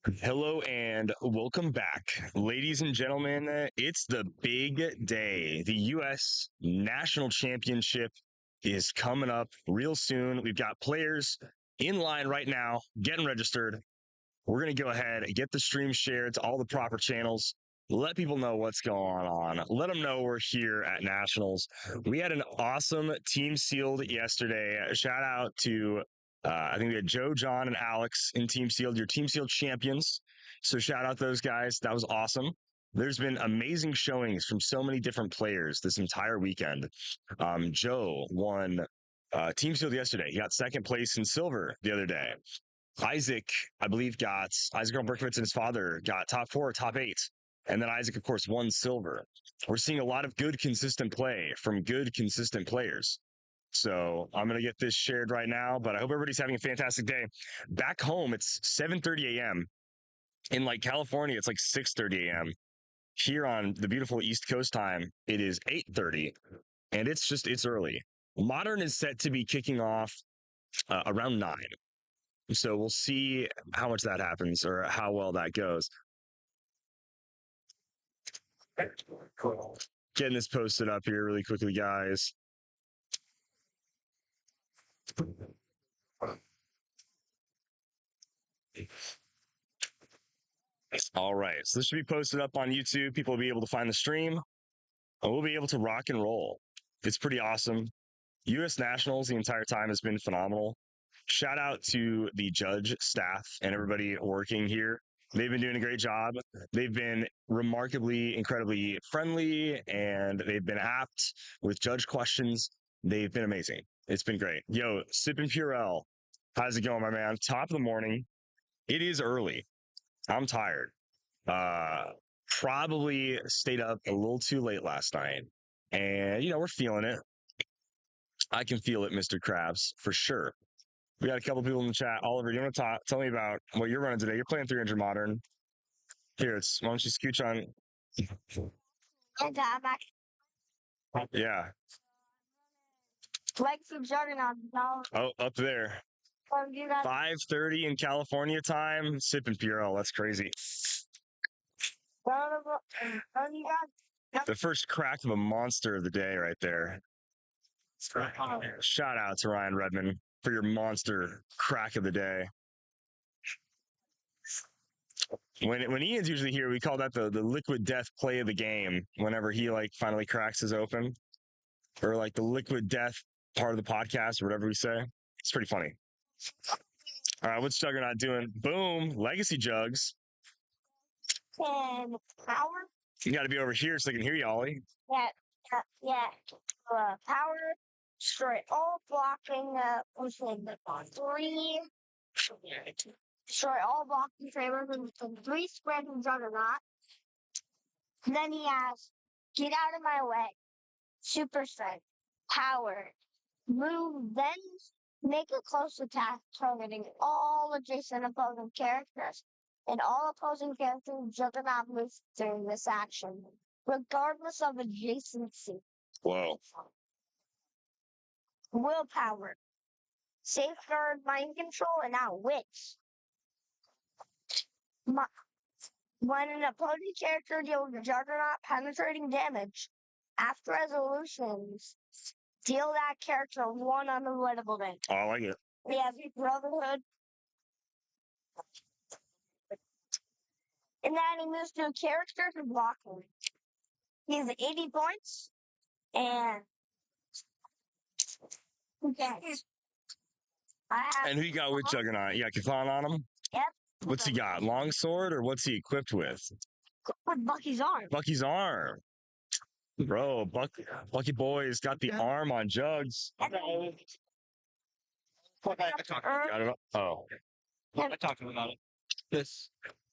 Hello and welcome back. Ladies and gentlemen, it's the big day. The U.S. National Championship is coming up real soon. We've got players in line right now, getting registered. We're going to go ahead and get the stream shared to all the proper channels. Let people know what's going on. Let them know we're here at Nationals. We had an awesome team sealed yesterday. Shout out to, I think we had Joe, John, and Alex in team sealed, your team sealed champions. So shout out those guys. That was awesome. There's been amazing showings from so many different players this entire weekend. Joe won team sealed yesterday. He got second place in silver the other day. Isaac, I believe, got Isaac Berkowitz and his father got top four, top eight. And then Isaac, of course, won silver. We're seeing a lot of good, consistent play from good, consistent players. So I'm going to get this shared right now, but I hope everybody's having a fantastic day. Back home, it's 7:30 a.m. In like California, it's like 6:30 a.m. Here on the beautiful East Coast time, it is 8:30, and it's early. Modern is set to be kicking off around 9. So we'll see how much that happens or how well that goes. Getting this posted up here really quickly, guys. All right. So this should be posted up on YouTube. People will be able to find the stream and we'll be able to rock and roll. It's pretty awesome. U.S. Nationals the entire time has been phenomenal. Shout out to the judge staff and everybody working here. They've been doing a great job. They've been remarkably, incredibly friendly, and they've been apt with judge questions. They've been amazing. It's been great. Yo, Sippin' Purell, how's it going, my man? Top of the morning. It is early. I'm tired. Uh, Probably stayed up a little too late last night, and we're feeling it. I can feel it, Mr. Krabs, for sure. We got a couple people in the chat. Oliver, you want to tell me about what you're running today? You're playing 300 modern. Here, why don't you scooch on? Yeah. Legacy Juggernaut. Oh, up there. 5:30 in California time. Sipping Purell. That's crazy. The first crack of a monster of the day right there. Shout out to Ryan Redmond for your monster crack of the day. When Ian's usually here, we call that the liquid death play of the game. Whenever he finally cracks his open, or the liquid death part of the podcast, or whatever we say, it's pretty funny. All right, what's Juggernaut doing? Boom, legacy jugs. And power. You got to be over here so I can hear you, Ollie. Yeah. Power. Destroy all blocking. Three. Destroy all blocking framers with 3 spread and Juggernaut. And then he has get out of my way. Super strength. Power. Move, then make a close attack targeting all adjacent opposing characters. And all opposing characters Juggernaut moves during this action, regardless of adjacency. Whoa. Willpower. Safeguard mind control and outwits. When an opposing character deals Juggernaut penetrating damage, after resolutions, deal that character 1 unavoidable damage. Oh, I like it. We have Brotherhood. And then he moves to a character to block him. He has 80 points. And and who you got with Juggernaut? You got Kathan on him? Yep. What's he got? Longsword, or what's he equipped with? With Bucky's arm. Bucky's arm. Bro, Bucky Boy's got the arm on Jugs. Got it. Oh. I talked to him about it.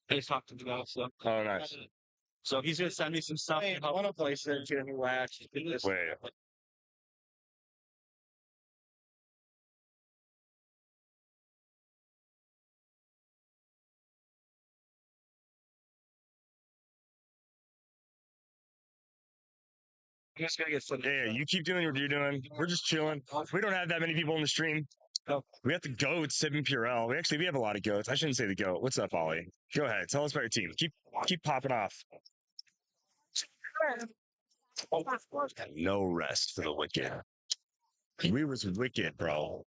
I just talked to him about it, so. Oh, nice. So he's gonna send me some stuff to help replace it, get a new latch. Wait. I'm just gonna get some. Yeah, you keep doing what you're doing. We're just chilling. We don't have that many people in the stream. Oh. We got the goats, Sib and Purell. We have a lot of goats. I shouldn't say the goat. What's up, Ollie? Go ahead. Tell us about your team. Keep popping off. No rest for the wicked. We was wicked, bro.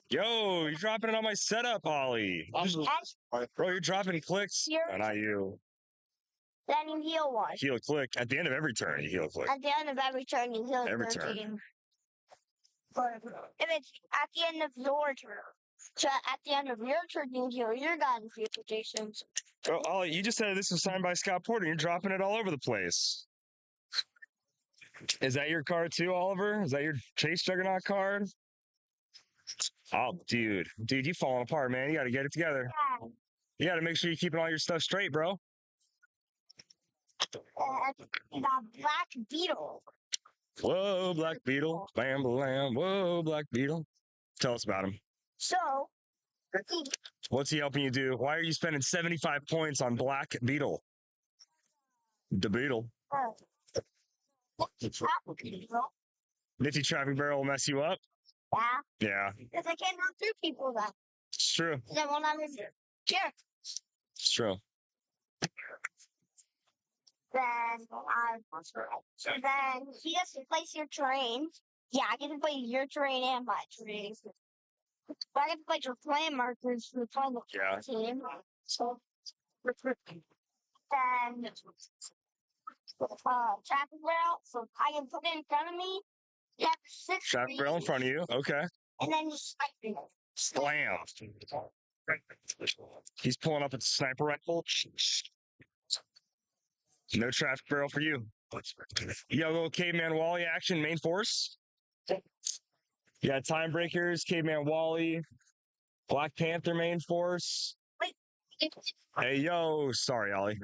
Yo, you're dropping it on my setup, Ollie. Bro, you're dropping clicks. No, not you. Then you heal one. Heal click. At the end of every turn, you heal click. At the end of every turn, you heal Every your turn. team. If it's at the end of your turn, so at the end of your turn, you heal your guys' reputations. Oh, Ollie, you just said this was signed by Scott Porter. You're dropping it all over the place. Is that your card too, Oliver? Is that your Chase Juggernaut card? Oh, dude, you falling apart, man. You got to get it together. Yeah. You got to make sure you're keeping all your stuff straight, bro. The Black Beetle. Whoa, Black Beetle. Bam, blam. Whoa, Black Beetle. Tell us about him. So, What's he helping you do? Why are you spending 75 points on Black Beetle? The Beetle. Nifty traffic barrel will mess you up. Yeah. Yeah, Because I can't run through people then. it's true. Then when I'm in here. It's true. Then he gets to place your terrain. Yeah, I get to place your terrain and my terrain. But I get to place your plan markers for the final team. So then traffic barrel. So I can put it in front of me. You have 6 Traffic barrel in front of you. Okay. and then you snipe it. Slam. He's pulling up a sniper rifle. No traffic barrel for you. Yo, Caveman Wally action, main force. Yeah, time breakers, Caveman Wally, Black Panther main force. Hey, yo, sorry, Ollie.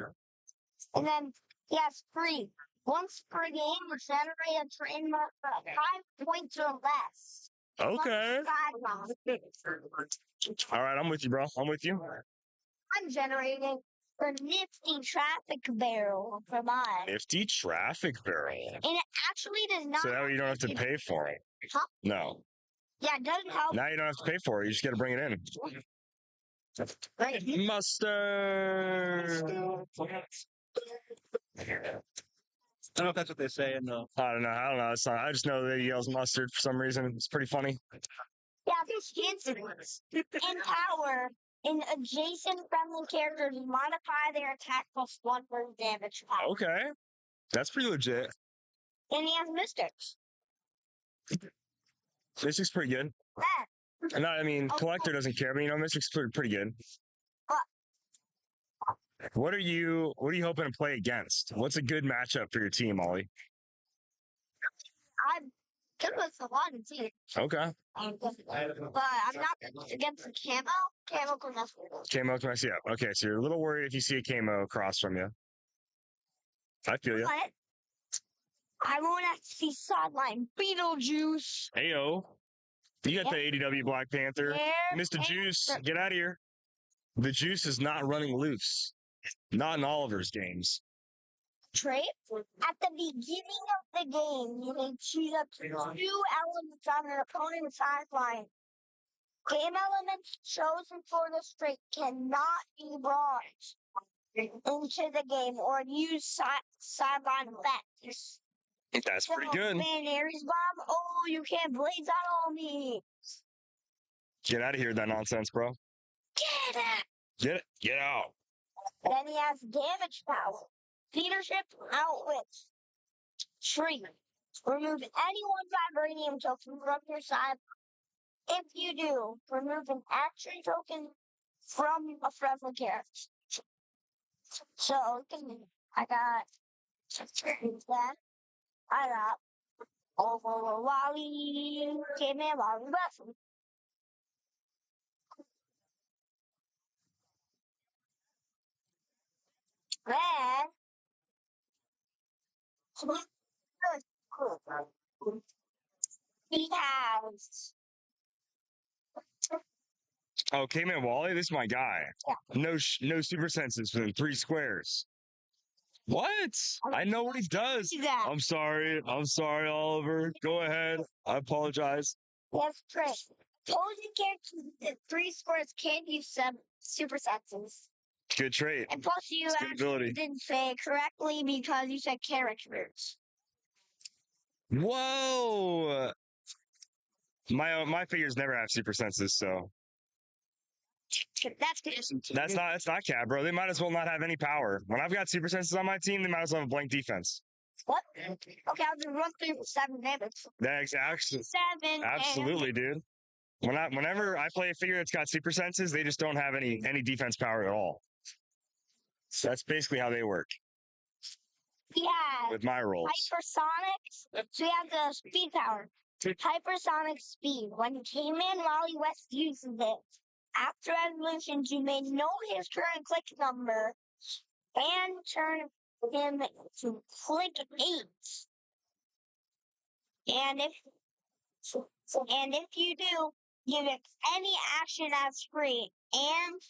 And then he has 3. Once per game, we generate a train mark for 5 points or less. Okay. All right, I'm with you, bro. I'm with you. I'm generating the nifty traffic barrel for mine. Nifty traffic barrel. And it actually does not. So now you don't have to pay for it. Huh? No. Yeah, it doesn't help. Now you don't have to pay for it. You just got to bring it in. Right. Mustard. I don't know if that's what they say in the. I don't know. It's not, I just know that he yells mustard for some reason. It's pretty funny. Yeah, there's hints in power in adjacent friendly characters modify their attack plus 1 for damage power. Okay. That's pretty legit. And he has mystics. Mystic's pretty good. Yeah. No, I mean, Collector doesn't care, but Mystic's pretty good. What are you hoping to play against? What's a good matchup for your team, Ollie? I'm good with a lot of teams. Okay. But I'm not against the camo. Camo can mess with us. Camo can mess you up. Okay, so you're a little worried if you see a camo across from you. I feel you. But I want to see sideline Beetlejuice. Heyo. You got the ADW Black Panther. Yeah, Mr. Juice, get out of here. The juice is not running loose. Not in Oliver's games. Trait. At the beginning of the game, you may choose up to 2 elements on an opponent's sideline. Game elements chosen for this trait cannot be brought into the game or use sideline effects. That's pretty good. Man, Aries Bomb. Oh, you can't blaze that on me. Get out of here with that nonsense, bro. Get it. Get out. Then he has damage power, leadership, outwits, tree. Remove any 1 vibranium token from your side. If you do, remove an action token from a friendly character. So I got that. I got over Wally, came in Wally Wrestling. Then he has Oh, K-Man Wally, this is my guy. Yeah. No super senses within 3 squares. What? I know what he does. Do that. I'm sorry, Oliver. Go ahead. I apologize. That's great. Opposing characters with 3 squares can't use super senses. Good trait. And plus, you It's good actually ability. didn't say it correctly because you said characters. Whoa! My figures never have super senses, so That's good. that's not cat, bro. They might as well not have any power. When I've got super senses on my team, they might as well have a blank defense. What? Okay, I'll just run through 7 damage. That's actually 7. absolutely, dude. Whenever I play a figure that's got super senses, they just don't have any defense power at all. So that's basically how they work Yeah. with my rolls. Hypersonic. So we have the speed power. Hypersonic speed. When you came in, Wally West uses it. After evolutions, you may know his current click number and turn him to click 8. And if you do, give it any action as free. And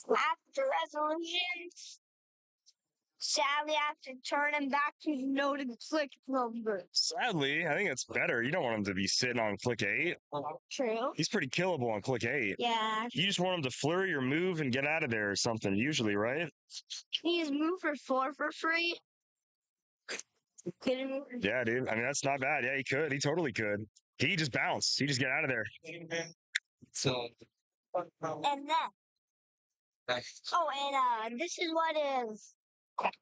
after resolutions, sadly, I have to turn him back to noted click number. Sadly, I think it's better. You don't want him to be sitting on click 8. True. He's pretty killable on click 8. Yeah. You just want him to flurry or move and get out of there or something, usually, right? Can you just move for 4 for free? Can you move? Yeah, dude. I mean, that's not bad. Yeah, he could. He totally could. He just bounce. He just get out of there. So, And then. Oh, and this is what is click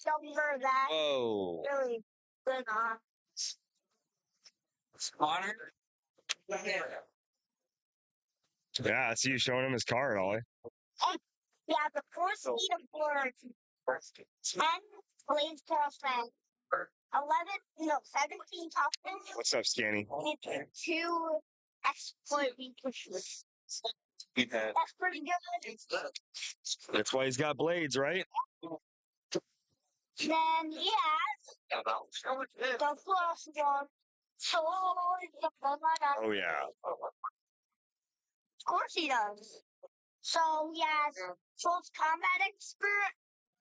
number that Whoa. really good on. Honor. Yeah, I see you showing him his card, Ollie. Yeah, the 4 speed of 4, 10 blades crossman, 17 toughness, What's up, Scanny? and 2 exploit weaknesses. That's pretty good. That's why he's got blades, right? Then he has the plus 1 sword. Oh, yeah. Of course he does. So he has Fult's combat expert,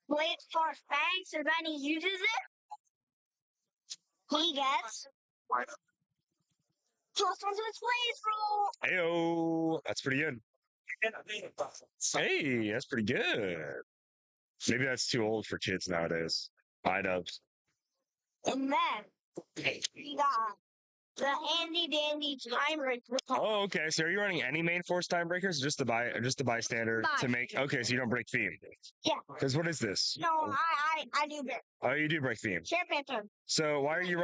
blades for fangs, and then he uses it. He gets plus 1 to his blaze roll. Heyo. That's pretty good. Hey, that's pretty good. Maybe that's too old for kids nowadays. I-dubs. And then he got the handy dandy time breaker. Oh, okay. So are you running any main force time breakers, or just the bystander to make? Okay, so you don't break theme. Yeah. Because what is this? No, I do break. Oh, you do break theme. Champion turn. So why are you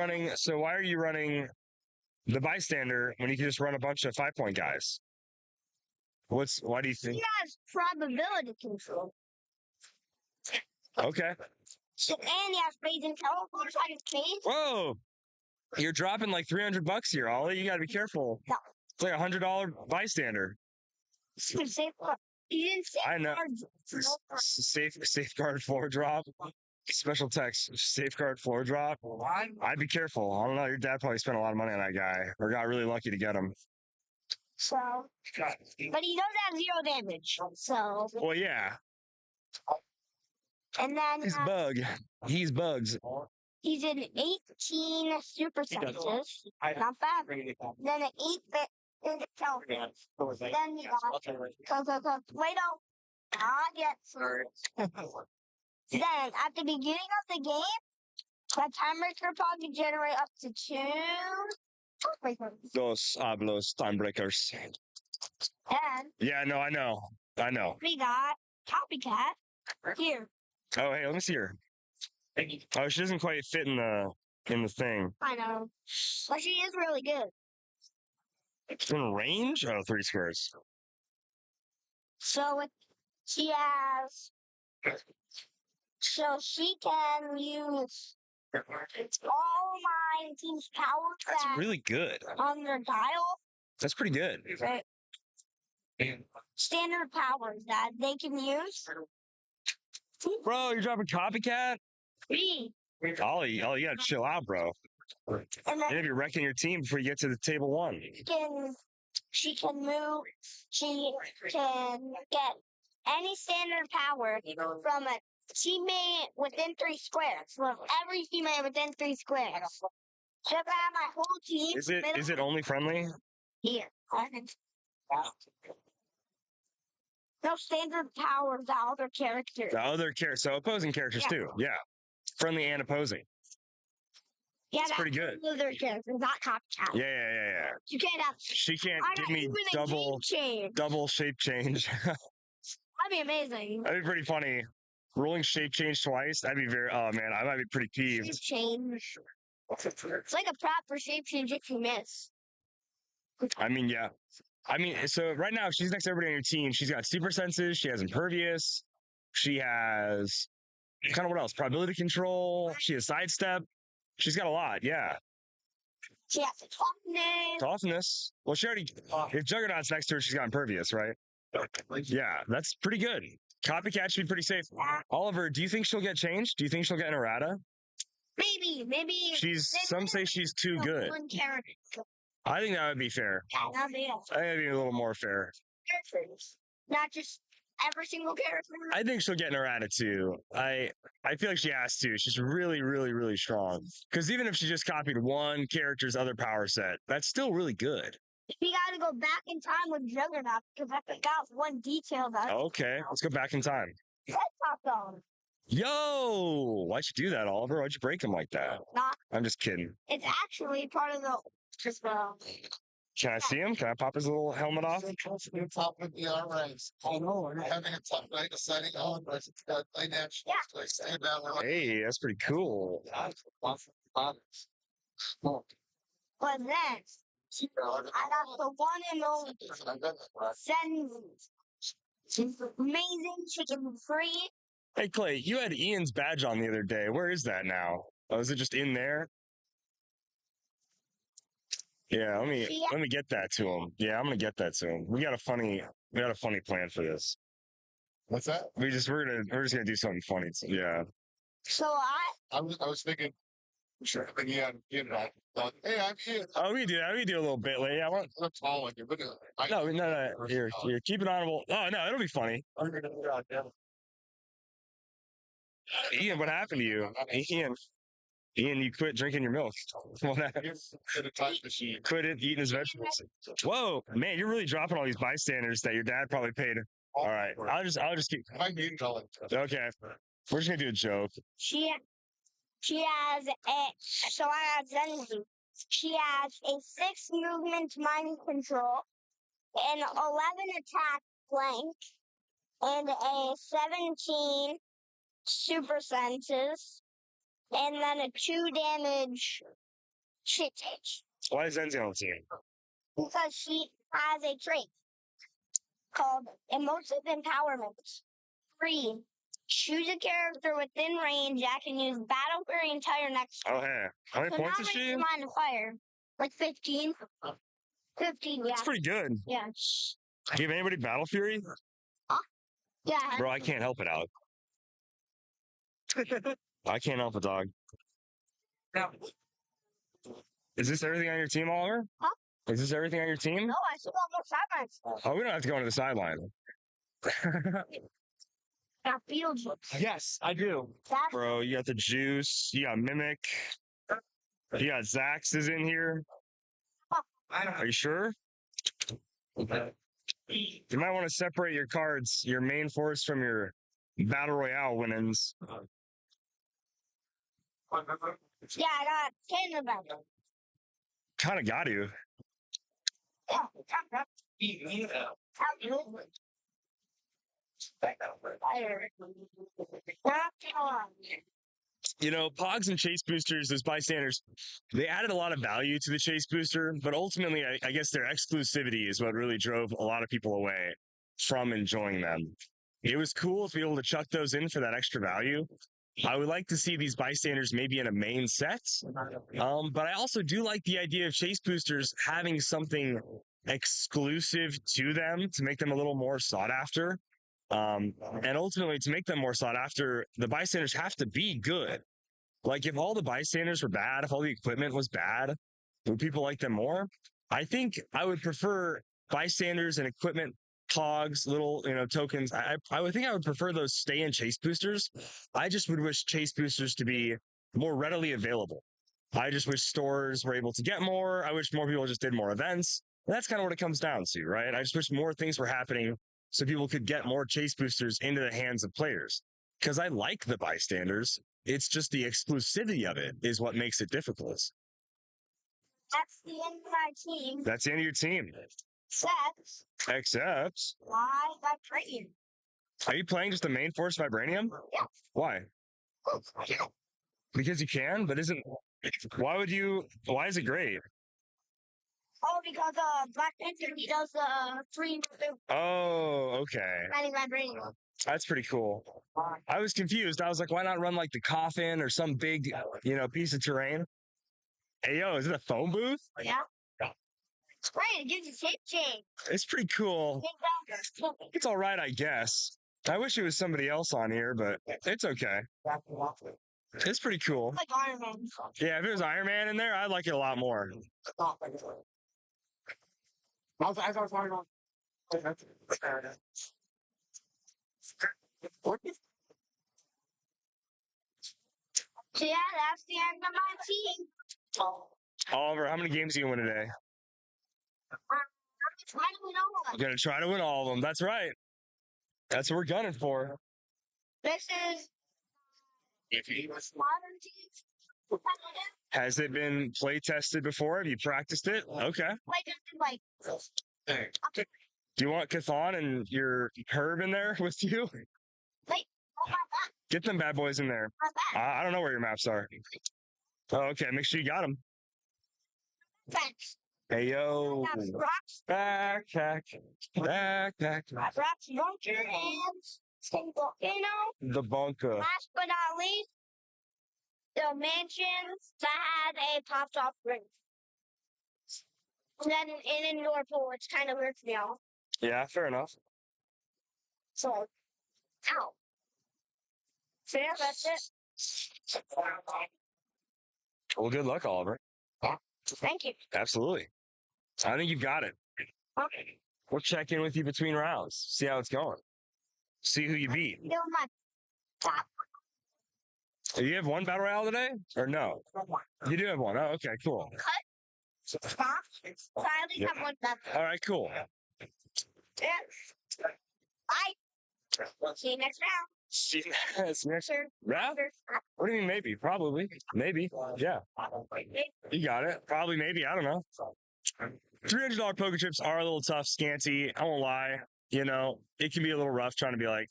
running? The bystander when you can just run a bunch of 5-point guys? Why do you think? He has probability control. Okay. So, and he has phase and teleport. I can phase. Whoa. You're dropping like $300 here, Ollie. You got to be careful. No. It's like $100 bystander. He didn't say I know. cards. Safeguard floor drop. Special text. Safeguard floor drop. I'd be careful. I don't know. Your dad probably spent a lot of money on that guy, or got really lucky to get him. So, but he does have 0 damage. So, Well, yeah. and then He's bugs. he's an 18 super senses. Not bad. Then an 8-bit intelligence. Then you got wait up. Not yet. Then at the beginning of the game, the time breaker probably generate up to 2 Those hablos time breakers. and Yeah, no, I know. we got copycat here. Oh, hey, let me see her. Oh, she doesn't quite fit in the thing. I know. But she is really good. It's in range? Oh, 3 squares. So she has. So she can use all my team's power That's really good. on their dial. That's pretty good. Right. Standard powers that they can use. Bro, you're dropping copycat? Me. Ollie, you gotta chill out, bro. And You're then gonna be wrecking your team before you get to the table 1. she can move. She can get any standard power from a teammate within 3 squares. So every teammate within 3 squares. So if I have my whole team. Is it only friendly? Here. No standard powers, the other characters. So opposing characters too. Yeah. Friendly and opposing. Yeah, that's pretty good. Other characters, not copycat. Yeah. You can't have. She can't give me double shape change. That'd be amazing. That'd be pretty funny. Rolling shape change twice. That'd be very. Oh man, I might be pretty peeved. Shape change. It's like a proper shape change if you miss. I mean, yeah. I mean, so right now she's next to everybody on your team. She's got super senses. She has impervious. She has kind of what else? Probability control. She has sidestep. She's got a lot. Yeah. She has toughness. Toughness. Well, she already. If Juggernaut's next to her, she's got impervious, right? Yeah, that's pretty good. Copycat should be pretty safe. Oliver, do you think she'll get changed? Do you think she'll get an errata? Maybe. Some say she's too good. One character. I think that would be fair. That'd be I think that'd be a little more fair. characters, not just every single character. I think she'll get an errata too. I feel like she has to. She's really, really, really strong. Because even if she just copied one character's other power set, that's still really good. We gotta go back in time with Juggernaut because I forgot one detail that. Okay, let's go back in time. Head top on. Yo, why'd you do that, Oliver? Why'd you break him like that? Not. I'm just kidding. It's actually part of the. Can I see him? Can I pop his little helmet off? Top of the RS. Oh no, we're having a tough night deciding on, but it's got financial. Yeah. Stand down. Hey, that's pretty cool. But then I got the one and only sends amazing chicken free. Hey, Clay, you had Ian's badge on the other day. Where is that now? Oh, is it just in there? Yeah, let me get that to him. Yeah, I'm gonna get that to him. We got a funny plan for this. What's that? We're just gonna do something funny. Yeah. So I was thinking, sure, yeah, hey, I'm here. Oh, we do that. We do a little bit later. Yeah, I'm tall like you, but no. Here, keep it honorable. Oh no, it'll be funny. Ian, what happened to you? Ian, you quit drinking your milk. What happened? Quit eating his vegetables. Whoa, man, you're really dropping all these bystanders that your dad probably paid. All right, I'll just keep. Okay, we're just gonna do a joke. she has a. So I got Zenzi. She has a 6 movement mind control, an 11 attack flank, and a 17 super senses, and then a 2 damage shit take. Why is Zenzi on the team? Because she has a trait called Emotive Empowerment. 3. Choose a character within range that can use battle for the entire next Oh, hey, how many points is she? Line of fire. Like 15. 15, yeah. That's pretty good. Yeah. Give anybody Battle Fury? Yeah. Bro, I can't help it out. I can't help it, dog. Is this everything on your team, Oliver? Huh? Is this everything on your team? No, I still got more sidelines. Oh, we don't have to go into the sideline. Got field trips. Yes, I do. Bro, you got the juice. You got Mimic. You got Zax is in here. Are you sure? You might want to separate your cards, your main force from your Battle Royale winnings. Yeah, I got 10 of them. Kind of got to. You know, Pogs and Chase Boosters, those bystanders, they added a lot of value to the Chase Booster, but ultimately, I guess their exclusivity is what really drove a lot of people away from enjoying them. It was cool to be able to chuck those in for that extra value. I would like to see these bystanders maybe in a main set, but I also do like the idea of Chase Boosters having something exclusive to them to make them a little more sought after. And ultimately, to make them more sought after, the bystanders have to be good. Like, if all the bystanders were bad, if all the equipment was bad, would people like them more? I think I would prefer bystanders and equipment pogs, little tokens. I would think I would prefer those stay and chase boosters. I just would wish chase boosters to be more readily available. I just wish stores were able to get more. I wish more people just did more events. And that's kind of what it comes down to, right? I just wish more things were happening so people could get more chase boosters into the hands of players. Because I like the bystanders. It's just the exclusivity of it is what makes it difficult. That's the end of my team. That's the end of your team. Except, I got praying. are you playing just the main force vibranium? Yeah. Why? Because you can, but isn't. Why is it great? Oh, because Black Panther, he does free Oh, okay. running my brain. That's pretty cool. I was confused. I was like, why not run like the coffin or some big, piece of terrain? Hey, yo, is it a phone booth? Yeah. It's great. It gives you shape change. It's pretty cool. It's all right, I guess. I wish it was somebody else on here, but it's okay. It's pretty cool. Like Iron Man. Yeah, if it was Iron Man in there, I'd like it a lot more. So yeah, that's the end of my team. Oliver, how many games are you going to win today? I'm trying to win all of I'm them. going to try to win all of them. That's right. That's what we're gunning for. This is modern team. Has it been play tested before? Have you practiced it? Okay. Like, Do you want Cathan and your Herb in there with you? wait, oh my back, Get them bad boys in there. my back. I don't know where your maps are. Oh, okay. Make sure you got them. Thanks. Hey, yo. That's rocks, Backpack. Backpack. rocks, bunker, and The bunker. last but not least, the mansions that had a popped off roof. And then an indoor pool, which kind of weirds me out. Yeah, fair enough. So, ow. So yeah, that's it. Well, good luck, Oliver. Thank you. Absolutely. I think you've got it. Okay. We'll check in with you between rounds, see how it's going, see who you beat. Doing my top. Do you have one battle royale today, or no? You do have one. Oh, okay, cool. So I at least have one left. All right, cool. Yeah. Bye. See you next round. See you next Sure. round. What do you mean? Maybe, probably, maybe. Yeah, you got it. Probably, maybe. I don't know. $300 poker chips are a little tough, scanty. I won't lie. It can be a little rough trying to be like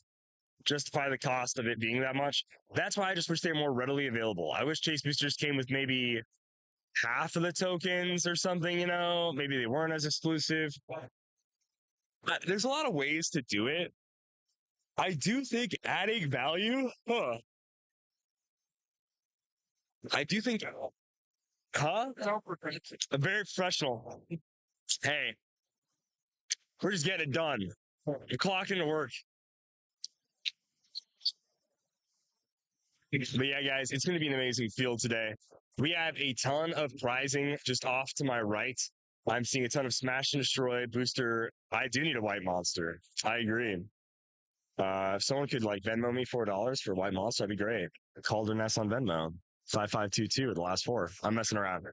justify the cost of it being that much. That's why I just wish they were more readily available. I wish Chase Boosters came with maybe half of the tokens or something, maybe they weren't as exclusive. But there's a lot of ways to do it. I do think adding value, I do think, very professional. Hey, we're just getting it done. You're clocked into work. But yeah, guys, it's going to be an amazing field today. We have a ton of prizing just off to my right. I'm seeing a ton of smash and destroy booster. I do need a white monster. I agree. If someone could Venmo me $4 for a white monster, that'd be great. Calder Ness on Venmo. 5522 with the last four. I'm messing around.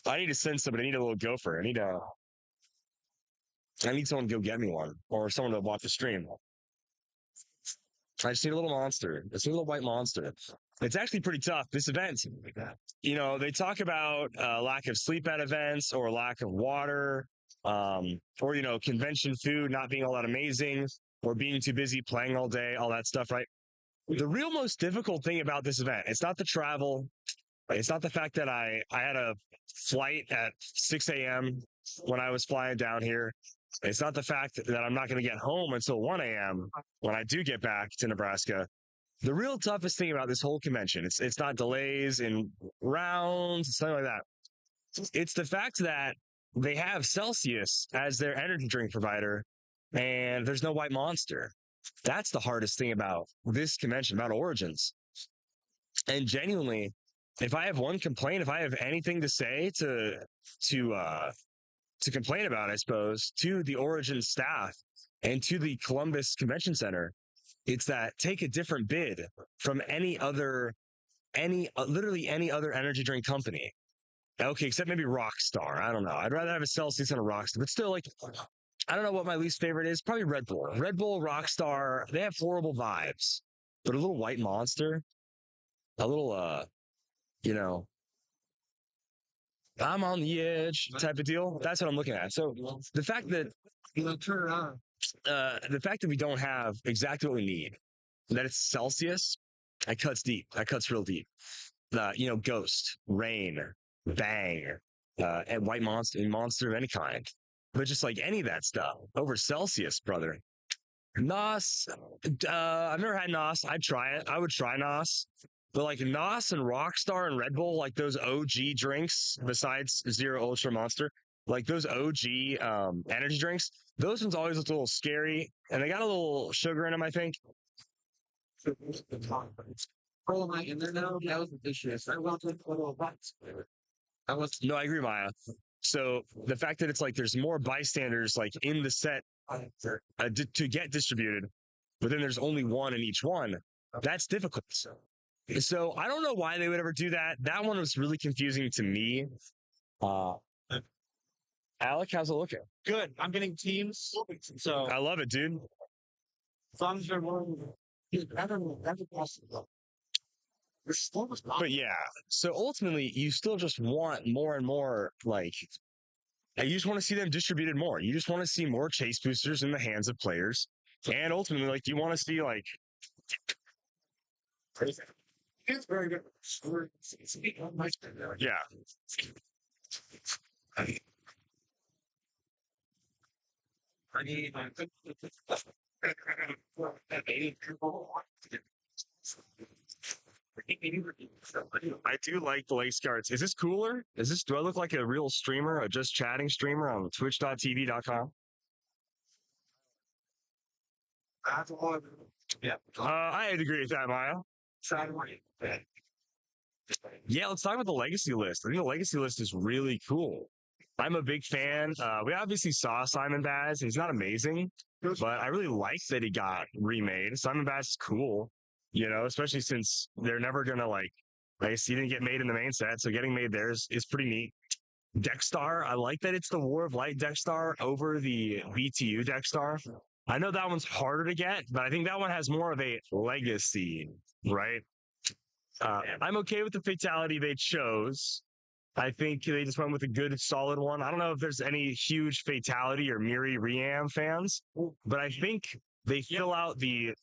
I need to send somebody. I need a little gopher. I need someone to go get me one, or someone to watch the stream. I just need a little monster. Just a little white monster. It's actually pretty tough. This event, they talk about lack of sleep at events or lack of water, or, convention food not being all that amazing, or being too busy playing all day, all that stuff, right? The real most difficult thing about this event, it's not the travel. It's not the fact that I had a flight at 6 a.m. when I was flying down here. It's not the fact that I'm not going to get home until 1 a.m. when I do get back to Nebraska. The real toughest thing about this whole convention, it's not delays in rounds, something like that. It's the fact that they have Celsius as their energy drink provider, and there's no white monster. That's the hardest thing about this convention, about Origins. And genuinely, if I have one complaint, if I have anything to say to to complain about, I suppose, to the Origin staff and to the Columbus Convention Center. It's that take a different bid from literally any other energy drink company. Okay, except maybe Rockstar. I don't know. I'd rather have a Celsius than a Rockstar, but still, like, I don't know what my least favorite is. Probably Red Bull. Red Bull, Rockstar, they have horrible vibes. But a little white monster, a little, you know, I'm on the edge type of deal. That's what I'm looking at. So the fact that the fact that we don't have exactly what we need, that it's Celsius, that cuts deep. That cuts real deep. Ghost, Rain, Bang, and White Monster of any kind. But just like any of that stuff over Celsius, brother. Nos, I've never had Nos. I'd try it. I would try Nos. But like Nos and Rockstar and Red Bull, like those OG drinks, besides Zero Ultra Monster, like those OG energy drinks, those ones always look a little scary, and they got a little sugar in them, I think. No, I agree, Maya. So the fact that it's like there's more bystanders like in the set to get distributed, but then there's only one in each one, that's difficult. So I don't know why they would ever do that. That one was really confusing to me. Alec, how's it looking? Good. I'm getting teams. So I love it, dude. thumbs are more. But yeah, so ultimately, you still just want more and more, like, you just want to see them distributed more. You just want to see more chase boosters in the hands of players. And ultimately, like, you want to see, like, It's very good. yeah. I do like the lace guards. Is this cooler? Do I look like a real streamer, a just chatting streamer on twitch.tv.com? Yeah. I'd agree with that, Maya. Yeah, let's talk about the legacy list. I think the legacy list is really cool. I'm a big fan. We obviously saw Simon Baz. He's not amazing, but I really like that he got remade. Simon Baz is cool, especially since they're never going to I guess he didn't get made in the main set. So getting made there is pretty neat. Dexstar, I like that it's the War of Light Dexstar over the BTU Dexstar. I know that one's harder to get, but I think that one has more of a legacy, right? I'm okay with the fatality they chose. I think they just went with a good, solid one. I don't know if there's any huge fatality or Miri Riam fans, but I think they fill out the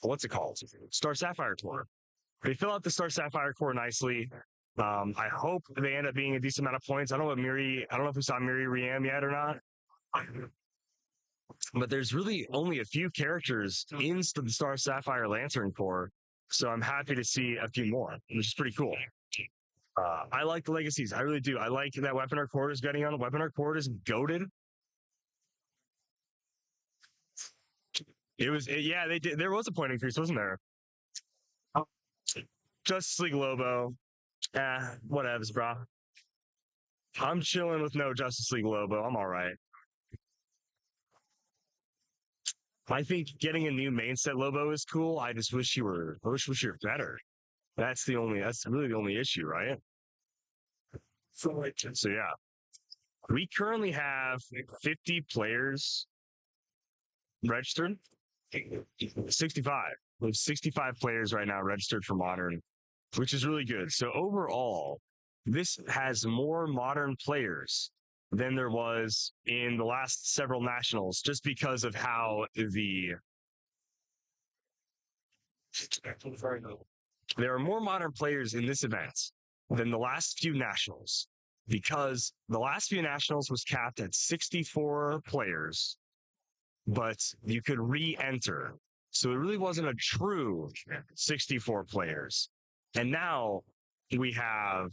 what's it called? Star Sapphire Tour. They fill out the Star Sapphire core nicely. I hope they end up being a decent amount of points. I don't know if we saw Miri Riam yet or not. But there's really only a few characters in the Star Sapphire Lantern Corps, so I'm happy to see a few more, which is pretty cool. I like the legacies. I really do. I like that Weaponer Court is getting on. Weaponer Court is goated. Yeah, they did. There was a point increase, wasn't there? Justice League Lobo. Whatevs, bro. I'm chilling with no Justice League Lobo. I'm all right. I think getting a new main set Lobo is cool. I just wish you were better. That's really the only issue, right? So yeah. We currently have 50 players registered. 65. We have 65 players right now registered for Modern, which is really good. So overall, this has more Modern players than there was in the last several nationals, just because of how there are more Modern players in this event than the last few nationals, because the last few nationals was capped at 64 players, but you could re-enter. So it really wasn't a true 64 players. And now we have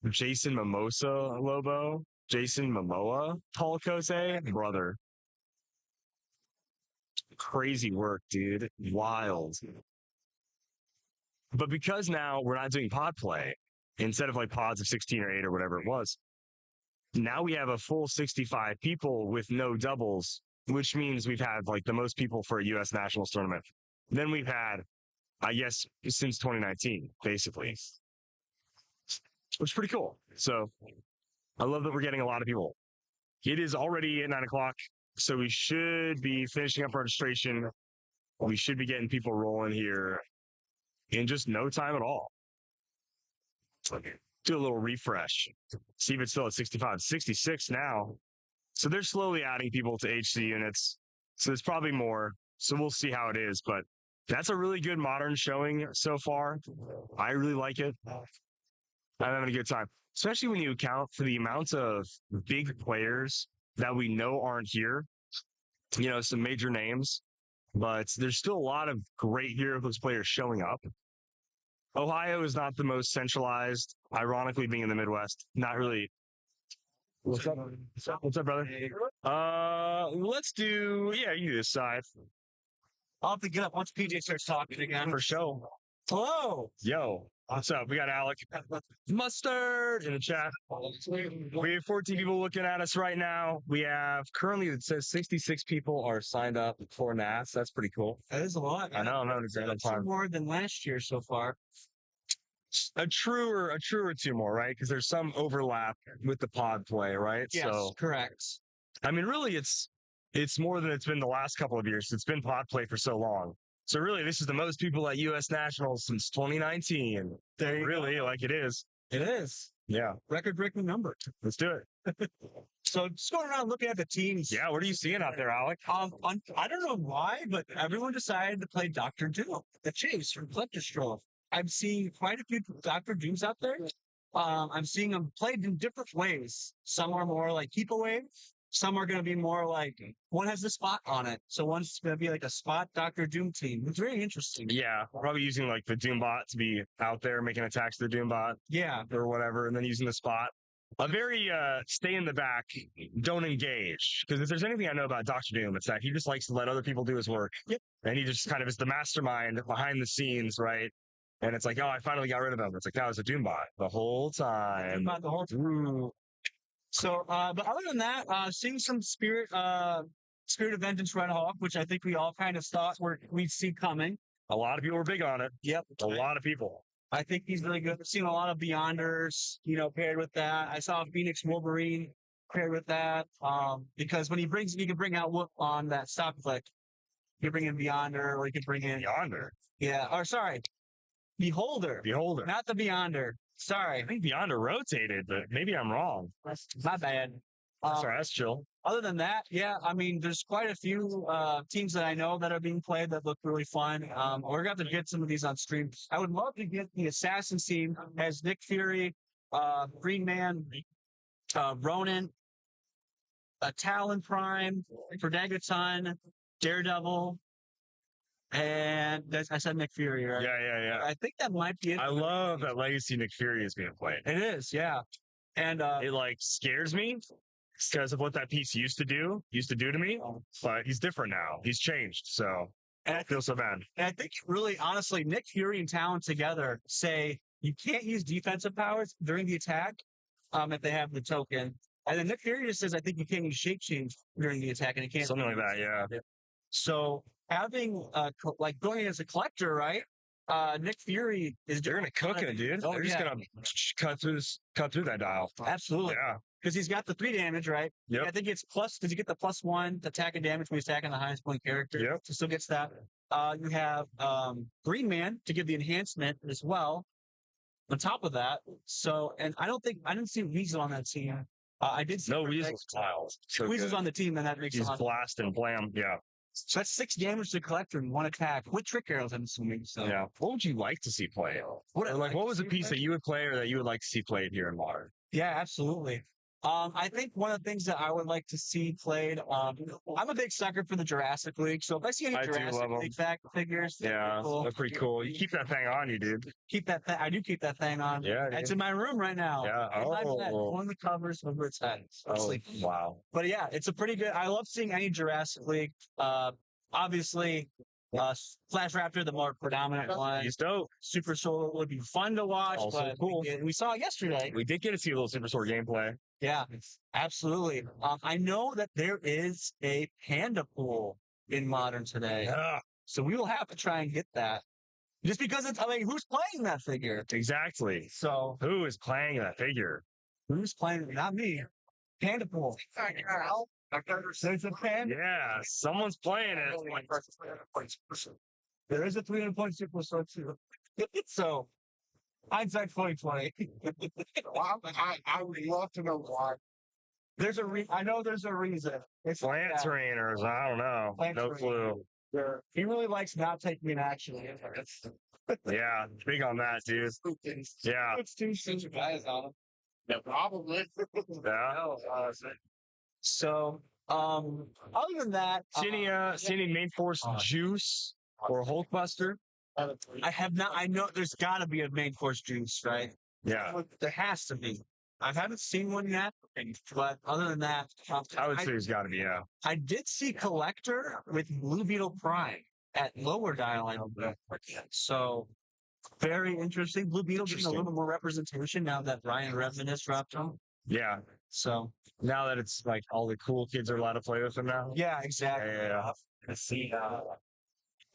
Jason Momoa, Tolkose, brother. Crazy work, dude. Wild. But because now we're not doing pod play, instead of like pods of 16 or 8 or whatever it was, Now we have a full 65 people with no doubles, which means we've had like the most people for a U.S. Nationals tournament than we've had, I guess, since 2019, basically, which is pretty cool. So I love that we're getting a lot of people. It is already at 9 o'clock, so we should be finishing up registration. We should be getting people rolling here in just no time at all. Do a little refresh. See if it's still at 65. 66 now. So they're slowly adding people to HC units. So there's probably more. So we'll see how it is. But that's a really good modern showing so far. I really like it. I'm having a good time. Especially when you account for the amount of big players that we know aren't here. You know, some major names. But there's still a lot of great Heroclix players showing up. Ohio is not the most centralized, ironically being in the Midwest. Not really. What's up? What's up, brother? Let's do, yeah, you do this side. I'll have to get up once PJ starts talking again. For show. Hello. Yo, what's up? We got Alec Mustard in the chat. We have 14 people looking at us right now. We have currently, it says 66 people are signed up for NAS. That's pretty cool. That is a lot. I know, I'm having a great That's time. more than last year so far. A true or two more, right? Because there's some overlap with the pod play, right? Yes, So, correct. I mean, really, it's more than it's been the last couple of years. It's been pod play for so long. So really, this is the most people at U.S. Nationals since 2019. There you really, go. like it is. It is. Yeah, Record-breaking number. let's do it. So just going around looking at the teams. Yeah, what are you seeing out there, Alec? I don't know why, but everyone decided to play Dr. Doom, the Chase from Kleptostro. I'm seeing quite a few Dr. Dooms out there. I'm seeing them played in different ways. Some are more like keep away. Some are going to be more like one has a spot on it. So one's going to be like a spot Dr. Doom team. It's very interesting. Yeah, probably using like the Doombot to be out there making attacks to the Doombot. Yeah. Or whatever, and then using the spot. A very stay in the back, don't engage. Because if there's anything I know about Dr. Doom, it's that he just likes to let other people do his work. Yep. And he just kind of is the mastermind behind the scenes, right? And it's like, oh, I finally got rid of him. It's like, that was a Doombot the whole time. Doombot the whole time. Ooh. So, but other than that, seeing some Spirit of Vengeance Red Hawk, which I think we all kind of thought we'd see coming. A lot of people were big on it. Yep. A lot of people. I think he's really good. I've seen a lot of Beyonders, paired with that. I saw Phoenix Wolverine paired with that. Because when he can bring out Whoop on that stop click. You can bring in Beyonder, or you can bring in Beyonder. Yeah. Or sorry. Beholder. Not the Beyonder. Sorry. I think Beyonder rotated, but maybe I'm wrong. That's my bad. Sorry, that's chill. Other than that, yeah, I mean, there's quite a few teams that I know that are being played that look really fun. We're going to have to get some of these on stream. I would love to get the Assassin's team as Nick Fury, Green Man, Ronin, Talon Prime, Predagaton, Daredevil, and I said Nick Fury, right? Yeah. I think that might be it. I love that Legacy Nick Fury is being played. It is, yeah. And it like scares me because of what that piece used to do to me, but he's different now. He's changed, so I don't feel so bad. And I think really, honestly, Nick Fury and Talon together say you can't use defensive powers during the attack if they have the token. And then Nick Fury just says, I think you can't use shape change during the attack, and it can't. Something like that, yeah. So having like going as a collector, right? Nick Fury is they're gonna cook it, dude. They're just gonna cut through that dial. Absolutely. Yeah. Because he's got the 3 damage, right? Yep. I think it's plus because you get the +1 attack and damage when he's attacking the highest point character. Yep. So still gets that. You have Green Man to give the enhancement as well. On top of that, so and I didn't see Weasel on that team. I did see Weasel's tiles. So Weasel's on the team, then that makes he's blast and blam. Yeah. So that's 6 damage to collector in 1 attack with trick arrows, I'm assuming. So yeah. What would you like to see played? What was a piece that you would play or that you would like to see played here in Modern? Yeah, absolutely. I think one of the things that I would like to see played, I'm a big sucker for the Jurassic League. So if I see any Jurassic League figures, yeah, they're pretty cool. You keep that thing on you, dude. I do keep that thing on. Yeah, it's in my room right now. Yeah. One of the covers of its head. Wow. But yeah, it's a pretty good. I love seeing any Jurassic League. Obviously, Flash Raptor, the more predominant one. He's dope. Super Soul would be fun to watch, Also but cool. we saw it yesterday. We did get to see a little Super Sword gameplay. Yeah, absolutely. I know that there is a panda pool in Modern today, Yeah, so we will have to try and get that. Just because it's, I mean, who's playing that figure? exactly. So Who is playing that figure? who's playing? Not me. Panda pool. There's a panda. Yeah, someone's playing it. There is a 300 point super so too. So hindsight 2020. I would love to know why. I know there's a reason. It's Plant that. trainers. I don't know. Plant No trainer. clue. He really likes not taking an action. Yeah, big on that, dude. Yeah. It's too soon. Guys on them. Yeah, probably. Yeah. So, other than that, See any main force juice or Hulkbuster? I have not. I know there's got to be a main course juice, right? Yeah. There has to be. I haven't seen one yet, but other than that, I would say there's got to be, yeah. I did see Collector with Blue Beetle Prime at lower dial. So very interesting. Blue Beetle getting a little more representation now that Ryan Redmond has dropped him. Yeah. So Now that it's like all the cool kids are allowed to play with them now. yeah, exactly. Yeah.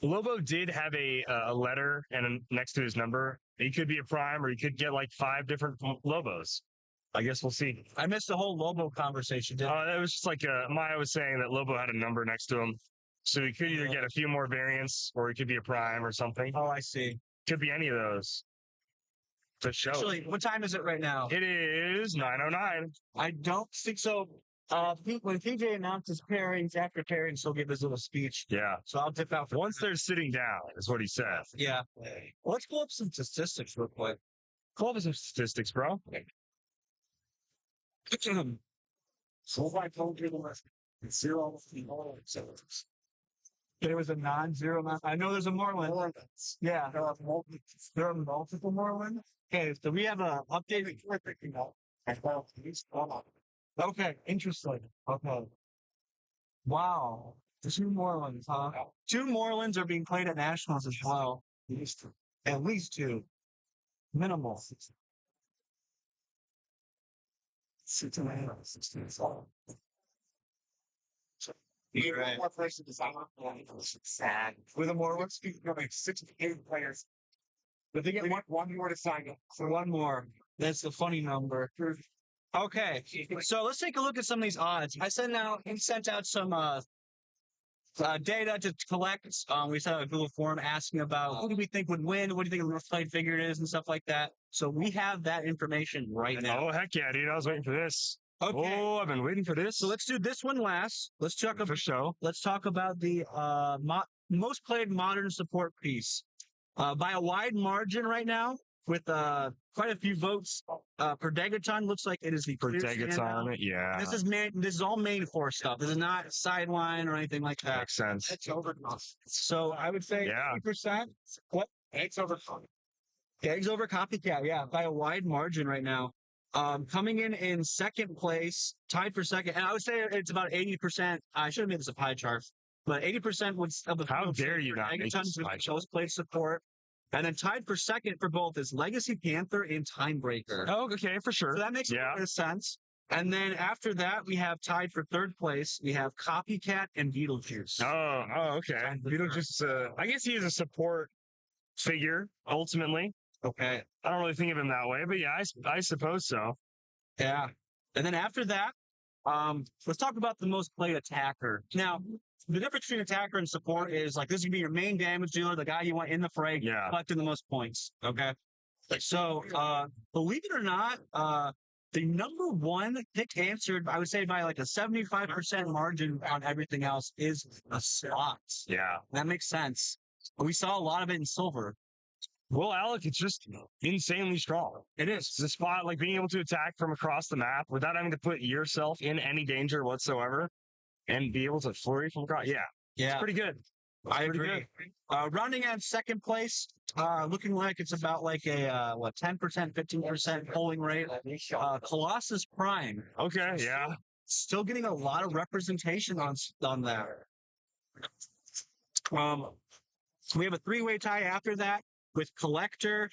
Lobo did have a letter and next to his number. He could be a prime, or he could get like 5 different Lobos. I guess we'll see. I missed the whole Lobo conversation. Didn't I? That was just like Maya was saying that Lobo had a number next to him, so he could either get a few more variants, or he could be a prime or something. Oh, I see. Could be any of those. To show. Actually, what time is it right now? It is 9:09. I don't think so. When PJ announced his pairings, after pairings, he'll give his little speech. Yeah. So I'll dip out for Once they're sitting down, is what he said. Yeah. Let's pull up some statistics real quick. Pull up some statistics, bro. So I told you zero. There was a non-zero. I know there's a Moreland. Yeah. There are multiple Moreland. Okay, so we have a updated. Okay, interesting. Okay. Wow. 2 Morelands, huh? 2 Morelands are being played at Nationals as well. At least 2. Minimal. You're right. With a more, let's speak of 68 players. But they get one more to sign up. For one more. That's a funny number. Okay, so let's take a look at some of these odds. I sent out some data to collect. We sent out a Google form asking about who do we think would win, what do you think a most played figure is, and stuff like that. So we have that information right now. Oh, heck yeah, dude. I was waiting for this. Okay. Oh, I've been waiting for this. So let's do this one last. Let's talk about for show. Let's talk about the most played modern support piece. By a wide margin right now, with quite a few votes per Degaton, looks like it is the For clear standout. Degaton, yeah. This is all main force stuff. This is not sideline or anything like that. Makes sense. So I would say Yeah. 80%. What? Eggs over copycat, yeah, by a wide margin right now. Coming in second place, tied for second, and I would say it's about 80%. I should have made this a pie chart, but 80% of the How dare you not make this pie chart? most played support, and then tied for second for both is Legacy Panther and Timebreaker. Oh, okay, for sure. So that makes a Yeah. lot of sense. And then after that, we have tied for third place. We have Copycat and Beetlejuice. Oh, okay. Beetlejuice, I guess he is a support figure, ultimately. Okay. I don't really think of him that way, but yeah, I suppose so. Yeah. And then after that, let's talk about the most played attacker. Now, the difference between attacker and support is like this would be your main damage dealer, the guy you want in the fray, Yeah. collecting the most points. Okay. So, believe it or not, the number one pick answered, I would say by like a 75% margin on everything else is a slot. Yeah. That makes sense. We saw a lot of it in silver. Well, Alec, it's just insanely strong. It is. It's a spot like being able to attack from across the map without having to put yourself in any danger whatsoever and be able to flurry from across. Yeah. Yeah. It's pretty good. I pretty agree. Rounding out second place, looking like it's about like a 10%, 15% polling rate. Colossus Prime. Okay. Yeah. Still getting a lot of representation on that. We have a three-way tie after that with Collector,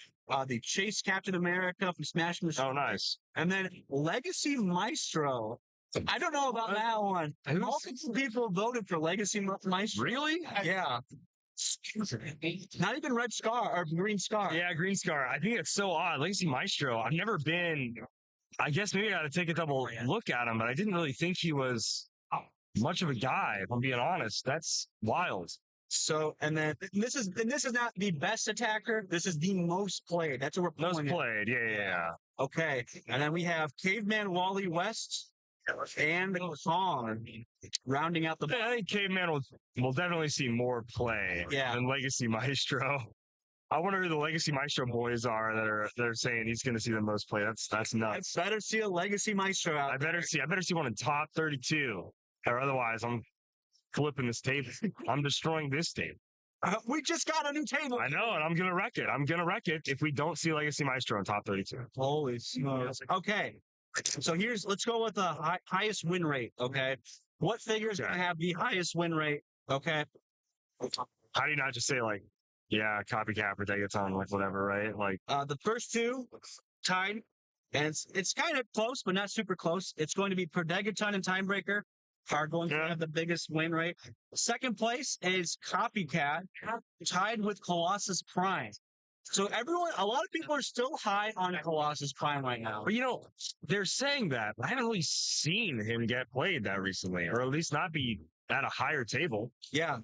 the Chase Captain America from Smash Machine, Oh, nice. and then Legacy Maestro. I don't know about that one. Multiple people voted for Legacy Maestro. Really? Yeah. Not even Red Scar or Green Scar. Yeah, Green Scar. I think it's so odd. Legacy Maestro. I've never been. I guess maybe I got to take a double look at him, but I didn't really think he was much of a guy. If I'm being honest, that's wild. So, and then this is not the best attacker. This is the most played. That's what we're Most pulling it. played. Yeah. Okay, and then we have Caveman Wally West and Kong rounding out the. Yeah, I think Caveman will definitely see more play than Legacy Maestro. I wonder who the Legacy Maestro boys are that are saying he's going to see the most play. That's nuts. I better see a Legacy Maestro out. I better see one in top 32, or otherwise I'm flipping this table. I'm destroying this table. We just got a new table. I know, and I'm gonna wreck it. I'm gonna wreck it if we don't see Legacy Maestro in top 32. Holy smokes. Okay, so let's go with the highest win rate. Okay, what figure is going to have the highest win rate? Okay. How do you not just say like, yeah, copycat Protegaton, like whatever, right? Like the first two tied, and it's kind of close, but not super close. It's going to be Protegaton and Timebreaker are going to have the biggest win rate. Second place is Copycat, tied with Colossus Prime. So a lot of people are still high on Colossus Prime right now. But they're saying that. I haven't really seen him get played that recently, or at least not be at a higher table. Yeah.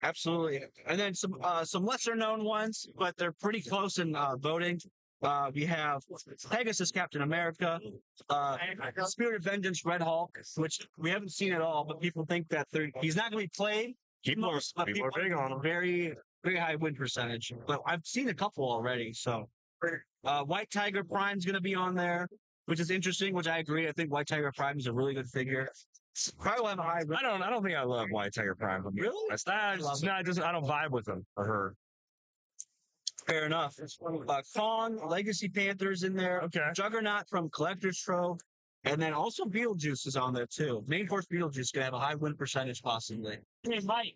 Absolutely. And then some lesser known ones, but they're pretty close in voting. We have Pegasus Captain America, Spirit of Vengeance Red Hulk, which we haven't seen at all, but people think that he's not going to be played. People are big on him. Very, very high win percentage. But I've seen a couple already. So White Tiger Prime's going to be on there, which is interesting, which I agree. I think White Tiger Prime is a really good figure. Probably will have a high. I don't think I love White Tiger Prime. Really? I don't vibe with him or her. Fair enough. Kong, Legacy Panthers in there. Okay. Juggernaut from Collector's Trove. And then also Beetlejuice is on there too. Main Force Beetlejuice can have a high win percentage possibly. Hey, Mike,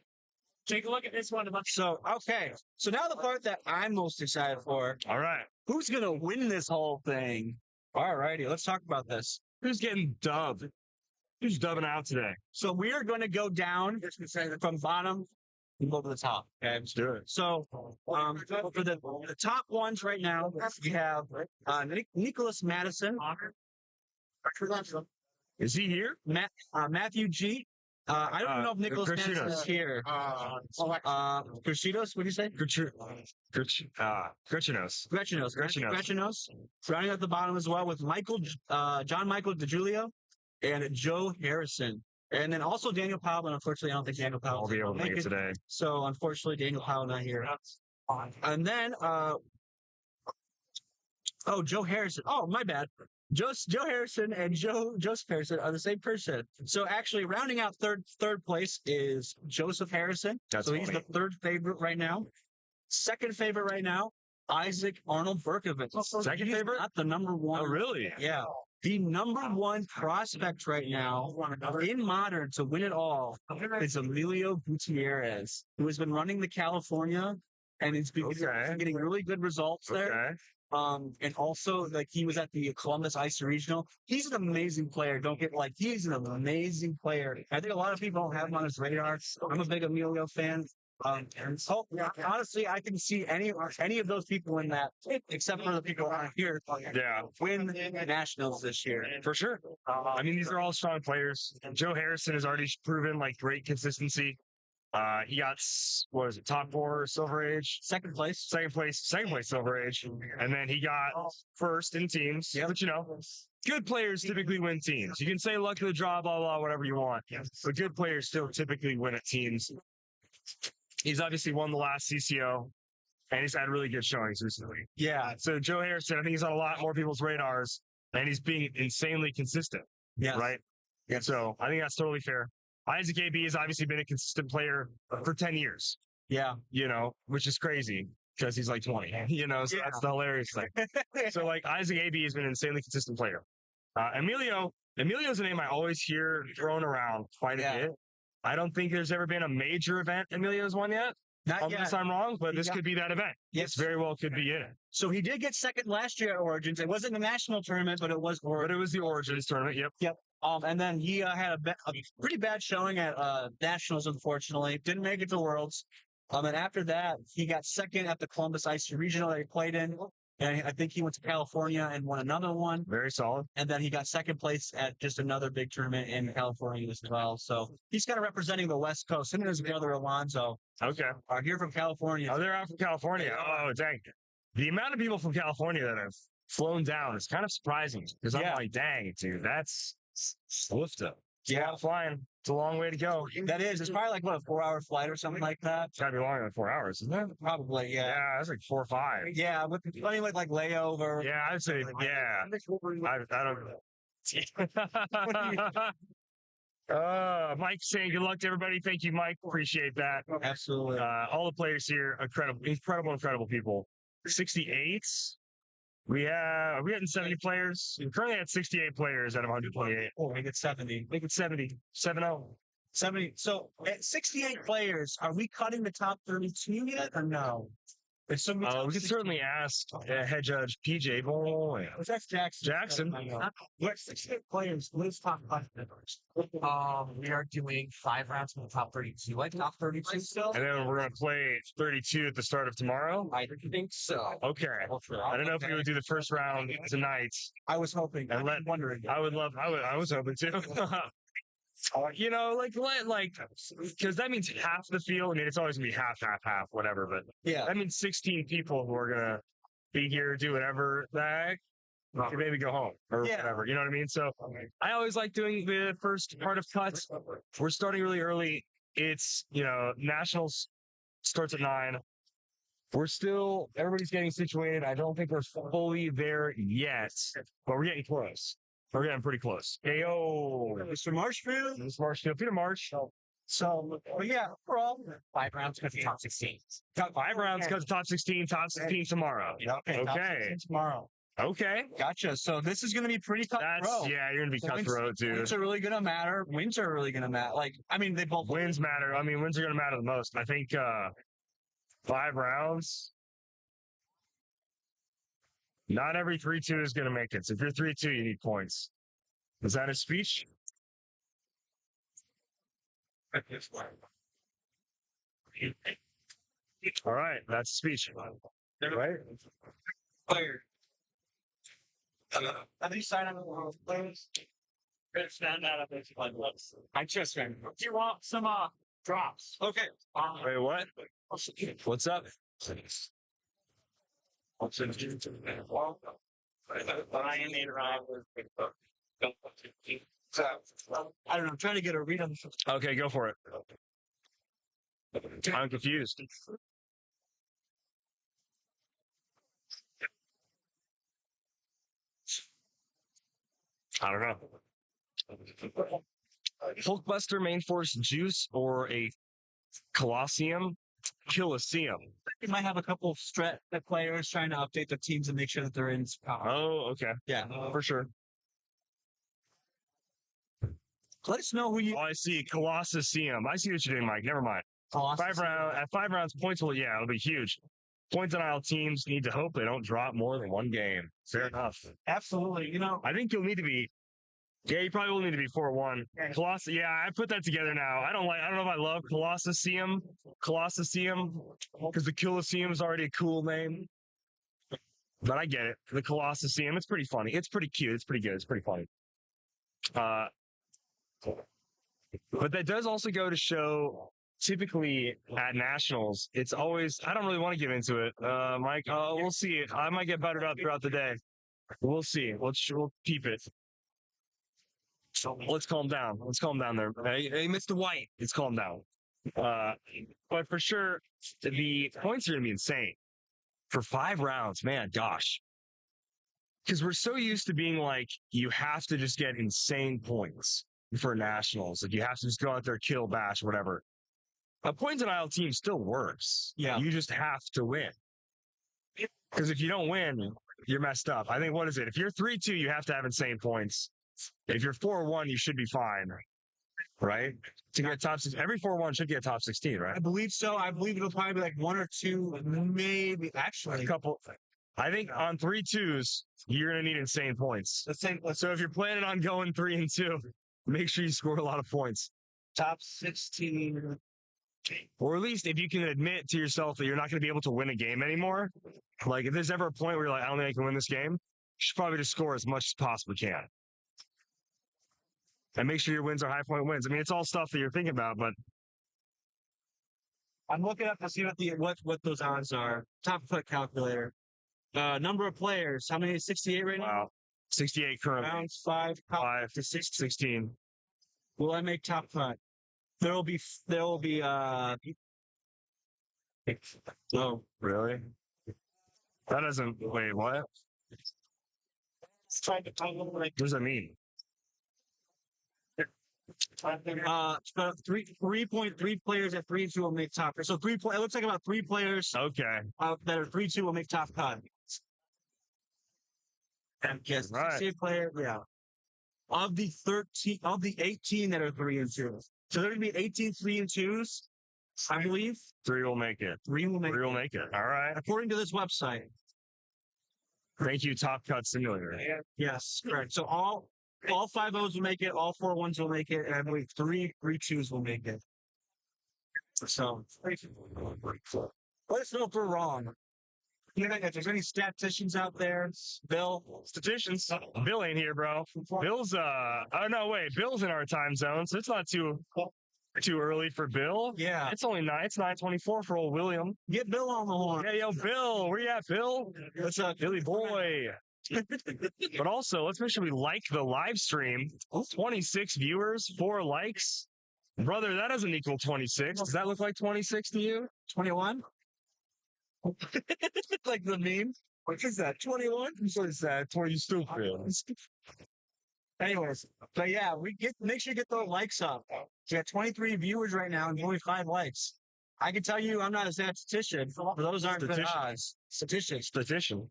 take a look at this one. So, okay. So now the part that I'm most excited for. All right. Who's going to win this whole thing? All righty. Let's talk about this. Who's getting dubbed? Who's dubbing out today? So we are going to go down from bottom and go to the top. Okay, let's do it. So for the top ones right now, we have Nicholas Madison. Is he here? Matthew G. I don't know if Nicholas Madison is here. Crucidos, what do you say? Grechinos. Rounding at the bottom as well with John Michael DiGiulio and Joe Harrison. And then also Daniel Powell, but unfortunately I don't think Daniel Powell will be able to make it today. So unfortunately Daniel Powell not here. And then Joe Harrison. Oh, my bad. Joe Harrison and Joseph Harrison are the same person. So actually rounding out third place is Joseph Harrison. That's he's the third favorite right now. Second favorite right now, Isaac Arnold Berkovitz. Second favorite? Not the number one. Oh, really? Yeah. The number one prospect right now in Modern to win it all is Emilio Gutierrez, who has been running the California, and he's been getting really good results there. And also, he was at the Columbus Ice Regional. He's an amazing player. He's an amazing player. I think a lot of people don't have him on his radar. I'm a big Emilio fan. Honestly, I can see any of those people in that, except for the people around here, win the Nationals this year. For sure. I mean, these are all strong players. Joe Harrison has already proven great consistency. He got, top 4 Silver Age? Second place Silver Age. And then he got first in teams. Yeah. But good players typically win teams. You can say luck of the draw, blah, blah, whatever you want. But good players still typically win at teams. He's obviously won the last CCO, and he's had really good showings recently. Yeah. So Joe Harrison, I think he's on a lot more people's radars, and he's being insanely consistent. Yeah. Right? Yeah. So I think that's totally fair. Isaac AB has obviously been a consistent player for 10 years. Yeah. Which is crazy because he's 20. So that's the hilarious thing. So Isaac AB has been an insanely consistent player. Emilio's a name I always hear thrown around quite a bit. I don't think there's ever been a major event Emilio's won yet. Not Unless yet. I'm wrong, but this Yeah. could be that event. Yes. This very well could be it. So he did get second last year at Origins. It wasn't the national tournament, but it was But Origins. it was the Origins tournament. Yep. And then he had a pretty bad showing at nationals, unfortunately. Didn't make it to Worlds. And after that, he got second at the Columbus IC Regional that he played in. And I think he went to California and won another one. Very solid. And then he got second place at just another big tournament in California as well. So he's kind of representing the West Coast. Him and his brother Alonzo Okay. are here from California. Oh, they're out from California. Oh, dang. The amount of people from California that have flown down is kind of surprising because I'm Yeah. like, dang, dude, that's swift up. Yeah. Flying. It's a long way to go. That is. It's probably like, what, a 4-hour flight or something like that? It's got to be longer than 4 hours, isn't it? Probably, yeah. Yeah, that's like 4 or 5. Yeah, with plenty with like layover. Yeah, I'd say, yeah. I don't Mike saying good luck to everybody. Thank you, Mike. Appreciate that. Absolutely. All the players here, incredible people. 68. We had 70 players. We currently had 68 players out of 128. Oh, make it 70. Make it 70. 7-0. 70. So at 68 players, are we cutting the top 32 yet or no? There's so many We could certainly ask head judge PJ Bowl. That's Jackson. Jackson. What 68 players? What is top 5 members? We are doing 5 rounds from the top 32. Like top 32 still? And then we're going to play 32 at the start of tomorrow. I think so. Okay. I don't know if we would do the first round tonight. I was hoping. And I'm wondering. I was hoping to. You know, because that means half the field. I mean, it's always gonna be half, whatever. But Yeah. that means 16 people who are gonna be here, do whatever the heck, can maybe go home or Yeah. whatever. You know what I mean? So I always like doing the first part of cuts. We're starting really early. It's nationals starts at 9. Everybody's getting situated. I don't think we're fully there yet, but we're getting close. We're getting pretty close. Hey, yo. Mr. Marshfield. This Marshfield, Peter Marsh. So, but yeah, overall, 5 rounds because the top 16. Got 5 rounds because top 16 tomorrow. Okay. top Okay. 16 tomorrow. Okay. Gotcha. So this is going to be pretty cutthroat. Yeah, you're going to be Points- cutthroat, dude. Points are really going to matter. Wins are really going to matter. They both Wins matter. I mean, wins are going to matter the most. I think 5 rounds. Not every 3-2 is going to make it. So if you're 3-2, you need points. Is that a speech? All right, that's a speech. Right? Have you signed up with players? I just ran. Do you want some drops? Okay. Wait, what? What's up? I don't know. I'm trying to get a read on this. Okay, go for it. I'm confused. I don't know. Hulkbuster, main force, juice, or a Colosseum? Colosseum. You might have a couple of players trying to update the teams and make sure that they're in. Oh, okay. Yeah. For sure. Let us know who you. Oh, I see. Colosseum. I see what you're doing, Mike. Never mind. Colossus. At 5 rounds, points will, it'll be huge. Point denial teams need to hope they don't drop more than 1 game. Fair enough. Absolutely. I think you'll need to be. Yeah, you probably will need to be 4-1. Colossus. Yeah, I put that together now. I don't know if I love Colosseum, because the Colosseum is already a cool name. But I get it. The Colosseum. It's pretty funny. It's pretty cute. It's pretty good. It's pretty funny. But that does also go to show. Typically at nationals, it's always. I don't really want to get into it, Mike. We'll see. I might get buttered up throughout the day. We'll see. We'll keep it. Let's calm down. Let's calm down there. Hey, Mr. White, let's calm down. But for sure, the points are going to be insane. For 5 rounds, man, gosh. Because we're so used to being like, you have to just get insane points for nationals. Like, you have to just go out there, kill, bash, whatever. A point denial team still works. Yeah. You just have to win. Because if you don't win, you're messed up. I think, what is it? If you're 3-2, you have to have insane points. If you're 4-1, you should be fine. right? To get top 6, every 4-1 should get top 16, right? I believe so. I believe it'll probably be like 1 or 2, maybe. Actually, A couple. I think on 3-2s, you're gonna need insane points. So if you're planning on going 3-2, make sure you score a lot of points. top 16. Or at least if you can admit to yourself that you're not going to be able to win a game anymore, like if there's ever a point where you're like, I don't think I can win this game, you should probably just score as much as possibly can. And make sure your wins are high point wins. I mean, it's all stuff that you're thinking about, but I'm looking up to see what those odds are. Top foot calculator. Number of players. How many? 68 right now. wow. 68 currently. Rounds 5 to 16. Will I make top cut? There will be Oh, really? That doesn't, wait, what? trying to tell them like What does that mean? so 3.3 players at 3-2 will make top. So it looks like about 3 players Okay. that are 3-2 will make top cut. And yes, Right. 68 player, yeah. Of the 18 that are 3-2. So there will be 18 3-2s, I believe. 3 will make it. 3 will make 3 will it. make it. All right. According to this website. Thank you, Top Cut Simulator. Yes, correct. So all 5 O's will make it, all 4 1s will make it, and I believe 3 2s will make it. So let us know if we're wrong. If there's any statisticians out there, Bill. Statisticians. Bill ain't here, bro. Bill's oh no, wait. Bill's in our time zone, so it's not too early for Bill. Yeah. It's only 9:24 for old William. Get Bill on the horn. Yeah, yo, Bill. Where you at, Bill? What's up, Billy boy. But also, let's make sure we like the live stream. 26 viewers, 4 likes. Brother, that doesn't equal 26. Does that look like 26 to you? 21? Like the meme. What is that? 21? What is that? 20 stupid. Anyways, but yeah, make sure you get those likes up. We got 23 viewers right now and only 5 likes. I can tell you I'm not a statistician, but those aren't good odds. Statistician.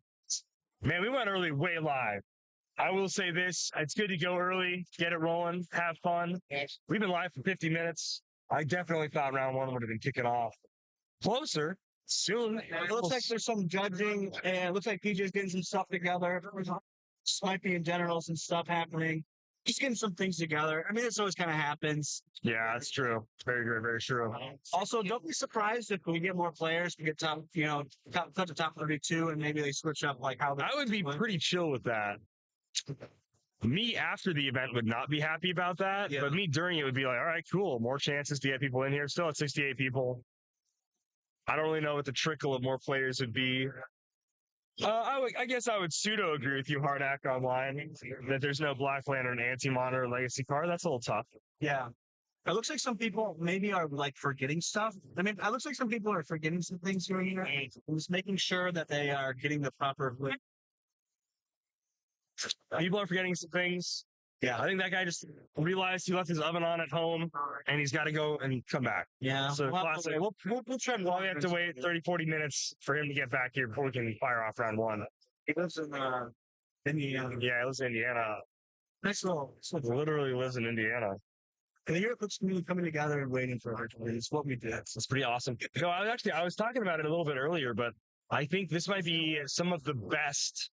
Man, we went early way live. I will say this. It's good to go early, get it rolling, have fun. We've been live for 50 minutes. I definitely thought round 1 would have been kicking off closer. Soon. It looks like there's some judging, and it looks like PJ's getting some stuff together. Just might be in general some stuff happening. Just getting some things together. I mean, this always kind of happens. Yeah, that's true. Very good, very true. Also, don't be surprised if we get more players. We get cut to top 32, and maybe they switch up like how. I would be pretty chill with that. Me after the event would not be happy about that, but me during it would be like, all right, cool. More chances to get people in here. Still at 68 people. I don't really know what the trickle of more players would be. I guess I would pseudo agree with you, Hardak, online that there's no Black Lantern anti-monitor legacy card. That's a little tough. Yeah. It looks like some people maybe are like forgetting stuff. I mean, it looks like some people are forgetting some things here and here. Just making sure that they are getting the proper. People are forgetting some things. Yeah. I think that guy just realized he left his oven on at home and he's got to go and come back. Yeah. So classic. We'll try to We have to wait 30, 40 minutes for him to get back here before we can fire off round 1. He lives in Indiana. Yeah, he lives in Indiana. Nice little. Literally lives in Indiana. And the Heroclix community coming together and waiting for her. It's what we did. It's pretty awesome. No, I was talking about it a little bit earlier, but I think this might be some of the best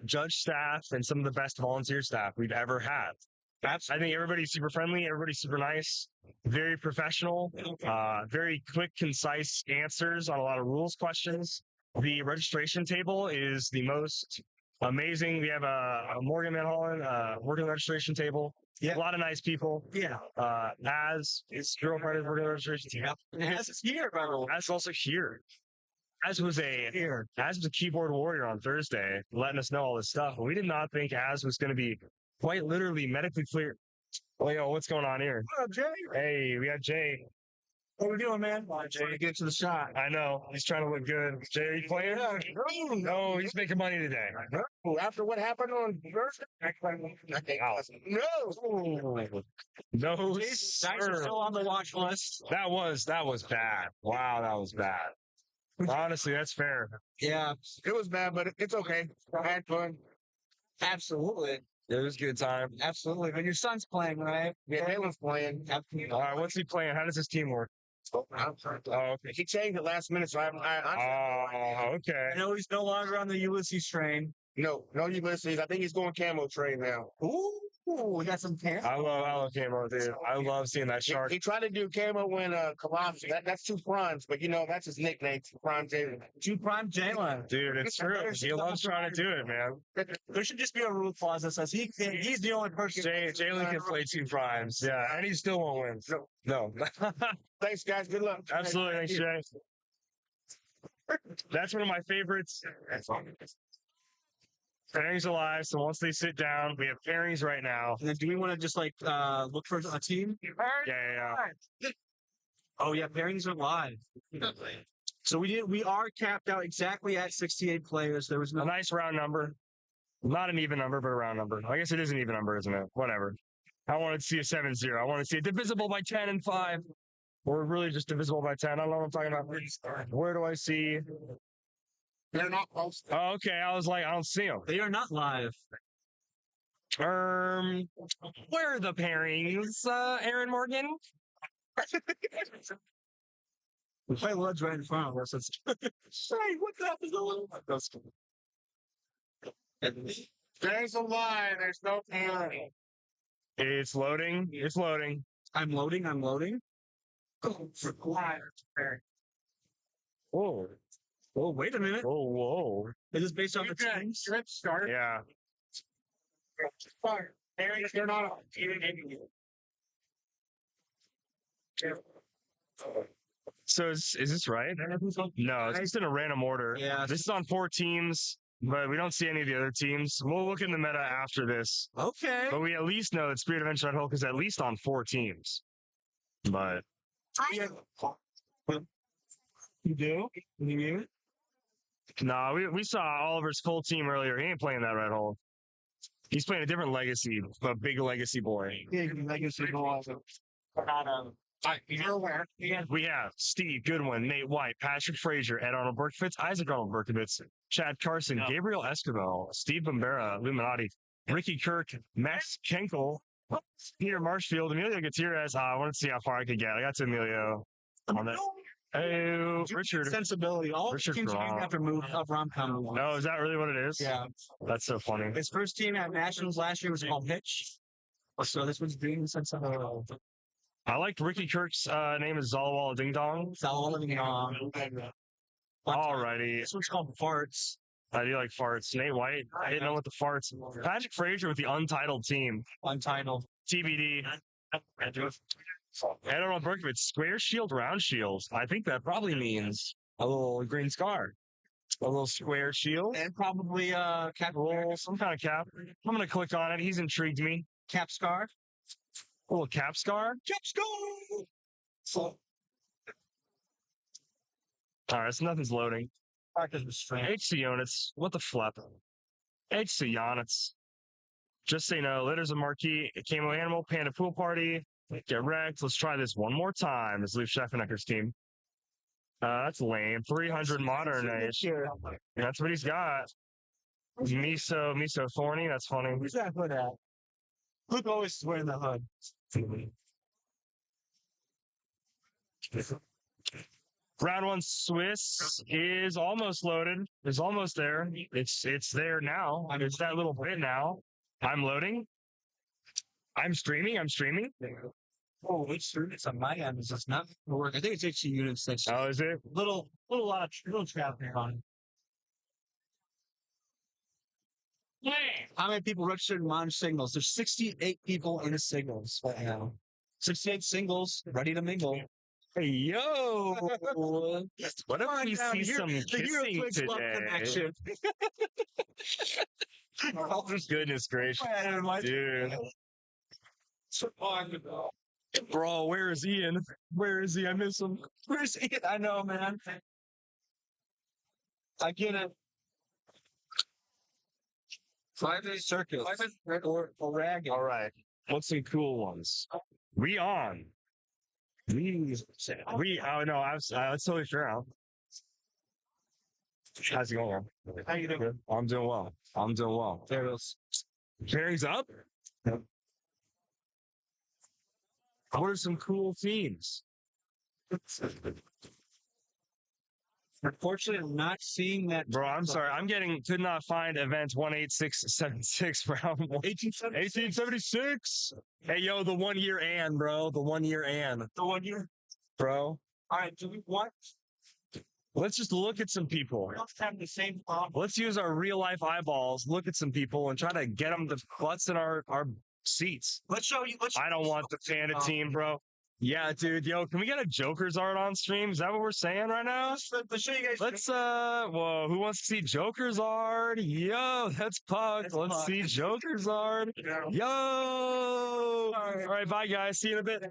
judge staff and some of the best volunteer staff we've ever had. I think everybody's super friendly. Everybody's super nice, very professional, very quick, concise answers on a lot of rules questions. The registration table is the most amazing. We have a Morgan Van Hollen working registration table. Yeah. A lot of nice people. Yeah. As his girlfriend is working registration table. As is here, by the way. As also here. As was a keyboard warrior on Thursday, letting us know all this stuff. And we did not think Az was going to be quite literally medically clear. Oh, yo, what's going on here? What up, Jay? Hey, we got Jay. What we doing, man? Jay, get to the shot. I know. He's trying to look good. Jay, are you playing? No, he's making money today. After what happened on Thursday? No, Guys are sir. still on the watch list. That was bad. Wow, that was bad. Honestly, that's fair. Yeah, It was bad, but it's okay. I had fun. absolutely. It was a good time. Absolutely. But your son's playing, right? Yeah, Jalen's playing. All right, what's he playing? How does his team work? Oh, okay. He changed it last minute, so Oh, okay. I know he's no longer on the Ulysses train. no Ulysses. I think he's going camo trade now. Ooh, we got some pants. I love camo, dude. I love seeing that shark. He tried to do camo when Colossus. That's two primes, but that's his nickname, Prime Jalen. Two prime Jalen. Dude, it's true. He loves trying to do it, man. There should just be a rule clause that says he's the only person. Jalen can play two primes. Yeah, and he still won't win. No. Thanks, guys. Good luck. Absolutely. Thanks, Jay. That's one of my favorites. Pairings alive. So once they sit down, we have pairings right now. And then do we want to just like look for a team? Yeah. Oh yeah, pairings are live. So we are capped out exactly at 68 players. There was A no nice round number. Not an even number, but a round number. I guess it is an even number, isn't it? Whatever. I wanted to see a 7-0. I want to see it divisible by 10 and 5. Or really just divisible by 10. I don't know what I'm talking about. Where do I see? They're not posted. Oh, okay. I was like, I don't see them. They are not live. Where are the pairings, Aaron Morgan? My blood's right in front of us. Hey, what the hell is going on? There's a lie. There's no pairing. It's loading. It's loading. I'm loading. Oh, Oh, wait a minute. whoa. Is this based off the teams? Start. Yeah. They're not. So is this right? No, it's just in a random order. Yeah. This is on 4 teams, but we don't see any of the other teams. We'll look in the meta after this. Okay. But we at least know that Spirit Adventure at Hulk is at least on 4 teams. But You do? You mean it? no, we saw Oliver's full team earlier. He ain't playing that Red Hole. He's playing a different legacy, a big legacy boy. We have Steve Goodwin, Nate White, Patrick Frazier, Ed Arnold Berkovitz, Isaac Arnold Berkovitz, Chad Carson, Gabriel Escobar, Steve Bombera, Illuminati, Ricky Kirk, Max Kenkel, Peter Marshfield, Emilio Gutierrez. I wanted to see how far I could get. I got to Emilio on that. Oh, Richard. Sensibility. All Richard teams Grom. have to move up rom-com. Oh, is that really what it is? Yeah. That's so funny. His first team at Nationals last year was called Pitch. So this one's being sensible. I liked Ricky Kirk's name is Zalwala Ding Dong. Alrighty. This one's called Farts. I do like farts. Nate White. I didn't know what the farts. Patrick Frazier with the untitled team. Untitled. TBD. Ed Arnold Berkovitz, square shield, round shield. I think that probably means a little green scar. A little square shield. And probably cap, Some kind of cap. I'm going to click on it. He's intrigued me. cap scar. A little cap scar. Cap scar! So, All right, so nothing's loading. practice restraint. HC units. What the flep? HC units. Just say no. Litters of Marquee. Camo Animal. Panda Pool Party. Get wrecked. Let's try this one more time. It's Leaf Scheffenecker's team. That's lame. 300 modern age. That's what he's got. Miso Thorny. That's funny. Who's that hood at? Luke always is wearing the hood. Round 1 Swiss is almost loaded. It's almost there. It's there now. It's that little bit now. I'm loading. I'm streaming. Oh, it's on my end. It's just not work. I think it's HC units. That's Oh, is it? little traffic on. How many people registered in Monge Signals? There's 68 people in Signals right now. 68 singles ready to mingle. Hey, yo! What if we down see here, some the kissing Heroclix love today? connection. Goodness gracious, dude. Bro, where is Ian? Where is he? I miss him. Where's Ian? I know, man. I get it. 5-day circuit. Or ragged. All right. What's some cool ones? We on. Oh no, I was totally fair out. How's it going? How you doing? Good. I'm doing well. There it is. Pairings up? What are some cool themes? Unfortunately, I'm not seeing that. Bro, I'm sorry. Could not find event 18676 round 1876. Hey, yo, the 1 year and, bro. The 1 year and. The 1 year. Bro. All right, do we want? Let's just look at some people. We don't have the same problem. Let's use our real life eyeballs, look at some people, and try to get them to butts in our seats. Let's show you. I don't want the Panda team, bro. Yeah, dude. Yo, can we get a Joker's art on stream? Is that what we're saying right now? Let's show you guys. Let's whoa, who wants to see Joker's art? Yo, that's Puck. Let's see Joker's art. Yo. All right, bye guys. See you in a bit.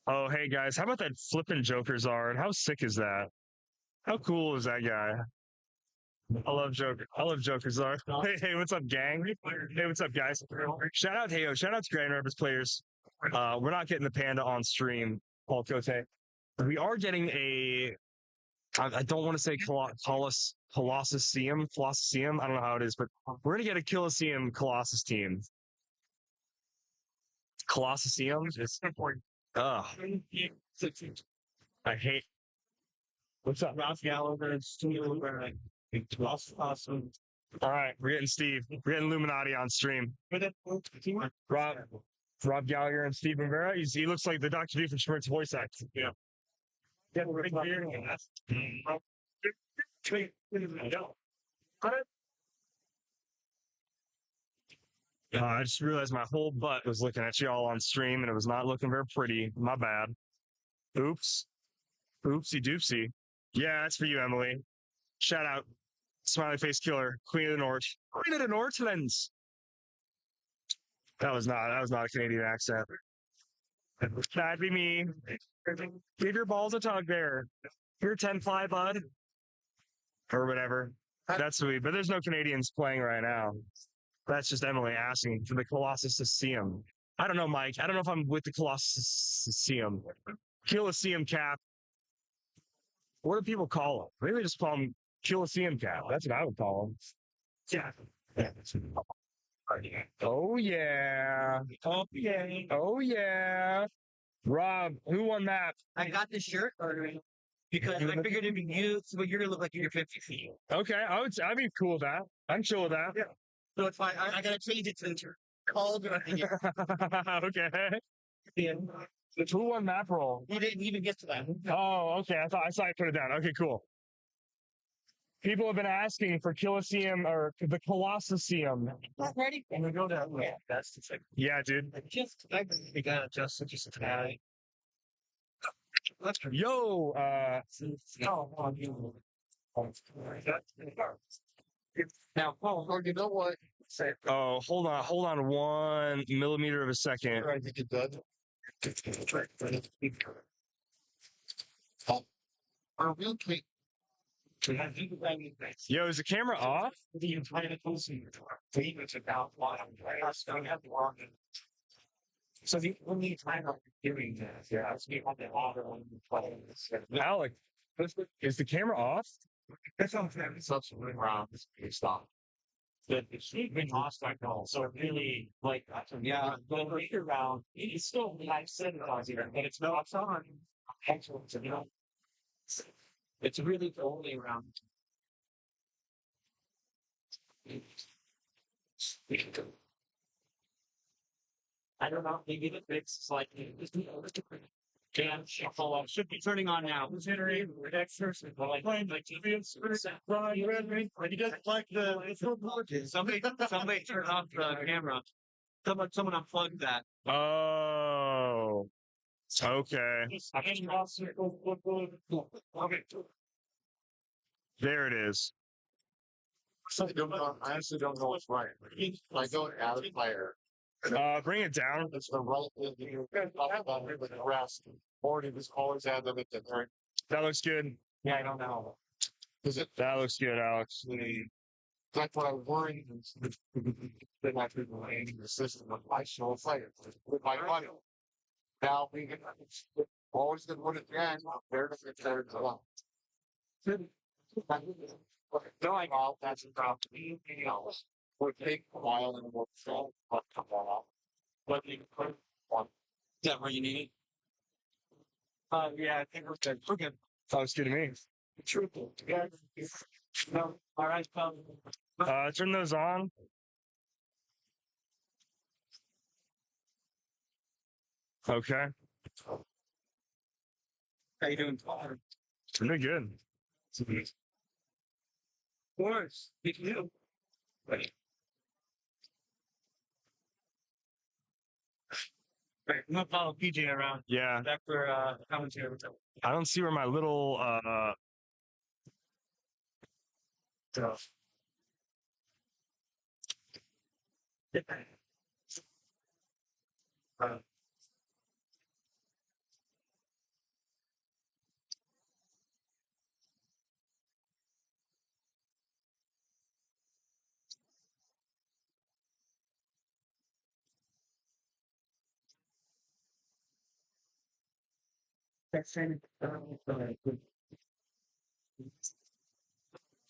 Oh, hey guys, how about that flippin' Joker Zard? How sick is that? How cool is that guy? I love Joker. I love Joker Zard. Hey, what's up, gang? Hey, what's up, guys? Shout out to Grand Rapids players. We're not getting the panda on stream, Paul Cote. We are getting a. I don't want to say Colosseum. I don't know how it is, but we're gonna get a Colosseum Colossus team. Colosseum. Ugh. I hate. What's up? Ralph Gallagher and Steve. Awesome. All right, we're getting Steve. We're getting Illuminati on stream. Rob Gallagher and Steve Rivera. He looks like the Dr. D from Schmert's voice act. Yeah. I just realized my whole butt was looking at y'all on stream and it was not looking very pretty. My bad. Oops. Oopsie doopsie. Yeah, that's for you, Emily. Shout out. Smiley face killer. Queen of the North. Queen of the Northlands. That was not a Canadian accent. That'd be me. Give your balls a tug there. You're 10 fly, bud. Or whatever. That's sweet. But there's no Canadians playing right now. That's just Emily asking for the Colosseum. I don't know, Mike. I don't know if I'm with the Colosseum. Colosseum cap. What do people call him? Maybe they just call him Colosseum cap. That's what I would call him. Yeah. Oh yeah. Oh yeah. Oh yeah. Rob, who won that? I got this shirt because I figured it'd be you, but you're gonna look like you're 50 feet. Okay, I'd be cool with that. I'm chill with that. Yeah. So it's fine. I gotta change it to called. Okay. Yeah. Who won that role? You didn't even get to that. Oh, okay. I saw you put it down. Okay, cool. People have been asking for Colosseum or the Colosseum. Not ready. And we go down. Yeah, that's the thing. Yeah, dude. We gotta adjust it just a tad. Yo, Now, Paul, you know what? oh, hold on 1 millimeter of a second. I think it does. Are we okay? Yo, is the camera off? the entire it's about so the only time I'm doing this, yeah, it's me on the other one players. Alec, is the camera off? That's what I'm saying. It's absolutely wrong. It's not. But it's been lost like all. So it really like yeah, the later round it's still like said it on here, but it's not on. Excellent, you know. It's really the only round. I don't know. Maybe the fix is like Dan shuffle should be turning on now. Considering like he doesn't like the somebody turn off the camera. Someone unplugged that. Oh, okay. There it is. I honestly don't know what's right. I go out of fire. Bring it down. It's the right thing to do. With the rest. Morty was always had them at the turn. That looks good. Yeah, I don't know. Is it? That looks good, Alex. That's what I worry. That my people are in the system of my show of fire with my money. Now we can always get one at the end. There to fix it a lot. No, I know that's a problem. You know, would take a while and we'll solve what come off. But you put one. Is that where you need it? Yeah, I think we're good. We're good. Sounds good to me. True. Yeah. No. All right. Turn those on. Okay. How you doing? Pretty good. Of course. You can do. Right. Right. I'm gonna follow PJ around. Yeah. Back for commentary. I don't see where my little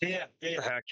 Yeah, yeah. Heck.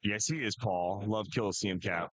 Yes, he is, Paul. Love Coliseum Cap.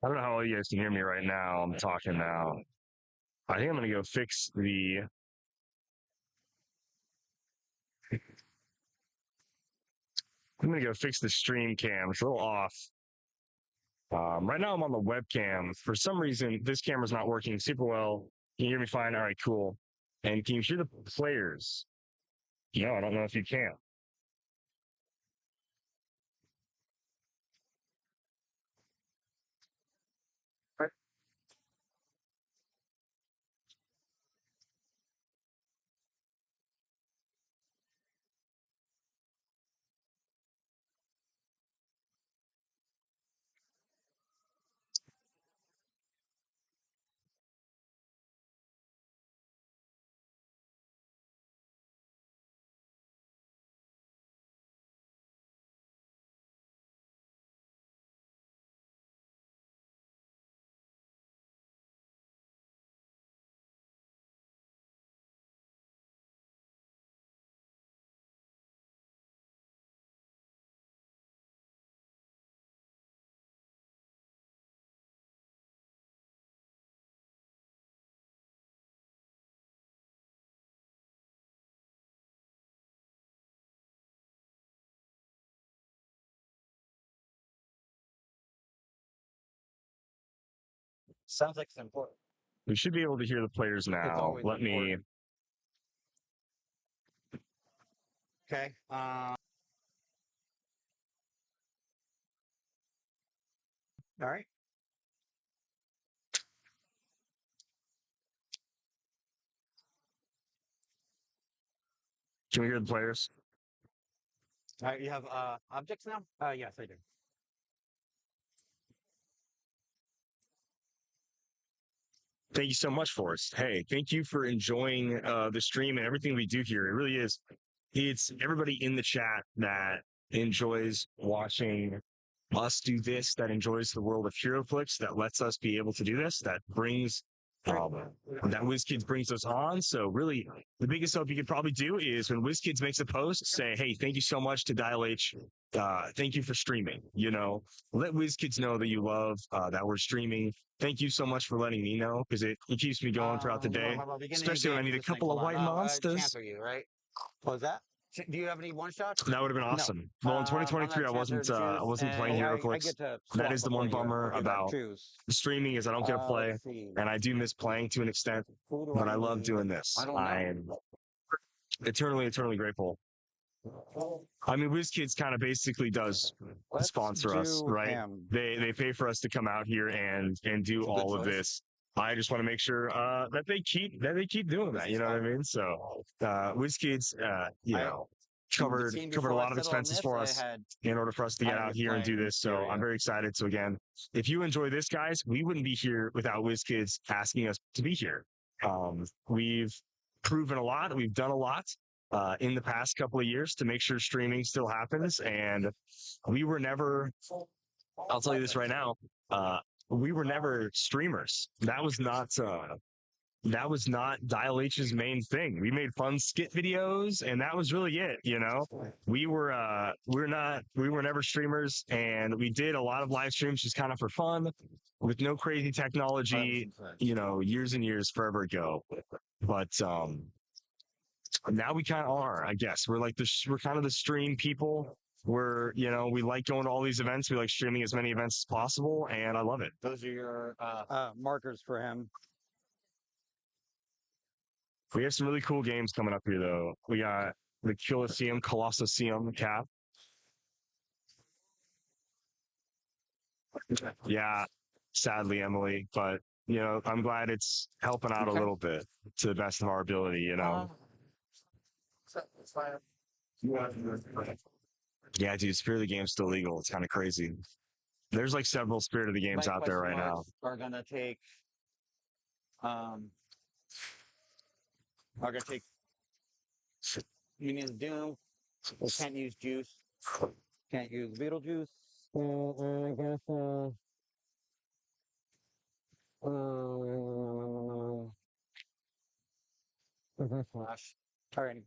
I don't know how well you guys can hear me right now. I'm talking now. I think I'm going to go fix the. I'm going to go fix the stream cam. It's a little off. Right now I'm on the webcam. For some reason, this camera's not working super well. Can you hear me fine? All right, cool. And can you hear the players? No, I don't know if you can. Sounds like it's important. We should be able to hear the players now. always Let me. important. Okay. All right. Can we hear the players? All right. You have objects now? Yes, I do. Thank you so much, Forrest. Hey, thank you for enjoying the stream and everything we do here. It really is. It's everybody in the chat that enjoys watching us do this, that enjoys the world of Heroclix, that lets us be able to do this, that brings that WizKids brings us on. So really, the biggest help you could probably do is when WizKids makes a post, say, "Hey, thank you so much to Dial H. Thank you for streaming." You know, let WizKids know that you love that we're streaming. Thank you so much for letting me know because it keeps me going throughout the day, especially when I need a couple of white monsters. Answer you, right? What was that? Do you have any one shots? That would have been No. awesome. Well, in On 2023, that chance, there's I juice, wasn't playing and I Heroclix. get to That swap is the before one you bummer about choose. streaming is I don't get to play, Let's see. and I do miss playing to an extent, Who do but I I love need? doing this. I don't know. I'm eternally grateful. I mean, WizKids kind of basically does Let's sponsor us, do right? him. They pay for us to come out here and do It's a good all of choice. this. I just want to make sure that they keep doing that. You know what I mean? So WizKids, you I- know, The covered team a before I lot of settled on expenses this, for I us had in order for us to get I out was here and do playing this. So Syria. I'm very excited. So again, if you enjoy this, guys, we wouldn't be here without WizKids asking us to be here. We've proven a lot. We've done a lot in the past couple of years to make sure streaming still happens. And we were never, I'll tell you this right now, we were never streamers. That was not Dial H's main thing. We made fun skit videos, and that was really it. You know, we were never streamers, and we did a lot of live streams just kind of for fun, with no crazy technology. You know, years and years forever ago. But now we kind of are. I guess we're like we're kind of the stream people. We like going to all these events. We like streaming as many events as possible, and I love it. Those are your markers for him. We have some really cool games coming up here, though. We got the Colosseum cap. Yeah, sadly, Emily, but I'm glad it's helping out a little bit to the best of our ability. Yeah, dude, Spirit of the Game's still legal. It's kind of crazy. There's like several Spirit of the Games My out there right question now. marks are gonna take Minions of Doom. We can't use juice. Can't use Beetlejuice. I guess Flash. Alrighty.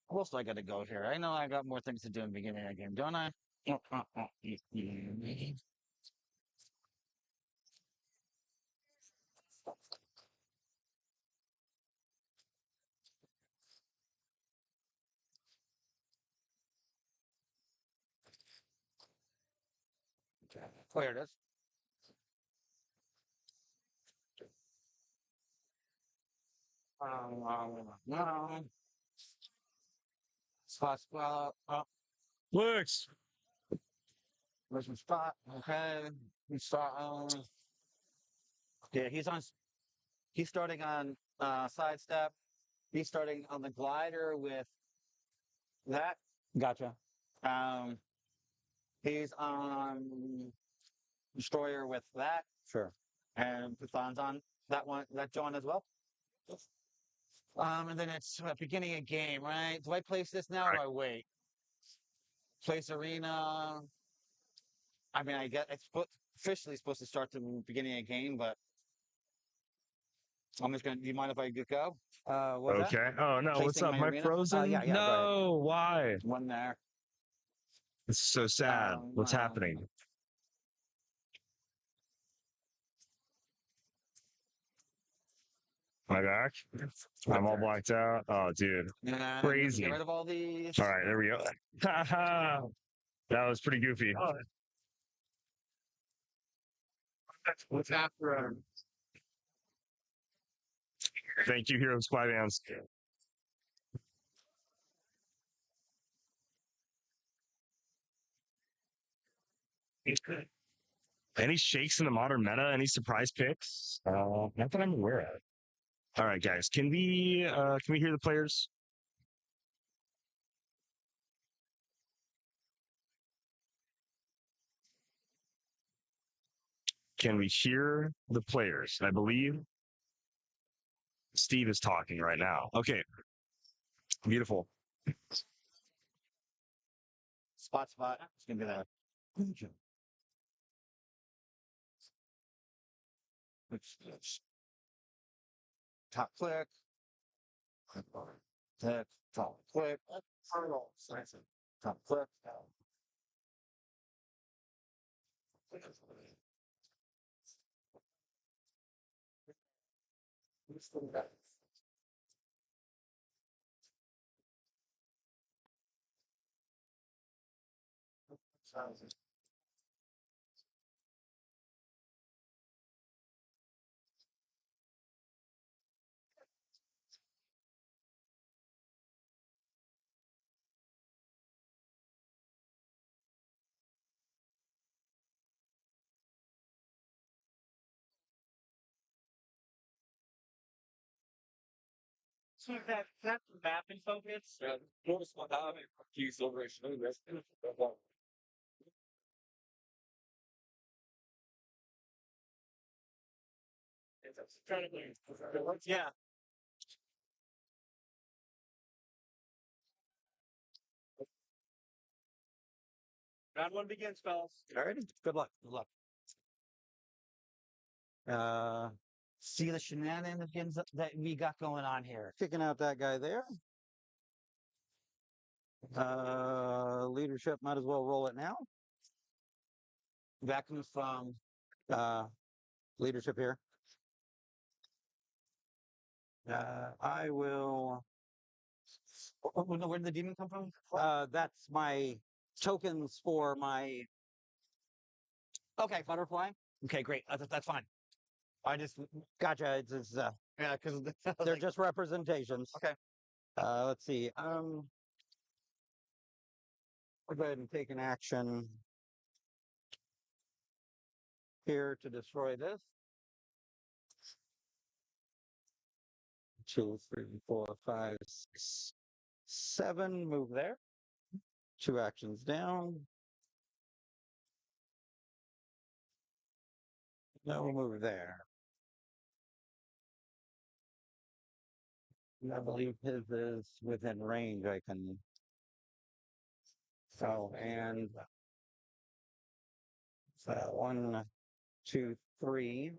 What else do I gotta go here? I know I got more things to do in the beginning of the game, don't I? Oh, here it is. No. Spot. Oh, Works. where's my spot? Okay. Spot. Yeah, he's starting on sidestep. He's starting on the glider with that. Gotcha. He's on destroyer with that. Sure. And Python's on that one, that John as well. And then it's beginning of game, right? Do I place this now or do I wait? Place arena. I mean, I get it's officially supposed to start the beginning of game, but I'm just gonna. Do you mind if I just go? What's that? Okay. Oh no, what's Placing up? my Am I arena? frozen? Yeah, go ahead. No, why? One there. It's so sad. What's happening? My back? I'm all blacked out. Oh, dude. And Crazy. get rid of all these. All right, there we go. That was pretty goofy. What's after? Thank you, Hero Spy Bands. Any shakes in the modern meta? Any surprise picks? Not that I'm aware of. All right, guys. Can we hear the players? Can we hear the players? I believe Steve is talking right now. Okay. Beautiful. Spot. It's gonna be that. Top click. Click. Top click. Top click. So that map and focus. Notice what I'm confused over it. Yeah. Round one begins, fellas. Alrighty. Good luck. Good luck. See the shenanigans that we got going on here. Kicking out that guy there. Leadership might as well roll it now. Vacuum from leadership here. I will. Oh, no, where did the demon come from? That's my tokens for my. Okay, butterfly. Okay, great. That's fine. I just gotcha. It's yeah, because they're like, just representations. Okay. Let's see. I'll go ahead and take an action here to destroy this. 2, 3, 4, 5, 6, 7. Move there. 2 actions down. Now we'll move there. I believe his is within range. I can. So, and 1, 2, 3.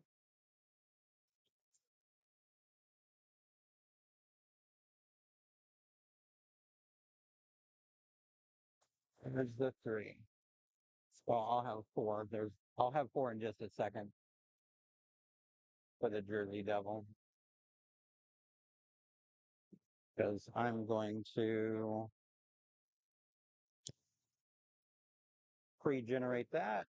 There's the 3. Well, I'll have 4. I'll have 4 in just a second for the Jersey Devil. Because I'm going to pre-generate that.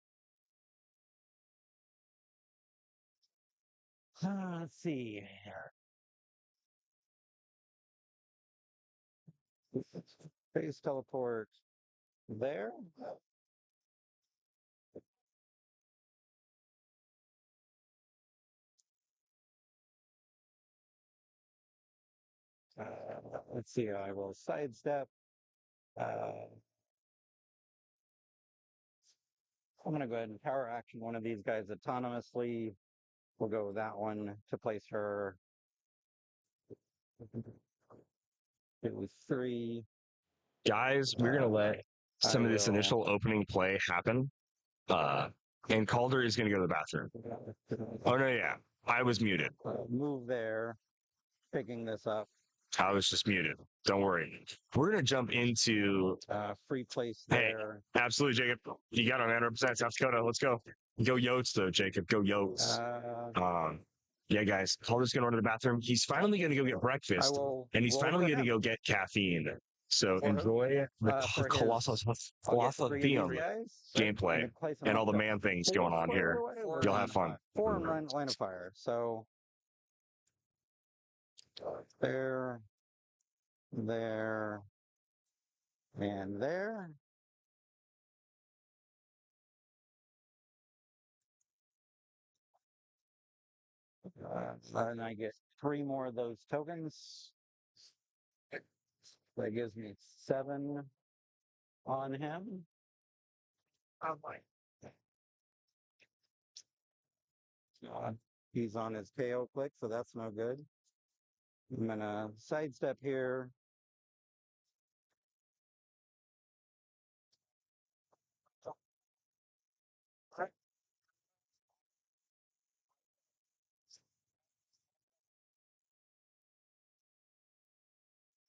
Let's see here. Phase teleport there. Let's see, I will sidestep. I'm going to go ahead and power action one of these guys autonomously. We'll go with that one to place her. It was 3. Guys, we're gonna let some of this initial opening play happen. And Calder is gonna go to the bathroom. Oh no, yeah. I was muted. Move there, picking this up. I was just muted. Don't worry. We're gonna jump into Free place hey, there. absolutely, Jacob. You got on 100% South Dakota. Let's go. Go Yotes though, Jacob. Go Yotes. Yeah, guys. Calder's gonna run to the bathroom. He's finally gonna go get breakfast, and he's finally gonna go get caffeine. So enjoy the Colosseum gameplay and all the man things going on here. You'll have fun. 4 and line of fire. So there, and there. And I get 3 more of those tokens. That gives me 7 on him. He's on his KO click, so that's no good. I'm gonna sidestep here.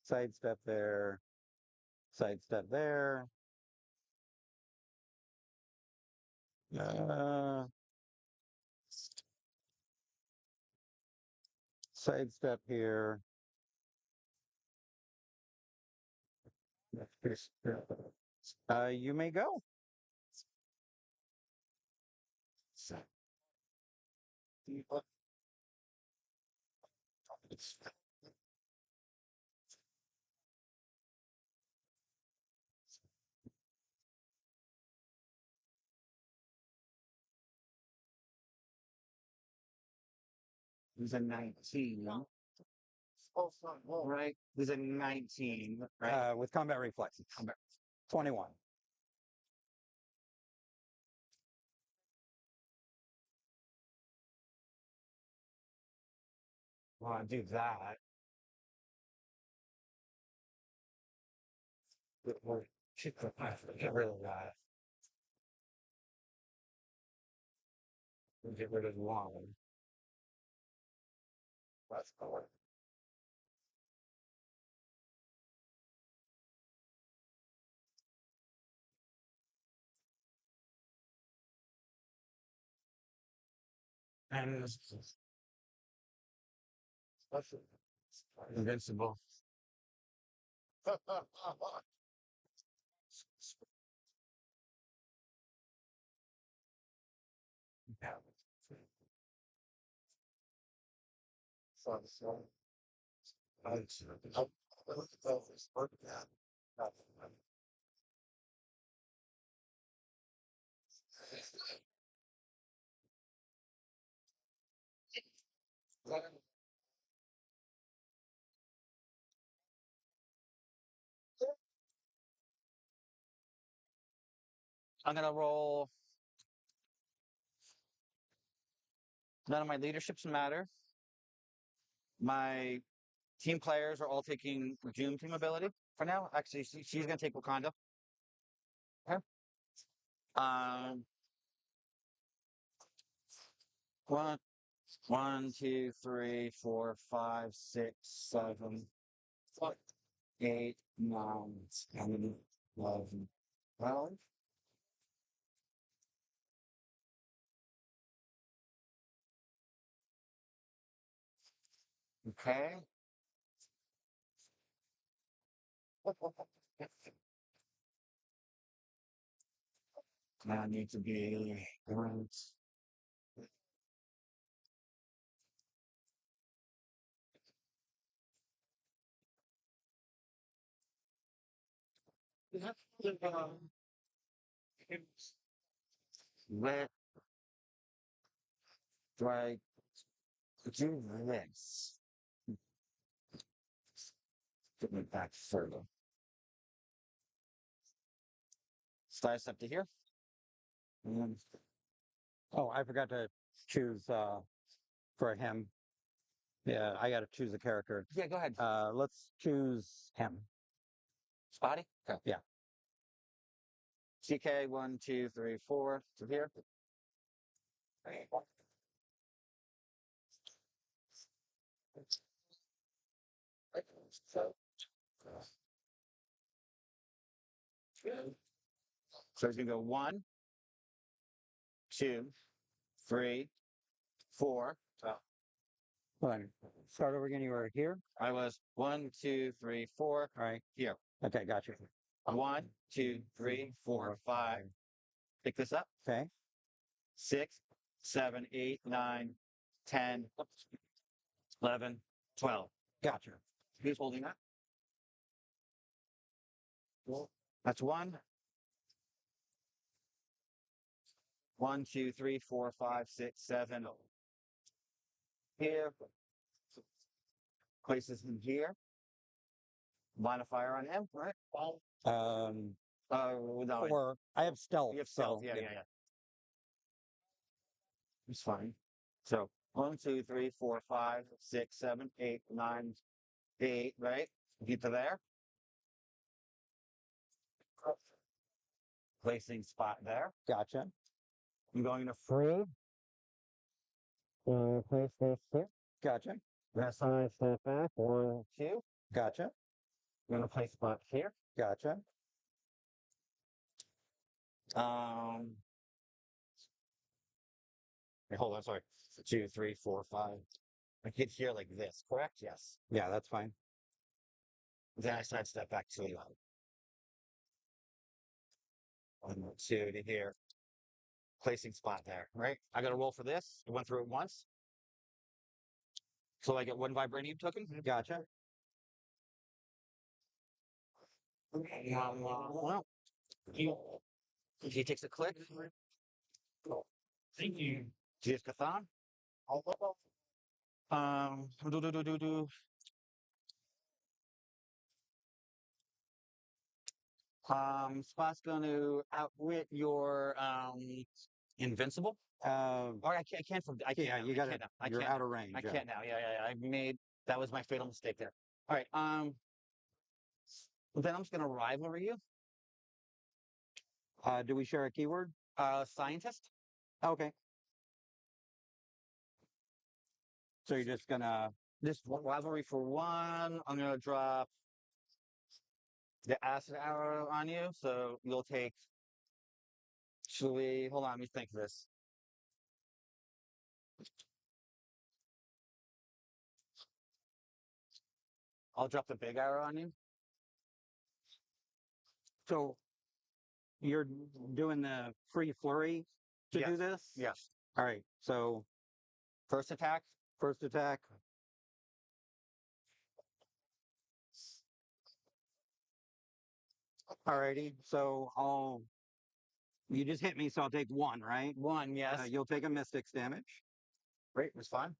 Sidestep there. Sidestep there. Sidestep here. You may go. He's a 19. Right? He's a 19. Right? With combat reflexes. 21. Want to do that? Get rid of that. Get rid of one. That's cool. And invincible. I'm gonna roll. None of my leaderships matter. My team players are all taking Doom team ability for now. Actually, she's gonna take Wakanda. Okay. Um, one, 8, 9, 10, 11, 12. Okay. Now I need to be right. Let do I do this? Get me back further. Slide step to here. And oh, I forgot to choose for him. Yeah, I got to choose a character. Yeah, go ahead. Let's choose him. Spotty? Okay. Yeah. CK 1, 2, 3, 4 to here. So it's gonna go 1, 2, 3, 4. Hold on. Start over again. You were here. I was 1, 2, 3, 4. All right. Here. Okay, got you. 1, 2, 3, 4, 5. Pick this up. Okay. 6, 7, 8, 9, 10, 11, 12. Gotcha. Who's holding that? That's 1. 1, 2, 3, 4, 5, 6, 7. Here. Places him here. Line of fire on him, right? No, or I have stealth. You have stealth. So, yeah. It's fine. So 1, 2, 3, 4, 5, 6, 7, 8, 9, 8. Right? Get to there. Placing spot there. Gotcha. I'm going to free. Place this here. Gotcha. That side step back. 1, 2. Gotcha. I'm going to place spot here. Gotcha. Hold on, sorry. 2, 3, 4, 5. I get here like this, correct? Yes. Yeah, that's fine. Then I side step back to 1, 2 to here. Placing spot there, right? I got to roll for this. It went through it once. So I get one vibranium token? Gotcha. Well, he takes a click. Thank you. Here's Cathan. Do, do, do, do, do. Spot's going to outwit your invincible. Or I can't. I can't. Yeah, now. you I got it. can't now. I You're can't out now. of range. I yeah. can't now. Yeah. I made that was my fatal mistake there. All right. Then I'm just gonna rivalry you. Do we share a keyword? Scientist. Okay. So you're just gonna. This rivalry for one. I'm gonna drop the acid arrow on you, so you'll take. Actually, hold on. Let me think of this. I'll drop the big arrow on you. So you're doing the free flurry to do Yes. this? Yes. All right. So First attack. first attack. Alrighty. So I'll. You just hit me, so I'll take one, right? One. Yes. You'll take a Mystic's damage. Great. That's fine.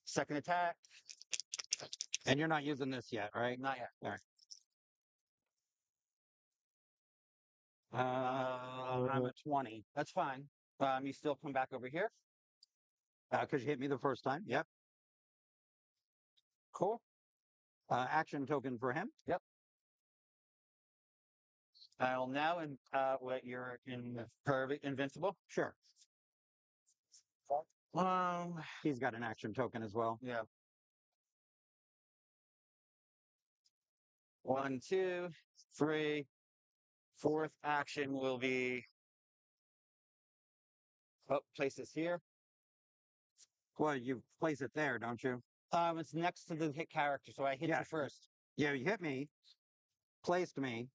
Second attack. And you're not using this yet, right? Not yet. All right. I'm at 20. That's fine. You still come back over here. Because you hit me the first time. Yep. Cool. Action token for him. I'll now what you're invincible. Sure. Um. He's got an action token as well. Yeah. 1, 2, 3. Fourth action will be. Oh, place this here. Well, you place it there, don't you? It's next to the hit character, so I hit Yeah. you first. Yeah, you hit me, placed me,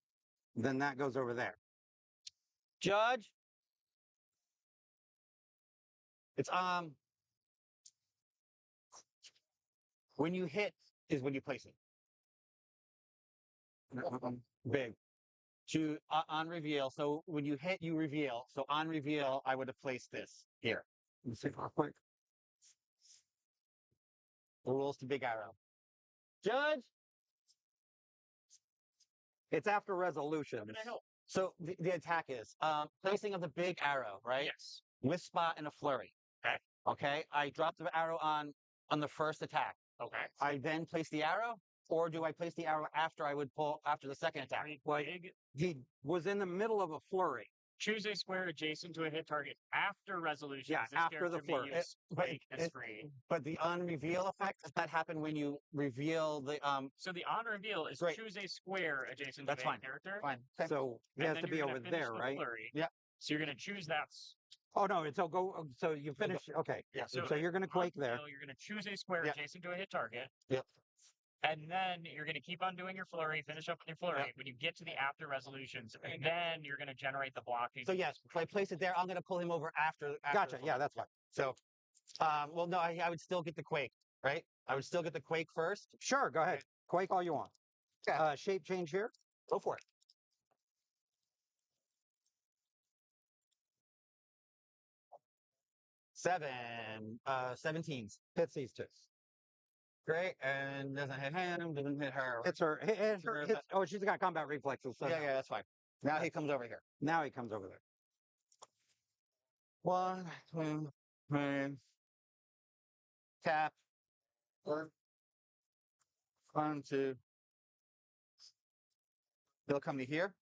then that goes over there. Judge. It's when you hit is when you place it. Big. To on reveal. So when you hit, you reveal. So on reveal, I would have placed this here. Let's see real quick. The rules to big arrow. Judge. It's after resolution. How can I help? So the attack is placing of the big arrow, right? Yes. With spot and a flurry. Okay. Okay. I drop the arrow on the first attack. Okay. I then place the arrow, or do I place the arrow after I would pull after the second attack? Like, he was in the middle of a flurry. Choose a square adjacent to a hit target after resolution. Yeah, This after the character may flurry. use Quake as free. But the unreveal effect, does that happen when you reveal the So the on reveal is Great. choose a square adjacent That's to a fine. character. fine. Okay. So he and has then to you're be gonna over finish there, the right? flurry. Yeah. So you're gonna choose that. Oh no, it's go. So you finish. Okay. Yeah. So you're gonna on quake there. reveal, you're gonna choose a square Yeah. adjacent to a hit target. Yep. And then you're going to keep on doing your flurry, finish up with your flurry. Yeah. When you get to the after resolutions, then you're going to generate the blocking. So yes, if I place it there, I'm going to pull him over after Gotcha. the Yeah, flurry. that's fine. So, well, no, I would still get the quake, right? I would still get the quake first. Sure. Go ahead. Quake all you want. Yeah. Shape change here. Go for it. Seven, 17s. Hits these two. Great, and doesn't hit him, doesn't hit her. Hits her. Hits. Oh, she's got combat reflexes. So yeah, no. yeah, that's fine. Now he comes over here. Now he comes over there. 1, 2, 3. Tap. 1, 2. He'll come to here.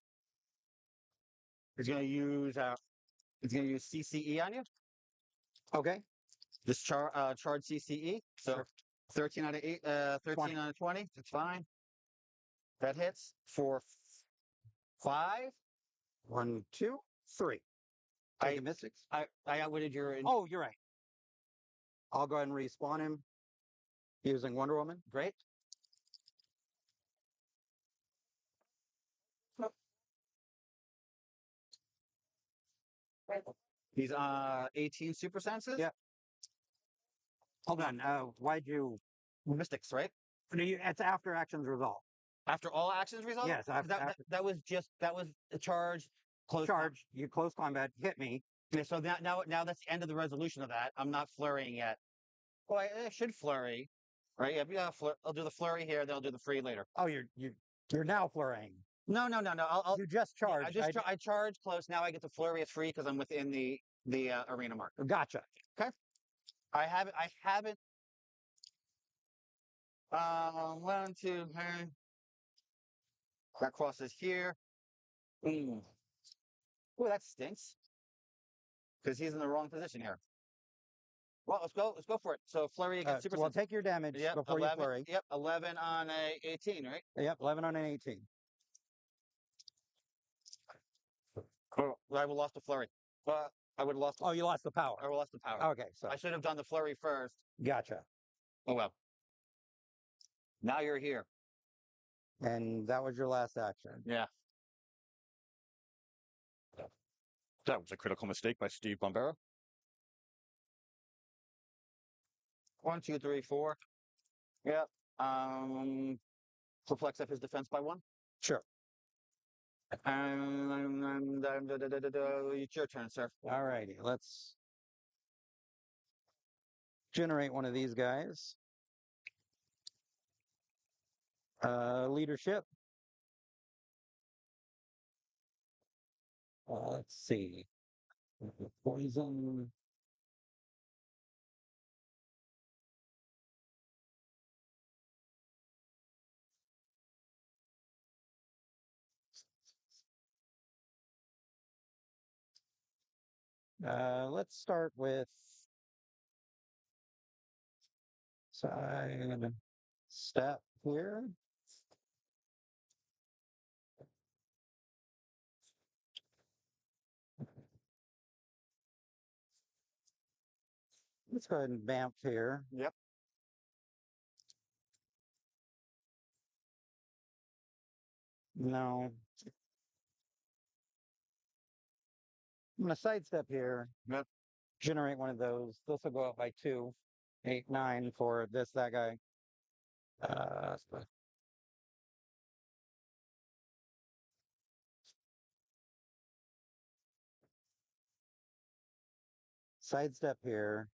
He's gonna use CCE on you. Okay. This charge CCE. So Sure. 13 out of 8, 13 20. out of 20. That's fine. That hits for 5. 1, 2, 3. Take a mystics. I outwitted your. Oh, you're right. I'll go ahead and respawn him using Wonder Woman. Great. He's 18 super senses. Yep. Hold on. Why'd you? Mystics, right? It's after actions resolved. After all actions resolved? Yes, 'Cause after that was a charge, close charge, you close combat, hit me. Yeah, so now that's the end of the resolution of that. I'm not flurrying yet. Well, I should flurry, right? Yeah, yeah. I'll do the flurry here, then I'll do the free later. Oh, you're now flurrying. No, no, no, no. I'll You just yeah, charged. I charge close. Now I get the flurry as free because I'm within the arena mark. Gotcha. I haven't. One, two. That crosses here. Ooh, Ooh, that stinks because he's in the wrong position here. Well, let's go. Let's go for it. So flurry against super. Well, take your damage Yep, before 11. you flurry. Yep, 11 on a 18, right? Yep, 11 on an 18. Cool. I would have lost the flurry. I would have lost. Oh, you lost the power. I would have lost the power. Okay, so I should have done the flurry first. gotcha. Oh well. Now you're here. And that was your last action. Yeah. That was a critical mistake by Steve Bombero. 1, 2, 3, 4. Yep. Perplex up his defense by 1. Sure. And it's your turn, sir. All righty. Let's generate one of these guys. Leadership. Let's see. Poison. Let's start with side step here. Let's go ahead and vamp here. Yep. No. I'm going to sidestep here. Yep. Generate one of those. This will go up by 2. 8, 9 for that guy. Sidestep here.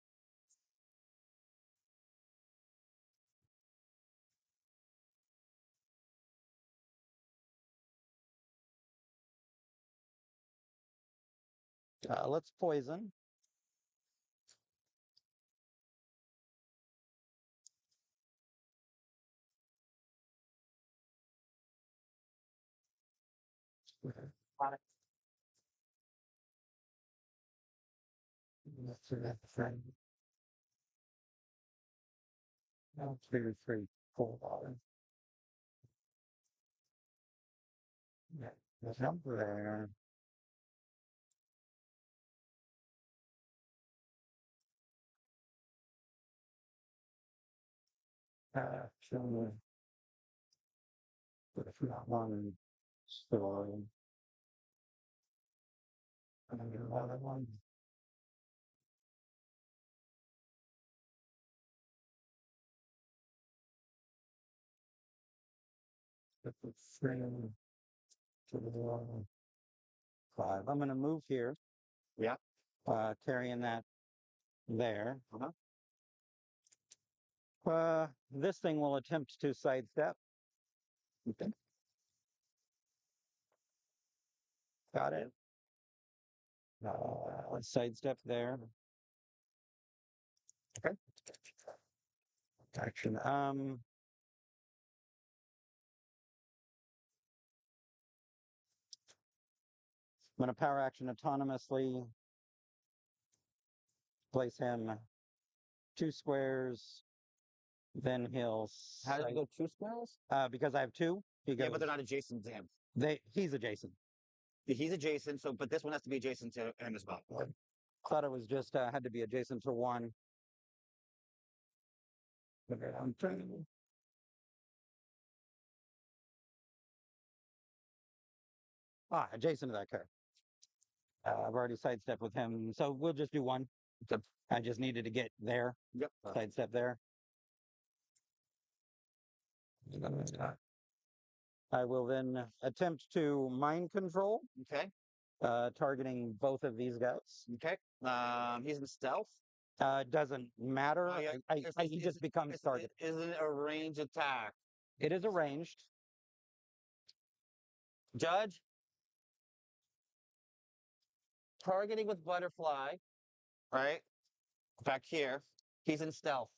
Let's poison. Let's do that thing. No, 2, 3, 4. Yeah, there's up there. So, if not one story, and then another one. That's a 3 to the 5. I'm going to move here. Yeah. Carrying that there. Uh-huh. This thing will attempt to sidestep. Okay. Got it. Let's sidestep there. Okay. Action. I'm going to power action autonomously. Place him 2 squares. Then he'll. How did it go 2 squares? Because I have 2. Yeah, but they're not adjacent to him. He's adjacent. He's adjacent, but this one has to be adjacent to him as well. Thought it was just had to be adjacent to 1. Okay, I'm trying. Adjacent to that card. I've already sidestepped with him, so we'll just do 1. Okay. I just needed to get there. Yep. Sidestep there. I will then attempt to mind control, Okay. targeting both of these guys. Okay. He's in stealth. Doesn't matter. Oh, yeah. He just becomes target. Is it a range attack? It is arranged. Judge? Targeting with butterfly. Right? Back here. He's in stealth.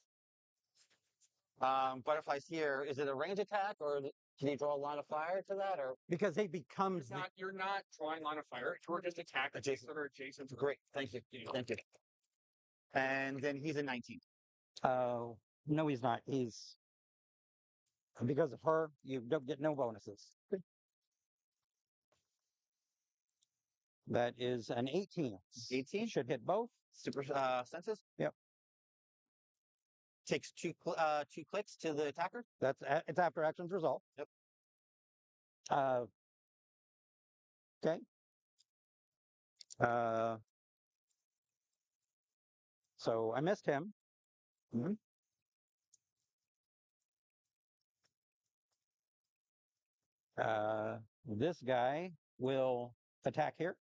Butterfly's here. Is it a range attack or can you draw a line of fire to that? Or Because he becomes You're not drawing line of fire. You're just attacking Adjacent. that are adjacent to great. Thank you. Thank you. And then he's a 19. no, he's not. He's because of her, you don't get no bonuses. That is an 18. 18? Should hit both. Super senses? Yep. Takes two clicks to the attacker. It's after actions resolve. Yep. Okay. So I missed him. Mhm. This guy will attack here.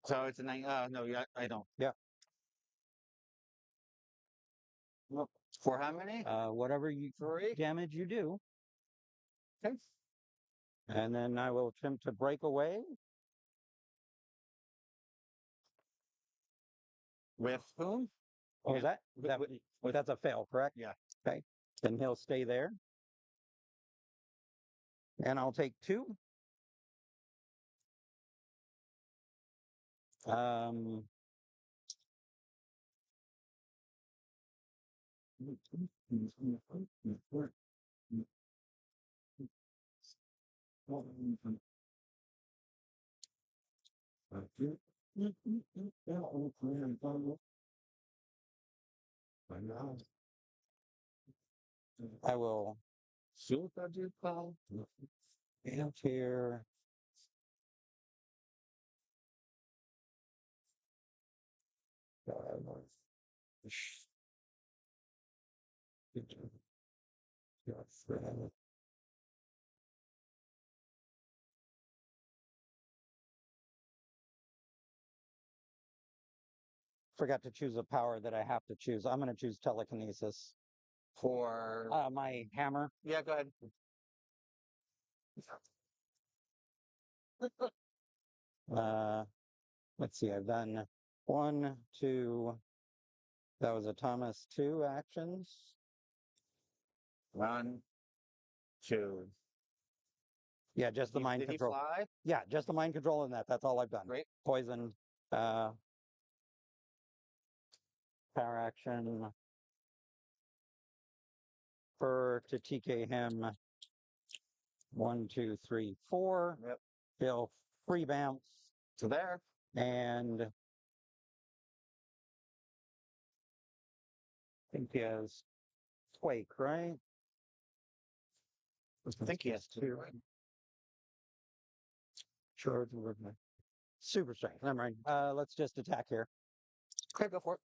So it's a 9. No, yeah, I don't. Yeah. For how many? Whatever you 3. damage you do. Okay. And then I will attempt to break away. With whom? Oh, is that? That's a fail, correct? Yeah. Okay. Then he'll stay there. And I'll take 2. I will shoot that you call and here. Forgot to choose a power that I have to choose. I'm going to choose telekinesis For my hammer. yeah, go ahead. Let's see. I've done 1, 2. That was a Thomas 2 actions. 1, 2. Yeah, just the mind Did control. he fly? Yeah, just the mind control in that. That's all I've done. Great. Poison. Power action. To TK him. 1, 2, 3, 4. Yep. He'll free bounce. To there. And I think he has Quake, right? I think he has 2. Charge. Super strength. Never mind. Let's just attack here. Okay, go for it.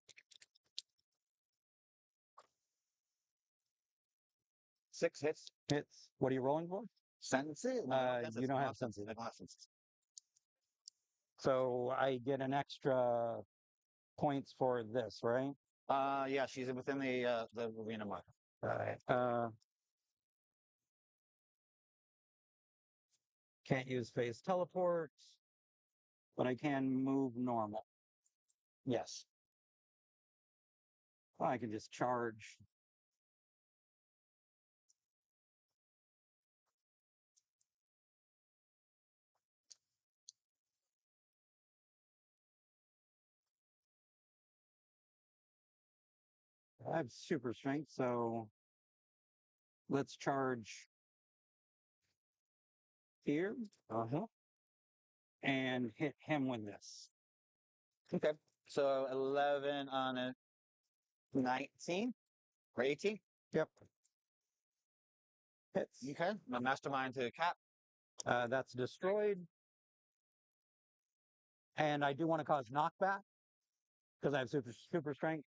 6 hits. Hits. What are you rolling for? Senses? You don't have senses. I don't have senses. So I get an extra points for this, right? Yeah, she's within the arena mark. Can't use phase teleport, but I can move normal. Yes. I can just charge. I have super strength, so let's charge here. And hit him with this. Okay. So 11 on a 19 or 18. Yep. Hits. Okay. My mastermind to cap. That's destroyed. And I do want to cause knockback because I have super strength.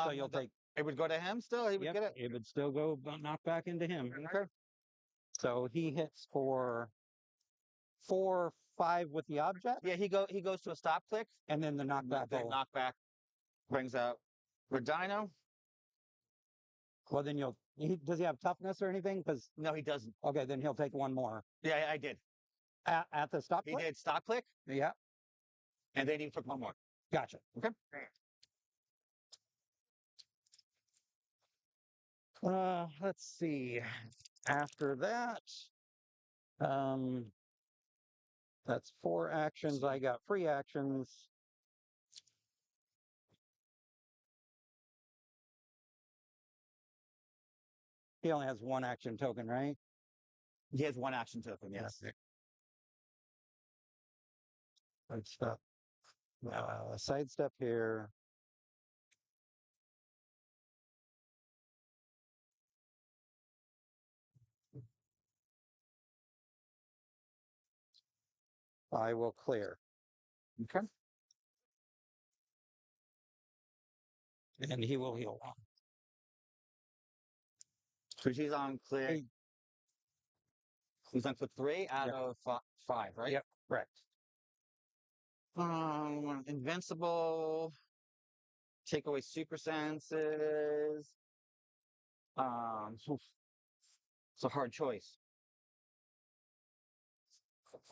So you'll take. It would go to him still. He would Yep, get it. it would still go knockback into him. Okay. So he hits for 4-5 with the object, Yeah, he goes to a stop click. and then the knockback. Then Will, knockback brings out Redino. well, then you'll. Does he have toughness or anything? Because No, he doesn't. okay, then he'll take one more Yeah, I did. at the stop. He click? did stop click, Yeah, and then he took one more. gotcha. Okay. Let's see. After that, um, that's 4 actions. I got free actions. He only has 1 action token, right? He has 1 action token. Yes. Let's stop. Sidestep here. I will clear. Okay. And he will heal 1. So she's on clear. Hey. He's on click 3 out of 5, right? Yep, correct. Invincible. Take away super senses. It's a hard choice.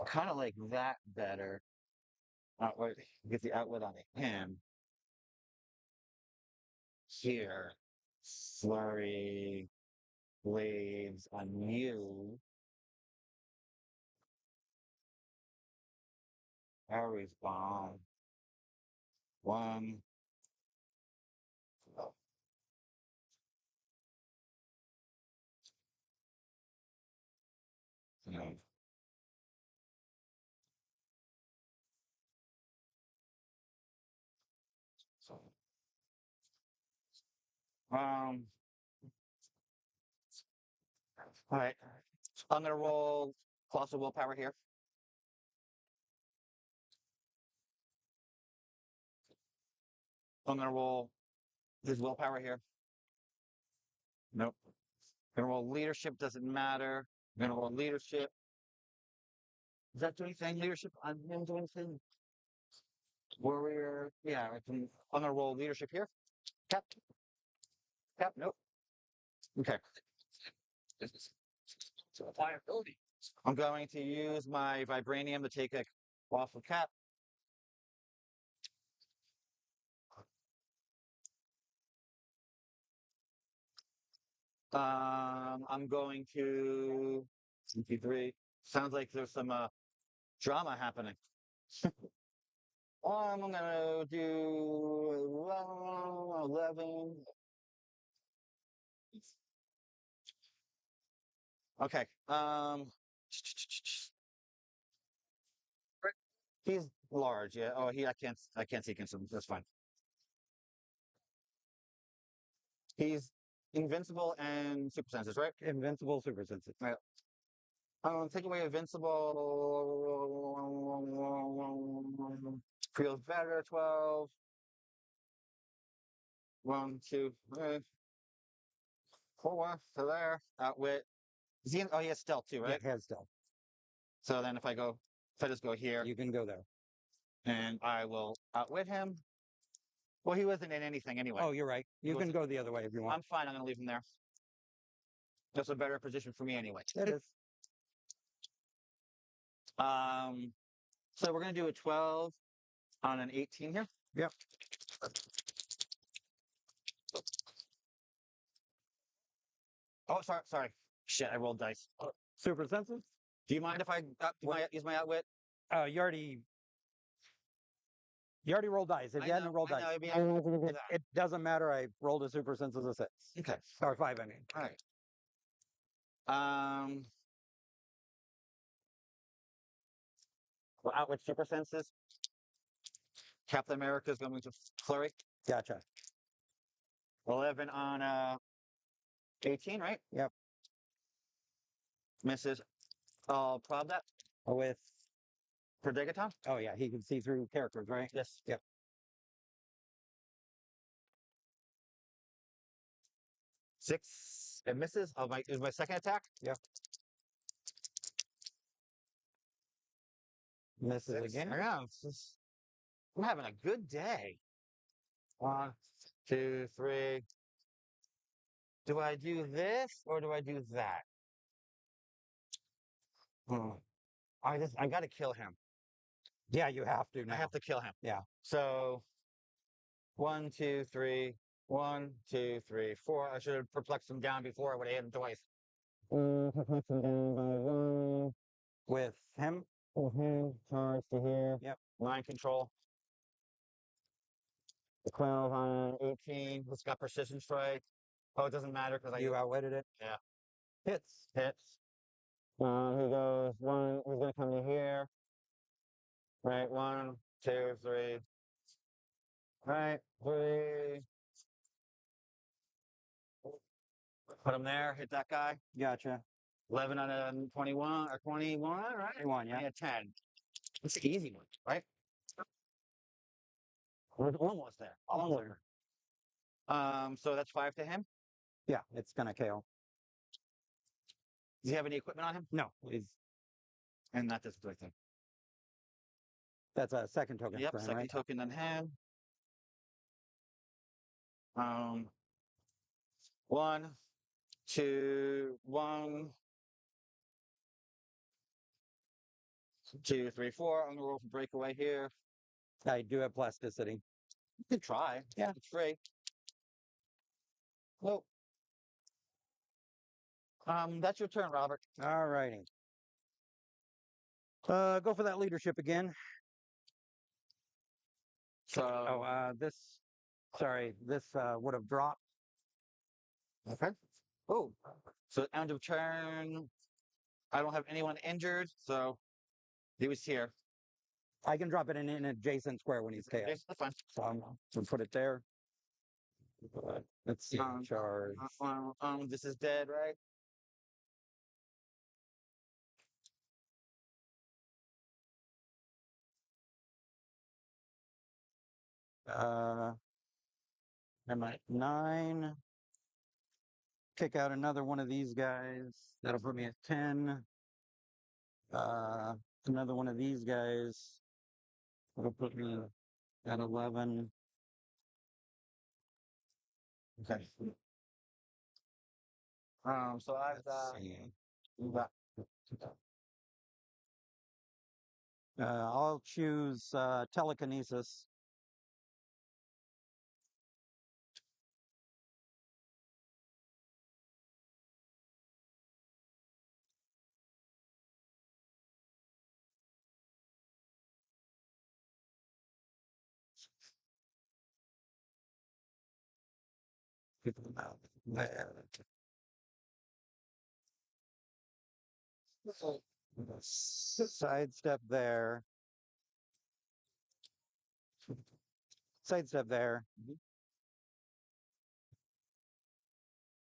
Kind of like that better. Outwit, get the outwit on him. Here, flurry, blades on you. Aries bomb. 1. No. So, all right. I'm gonna roll colossal willpower here. I'm gonna roll his willpower here. Nope. Gonna roll leadership, doesn't matter. I'm gonna roll leadership. Does that do anything? Leadership on him do anything? Warrior. Yeah, I'm gonna roll leadership here. Cap. Cap, nope. Okay. So liability. I'm going to use my vibranium to take a off of Cap. I'm going to 23. Sounds like there's some drama happening. I'm gonna do 11. Okay. He's large. Yeah. Oh, I can't see against him. That's fine. He's invincible and super senses, right? Invincible super senses. Right. Take away invincible. Feels better. 12. 1, 2, 3, 4. So there. Outwit. Is he? Oh, he has stealth too, right? Yeah, has stealth. So then if I just go here, You can go there. and I will outwit him. Well, he wasn't in anything anyway. Oh, you're right. You can go the other way if you want. I'm fine. I'm going to leave him there. That's a better position for me anyway. It is. So we're going to do a 12 on an 18 here. Yep. Oh, sorry. Shit, I rolled dice. Super senses? Do you mind if I use my outwit? You already rolled dice. If you hadn't rolled dice, it doesn't matter. I rolled a super sense as a 6. Okay. Or 5, I mean. All right. Well, outwit super senses. Captain America is going to flurry. Gotcha. 11 on 18, right? Yep. Misses. I'll prob that. With Predegaton? Oh yeah, he can see through characters, right? Yes. Yep. Six. It misses. Oh, is my second attack? Yep. Misses Six. again. Yeah, I'm having a good day. 1, 2, 3. Do I do this or do I do that? I got to kill him. Yeah, you have to I now. have to kill him. Yeah. So 1, 2, 3. 1, 2, 3, 4. I should have perplexed him down before. I would have hit him twice. With him. Charge to here. Yep. Mind control. 12 on 18. It's got precision strike. Oh, it doesn't matter because You outwitted it. Yeah. Hits. Hits. He goes 1. He's gonna come to here. Right. 1, 2, 3. Right. 3. Put him there. Hit that guy. Gotcha. 11 on a 21 or 21. Right. 21, yeah. 10. It's an easy one, right? We're almost there. Almost there. So that's 5 to him. Yeah, it's gonna KO. Does he have any equipment on him? No, he's And not this thing. that's a second token. Yep, for him, second right? token on him. 1, 2, 1, 2, 3, 4. I'm gonna roll for breakaway here. I do have plasticity. You can try. Yeah. It's free. Well, that's your turn, Robert. All righty. Go for that leadership again. So this would have dropped. okay. Oh, so end of turn. I don't have anyone injured, so he was here. I can drop it in an adjacent square when he's KO. Yes, that's fine. So I'm gonna put it there. Let's see. Charge. This is dead, right? I'm at 9. Kick out another one of these guys. That'll put me at 10. Another one of these guys. That'll put me at 11. Okay. So I've got. I'll choose telekinesis. Sidestep there. Sidestep there.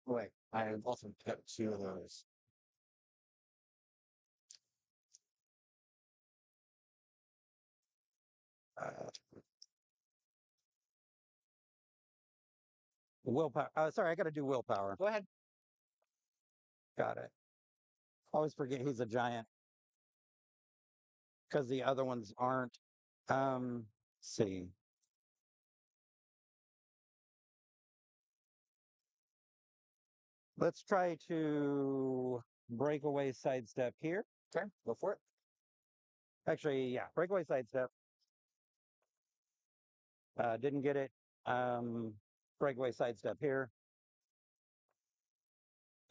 Wait, I also got 2 of those. Willpower. Sorry, I got to do willpower. Go ahead. Got it. Always forget he's a giant because the other ones aren't. See. Let's try to breakaway sidestep here. Okay, go for it. Actually, yeah, breakaway sidestep. Didn't get it. Breakaway sidestep here.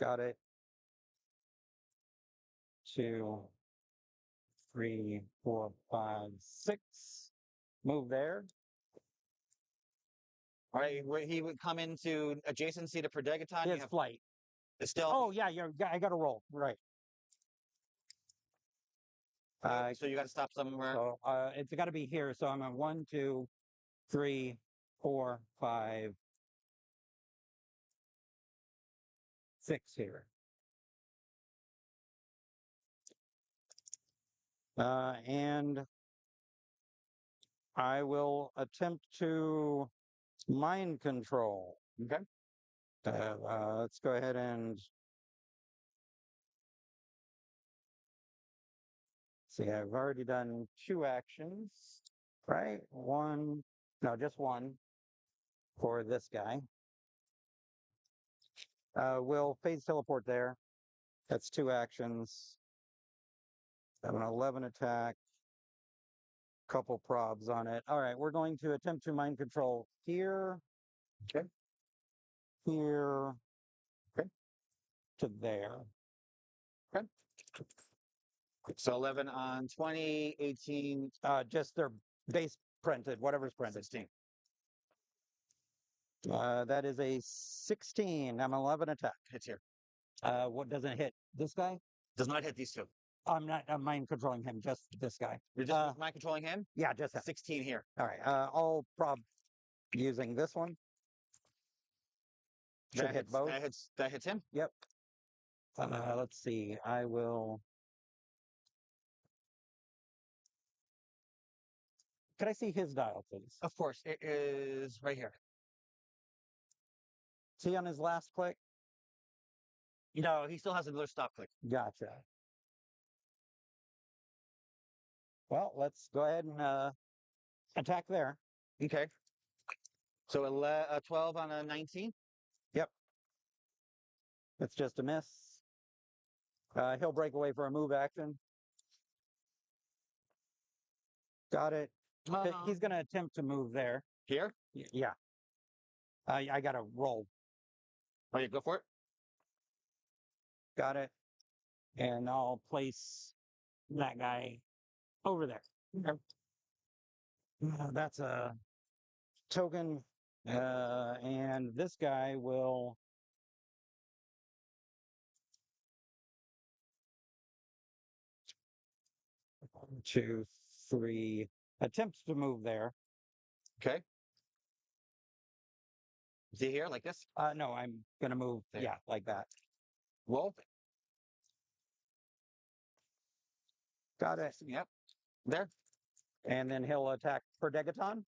Got it. 2, 3, 4, 5, 6. Move there. All right, where he would come into adjacency to Predegaton. His flight. It's still. Oh yeah, I got to roll. Right. So you got to stop somewhere. So it's got to be here. So I'm at 1, 2, 3, 4, 5, 6 here. And I will attempt to mind control. Okay. Let's go ahead and see. I've already done 2 actions, right? One, no, just one for this guy. We'll phase teleport there. That's 2 actions. I have an 11 attack. Couple probs on it. All right, we're going to attempt to mind control here. Okay. Here. Okay. To there. Okay. So 11 on 20, 18, Just their base printed, whatever's printed. 16. That is a 16. I'm 11 attack. Hits here. What doesn't hit? This guy? Does not hit these two. I'm mind controlling him, just this guy. You're just mind controlling him? Yeah, just him. 16 here. All right. I'll prob using this one. Should That hit hits, both. that hits him? Yep. Let's see. I will. Could I see his dial, please? Of course. It is right here. See on his last click? No, he still has another stop click. Gotcha. Well, let's go ahead and attack there. Okay. So 12 on a 19? Yep. It's just a miss. He'll break away for a move action. Got it. He's going to attempt to move there. Here? Yeah. I got to roll. Oh, you go for it? Got it. And I'll place that guy over there. Okay. That's a token. And this guy will. 1, 2, 3. Attempts to move there. Okay. Is he here like this? No, I'm going to move. There. Yeah, like that. Roll. Got it. Yep. There. And then he'll attack per Degaton.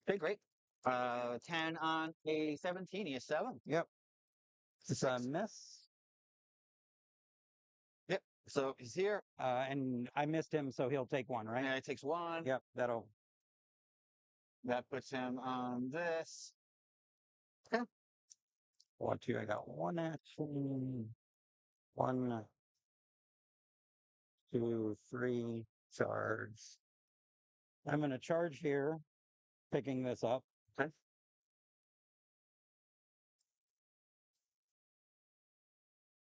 Okay, great. 10 on a 17. He is 7. Yep. It's a 6. miss. Yep. So he's here. And I missed him, so he'll take 1, right? And it takes 1. Yep, that'll. That puts him on this. What, 2? I got 1 action. 1, 2, 3 charge. I'm going to charge here, picking this up. Okay.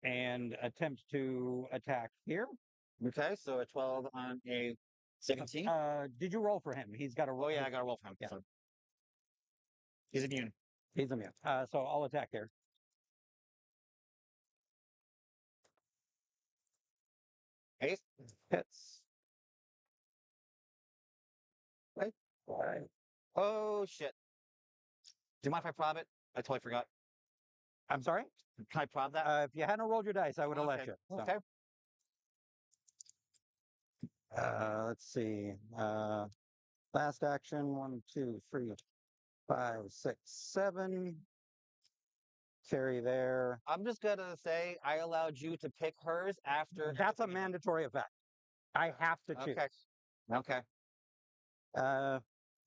And attempt to attack here. Okay, so a 12 on a 17. Did you roll for him? He's got to roll. Oh, yeah, I got to roll for him. Yeah. So. He's immune. He's immune. So I'll attack here. Ace. Hits. Right. Right. Oh, shit. Do you mind if I prob it? I totally forgot. I'm sorry? Can I prob that? If you hadn't rolled your dice, I would have let Okay. you. So. Okay. Let's see. Last action 1, 2, 3, 5, 6, 7. Carry there. I'm just going to say I allowed you to pick hers after. That's a mandatory effect. I have to choose. Okay.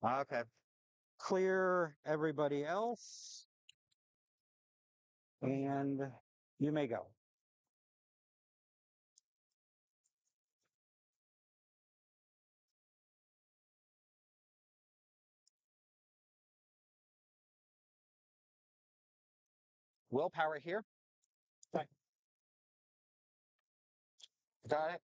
Okay. Clear everybody else. And you may go. Willpower here. Okay. Got it.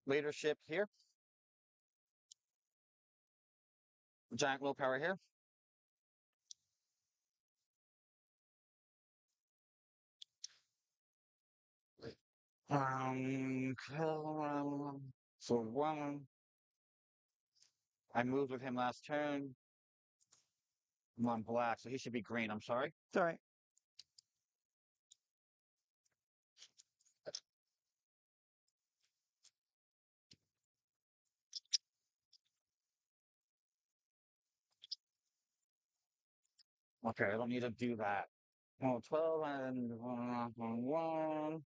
Leadership here. Giant willpower here. So 1. I moved with him last turn. I'm on black, so he should be green. I'm sorry. It's all right. Okay, I don't need to do that. Oh, 12 and 1.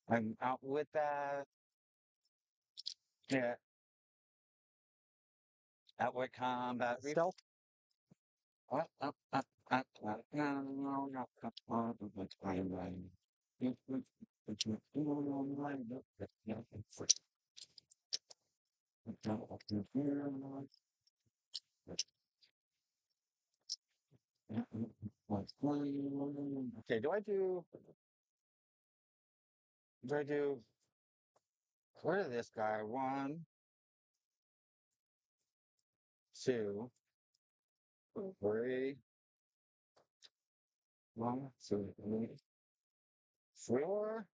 I'm out with that. Yeah. Out with combat. Stealth. Okay, where did this guy? 1, 2, 3, 1, 2, 3, 4,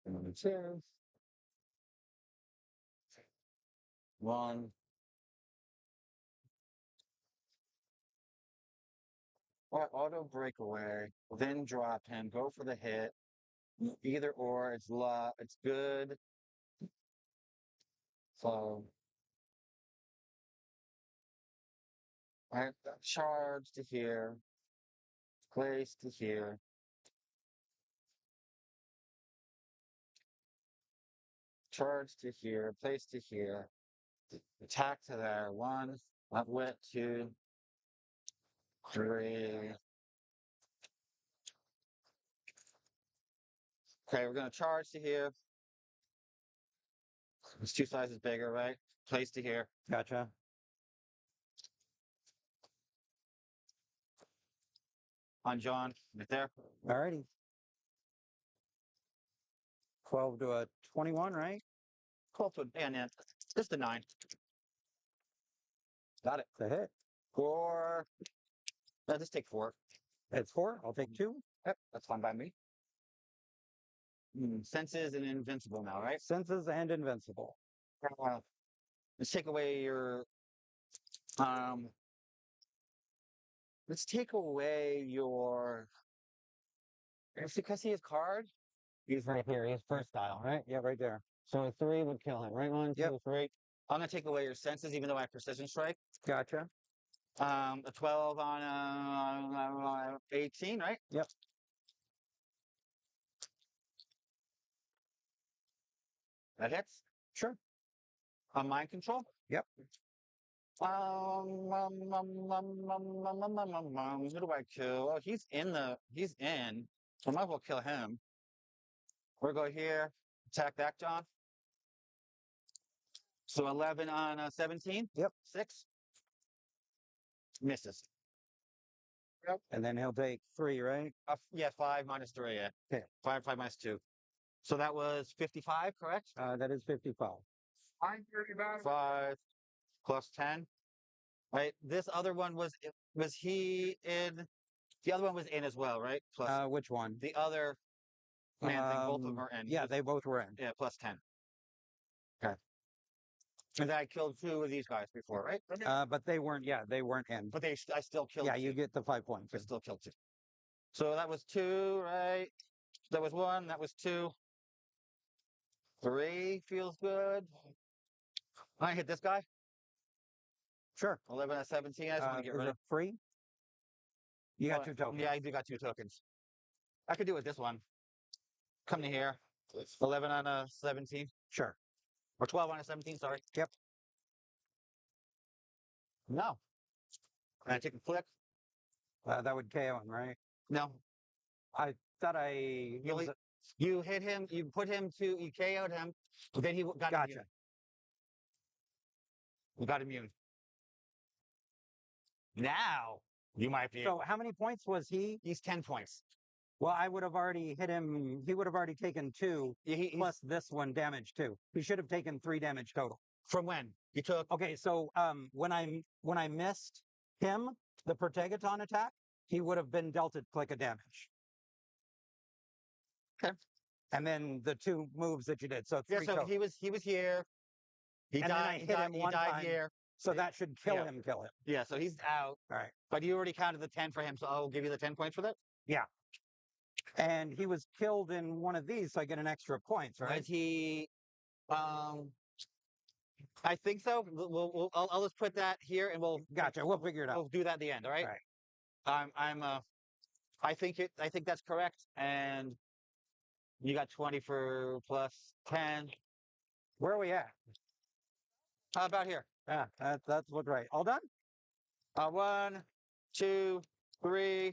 and 2, 1. Or auto breakaway, then drop him, go for the hit. Either or, it's good. So I charge to here, place to here, charge to here, place to here, attack to there. 1, outwit 2, 3. Okay, we're gonna charge to here. It's 2 sizes bigger, right? Place to here. Gotcha. On John, right there. All righty. 12 to a 21, right? 12 to and then just a 9. Got it. It's a hit. 4. No, just take 4. It's 4. I'll take 2. Yep, that's fine by me. Senses and invincible now, right? Senses and invincible. Let's take away your um let's take away your it's because he has card. He's right here. He's first style, right? Yeah, right there. So a 3 would kill him, right? 1, 2, 3. I'm gonna take away your senses, even though I have precision strike. Gotcha. A 12 on 18, right? Yep. That hits. Sure. On mind control. Yep. Who do I kill? Oh, he's in. So I might as well kill him. We'll go here. Attack that, John. So 11 on 17? Yep. 6? Misses. Yep. And then he'll take 3, right? Yeah, 5 minus 3, yeah. Okay. 5 minus 2. So that was 55, correct? That is 55. 5 plus 10. Right. This other one was he in? The other one was in as well, right? Plus Which one? the other man thing. Both of them are in. Yeah, they both were in. Yeah, plus 10. Okay. And then I killed 2 of these guys before, right? But they weren't. Yeah, they weren't in. But I still killed. Yeah, 2. you get the 5 points. I still killed 2. So that was 2, right? That was 1. That was 2. 3 feels good. I hit this guy. Sure. 11 out 17. I just want to get rid of. Free? You got 2 tokens. Yeah, I do got 2 tokens. I could do it with this one. Come to here. 11 on 17. Sure. Or 12 on 17, sorry. Yep. No. And I take a flick. That would KO him, right? No. I thought I... You hit him, you KO'd him, but then he got Gotcha. immune. He got immune. Now, you might be... So how many points was he? He's 10 points. Well, I would have already hit him. He would have already taken 2, plus this one damage too. He should have taken 3 damage total. From when? You took... Okay, so when I missed him, the Protegaton attack, he would have been dealt a click of damage. Okay. And then the 2 moves that you did. So 3 yeah, so total. he was here. He and died, then I hit him he one died time. here. So that should kill Yeah. him, kill him. Yeah, so he's out. All right. But you already counted the 10 for him, so I'll give you the 10 points for that. And he was killed in one of these, so I get an extra points, right? Was he? I think so. I'll just put that here, and Gotcha. We'll figure it out. we'll do that at the end. All right. All right. I think that's correct. And you got 20 for plus 10. Where are we at? How about here? Yeah, that's what's right. All done? 1, 2, 3,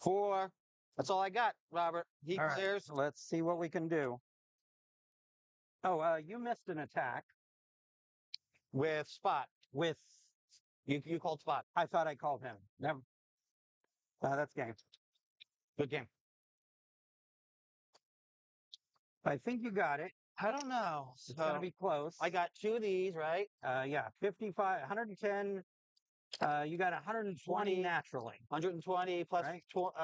4. That's all I got, Robert. He All right. clears Let's see what we can do. Oh, you missed an attack with Spot. with. You called Spot. I thought I called him. Never. That's game. Good game. I think you got it. I don't know. It's gonna be close. I got 2 of these, right? Yeah, 55, 110. You got 120 20. naturally. 120 plus Right.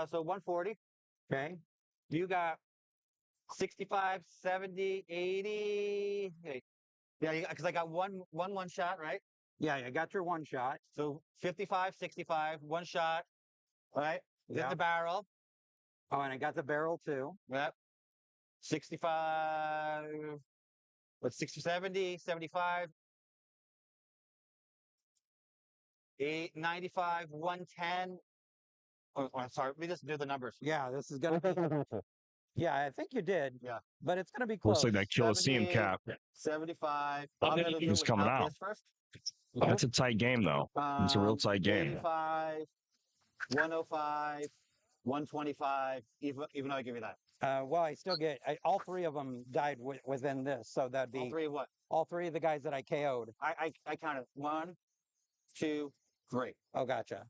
so 140. Okay. You got 65, 70, 80. Wait. Yeah, because I got one shot, right? Yeah, you got your one shot. So 55, 65, one shot, right? Then Yeah. the barrel. Oh, and I got the barrel too. Yep. 65. What's 60, 70, 75, 95, 110. Oh, I'm sorry. Let me just do the numbers. Yeah, this is gonna be. Yeah, I think you did. Yeah. But it's gonna be close. Looks like that Colosseum 70, cap. 75. I'm gonna do He's it coming without out. this first. That's a tight game, though. It's a real tight game. 85, 105, 125. Even though I give you that. Well, I still get all three of them died within this, so that'd be All three of what? all three of the guys that I KO'd. I counted 1, 2, 3. Oh, gotcha.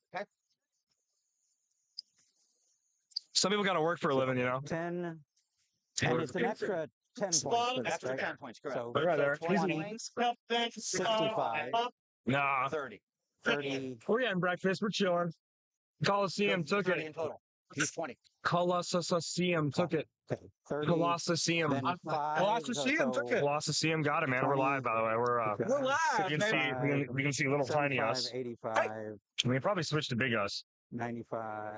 Some people got to work for a living, you know. 10, and it's an extra 10 points. For this, Extra right? 10 points, correct. So Right there. 20, 65, Nah, 30. 30. we're getting breakfast. We're chilling. Coliseum took 30 it. in total. He's 20. Colosseum took it. Okay, 30. Colosseum. Then 5. Colosseum took it. Colosseum got it, man. We're 20, live, by the way. We're live, We can see. We can see little tiny 75, us. 85, We can probably switch to big us. 95,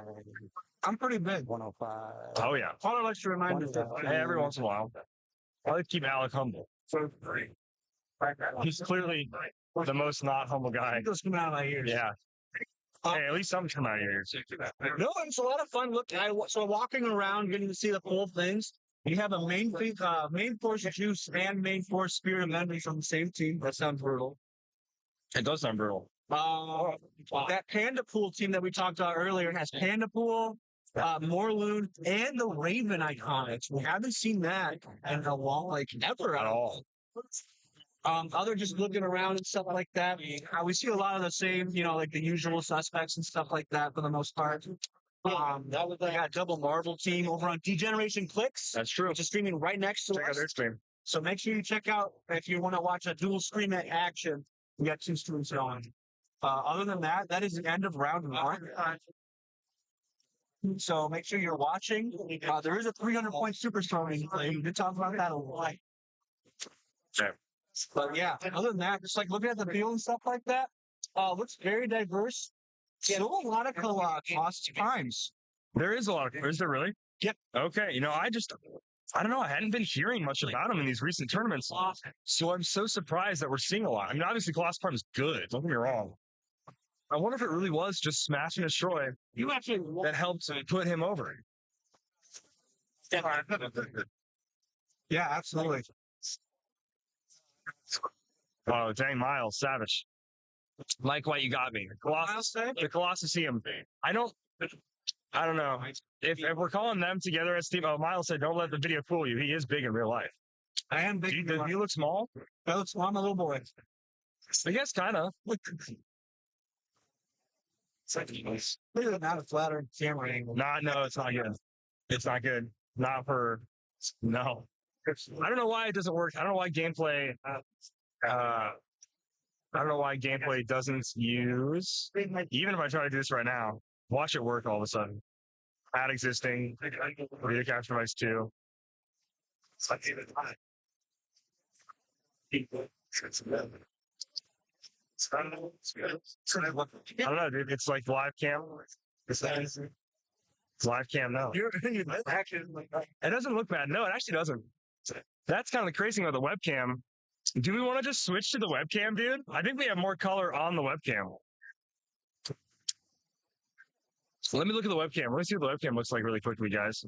I'm pretty big. 105. Oh yeah. Connor likes to remind me of that. 115. Hey, every once in a while. I like to keep Alec humble. He's clearly the most not humble guy. It does come out of my ears. Yeah. Hey, at least something come out of your ears. No, it's a lot of fun. Look, so walking around, getting to see the cool things. You have a main force juice and main force spirit of memory from the same team. That sounds brutal. It does sound brutal. That Panda Pool team that we talked about earlier has Panda Pool, Morloon, and the Raven Iconics. We haven't seen that in a long, like ever At all. Other just looking around and stuff like that. We see a lot of the same, like the usual suspects and stuff like that for the most part. They got a double Marvel team over on Degeneration Clicks, That's true. which is streaming right next to Check out us. their stream. So make sure you check out if you want to watch a dual screen at action. We got 2 streams going. Other than that, that is the end of round 1. So make sure you're watching. There is a 300-point superstar in play. We did talk about that a lot. Sure. But yeah, other than that, just like looking at the field and stuff like that, looks very diverse. Still a lot of Colossus Primes. There is a lot of. Is there really? Yep. Okay. I don't know. I hadn't been hearing much about him in these recent tournaments. So I'm so surprised that we're seeing a lot. I mean, obviously, Colossus Prime is good. Don't get me wrong. I wonder if it really was just Smash and Destroy that helped put him over. Yeah, absolutely. Oh, dang, Miles, savage. Mike White, you got me. The Colosseum. I don't know. If we're calling them together as team, Miles said, don't let the video fool you. He is big in real life. I am big. Do you look small? I look small. I'm a little boy. I guess kind of. Look at that, a flattering camera angle. No, it's not good. It's not good. Not for, no. I don't know why it doesn't work. I don't know why gameplay, doesn't use, even if I try to do this right now, watch it work all of a sudden. Add existing, video capture device 2. I don't know, dude. It's like live cam. It's live cam now. It doesn't look bad. No, it actually doesn't. That's kind of the crazy thing about the webcam. Do we want to just switch to the webcam, dude? I think we have more color on the webcam. So let me look at the webcam. Let me see what the webcam looks like really quickly, guys.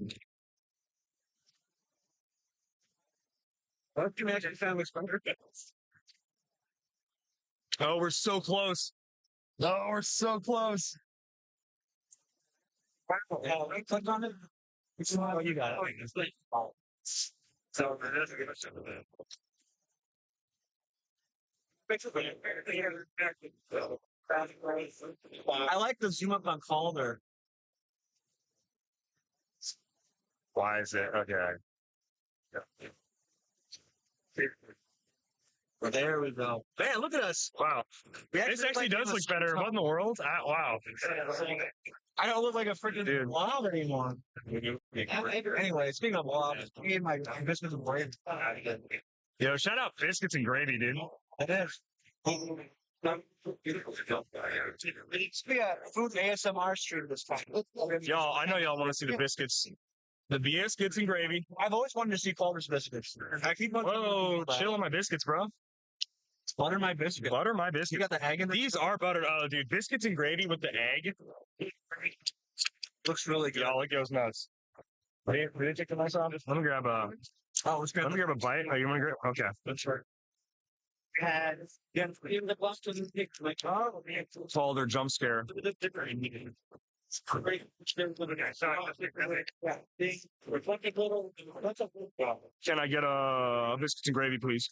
Oh, we're so close. Oh, we're so close. Click on it. Oh, you got it. So I like the zoom up on Calder. Why is it? Okay. There we go. Man, look at us. Wow. This actually does look better. What in the world? Wow. I don't look like a freaking Dude. blob anymore. Anyway, speaking of blobs, I need my biscuits and gravy. Yo, shout out biscuits and gravy, dude. It is. Speaking of food ASMR stream this time. Y'all, I know y'all want to see the biscuits. The biscuits and gravy. I've always wanted to see Calder's biscuits. I keep on Whoa, chill on my biscuits, bro. butter my biscuit. Butter my You biscuits. got the egg in there? These are buttered. Oh, dude, biscuits and gravy with the egg. Looks really good. Y'all, it goes nuts. Ready to take the nice off? Let me grab a. Oh, let's grab Let me grab a bite. Oh, you want to grab? Okay. That's right. Yeah, in the Boston pick like Calder jump scare. Can I get a biscuits and gravy, please?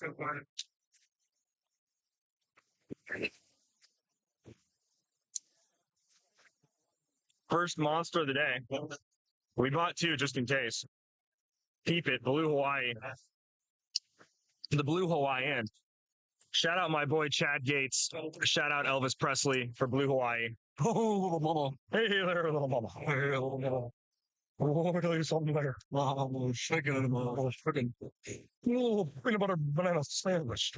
First monster of the day. We bought two just in case. Keep it, Blue Hawaii. The Blue Hawaiian. Shout out my boy Chad Gates. Shout out Elvis Presley for Blue Hawaii. Oh, little mama. Hey there, little mama. Hey, little mama. Oh, let me tell you something later. I'm shaking it. I'm freaking. Oh, peanut butter banana sandwich.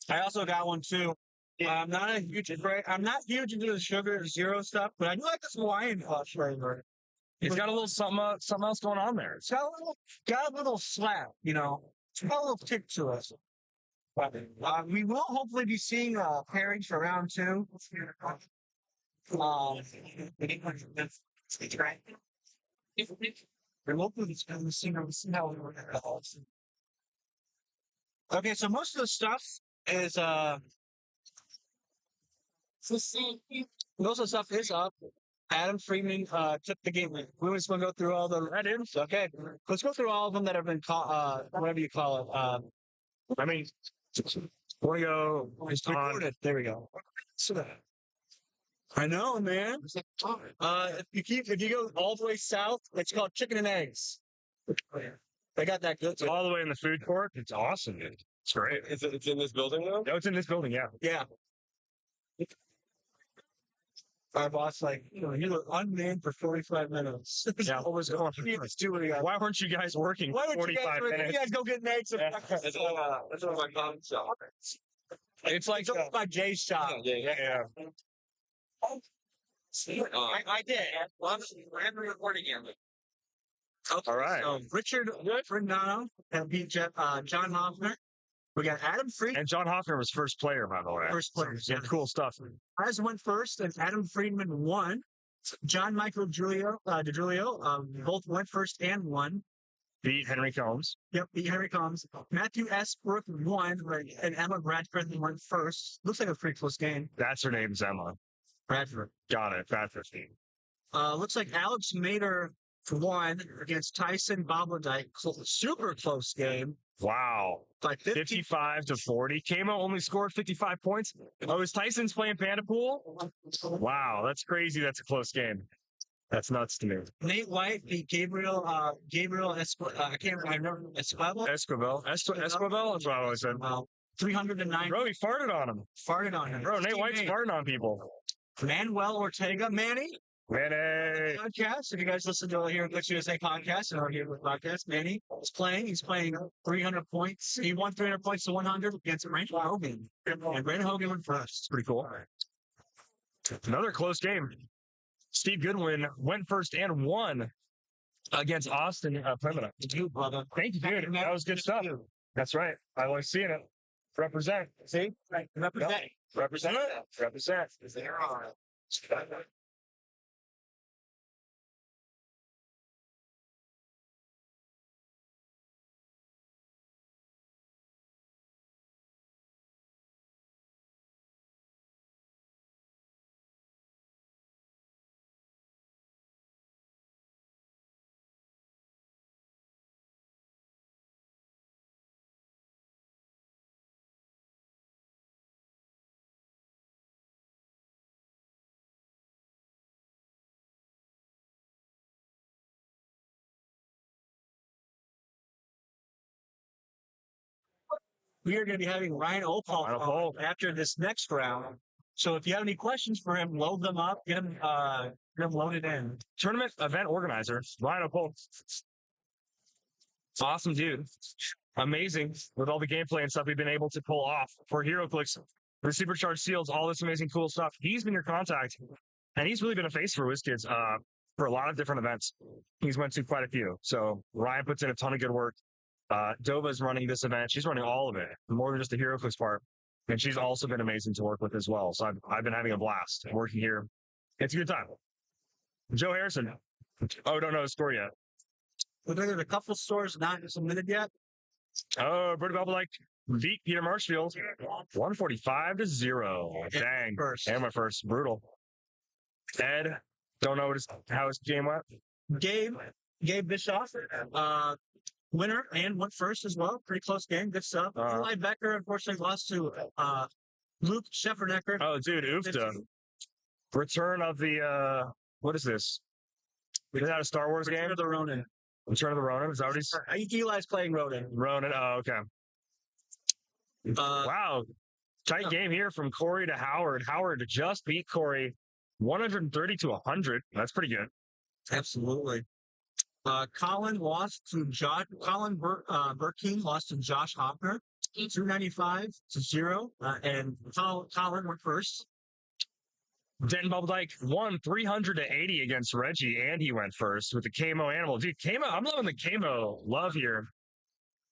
I also got one too. I'm not huge into the sugar zero stuff, but I do like this Hawaiian flavor. It's got a little something else going on there. It's got a little slap, you know. It's got a little kick to it. We will hopefully be seeing pairings for round two. Okay, so most of the stuff is most of the stuff is up. Adam Freeman took the game. We just want to go through all the items. Okay, let's go through all of them that have been whatever you call it. I mean, want to go Recorded. There we go. I know, man. If you go all the way south, it's called Chicken and Eggs. They got that good. It's all the way in the food court. It's awesome, dude. It's great. It's in this building though? No, it's in this building, yeah. Yeah. Our boss, like, you were unmanned for 45 minutes. Yeah, what was going on? Why weren't you guys working Why would you 45 guys, minutes? you guys go get eggs? Yeah. That's what my mom saw. It's like, It's by Jay's shop. yeah. I did. Well, I'm recording here. Okay, All right. So Richard Fernando and beat John Hoffner. We got Adam Friedman. And John Hoffner was first player, by the way. First player. Yeah, cool stuff. As went first, and Adam Friedman won. John Michael DeJulio both went first and won. Beat Henry Combs. Yep, beat Henry Combs. Matthew S. Brook won, and Emma Bradford went first. Looks like a pretty close game. That's her name's Emma. Bradford. Got it. Bradford. Looks like Alex Mader won against Tyson Bobladike. Super close game. Wow. By 55 to 40. Kamo only scored 55 points. Oh, is Tyson's playing Panda Pool? Wow, that's crazy. That's a close game. That's nuts to me. Nate White beat Gabriel I can't remember. Esquivel? Esquivel. Esquivel? That's what I always said. 309. Bro, he farted on him. Farted on him. Bro, Nate White's farting on people. Manuel Ortega. Manny, Manny. Podcast. If you guys listen to the Heroclix USA podcast and our Heroclix podcast, Manny is playing. He's playing 300 points. He won 300 points to 100 against Brandon Hogan. And Brandon Hogan went first. Pretty cool. Another close game. Steve Goodwin went first and won against Austin Plemona. You, brother. Thank you, dude. That was good stuff. That's right. I like seeing it. Represent. See? Right. Represent. Yep. Represent. Represent. We are going to be having Ryan Opal Ryan Opal. after this next round. So if you have any questions for him, load them up. Get them loaded in. Tournament event organizer, Ryan O'Cole. Awesome dude. Amazing with all the gameplay and stuff we've been able to pull off for Heroclix, the Supercharged Seals, all this amazing cool stuff. He's been your contact, and he's really been a face for WizKids for a lot of different events. He's went to quite a few. So Ryan puts in a ton of good work. Dova's running this event. She's running all of it, more than just the Heroclix part. And she's also been amazing to work with as well. So I've been having a blast working here. It's a good time. Joe Harrison. Oh, don't know the score yet. Well, there's a couple stores not submitted yet. Oh, Birdie Bubble like beat Peter Marshfield 145-0. Dang. First. And my first. Brutal. Ed, don't know how his game went. Gabe Bischoff, winner and went first as well. Pretty close game. Good stuff. Eli Becker, unfortunately, lost to Luke Scheffernecker. Oh, dude, oofda. Return of the, what is this? Is that a Star Wars game? Return of the Ronin. Return of the Ronin? Is that what he's? Eli's playing Ronin. Ronin, oh, okay. Wow. Tight game here from Corey to Howard. Howard just beat Corey 130-100. That's pretty good. Absolutely. Colin lost to Josh. Burkeen lost to Josh Hoffner, 295-0, and Colin went first. Denton Bubbledike won 300-80 against Reggie, and he went first with the camo animal. Dude, camo, I'm loving the camo love here.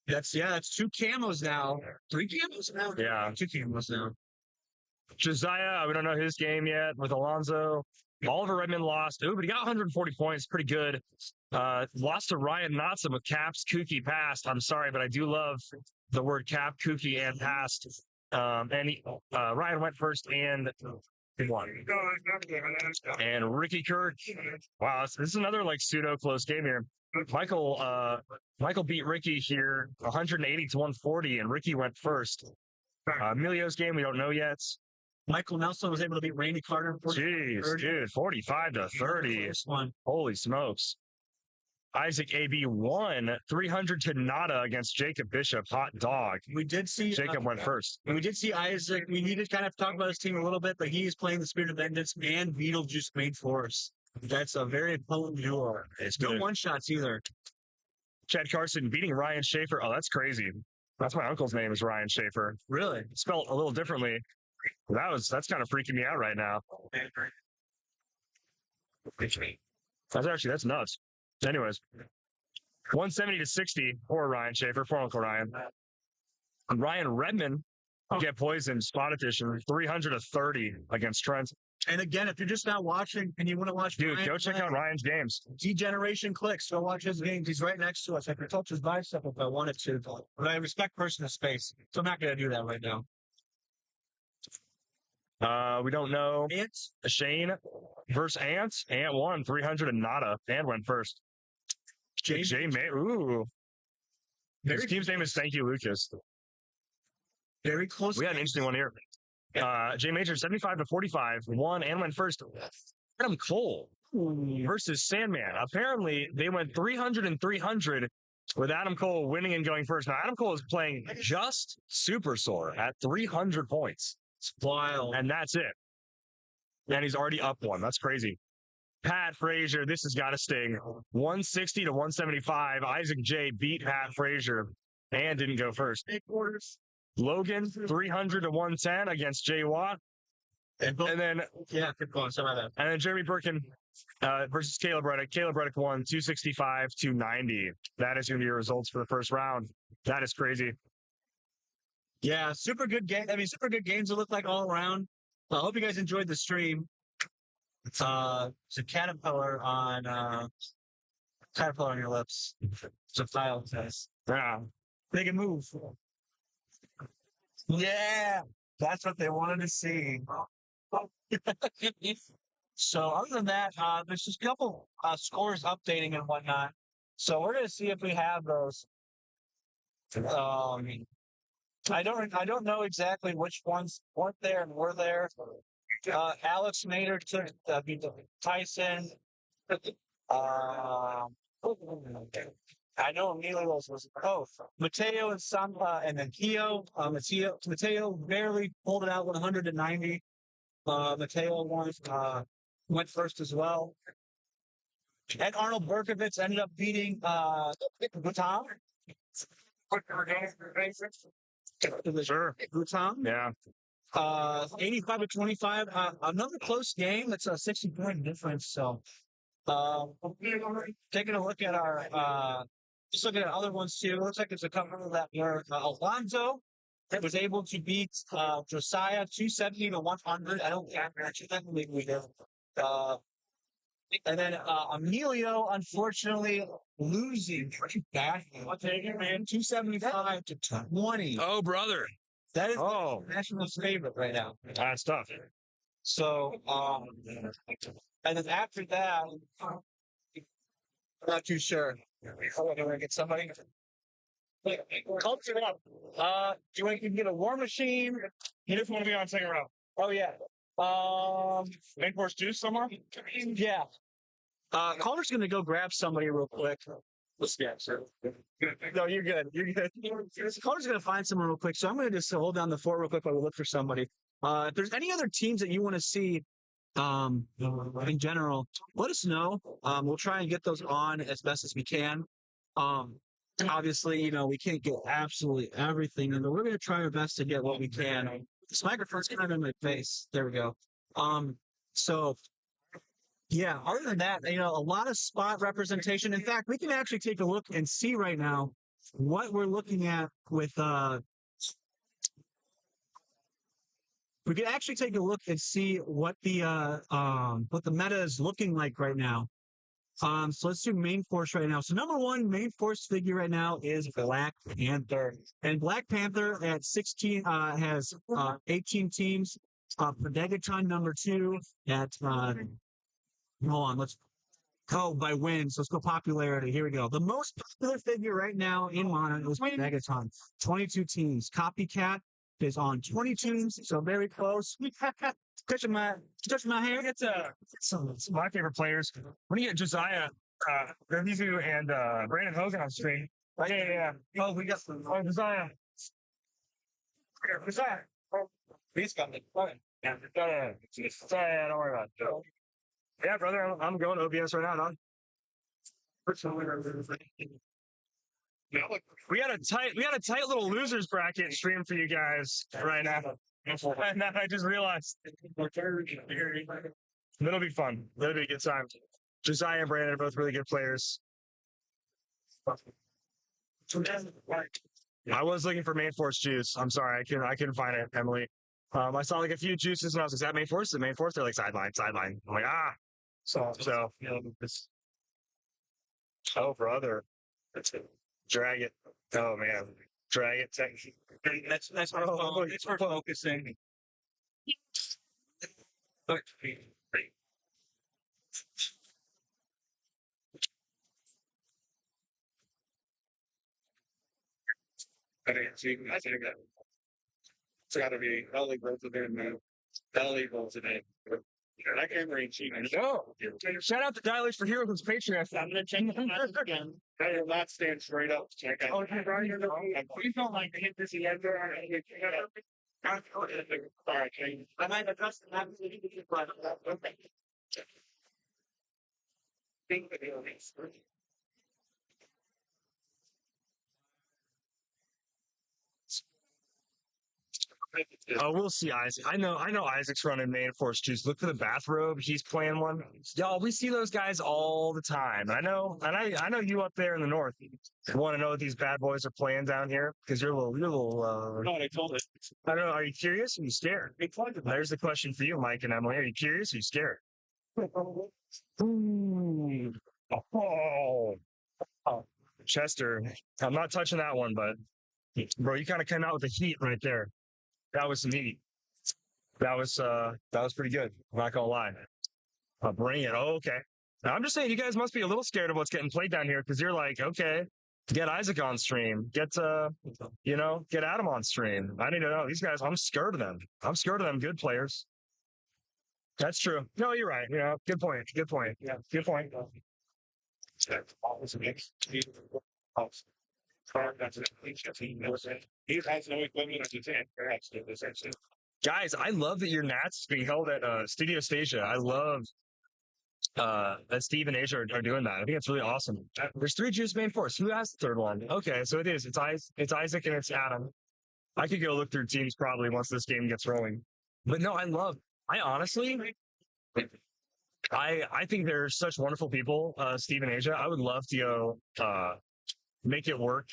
That's 2 camos now. 3 camos now. Yeah. 2 camos now. Josiah, we don't know his game yet with Alonzo. Oliver Redmond lost. Ooh, but he got 140 points. Pretty good. Lost to Ryan Knotson with caps, kooky, passed. I'm sorry, but I do love the word cap, kooky, and passed. Ryan went first and won. And Ricky Kirk. Wow, this is another like pseudo close game here. Michael beat Ricky here 180-140, and Ricky went first. Emilio's game, we don't know yet. Michael Nelson was able to beat Randy Carter. Jeez, dude, 45-30. Holy smokes. Isaac AB won 300 to nada against Jacob Bishop. Hot dog. We did see Jacob went first. We did see Isaac. We need to kind of talk about his team a little bit, but he is playing the Spirit of Vengeance and Beetlejuice main force. That's a very potent duo. It's no good. one shots either. Chad Carson beating Ryan Schaefer. Oh, that's crazy. That's my uncle's name is Ryan Schaefer. Really? Spelled a little differently. That's kind of freaking me out right now. That's nuts. Anyways, 170-60 for Ryan Schaefer, for Uncle Ryan. And Ryan Redmond get poisoned, spot edition, 300-30 against Trent. And again, if you're just not watching and you want to watch, Dude, Ryan go check out Ryan's games. Degeneration Clicks. Go watch his games. He's right next to us. I could touch his bicep if I wanted to, but I respect personal space, so I'm not going to do that right now. We don't know. Ants? Shane versus Ants. Ant won 300 and nada. And went first. Jay May. Ooh. His team's name is Thank You, Lucas. Very close. We got an interesting one here. Jay Major, 75-45, won and went first. Adam Cole versus Sandman. Apparently, they went 300 and 300 with Adam Cole winning and going first. Now, Adam Cole is playing just super sore at 300 points. It's wild. And that's it. And he's already up one. That's crazy. Pat Frazier, this has got to sting. 160 to 175. Isaac J beat Pat Frazier and didn't go first. Logan, 300 to 110 against Jay Watt. And then, Yeah, good going. Sorry about and then Jeremy Birkin versus Caleb Reddick. Caleb Reddick won 265 to 90. That is going to be your results for the first round. That is crazy. Yeah, super good game. I mean, super good games. It looked like all around. I hope you guys enjoyed the stream. It's a caterpillar on your lips. It's a file test. Yeah. Make a move. Yeah, that's what they wanted to see. So other than that, there's just a couple scores updating and whatnot. So we're gonna see if we have those. I don't know exactly which ones weren't there and were there. Alex Mader took beat Tyson. I know Emilio's was Mateo and Sampa and then Keo. Mateo barely pulled it out with 190. Mateo went first as well. And Arnold Berkovitz ended up beating Gutam. Sure. Gutam. Yeah. 85 to 25. Another close game. It's a 60-point difference. So taking a look at our just looking at other ones too. Looks like there's a couple that were Alonzo that was able to beat Josiah 270 to 100. I don't think we did. And then Emilio, unfortunately, losing pretty bad. 275 to 20. Oh, brother. That is Nationals' favorite right now. That's tough. So, and then after that, I'm not too sure. Hold on, do I get somebody? Culture it up. Do you want to get a war machine? You just want to be on second row. Oh yeah. Main course juice somewhere? Yeah. Calder's gonna go grab somebody real quick. No, you're good. You're good. Calder's gonna find someone real quick, so I'm gonna just hold down the fort real quick while we look for somebody. If there's any other teams that you want to see, in general, let us know. We'll try and get those on as best as we can. Obviously, we can't get absolutely everything, and we're gonna try our best to get what we can. This microphone's kind of in my face. There we go. So yeah, other than that, a lot of spot representation. In fact, we can actually take a look and see right now what we're looking at with we can actually take a look and see what the meta is looking like right now. So let's do main force right now. So number one main force figure right now is Black Panther. And Black Panther at 16 has 18 teams. Predegaton number 2 at hold on, let's go by wins. Let's go popularity. Here we go. The most popular figure right now in Mono is Megaton. 22 teams. Copycat is on 20 teams, so very close. Touching my hair. It's my favorite players. When you get Josiah, Revizu, and Brandon Hogan on stream. Yeah. Oh, we got some. Oh, Josiah. Josiah. He's coming. Yeah, don't worry about it. Yeah, brother, I'm going OBS right now, dog. We got a tight little losers bracket stream for you guys right now. And I just realized it'll be fun. It'll be a good time. Josiah and Brandon are both really good players. I was looking for main force juice. I'm sorry, I couldn't find it, Emily. I saw like a few juices and I was like, is that main force? The main force? They're like sideline. I'm like, So oh brother. Drag it. Oh man. Drag it. That's it's for focusing. I think it's got to be belly both of them. Belly both of them. I can't read cheating. No. Shout out to Dialers for Heroclix Patreon. I'm gonna check them out again. I will not stand straight up to check out. Oh, please don't like hit this again. All right, I might adjust the Oh, we'll see Isaac. I know Isaac's running main force juice. Look for the bathrobe. He's playing one. Y'all, we see those guys all the time. I know you up there in the north want to know what these bad boys are playing down here because you're a little. No, I told it. I don't know. Are you curious? Or are you scared? There's the question for you, Mike and Emily. Are you curious? Or are you scared? Ooh. Oh. Chester. I'm not touching that one, but bro, you kind of came out with the heat right there. That was some heat. That was pretty good. I'm not gonna lie. I'll bring it. Oh, okay. Now, I'm just saying, you guys must be a little scared of what's getting played down here because you're like, okay, get Isaac on stream, get Adam on stream. I need to know these guys. I'm scared of them. I'm scared of them good players. That's true. No, you're right. Yeah, good point. Good point. Yeah, good point. He has no equipment to 10, perhaps. Guys, I love that your Nats being held at Studio Stasia. I love that Steve and Asia are doing that. I think it's really awesome. There's 3 Juice main force. Who has the third one? Okay, so it is. It's Isaac and it's Adam. I could go look through teams probably once this game gets rolling. But no, I honestly, I think they're such wonderful people, Steve and Asia. I would love to go make it work.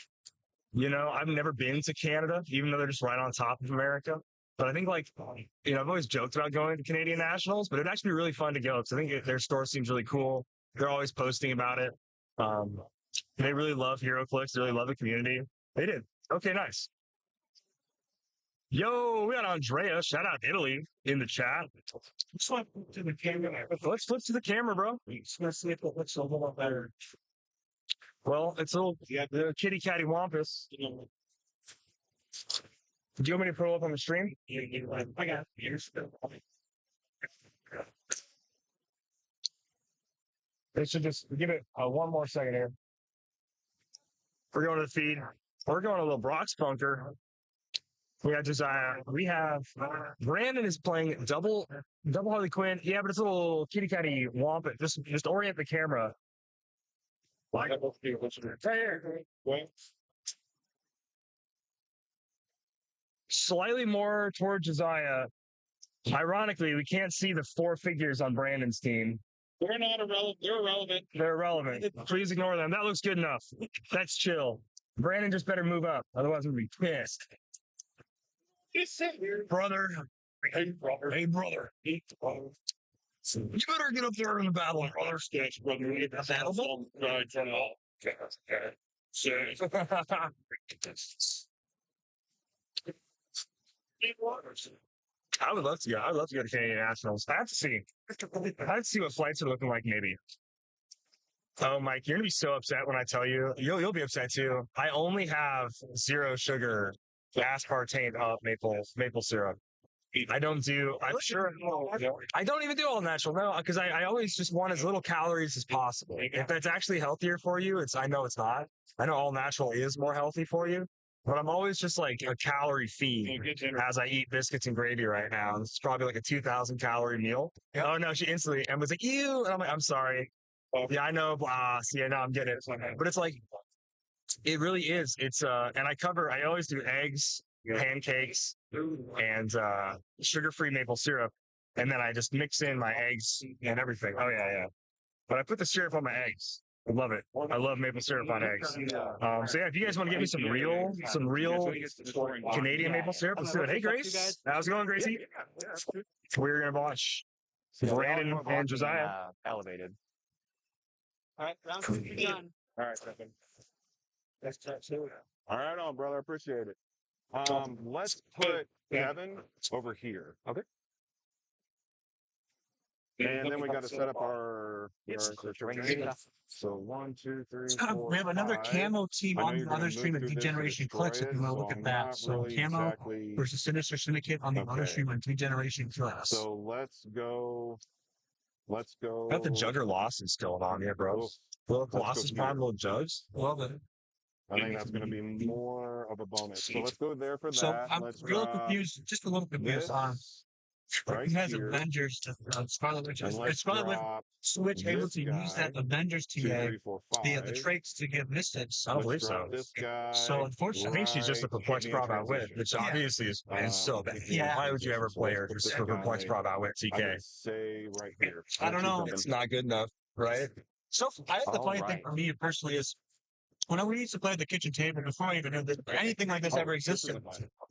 I've never been to Canada, even though they're just right on top of America. But I think, I've always joked about going to Canadian Nationals, but it'd actually be really fun to go because I think their store seems really cool. They're always posting about it. They really love Heroclix. They really love the community. They did. Okay, nice. Yo, we got Andrea. Shout out Italy in the chat. Let's flip to the camera. Let's flip to the camera, bro. Let's see if it looks a little better. Well, it's a little kitty catty wampus. Do you want me to pull up on the stream? I got it. They should just give it one more second here. We're going to the feed. We're going to a little Brock's bunker. We got Josiah. We have Brandon is playing double Harley Quinn. Yeah, but it's a little kitty catty wampus. Just orient the camera. Slightly more toward Josiah. Ironically, we can't see the 4 figures on Brandon's team. They're not irrelevant. They're irrelevant. They're irrelevant. Please ignore them. That looks good enough. That's chill. Brandon just better move up. Otherwise, we'll be pissed. Brother. Hey, brother. Hey, brother. Hey, brother. You better get up there in the battle, brother. Sketch, brother. You get that battle? Turn off. I would love to go. I would love to go to Canadian Nationals. I have to see. I have to see what flights are looking like, maybe. Oh, Mike, you're gonna be so upset when I tell you. You'll be upset too. I only have 0 sugar, aspartame maple syrup. I don't do. I'm sure. I don't even do all natural. No, because I always just want as little calories as possible. If that's actually healthier for you, I know it's not. I know all natural is more healthy for you. But I'm always just like a calorie feed as I eat biscuits and gravy right now. It's probably like a 2,000 calorie meal. Oh no, she instantly and was like, ew. And I'm like, I'm sorry. Yeah, I know. See, I know I'm getting it. But it's like, it really is. It's and I always do eggs, pancakes, and sugar-free maple syrup. And then I just mix in my eggs and everything. Oh yeah. But I put the syrup on my eggs. I love it. I love maple syrup on eggs. So yeah, if you guys want to give me some real Canadian maple syrup, let's do it. Hey Grace, how's it going, Gracie? We're gonna watch Brandon and Josiah. Elevated. All right, round 2 done. All right, Stephen. All right, on, brother. Appreciate it. Let's put Kevin over here. Okay. And then we got to set up our so 1, 2, 3, 4, We have another 5. camo team I know on you're the gonna other move stream at through this to Degeneration destroy Clicks if it, you want to look so at I'm that. not So really camo exactly- versus Sinister Syndicate on the other Okay. stream on Degeneration Clicks. So let's go. Got the Jugger losses going on here, bro. Oof. Little go losses, here. prime little jugs. Love it. I think that's going to be more of a bonus. So let's go there for that. So I'm Let's a little drop confused, just a little confused on this. right He has here, Avengers to Scarlet Witch. and Is let's Scarlet Witch drop Switch able this to use that guy. Avengers 2, TA, 3, 4, the 5. traits to give Mystics? I don't Let's believe so. drop this guy. So unfortunately, I think she's just a right, hit perplexed me in prop outwit, transition. which Yeah. obviously is so bad. hit me in Yeah. Why would you ever transition. So play let's her put just this for perplexed guy, prop outwit I TK? would say right here. I don't know. It's not good enough, right? So I the funny thing Alright. for me personally is whenever we used to play at the kitchen table before I even knew that anything like this ever existed,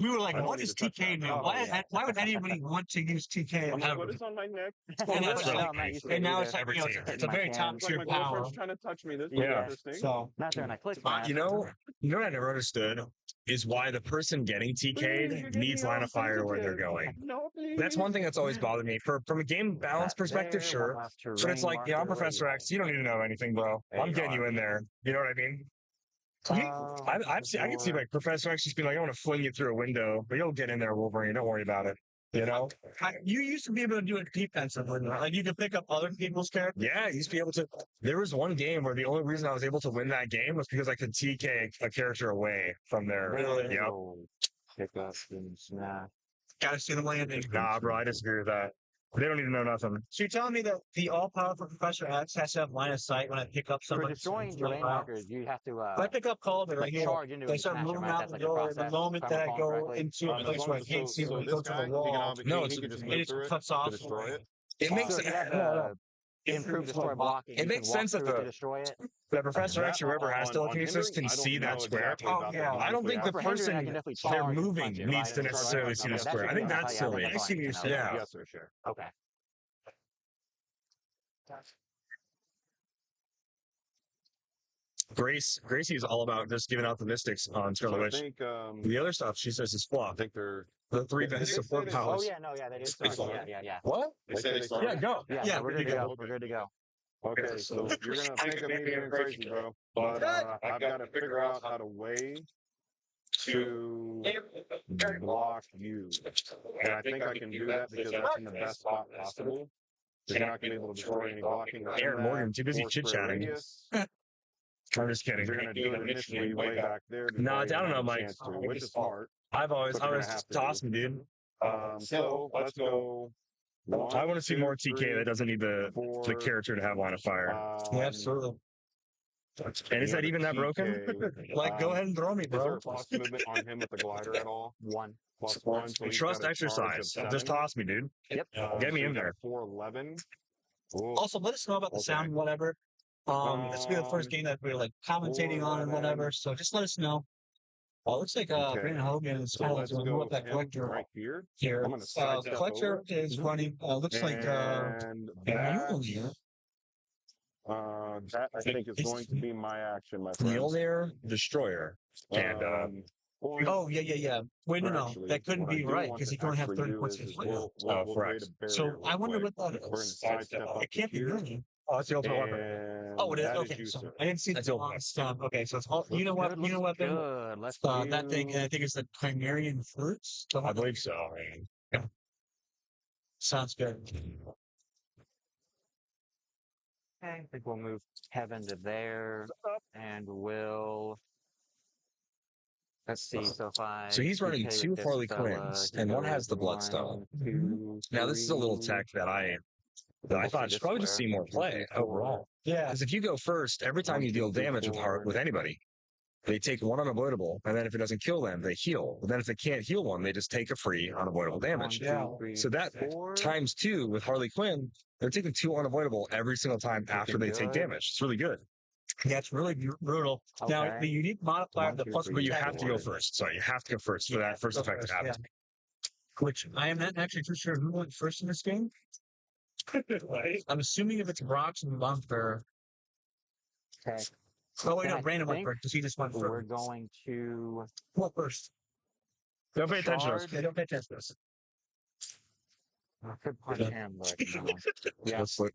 we were like, I don't "What need does to touch TK that. do? Oh, Why would anybody want to use TK I'm like, ever?" what is on my neck? And that's it's really like, I'm not used to it and now either. it's like, you know, Hitting it's a my very cam. top It's like tier my power. girlfriend's trying to touch me. This is Yeah. interesting. So Not during I click You know what I never understood is why the person getting Please, TK'd you're getting needs me line all of fire where they're sensitive. going. No, please. That's one thing that's always bothered me. From a game balance perspective, sure. But it's like, yeah, I'm Professor X. You don't need to know anything, bro. I'm getting you in there. You know what I mean? I can see like Professor X just being like, I want to fling you through a window, but you'll get in there, Wolverine. Don't worry about it. You know? You used to be able to do it defensively, like you could pick up other people's characters. Yeah, I used to be able to. There was one game where the only reason I was able to win that game was because I could TK a character away from their. Really? Yep. Pick up and smash. Gotta see the landing. Nah, bro, I disagree with that. They don't need to know nothing. So you're telling me that the all-powerful Professor X has to have line of sight when I pick up For somebody? destroying terrain markers, you have to If I pick up Calder right like here, charge into it they and start smash them, moving right? out That's the like a door. The process, moment if that I I recall go correctly. into a As place long where I as- can't see when I this go to guy, the he can wall, obviously- No, he it's- can just it move just through it cuts to off. destroy it. It makes So you have improved destroy blocking. It You makes can walk sense that through it to the destroy it. Professor X, That whoever has on telekinesis, hindering, can I don't see know that square. exactly about the yeah. I don't think the For hindering, I person can definitely they're charge and moving punch it, needs right? to Right? necessarily see the That's square. your I think thing. that's Yeah, silly. that's I see what you're fine. saying. Yeah. Yes, for sure. Okay. Gracie is all about just giving out the mystics on So Scarlet I Witch. think The other stuff she says is I fluff. think they're The three They best say support they- Oh powers. yeah, no, yeah, they did It's start. fine. Yeah. What? they say they Yeah, started. go. Yeah, we're good to go. Okay. We're good to go. Okay, so you're gonna think of me being crazy, bro. But I've got to figure out how to way to block you. And I think I can do that because that's in the best spot possible. You're not gonna be able to destroy any blocking. within Aaron that Morgan, too busy 4 square chit-chatting. radius. I'm just kidding. You're gonna do it initially way back there. No, I before you don't have know, a Mike. chance to, which is smart. I've always, But I you're was gonna have to tossing, dude. So let's go. I want to see more TK that doesn't need the four, character to have line of fire. Yeah, absolutely. And is that even that broken? Like, go ahead and throw me, Is there bro. a plus movement on him with the glider at all? One. +1. So he's Trust got a charge of exercise. 7. Just toss me, dude. Yep. Get me so in he's got there. 411. Also, let us know about the sound, Okay. whatever. This will be the first game that we're like commentating on and whatever. So just let us know. Oh, it looks like Okay. Brandon Hogan is So kind of let's doing go what that him collector right here. here. I'm gonna sidestep Collector over. is running. Looks like And Mjolnir. that I think is going to be my action, my friend. Mjolnir, Destroyer. And point, Oh yeah. Wait, or no, actually, that couldn't what I be do right want because to he can only have actually 30 do points is of we'll, hit. we'll create correct. a barrier So real I wonder quick. what that We're gonna is. sidestep up It can't be here. Mjolnir. oh, it's the ultimate weapon. And Oh, it is. that Okay, you, so sir. I didn't see That's the all. long stuff. Okay, so it's all. You know what? You know what? Good. Let's That thing. do- I think it's the Chimerian fruits. I believe so. Sounds good. Okay, I think we'll move Heaven to there, and we'll. Let's see. So if I. So he's running PK 2 with this Harley fella, Quinns, he and one goes has the Bloodstone. 1, 2, Now, this is a little 3. tech that I We'll thought see should probably just square. see more 1, 2, play 3, 4. overall. Yeah. Because if you go first, every time you deal damage with anybody, they take 1 unavoidable, and then if it doesn't kill them, they heal. But then if they can't heal 1, they just take a free unavoidable damage. 1, 2, 3, So that 4. times 2 with Harley Quinn, they're taking 2 unavoidable every single time after they take good. damage. It's really good. Yeah, it's really brutal. Now, Okay. the unique modifier, 1, the 2, plus, 3, But you attack have to go four. first. Sorry, you have to go first for that first Go effect to first, happen. yeah. Which I am not actually too sure who went first in this game. I'm assuming if it's Brock's and Bumper. Okay. Oh wait, Then no, I Brandon went think first because he just went We're first. going to What first? Don't pay attention to us. charge. Yeah, don't pay attention to this. I could punch Yeah. him, but no. Yeah. Let's look.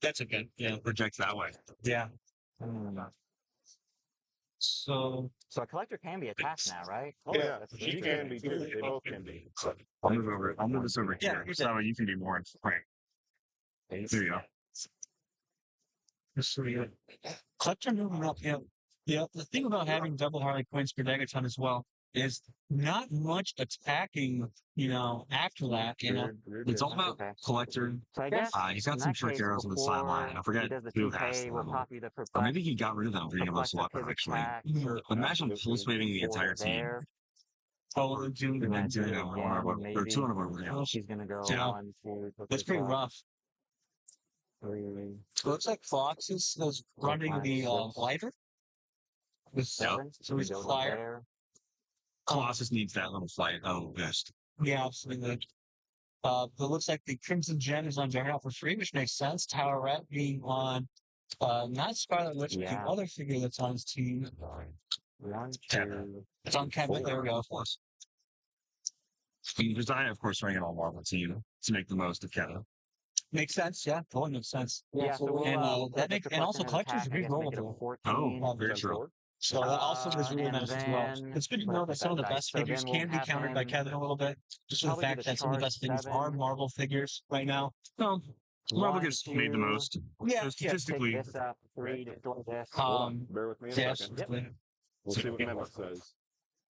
That's okay. Yeah. Project that way. Yeah. Hmm. So So a collector can be attacked now, right? Yeah, That's he interesting. can be too. They both can be. I'll move over. I'll move this over Yeah, here. you're So that way you can be more in frame. There you go. just so you Collector moving up. Yeah. Yeah. The thing about having double Harley Quinns per Degaton as well is not much attacking, after that, It's all about Okay. collector. So I guess He's got in some that trick case, arrows on the sideline. I before forget he does the who has TK, we'll them. copy the Or maybe perplex, he got rid of them for being able to perplex of swap his them, actually. attack. But imagine pulse waving the Forward entire team. there. Oh, doing And that. then do doing it it on one of again, our, or maybe. two of our rails. He's gonna go Yeah. 1, 2, That's pretty rough. 3, Looks like Fox is running the glider. Yep. seven. So he's a Go flyer. there. Colossus needs that little flight. Oh, best. Yeah, absolutely. But it looks like the Crimson Gem is on General for free, which makes sense. Towerette being on not Scarlet Witch, but the Yeah. other figure that's on his team. 1, Kevin. 2. It's on Kevin. There we go. Design, of course, running it on Marvel team to make the most of Kevin. Makes sense, yeah. Totally makes sense. Yeah, so we'll, and we'll that put the makes and also perplex in his collectors attack, are I big guess make it a rollable. 14. Oh, very true. So that also is really And nice as well. then It's good to we'll know put that some of that the dice. best So figures then we'll can be have countered by him Kevin a little bit. Just for the probably do fact the that some of the best charge figures are 7. Marvel figures right now. Well, Marvel 1, gets made the 2. most. Yeah, So Pick statistically, this up. 3, destroy this. Bear with me a yes. second. We'll see what Mimic says.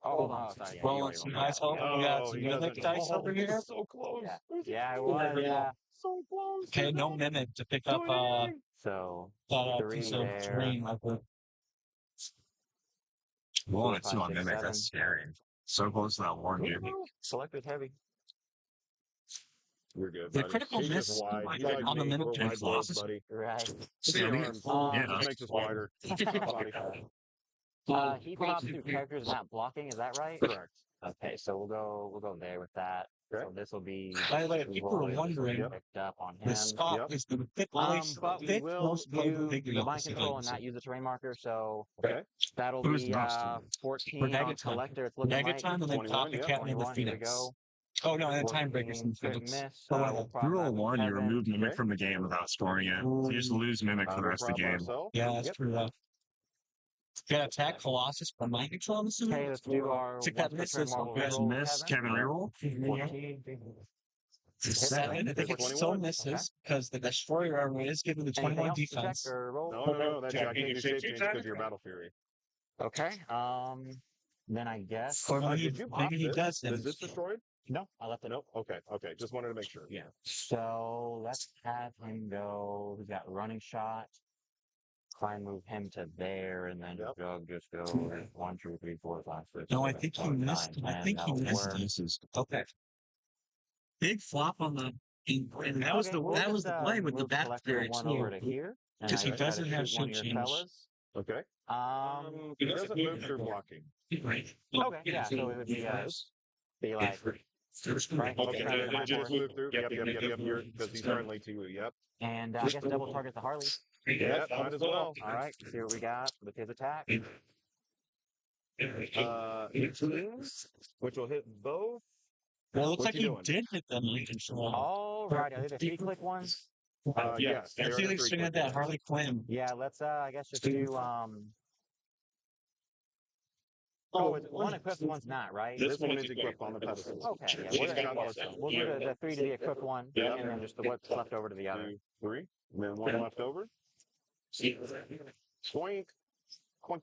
Oh, sorry. Yeah, Rolling some dice over. We got some he mimic doesn't. dice over here. So close. Yeah, yeah, it was. Yeah. So close. Okay, no mimic to pick up So that 3 piece of there. terrain. Like the, rolling a 4, 2 5, on 6, Mimic, 7. that's scary. So close to that one, dude. Selected heavy. You're good, the buddy. critical He's miss just wide. He's on like the me. mimic We're and wide Colossus. boys, buddy. Right. See, I mean, It just makes us wider. Buddy. He pops through characters not blocking. Is that right? Correct. Okay, so we'll go there with that. Okay. So this will be. By the way, if people were wondering, picked up on him. the Scott is the fifth But we fifth will most played do figure the of mind the control and series. not use the terrain marker. So Okay. that'll Who's be most? 14 on Megaton. collector. It's looking like Megaton and then 21, yeah. Copycat and the 21. Here we Phoenix. go. Oh no, and then Time Breakers and 14, Phoenix. miss. Oh, We'll wow. prop You roll that a with 1, you Kevin. remove Mimic Okay. from the game without scoring it. So you just lose Mimic for the We'll rest of the prop game. ourselves. Yeah, that's Yep. true. Got attack Colossus from mind control, I'm assuming. Okay, let's do our Tick one that per misses. turn Marvel Okay. reroll, Miss, Kevin reroll. 14. Seven. I think it still 21. misses because the Destroyer armor is given the Anything 21 else to check defense. or roll? No. That's I can't do shape change because of your battle fury. Okay. Then I guess. Or maybe, Did you pop maybe he this? does. Is this destroyed? No, I left it. Nope. Okay. Just wanted to make sure. Yeah. So let's have him go. He's got running shot. Try and move him to there, and then Yep. Doug just goes 1, 2, 3, 4, 5, 6. No, I 7, think he 8, 9, missed. I 10. think he That'll missed. work. Misses. Okay. Big flop on the. And that was Okay, the we'll that was just, the play with the move back collector period 1 too. over to here. and Because I he try to doesn't have shoot one of shape your change. fellas. Okay. Um. It doesn't move through blocking. Right. Okay. Yeah. So it would be like. Right. Okay. Try to It come just forward. moved through. Yep. Because he's friendly to you. Yep. And I guess double target the Harley. Yeah. Might as well. All right. See what we got with his attack. 18, which will hit both. Well, it looks What like you he doing? did hit them mind control. All right. Are they the 3-click ones? Yes. I they're feel the like swinging at 3-click that ones. Harley Quinn. Yeah. Let's. I guess just do. Oh, it's one equipped, one's not, right? This one is equipped on the pedestal. Okay. Yeah. She's got this. We'll do the 3 to the equipped one, Yeah. and then just the what's left over to the other. 2, 3, and then 1 left over. Boink. Boink,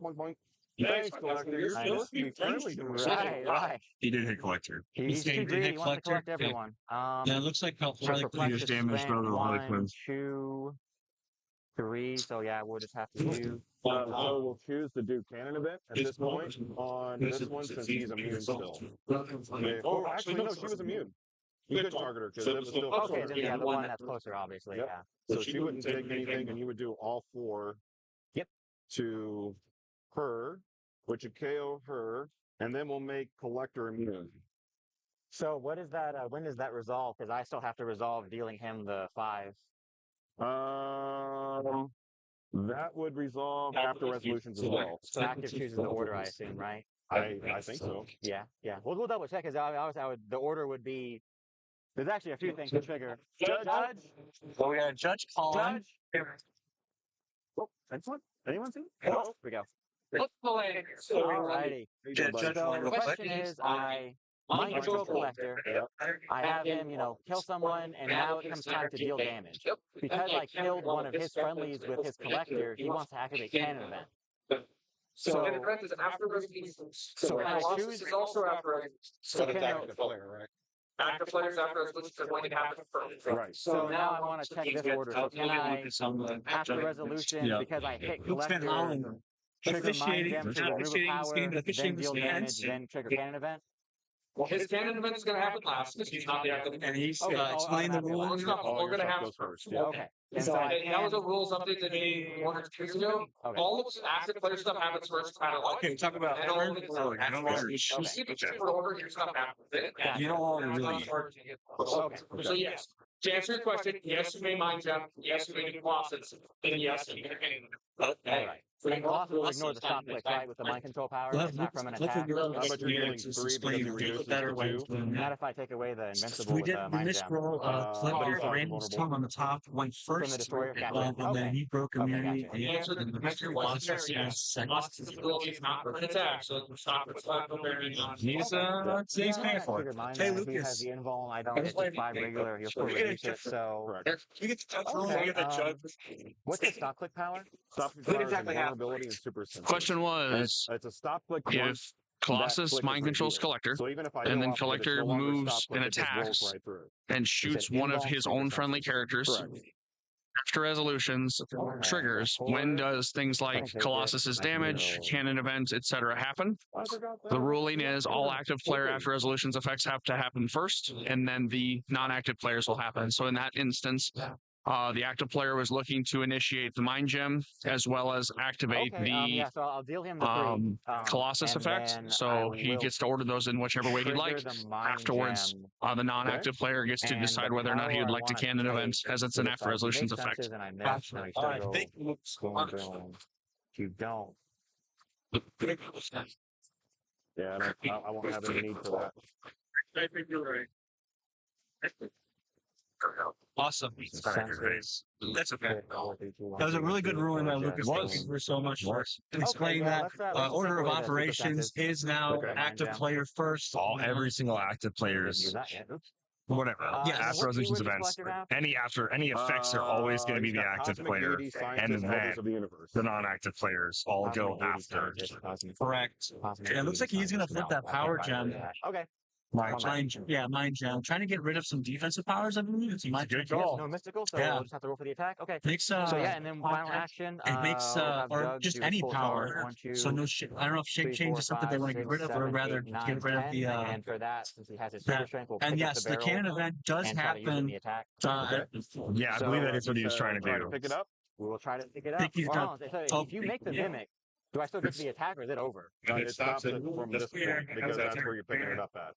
boink, boink. Thanks, collector. You're Nice. supposed to be friendly to me. Right. He did hit collector. He's saying too he greedy. hit He wants to collector? collect everyone. Yeah, it looks like Harley Harley Quinn. just damaged brother Harley Quinn. 1, 2, 3. So yeah, we'll just have to do. So we'll choose to do cannon event at this point on this one since he's immune still. Okay. Oh, actually, no, she was immune. You could target her because it was still. Okay, then yeah, the one that's closer, obviously. Yep. Yeah. So she wouldn't take anything, and you would do all 4. Yep. To her, which would KO her, and then we'll make collector immune. So what is that? When does that resolve? Because I still have to resolve dealing him the 5. That would resolve after resolutions as well. So active chooses the order, I assume, right? I think so. Yeah, yeah. We'll double check. Because I would. The order would be. There's actually a few things to trigger. Judge. Well, we got a Judge Colin. Judge. Oh, excellent. Anyone see? Oh, here we go. Alrighty. Judge So the question is, I mind control collector. I have him, kill someone, and now it comes time to deal damage. Because I killed one of his friendlies with his collector, he wants to activate cannon event. So- an event is after resolutions. so and I Colossus choose- is also after resolutions. So it's active player, right? Active players after resolutions are going to happen first. Right. So now I want to check this order. So can I, after resolution, Yeah. because I hit Luke Van collector, Hollen trigger mind officiating, gem to not remove a officiating this power, game, but then officiating deal this damage, event. then trigger cannon event? Well, his cannon event is going to happen last because he's not the active. And he's Okay, explaining the automatically. rules. All We're your going to stuff have goes first. Yeah. Okay. And So so I that was a can, rules update that made 1 or 2 years ago. okay. All of the active player stuff happens first, no matter what. Okay, talk about And all of it is order. I no longer You keep it separate order, your stuff happens. You don't want to really. Okay. So yes, to answer your question, yes, you may mind jump, yes, you may do Colossus, and yes, you may. Alright. And Colossus will ignore the stop click, right, with the mind control power? Well, It's not from an look at attack. your How about you're dealing 3 because he reduces better to way 2? of doing Not that. if I take away the invincible We with did the the mind missed gem. roll but clip it's of Rain's vulnerable. tongue on the top went From the first, destroyer? Gotcha. and then Okay. he broke Okay, immunity. gotcha. And The answer to the mystery was second. Colossus' ability is not for an attack, so stop it, stop it, bearing on. He's Yeah, paying for it. trigger mind Hey, gem. He has Lucas. the invul, I don't. It's just 5 regular. He'll still reduce it. So Correct. You get to touch Okay, what's the stop click power? Stop What power exactly is happened? vulnerability and super sensitive. Question And was it's a stop click if once Colossus that click mind is controls revealed. Collector So even if I and go then off of it, it's Collector no longer a moves stop click, and it just rolls attacks right through. and shoots one of invul, his super own friendly sensitive. characters Correct. after resolutions triggers, when does things like Colossus's damage, cannon events, etc. happen? I forgot that. The ruling is all active player after resolutions effects have to happen first, and then the non-active players will happen. So in that instance, the active player was looking to initiate the mind gem as well as activate Okay, the yeah, so I'll deal him the 3. Colossus and effect. then So I he will gets to order those in whichever way he'd trigger like. the mind Afterwards, gem, the non-active player gets to and decide the whether or not he power would I like to wanna canon event, take as it's is an if after I resolutions make effect. senses and I miss, then I still go boom, boom. If you don't, Yeah, I won't have any need for that. I think you're right. Awesome. senses. That's okay. That That was a really good ruling by Lucas. Thank you for so much for explaining that. Order of operations is now Okay. active player first. Every single active players, whatever. Yes. After resolutions events, any effects are always going to be He's the got active cosmic player, deity, and scientist, then elders of the universe. the non-active players all go after. Correct. And it looks like he's gonna flip that power gem. Okay. Mind gem. Yeah, mind gem. Trying to get rid of some defensive powers, I believe. It's a mind good gem. call. No mystical, so Yeah. we'll just have to roll for the attack. Okay. Makes So yeah, and then final action. it makes we'll have or Doug just do his any full power. charge. 1, 2, So no shit. I don't know if shape 3, change 4, is something they 5, want to get 6, rid of, or 7, rather 8, 9, get rid of 10, the. and for that, since he has his super strength, we'll pick And up yes, the the barrel cannon event does and try to use it in happen. the attack. Yeah, I So, believe that is what he was Just, trying to try do. pick it up. We will try to pick it up. Think he's Or gonna- hold on, so if you make the mimic, do I still get to the attack or is it over? It stops it from this point because that's where you're picking it up at.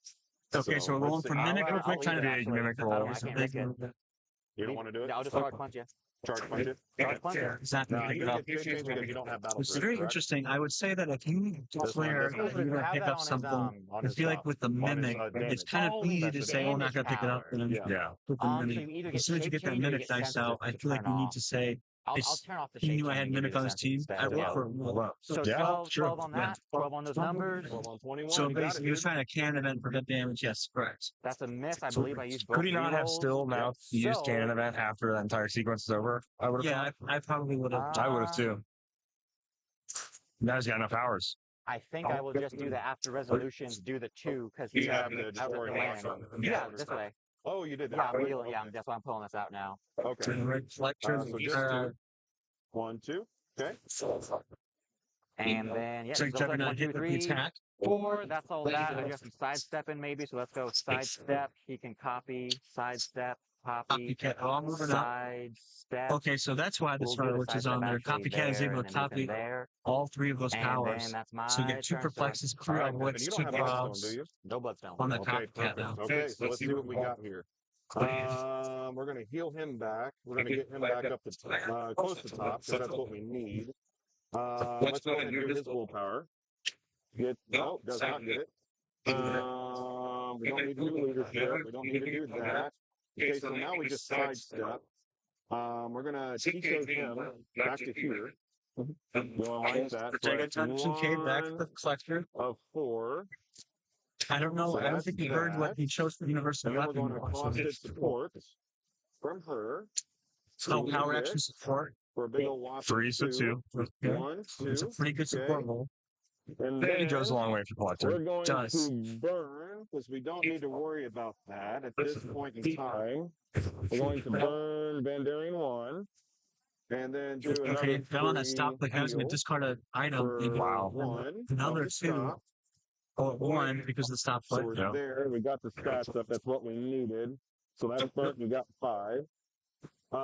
Okay, so we're rolling let's for see. mimic real I'll quick. leave Trying it, to actually. mimic I roll. don't- I can't risk it. You don't want to do it? I'll just charge punch you. Charge punch it? Charge punch you. It's not No, gonna pick you it up. get 2 because you don't have battle It's threat, very correct? interesting. I would say that if you declare This one. you're gonna Have pick that up on his, something, on I his feel like stuff. with the On his, mimic, damage. it's kind of easy to That's say, the "Oh, I'm not gonna pick it up." And then Yeah. Yeah. with the So mimic, you either as get soon as you shape get that change or you mimic get dice out, I sensitive feel like to you need turn to say, I'll it's- turn off the he shape knew I change had and give mimic you on the his team. sensitive I instead. rolled for Well, So yeah, 12, sure. 12 on that, 12 on those numbers. 12 on 21. So you got basically, it, he was dude. trying to cannon event prevent damage. Yes, correct. That's a miss. I believe I used both Could he not have rerolls. still now used So- cannon event after the entire sequence is over? I would have. Yeah, I probably would have. I would have too. Now he's got enough hours. I think I will just do the after resolutions, do the 2, because he You have has the out with the land. Yeah, this way. Oh, you did that. Yeah, I'm wheeling. Yeah, that's why I'm pulling this out now. Okay. Reflection. So just 2. 1, 2. Okay. And then, yeah, So so Juggernaut 1, 2, hit with the 3, attack. 4. That's all that. I got some sidestepping maybe. So let's go sidestep. He can copy, sidestep, copy, Copycat. Oh, I'm moving up. sidestep. Okay, so that's why this We'll do runner, the which is sidestep on there, actually copycat is there, able and to then he's in copy there. all 3 of those And powers. then that's my So you get 2 turn, perplexes, 3 All right, of Evan, wits, you 2 don't have Bloodstone, clouds do you? no bloodstone. on the Okay, copycat perfect. now. Okay, so let's see what we got here. We're going to heal him back. We're going to get him back up to close to top, because that's what we need. Let's go ahead and do his willpower. No, does not get it. We don't need to do leadership. We don't need to do that. Okay, so now we just sidestep. We're going to Tico him back to here. We'll align that. So Take that's attention, K, back to 1 the collector. of 4. I don't know. So I don't that's think he heard what that. he chose for universal And then we're weapon. going to hostage support from her. Oh, to power this. action support. for a big old whop. 3 to 2. 1, 2. It's a pretty good support role. And It goes a then long way for collector. we're going Does. to burn because we don't need to worry about that at this point in time. We're going to burn Vandarian 1. And then do another Okay, now on that stop, free like I was going heal to discard an item. for Wow. 1. Another off the 2. stop. Or 1 because of the stop So foot. we're there. We got the stats up. That's what we needed. So that's burnt. We got 5.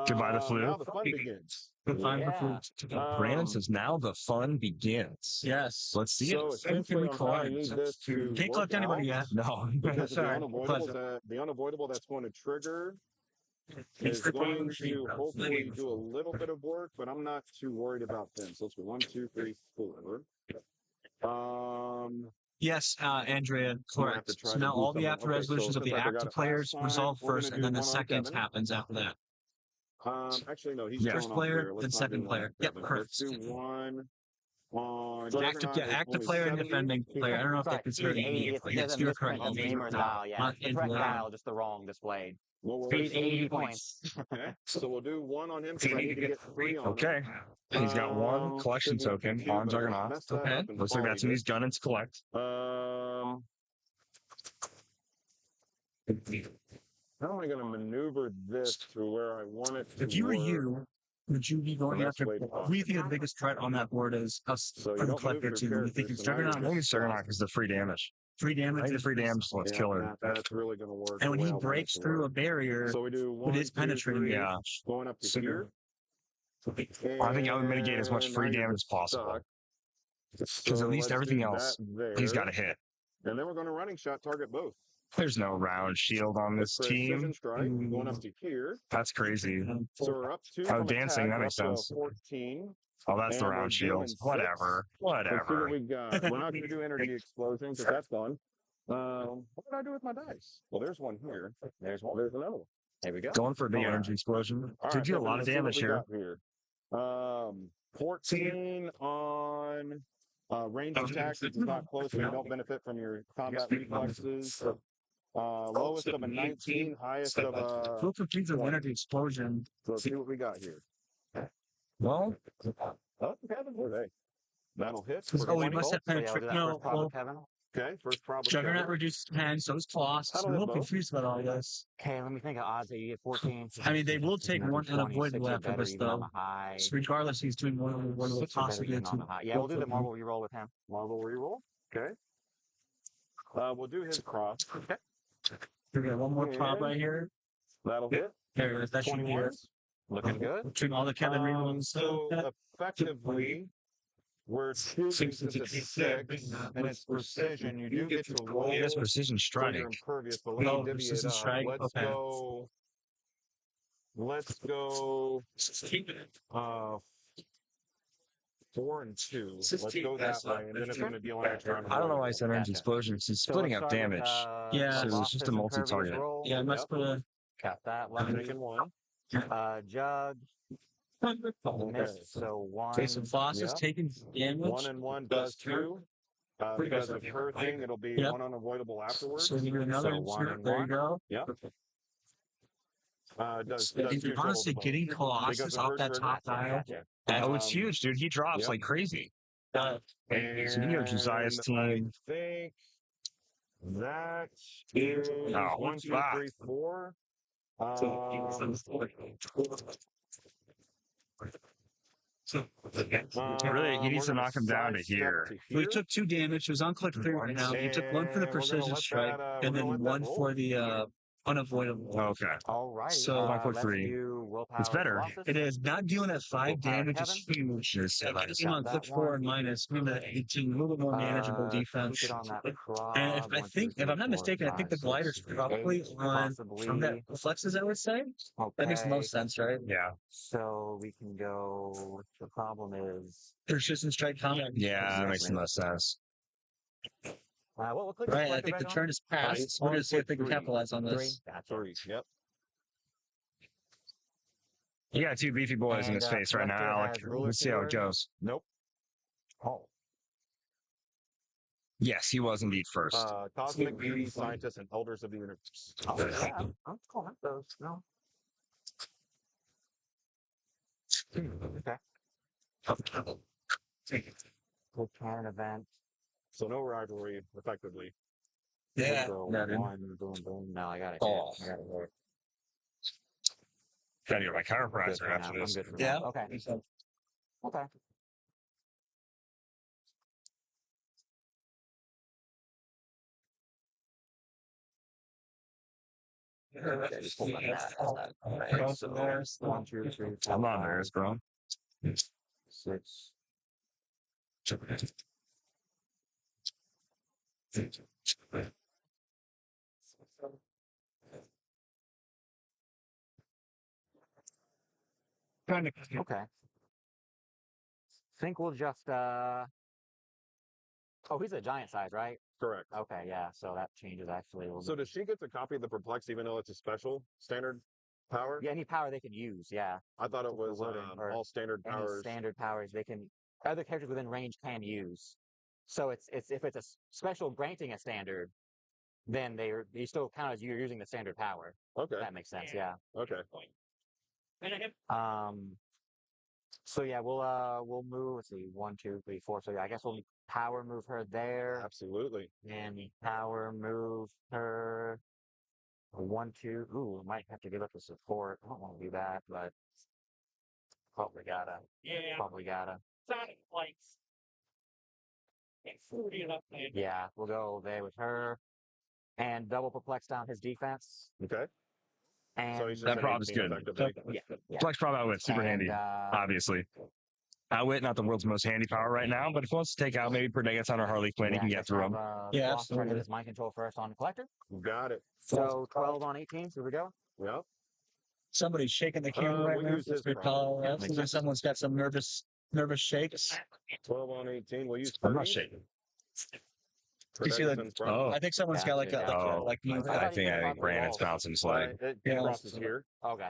Goodbye to flu. Now the fun begins. Goodbye Yeah. Brandon says now the fun begins. Yes. Let's see So it. essentially, I'm going to need this to Can't work collect anybody out yet. No. because of Sorry. the unavoidable that's going to trigger is going to hopefully do a little bit of work, but I'm not too worried about them. So let's go 1, 2, 3, 4. Yes, Andrea, correct. try So to now do all the something. after Okay, resolutions so of the since I got active it players last resolve time, we're first, gonna and then do the one on second Kevin. happens after that. Actually, no, he's First going on player, here. Let's then not do second one player. on Yep, Kevin. correct. Let's do one on Active, Juggernaut. yeah, It's active only player and 70. defending player. I don't know if they Sorry, consider speed 80. it. It's, Yes, doesn't you're misprint correct. the name or dial. Yeah, Not it's the correct Andrea. dial, just the wrong displayed. What were Speed we? 80 points. Okay, so we'll do one on him because I need to get 3 on him. Okay. He's got 1 collection Should be token 2, on but I Juggernaut. messed that Okay. up and Looks like that's who volleyed he's gunning to collect. How am I going to maneuver this to where I want it to If you were work? you, would you be going The after? best way to Who do you think the biggest threat on that board is? Us So you from don't collector move team. your Do you think characters, it's so now you're Juggernaut? I think it's Juggernaut because the free damage. Free I damage. think the free damage is what's killer. That's really going to work. And when the way he I want it breaks to through a work. barrier, So we do with 1, his 2, penetrating 3, Yeah. going up to So- here. I think I would mitigate as much And free now you're damage as just possible. stuck. Because at least let's everything do else, that he's got there. to hit. And then we're going to running shot target both. There's no round shield on this Precision team. strike going up to here. That's crazy. So we're up 2 Oh, from dancing, attack, that we're makes up to a sense. 14. Oh, that's the And we're round doing shield. 6. Whatever. Let's see Whatever. what we got. We're not going to do energy explosion because that's gone. What did I do with my dice? Well, there's one here. There's one. There's another one. There we go. Going for a big All right. energy explosion. All Did right, you a Kevin, lot of let's see what damage we here. got here. 14 on range attacks. It's not close, so you don't benefit from your combat reflexes. Lowest of a 19, highest of a. Who competes with energy explosion? So let's see what we got here. Well, Oh, Kevin, where are they? That'll hit. Oh, for we 20. must have So yeah, we'll do penetrated. that No, first problem, well, Kevin. Okay, first problem. Juggernaut reduces 10, so is Colossus. How do I'm a they little both? confused about all this. Okay, let me think of odds that you get 14. I mean, they will take Another one 26 unavoidable or after better, this, even on though. the high. So regardless, he's doing one will 6 or better, possibly even to on the high. Yeah, we'll do the marble reroll with him. Marble reroll. Okay. We'll do his cross. Okay. We got one more prop right here. That'll hit. There it is. That should be 21. it. Looking good. Between all the Kevin rerolls. So effectively, we're choosing since it's 6 and it's precision. You do get to roll. he has precision So you're strike. impervious, but let No, me divvy it precision up. strike, Let's okay. go. Let's go. 4 and 2. Let's go that way, and then if I'm going to deal an extra. I don't know why I said energy Gotcha. explosion. He's So splitting let's up start with, damage. Yeah. So it's just a Colossus multi-target. impervious roll. Yeah, I must put a. Got that. I'm 11. taking 1. Jug. Missed. So 1. Okay, so Foss is Yep. taking damage. 1 and 1 does 2. Because of her thing, it'll be Yep. one unavoidable afterwards. So we do another So one insert. and There you one. go. Yep. Does And two honestly, total getting both. Colossus Because of off her that trigger. top dial. Oh, it's huge, dude. He drops Yep. like crazy. And So you know Josiah's team. I think that is Oh, 1, 2, fuck. 3, 4. Really, he needs to knock him down to here. So he took 2 damage. It was on click 3 right now. He took 1 for the And we're gonna precision let strike, that, and we're then gonna let 1 that for roll. the unavoidable. Okay. All right. So- One for let's 3. do willpower It's better. Colossus. It is not dealing at 5 Willpower damage is huge. Yes, Like, that it's is. on Got click that 4 one. and minus. Maybe that 18, a little bit more manageable defense. Keep it on that And if I think, if I'm not mistaken, I think the glider's probably on from that reflexes. I would say that makes the most sense, right? Yeah. So we can go. The problem is. Persistent strike combat. Yeah, that makes the most sense. What click? Right. I think the turn is passed. We're gonna see if they can capitalize on this. That's 3. Yep. You got 2 beefy boys in his face right now, Collector Alec. has ruler Let's see how it keyboard. goes. Nope. Oh. Yes, he was indeed first. Cosmic beauty, scientists, and elders of the universe. Oh yeah. I'm calling those. No. Okay. Cool cannon event. So no rivalry, effectively. Yeah. Go No, dude. one, boom, boom. No, I got it. Oh. I got it. Right. Gotta get my Good chiropractor for now. after I'm this. good for Yeah. now. Okay. Okay. Okay, just hold on to that. Alright, so 1, 2, 3, 4, I'm not 5, embarrassed, bro. 6. Okay. Think we'll just oh, he's a giant size, right? Correct. Okay, yeah, so that changes actually a little So bit. does she get to copy the perplex even though it's a special standard power? Yeah, any power they can use, yeah. I thought it For was loading, or all standard any powers. standard powers they can other characters within range can use. So it's if it's a special granting a standard, then they still count as you're using the standard power. Okay. That makes sense, yeah. Okay. So yeah, we'll move. Let's see, 1, 2, 3, 4. So yeah, I guess we'll power move her there, Absolutely. and power move her 1, 2. Ooh, might have to give up the support. I don't want to do that, but probably gotta. Yeah. Probably gotta. Sonic likes. It's fruity enough. Yeah, we'll go there with her, and double perplex down his defense. Okay. And So he's just That an prob's 18 good. effectively. yeah. Flex Prop Outwit, super And, handy, obviously. Outwit, not the world's most handy power right now, but if he wants to take out maybe Prodegaton or Harley Quinn, he can get let's through have, him. Yeah, Frost try to absolutely. get his mind control first on Collector. Got it. So 12 on 18. Here we go. Yep. Somebody's shaking the camera right we'll now. use his Good call. Yeah, seems like someone's got some nervous shakes. 12 on 18. We'll use I'm not Purdy. shaking. You see that? Protection's problem. I think someone's got like a Oh. like I think Brandon's bouncing his leg. Yeah. Frost is here. Okay.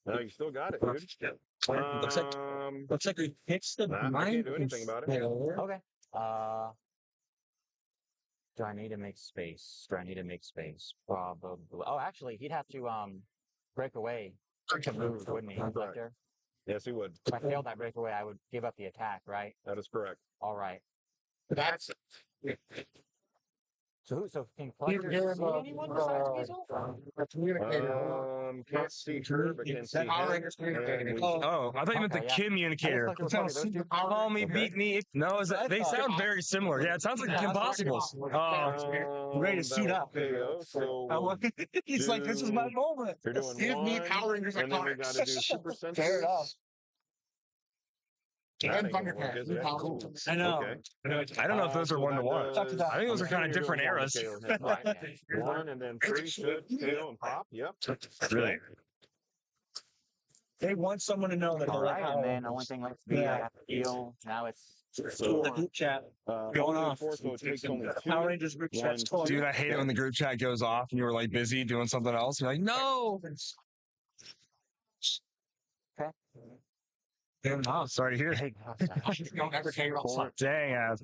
No, you still got it, dude. Looks like he hits the I mind can't do anything about it. control. Okay. Do I need to make space? Probably. Oh, actually, he'd have to break away to move, wouldn't he? Collector? Yes, he would. If I failed that breakaway, I would give up the attack, right? That is correct. All right. That's So can Collector see anyone besides Weasel? a communicator. Can't see her, but can see him. Power Ranger's communicator. And Oh, I thought you meant the Okay, yeah. communicator. I just thought you were talking those two. Call me, Okay. beat me. No, they sound very similar. Yeah, it sounds like the Impossibles. Oh, Ready to suit up. So He's like, this is my moment. you're doing Excuse me, one, Power Rangers are and then we cars. gotta do super senses. Fair enough. That And ain't gonna work, Thundercats. is it? Cool. I know. Okay. I don't know if those are So one to that one. does- I think those I'm are kinda assuming you're different doing one eras. to KO him. Right. One and then 3 should KO and pop. Yep. Really? They want someone to know that All they're like, right, and then the only thing left to be, I have to heal. Now it's the group chat going only off. 4, so it takes only 2. Power Rangers group chat's One, going. Dude, I hate it when the group chat goes off and you were like busy doing something else. You're like, no. Oh, sorry to hear. big. Don't ever carry on. Dang ass.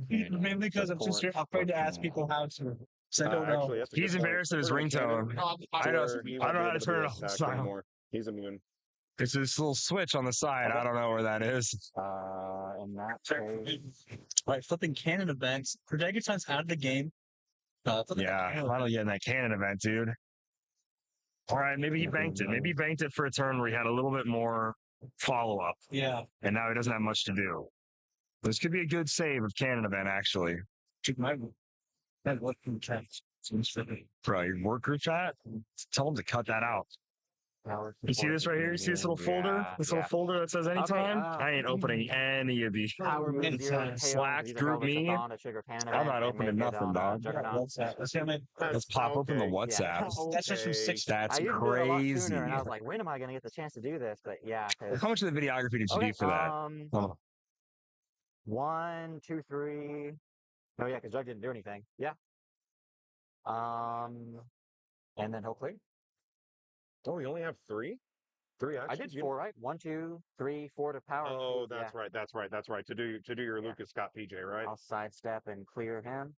Mainly because I'm just afraid to ask people how to. So I don't know. Actually, that's a good He's point. embarrassed at his Pretty much ringtone. I don't, where he I won't don't know be how able to turn it do off. attacks Silent. anymore. He's immune. It's this little switch on the side. I don't know where that is. In that case, Right, flipping cannon events. Prodegaton's out of the game. Yeah, finally getting that cannon event, dude. All right, maybe he banked it. Maybe he banked it for a turn where he had a little bit more follow up, Yeah. and now he doesn't have much to do. This could be a good save of cannon event, actually. That what group chat seems to be. Bro, your work group chat? Tell him to cut that out. You see this right here? You see this little folder? This little folder that says anytime? I ain't opening any of these. Power move Anytime. 0 Slack, either group Velvet me. Chiffon or Sugar Cannon I'm event, not and opening make it nothing, on, dog. Juggernaut. Let's get him. Let's pop open the Okay. WhatsApp. That's just from 6. That's I usually do it a lot crazy. sooner, and I was like, when am I going to get the chance to do this? But yeah, 'cause- How much of the videography did you do for that? Oh. 1, 2, 3. Oh yeah, because Jug didn't do anything. Yeah. And then hopefully Oh, we only have 3? 3 actions? I did 4, right? 1, 2, 3, 4 to power. Oh, yeah. that's right. That's right. That's right. To do your Yeah. Lucas Scott PJ, right? I'll sidestep and clear him.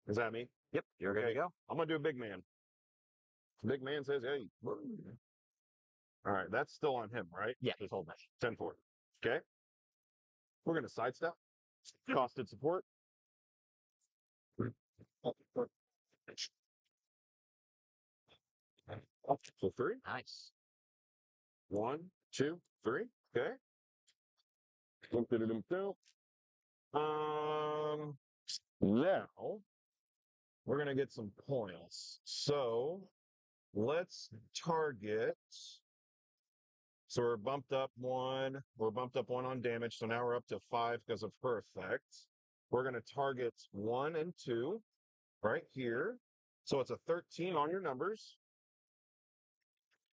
Is that me? Yep, you're good to go. I'm gonna do a big man. Big man says, hey. All right, that's still on him, right? Yeah, he's holding it. 10-4. Okay. We're gonna sidestep. Costed support. So 3. Nice. 1, 2, 3. Okay. Now we're gonna get some points. So let's target. So we're bumped up 1. We're bumped up 1 on damage. So now we're up to 5 because of her effect. We're gonna target 1 and 2 right here. So it's a 13 on your numbers.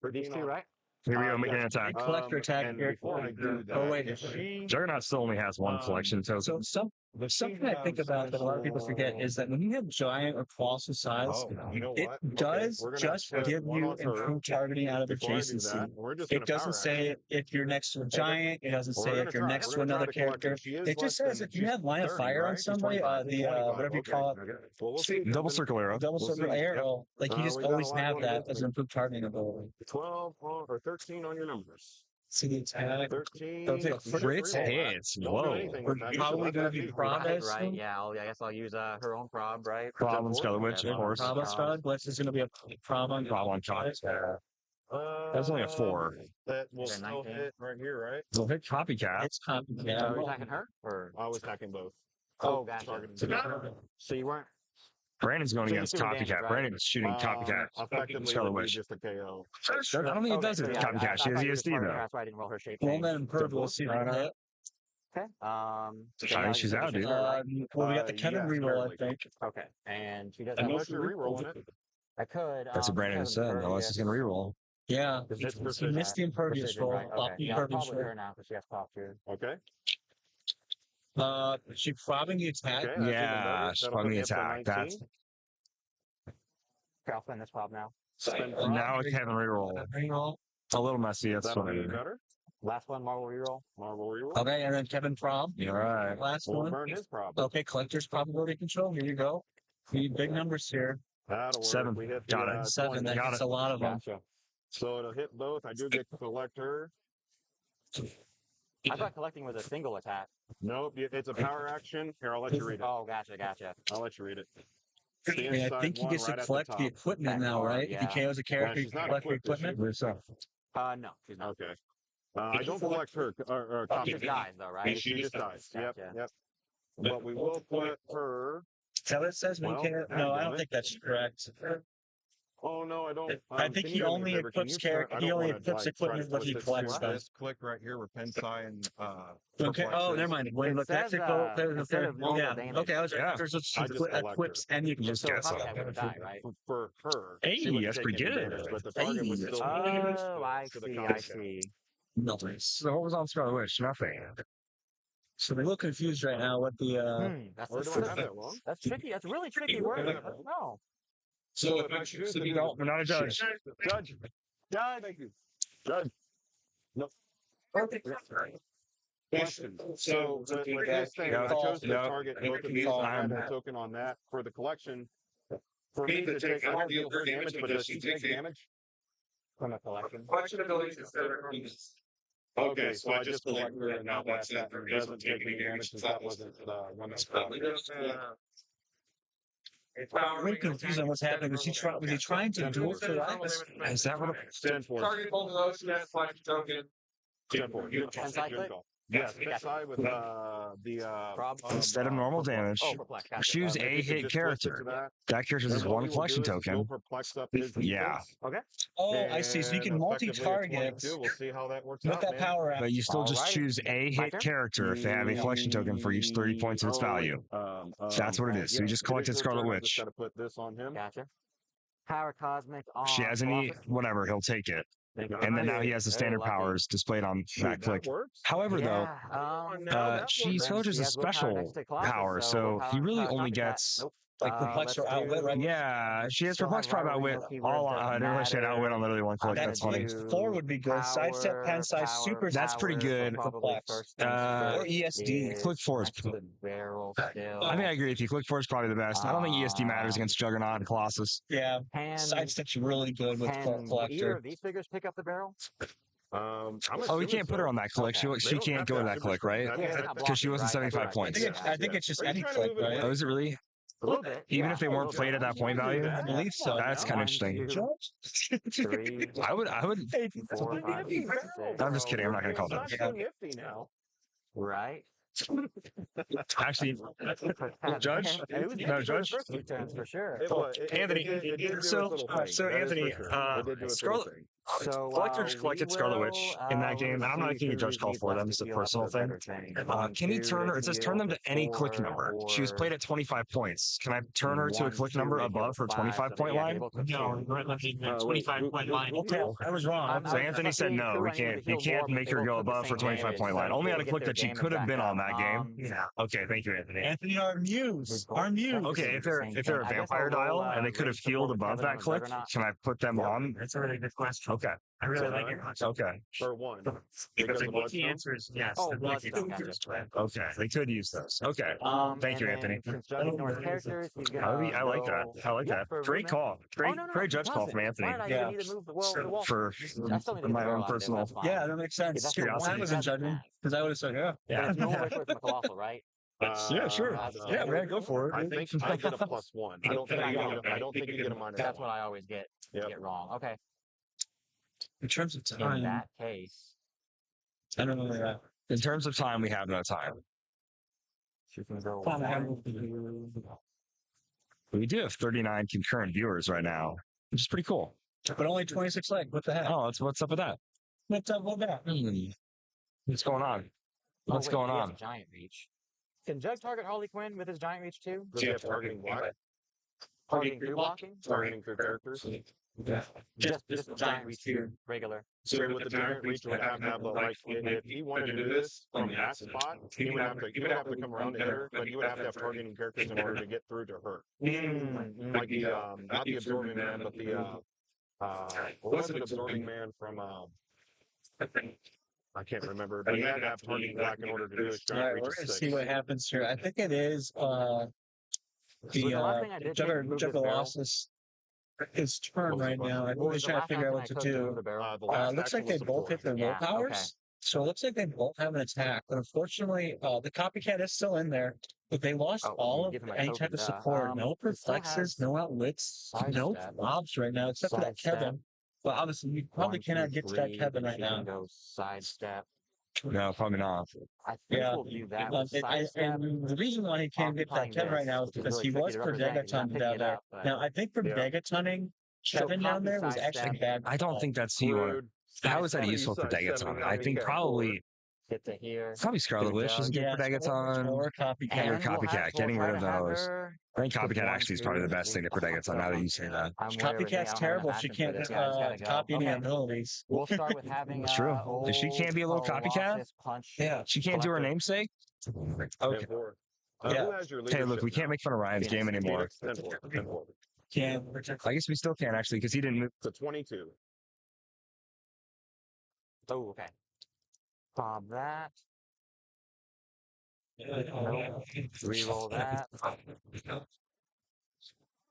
For these two, right? Here we go, making an attack. Collector attack and here. before I do that, Oh, wait. is she Juggernaut still only has one collection token. So something I think about that a lot of people forget is that when you have giant or colossal size, you know it what? does we're gonna just put give one you on her. improved targeting out of Before I do adjacency. that, we're just It gonna doesn't power say action. if you're next to a giant. It doesn't We're say gonna if you're try. next We're to gonna try another to collect character. it. She is It just less says than- if you she's have line of 30, fire on right? She's somebody, 25. the 25. what do you Okay. call it? Well, we'll see. Double circle arrow. Double We'll circle see. arrow. Like you just we got a always lot have going that against as me. an improved targeting ability. 12 or 13 on your numbers. See the attack. 13. They'll take a You should Crit reroll that. hits. Don't do Whoa. anything We're with that. You should probably let gonna that be be. prob, I Right, assume. yeah. I guess I'll use her own prob, right? Problem, Scarlet Witch, Yeah, of course. Prob on Scarlet Witch is gonna be a prob on Problem on Cox. That's only a 4. That will Okay, still 19. hit right here, right? So hit copycat. It's complicated. Are you attacking her? Or I was attacking both. oh, gotcha. Targeting. So you weren't. Brandon's going So you're against doing damage, copycat. right? Brandon's shooting copycat. Effectively, Scarlet would be Witch. just a KO. I don't think it does it. Yeah, Copycat. She has you were just ESD targeting though. her, that's why I didn't roll her shape. Well, change. then Perv, we'll see right now. Okay. I mean, she's out, dude. Well, we got the Kevin yes, reroll, I currently. think. Okay. And she doesn't. Unless you're rerolling it. I could. That's what Brandon Kevin said. Perv, Unless yes. he's going to reroll. Yeah, It's he precision. missed the impervious Precision, roll. right? Off Okay. the Yeah, I'll impervious probably roll. her now because she has pop too. Okay. She probbing the attack. Okay. That's even Yeah, better. she's That'll probably put me the up to attack. 19. That's Okay, I'll spend this pop now. Spend now a Kevin reroll. Reroll. It's a little messy. That's That'll be fine. better. Last one, Marvel reroll. Marvel reroll. Okay, and then Kevin prob. All right. Last We'll one. burn his problem. Okay, collector's probability control. Here you go. Need big numbers here. That'll work. 7. We hit Got the, it. 7. 20. That Got hits it. a lot of them. Gotcha. So it'll hit both. I do get collector. I thought collecting was a single attack. Nope. It's a power action. Here, I'll let you read it. Oh, gotcha. I'll let you read it. Yeah, I think he gets to collect the equipment now, right? If he KOs a character, he she's can not collect the equipped, is she? equipment. No, she's not. Okay. I don't collect her. She just dies though, right? She just dies. Yep. Gotcha. Yep. But we will put her. Is that what it says? When Well, he KO? No, I don't think that's correct. Oh no, I don't. I think can he you do me a only favor? Can equips you start- character. I He don't only wanna, equips like, try to equipment what he twist it collects. too Though. much. Just click right here where Pensai and Okay. Oh, never mind. When the says, tactical, instead of normal yeah. damage. Okay, I was Yeah. there's I just collect equips and you can Just So guess. Copycat wouldn't die, right? For her. Hey, she wouldn't that's take pretty any good. damage, but the target would Hey, still that's be damaged Oh, I to the see. copycat. Nothing. So what was on Scarlet Witch? Nothing. So they're a little confused right now what the That's Or do I have that wrong? that's tricky. That's a really tricky word. I don't know. So if I choose So to you do don't, we're not a judge. Judge. Thank you. Judge. No. Question. So with this thing, I chose to target both of these. I had a token on that for the collection. For me to take, I don't deal her damage, but does she take damage? From a collection. Okay, so I just collect her and now that's that. Doesn't take any damage since that wasn't the one that's probably. I'm really confused on what's happening. Was he trying to duel Heroclix? Is that what? 10-4. Target both of those, you have flash token. 10-4. Pensai click? Yes, Pensai with the Prob? Instead of normal damage, Oh, perplex. Gotcha. choose a maybe you could hit just twist it character. to that. That character has And what one we will collection do is we'll token. perplex up his Yeah. defense, Oh, I see. So you can and effectively at multi-target 22, we'll see how that works with out, that man. power out. But you still just Alrighty. choose a My hit turn? character if they have a collection token for each 30 points of its value. That's what it is. So you just collected Scarlet I just Witch. got to put this on him. Gotcha. Power Cosmic on. She has any, Colossus. whatever, he'll take it. And then now he has the standard Very lucky. powers displayed on Shoot, that click. works. However, though, Yeah, she Then soldiers she a has willpower special next to Colossus, power, so so willpower he really on top only of that. gets Nope. Like perplex or outwit, right? Yeah, she has Still perplex, have prime, rivalry, outwit. no keywords, All doesn't I didn't realize she had outwit on matter. literally one I'm click. gonna That's funny. do 4 would be good. Sidestep, pen size, power, super. That's pretty power, so good. probably Perplex. first things Uh, Or first ESD. is Click 4 is. next to the barrel still. I think I agree with you. Click 4 is probably the best. I don't think ESD matters against Juggernaut and Colossus. Yeah. Can, Sidestep's really good with can either collector. of these figures pick up the barrel? I'm Oh, we assuming can't put her so. on that click. Okay. She They don't can't have go to have that super click, strength. right? Yeah, it's not Because she blocking, wasn't right? 75 points. I think it's just Are you any trying to click, move it right? away? Oh, is it really? A little bit. Even yeah, if they a weren't little played bit. at that point value? I believe so. That's kind of interesting. 3, I would. 4, 5, 6. I'm just kidding. I'm not going to call It's that. not so nifty now. Right. Actually, Judge? It was No, nifty for the Judge? first few turns for sure. Anthony, It did do its so little thing. so That is Anthony, for sure. It did do its little Scarlet thing. So Collector just we collected Scarlet Witch will, in that let game, me and I'm not see making a who judge call he's for left them. to It's a feel after personal the thing. better thing. Can you 2 turn to her? It says heal, turn them to any click 4, number. She was played or at 25 points. Can I turn her to a 1, click 2 number to heal above her 5, 25 so point yeah, line? able to No, heal. right left in Wait, 25 point line. Okay, I was wrong. So Anthony said seeing no. who We I needed can't. to You heal more, can't but make they her both go took the above her same 25 damage, point line. so Only on to a get click their that she damage could have back been up. on that game. Yeah. Okay. Thank you, Anthony. Anthony, our muse. Our muse. Okay, if the they're same if they're a thing. I guess vampire I'll roll, dial and they could have rage support healed with above Kevin on that the click, Juggernaut. can I put them on? That's a really good question. Okay. I really like your question. Okay. Or one. Because like, Bloodstone? the answer is yes. Oh, the Bloodstone, Bloodstone gotcha. is correct. Okay. They could use those. Okay. Thank And you, then Anthony. since Judge ignores characters, he's I gonna like that. go. I like Yeah, that. for a Great movement. call. Oh no, Great he judge call from doesn't. Anthony. Why did I Yeah. even need to move the wall? For I still need to get my the barrel own out of this. personal. That's fine. Yeah, that makes sense. That's Mine curiosity. was in judgment because I would have said, yeah. There's no way for it from a colossal, right? Yeah, sure. Yeah, man, go for I it. think I get a +1. I don't think you get I don't think you get a -1. That's what I always get wrong. Okay. In terms of In time, that case, I don't know that. In terms of time, we have no time. she can go. Fine, I have- 1, 2. We do have 39 concurrent viewers right now, which is pretty cool. But only 26 legs. What the heck? Oh, what's up with that? What's up with that? What's going on? Oh, What's wait, going he has on? a giant reach. Can Judge target Harley Quinn with his giant reach too? Does he have targeting block? Targeting through blocking? Targeting through characters? Just giant reach too, regular. So with the giant reach, would have to have the like if he wanted to do this from that spot, he would have to come around to hit her, but he would have to have targeting characters in order to get through to her. Like the not the absorbing man, but the what was it absorbing man from I can't remember, but he had to have targeting black in order to do his All giant right, reach we're of gonna 6. see what happens here. I think it is So the last thing I did was move this barrel. Juggernaut his turn What was the right now. question? I'm What was just the trying to last figure out action what I to took to do. move the barrel? The last Looks like action they was both hit their Yeah, willpowers. okay. So it looks like they both have an attack, but unfortunately, the copycat is still in there. But they lost Oh, all I'm of giving my any type token, of support. No it still perplexes, has no outwits, no sidestep. flops right now, except for that Sidestep. Kevin. But obviously, you probably 1, 2, cannot get to that 3, Kevin then right she can now. go sidestep. No, probably not. I think Yeah. we'll do that Um, with and, sidestep. and the reason why he can't get to that Occupying Kevin right this, now is which is because really he tricky was to for represent. He's not Degaton picking down it there. up, but Now, I think for Yeah. Degatoning So Kevin down copy there was actually sidestep. bad. I don't think that's who you want. Rude. How is that Sidestep. useful for Size 7, Degaton? I think copycat probably Get to here. Scarlet Witch is good for Degaton. Or copycat. Or And we'll Copycat, have, we'll getting try rid to of have those. her I think with Copycat 1, actually is probably the 2, best thing to 3, for Degaton now that you say that. I'm wary with me. I Copycat's don't have terrible. enough She action for can't this guy. He's gotta go. copy any Okay. abilities. We'll start with having That's true. If she can't be a little copycat, Colossus punch. Yeah. she can't do her Collector. namesake. Okay. 10-4. Yeah. Who has your Hey, look, leadership we can't now? make fun of Ryan's Phoenix. game anymore. Phoenix, 10-4. 10-4. Can't. I guess we still can actually because he didn't move. It's a 22. Oh, okay. Bob that. Reroll that.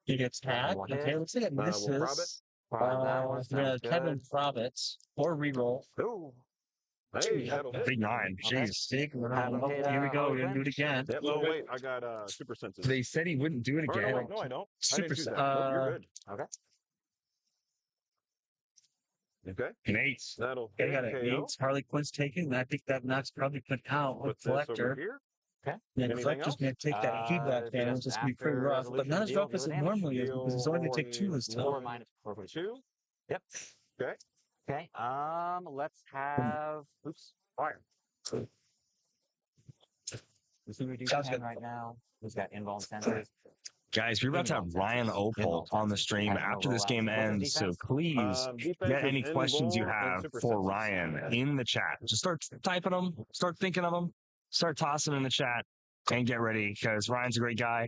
He gets hacked. One Okay, hit. looks like it We'll misses. prob it. Bob that one. Yeah, Sounds Kevin good. Province or reroll. Ooh. Hey, that'll hit. Big 9. Okay. Jeez. Big Have round. him Oh, hit, here we go. We're Harley gonna do it again. Yep. Oh, wait. I got super senses. They said he wouldn't do it Or again. no, wait. No, I don't. I Super didn't do sen- that. Nope, you're good. Okay. Okay. An 8. That'll They hit got an KO. 8. Harley Quinn's taking. And I think that knocks probably put out with Put this over Collector. here. Then Anything Collector's else? going to take that feedback damage. It's going to be pretty after rough, but not as resolution rough as it deal normally is because it's only going to take 2 this Or time. minus 4. 2. Yep. Okay. Okay. Let's have. Oops. Fire. Let's see what we do Sounds 10 good. right now. He's got invuln senses. Guys, we're about to have Ryan Opal on the stream after this game ends, so please Defense get any is questions you invuln and have super for senses. Ryan in the chat. Just start typing them, start thinking of them, start tossing in the chat, and get ready because Ryan's a great guy.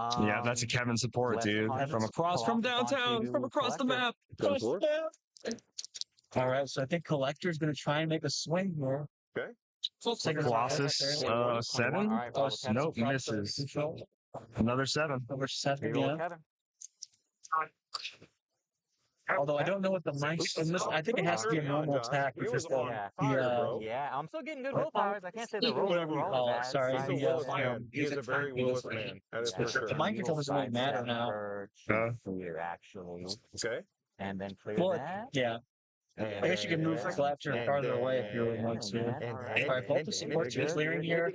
Yeah, that's a Kevin support, less dude. cards From across from collapse downtown, onto from across the collector. map. Go Across the for it. map. All right, so I think Collector's going to try and make a swing here. Okay. Colossus, 7. All right, well, Kevin. Nope, misses. Another 7. Number 7, Reroll yeah. Kevin. Although I don't know what the mics in this. I think it has to be a normal attack He because was on Yeah. fire, bro. Yeah, I'm still getting good willpowers. I can't say the roll Whatever you overall call is it. bad. Sorry, He's a the, Willis uh, man. He's a very Willis man. That is for sure. The mind control doesn't really matter now. Clear, actually. Okay. And then clear Well, that. yeah. I guess you can move left or farther away if you really want to. Alright, both the support teams clearing here.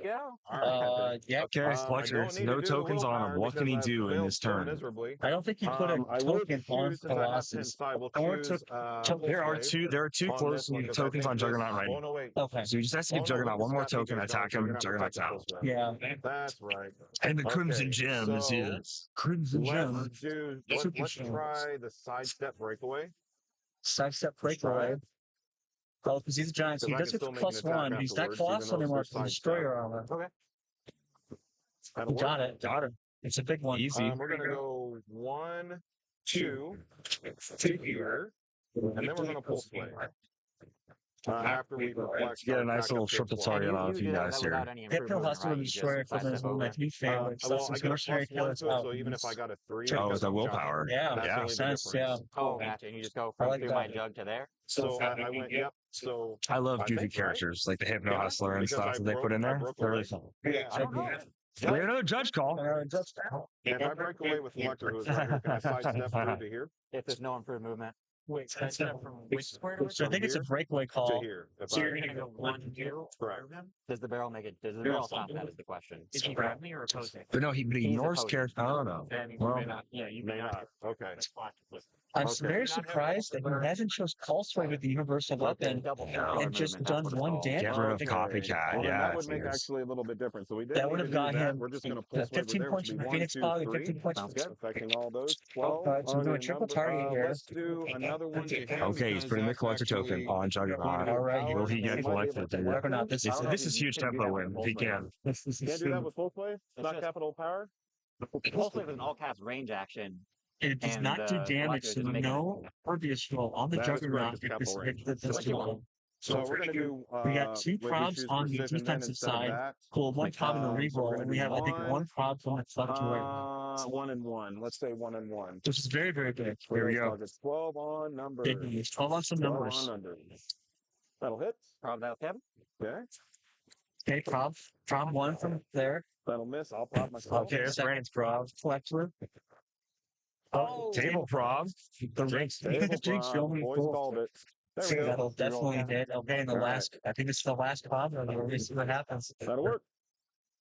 Yeah, Carries collectors, no tokens on him. What can he do in this turn? I don't think you put a I will token on choose, since I have 10 Colossus. psi, will Or choose, There are Slave two on close this one, 'cause I tokens think on this- Juggernaut right Oh, now. no, wait. Okay. So you just have to Oh, give no, Juggernaut but one more this guy token, thinks attack he's him, gonna have to Juggernaut's fight out. this way. Yeah. That's right. And the Crimson Okay, Gems so is Crimson Let's Gems. let's try the sidestep breakaway. Sidestep breakaway. Well, because he's a giant, so he Because I does can get still the make an attack +1. He's not afterwards, colossal even though anymore it's for their destroyer armor. Okay. That'll You work. got it. Got it. It's a big one. Easy. We're gonna go 1, 2 to here, and then we're gonna pull sway. After we reflect, Get a our nice attack little up to triple 12. target on a You few did guys that here. without any Hipno improvement, Hustle right? and You Destroyer just from sidestep his one of my over. new favorites. Well, That's I his get a mercenary +1 killer's to it, out. so even if I got a 3, Oh, I with got the willpower. Yeah, That's Yeah. the only sense, difference. yeah. Oh, gotcha. And you just go I from like through that. my jug to there. So I went, yep. So I love I goofy think, right? characters like the Hypno Yeah, Hustler and because stuff I that they put in broke- I there. broke They're really away. fun. I don't know. We have another judge call. If I break away with Collector, who's right here, can I sidestep through to here? If there's no improved movement. Wait, Sidestep from which square to So I think it's a breakaway To call. here. If So I- you're gonna go 1 to 2. Correct. Does the barrel make it? Does the barrel stop that? Is the question. Is he friendly or opposing? But no, he He's ignores opposing. character. I don't know. Then you Well, may not. Yeah, you May not. Okay. I'm Okay. very surprised that he hasn't chose Call Sway with the universal weapon and just done one damage. Get rid of I think copycat. Well, then Yeah, that would make it's- actually a little bit different. So we did that would have got him We're just going to pull sway 15 there, points which from would the be 1, Phoenix 2, Fog and 3, 15 points Sounds from good. Affecting all those. 12. Alright, so we're on doing your triple number. target here. Let's do another one to him. Okay, he's putting the collector token on Juggernaut. Alright, Will he get collected? Juggernaut, this is This is huge tempo win. If he can. This is Can't do that with full sway? It's not just- capital power? Mostly with an all caps range action. It does And, not do damage, collector so just make it- no pervious roll on the That is correct, Juggernaut. it's If capital this range. hit this roll. So we're going to do. We got two what we probs choose on the precision then defensive instead of side. that. Cool, one prob in the So we're reroll, gonna and we do have, I think, one, one prob from the fluctuate, 1 and 1. Let's say 1 and 1. which is very, very big. Here we go. 12 on number. Big news. 12 on some 12 numbers. on under. That'll hit. Prob that, Kevin. Okay. Okay, prob one from there. That'll miss. I'll pop myself. Okay, that's Second range prob, collector. Oh, Table prob. The ranks. Table Jinx, prop. me Boys full. called it. There we go. That'll Reroll definitely that. hit. Okay, and the All right. last, I think it's the last prob, and we'll see what happens. That'll work.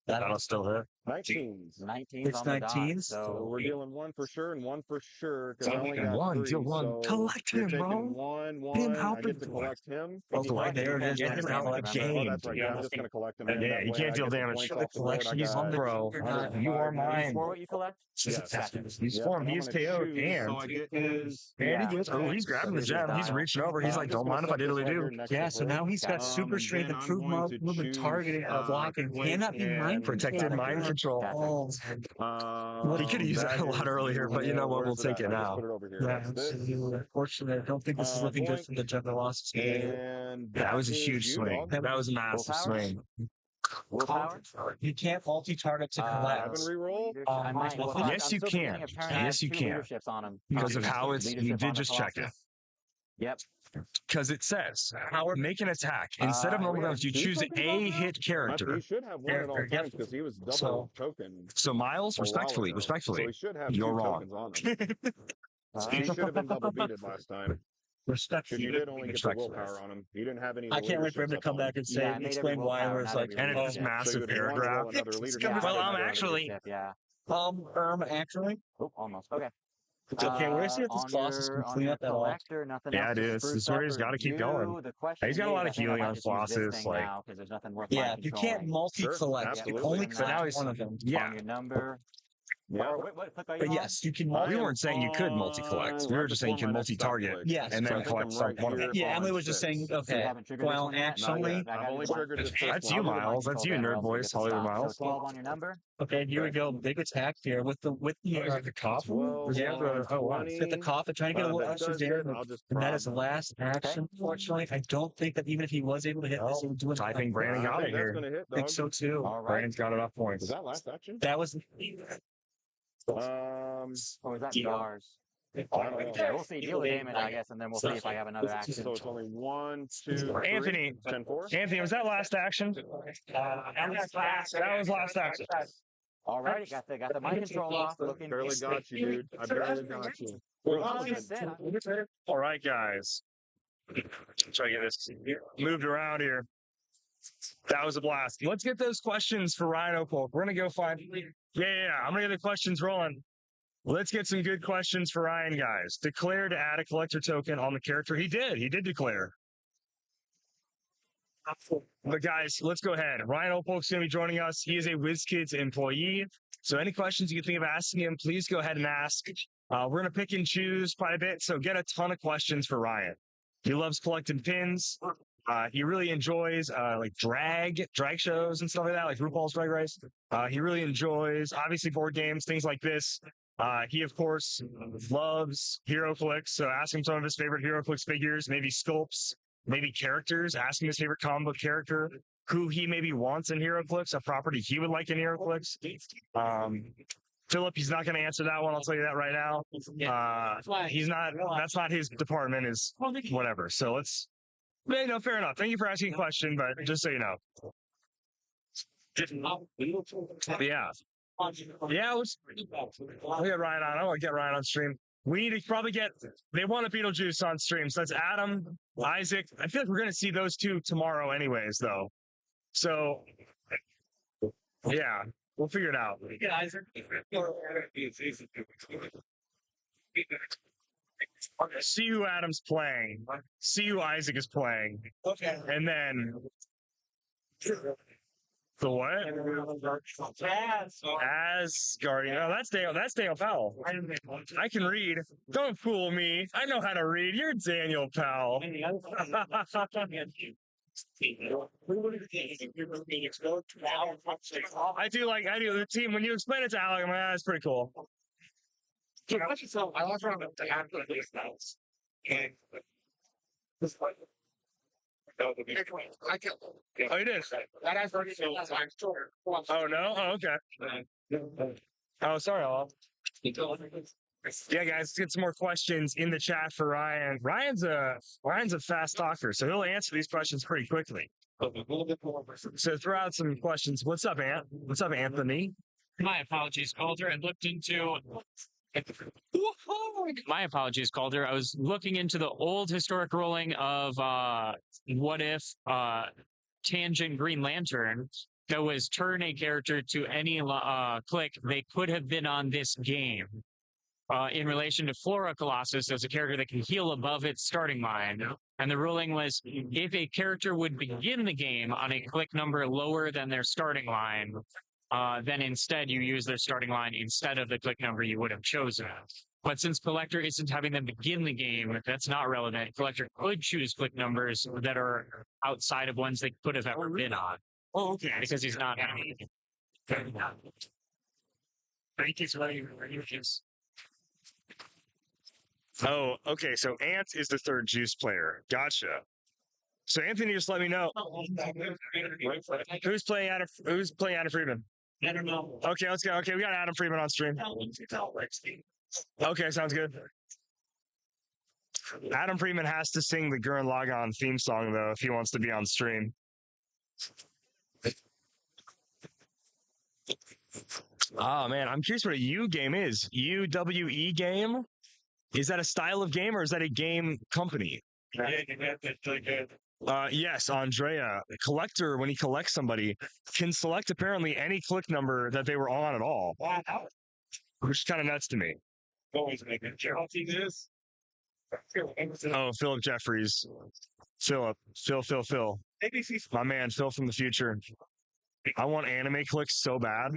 That'll still hit. 19s. 19s It's on the dot. 19s. So So we're dealing 1 for sure and 1 for sure. Because I only And got one, 3, deal one. so Collect you're him, taking bro. 1, Him 1. I helping get to for collect him. Oh, there it is. Yeah, Right it's there. not like Oh, game. that's right. Yeah, I'm just going to collect him. Yeah, and that you way can't I deal get the damage. points The off the board. collection, I He's got on the row. You are mine. for what you collect? Yes. He's Yep, formed. and He's I'm gonna KO'd. choose, And so I get his. Yeah. oh, he's grabbing the gem. He's reaching over. He's like, don't mind if I diddly do. Yeah, so now he's got super strength, then I'm improved going to movement, choose, targeting, blocking. quick Cannot be and mind Protected mind control. Oh, He could use that a lot earlier, but you know what? We'll take it now. yeah, unfortunately, I don't think this is looking good for the general losses. And That was a is huge you, swing. dog. That was a massive Willpower? swing. Willpower? You can't multi-target to collect. Haven't reroll? I might. well, Well, yes, I'm you still can. thinking of turning Yes, you two can. leaderships on him. Because of how it's, you Leadership on did the just check it. Colossus. Yep. Because it says, make an attack. Instead of normal damage, you choose a hit character. He should have one at all times because he was double So- token. So Miles, a while respectfully, ago. respectfully, So he should have you're two wrong. tokens on him. He should have been double beated last time. Because Respectfully. you did only get the Respectfully. willpower on him. You didn't have any. I can't wait for him to leaderships come up on back and Yeah, say, I made every explain why I willpower, was not like, every And it's this leadership. massive So you would want to paragraph. roll another leadership. Yeah, Well, another actually- leadership, yeah. actually. Oh, almost. Okay. Okay, we're gonna see if this On Colossus your- can on clean your up that all. collector, nothing Yeah, else it to is. This spruce is where up he's or gotta keep do. going. The question He's got a is, lot I of think I healing might on just use this Colossus, thing like- now, 'cause there's nothing worth Yeah, mind you can't controlling. multi-collect. Sure, You can absolutely. only So collect now he's- one of them. Yeah. On your number, Yeah. Or what click are you But on? yes, you can. I We am weren't saying you could multi-collect. We right were just saying you before can my next stop multi-target click. Yes. and So I then think I'm collect some right one of them. here Yeah, Emily on was just saying, 6. So you okay. haven't triggered this Well, one yet? actually, I've only triggered this first That's one. you, I'll do the mind Miles. That's control you, then, or nerd else we boy. get the Hollywood stop. Miles. So 12 on your number. okay, here we go. Big attack here with the The cough. 12 Yeah, on oh, wow. 20. with the cough and trying to get a little That extra does hit. damage. I'll just And that is the prob. last action. Unfortunately, I don't think that even if he was able to hit this, he would do it. I think Brandon got it That's here. going to hit, I think dog. so too. All right. Brandon's got enough Is points. that last action? That was Or is that BRs? I don't know. Yeah, we'll see. Deal the damage, I guess, and then we'll see if I have another action. So it's only 1, 2, 3, Anthony. 10, 4. Anthony, was that last action? That was last action. All right, got the mind control off. Looking. Barely got you, dude. I barely got you. Oh, you said, All right, guys. Try to get this moved around here. That was a blast. Let's get those questions for Ryan Opolk. We're going to go find. Yeah. I'm going to get the questions rolling. Let's get some good questions for Ryan, guys. Declare to add a collector token on the character. He did. He did declare. But guys, let's go ahead. Ryan Opolk's going to be joining us. He is a WizKids employee. So any questions you can think of asking him, please go ahead and ask. We're going to pick and choose quite a bit. So get a ton of questions for Ryan. He loves collecting pins. He really enjoys like drag shows and stuff like that, like RuPaul's Drag Race. He really enjoys, obviously, board games, things like this. He, of course, loves Heroclix. So ask him some of his favorite Heroclix figures, maybe sculpts, maybe characters. Ask him his favorite comic book character, who he maybe wants in Heroclix, a property he would like in Heroclix. Philip, he's not going to answer that one. I'll tell you that right now. He's not. That's not his department. Is whatever. So let's. Fair enough. Thank you for asking a question, but just so you know. Yeah. We'll get Ryan on. I want to get Ryan on stream. We need to probably get. They want a Beetlejuice on stream. So that's Adam, Isaac. I feel like we're going to see those two tomorrow, anyways, though. So, yeah. We'll figure it out. See who Adam's playing. See who Isaac is playing. Okay. And then the what? As Guardian. Oh, that's Daniel Powell. I can read. Don't fool me. I know how to read. You're Daniel Powell. I do the team. When you explain it to Alec, I'm like, that's pretty cool. I love around the after these notes. And I killed him. Oh, you did? That has already been time short. Oh, no? Oh, okay. Oh, sorry, all. Yeah, guys, let's get some more questions in the chat for Ryan. Ryan's a fast talker, so he'll answer these questions pretty quickly. So throw out some questions. What's up, Ant? What's up, Anthony? My apologies, Calder. I looked into. My apologies, Calder. I was looking into the old historic ruling of what if Tangent Green Lantern that was turn a character to any click they could have been on this game. In relation to Flora Colossus as a character that can heal above its starting line. And the ruling was if a character would begin the game on a click number lower than their starting line, then instead you use their starting line instead of the click number you would have chosen. But since Collector isn't having them begin the game, that's not relevant. Collector could choose click numbers that are outside of ones they could have ever been on. Oh, okay. Because he's not having Thank you for Oh, okay. So Ant is the third juice player. Gotcha. So Anthony just let me know. Who's playing Adam Friedman? I don't know. Okay, let's go. Okay, we got Adam Friedman on stream. Okay, sounds good. Adam Friedman has to sing the Gurren Lagann theme song, though, if he wants to be on stream. Oh, man, I'm curious what a U game is. UWE game? Is that a style of game or is that a game company? Yes, Andrea. A collector, when he collects somebody, can select apparently any click number that they were on at all. Which is kind of nuts to me. Always making this. Oh, Philip Jeffries. Phil. My man, Phil from the future. I want anime clicks so bad.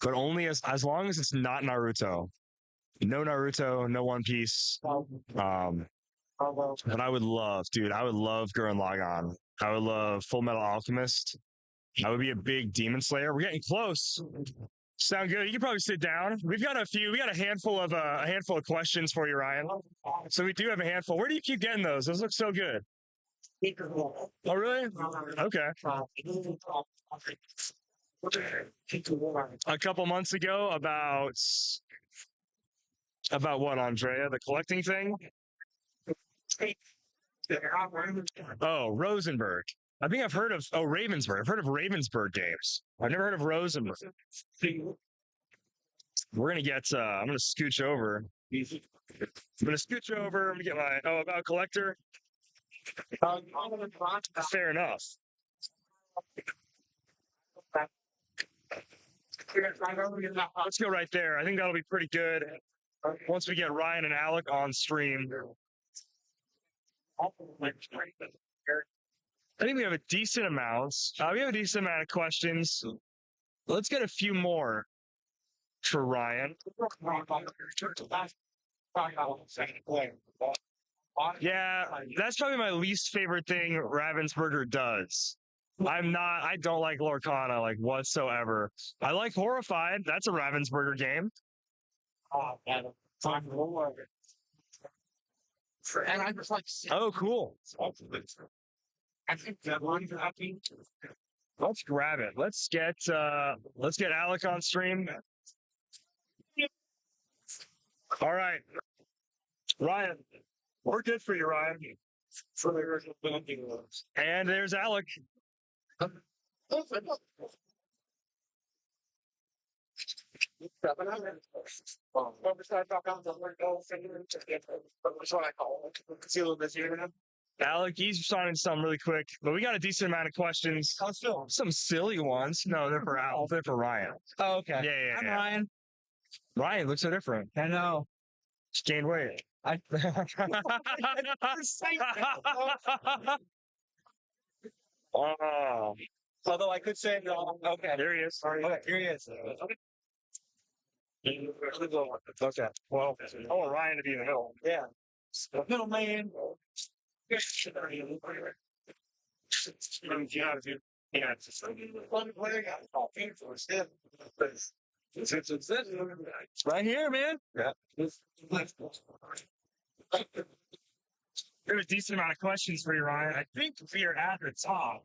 but only as long as it's not Naruto. No Naruto, no One Piece. But I would love, dude, I would love Gurren Lagann. I would love Full Metal Alchemist. I would be a big Demon Slayer. We're getting close. Sound good? You can probably sit down. We got a handful of questions for you, Ryan. So we do have a handful. Where do you keep getting those? Those look so good. Oh, really? Okay. A couple months ago, about what, Andrea? The collecting thing? Oh, Rosenberg. I think I've heard of Ravensburg. I've heard of Ravensburg games. I've never heard of Rosenberg. We're gonna get I'm gonna scooch over. I'm gonna get my about collector. Fair enough. Let's go right there. I think that'll be pretty good once we get Ryan and Alec on stream. I think we have a decent amount. We have a decent amount of questions. Let's get a few more for Ryan. Yeah, that's probably my least favorite thing Ravensburger does. I don't like Lorcana like whatsoever. I like Horrified. That's a Ravensburger game. And I just like. Oh, cool. I think that one. Let's grab it. Let's get Alec on stream. All right, Ryan, we're good for you, Ryan. And there's Alec. Alec, he's responding to some really quick, but we got a decent amount of questions. Some silly ones. No, they're for Al. They're for Ryan. Oh, okay. Yeah. I'm Ryan. Ryan looks so different. I know. Just gained weight. Oh. Although I could say no. Okay. There he is. Okay, here he is. Okay. Well, I want Ryan to be in the middle. Yeah. Middleman. Right here, man. Yeah. There's a decent amount of questions for you, Ryan. I think we are at the top.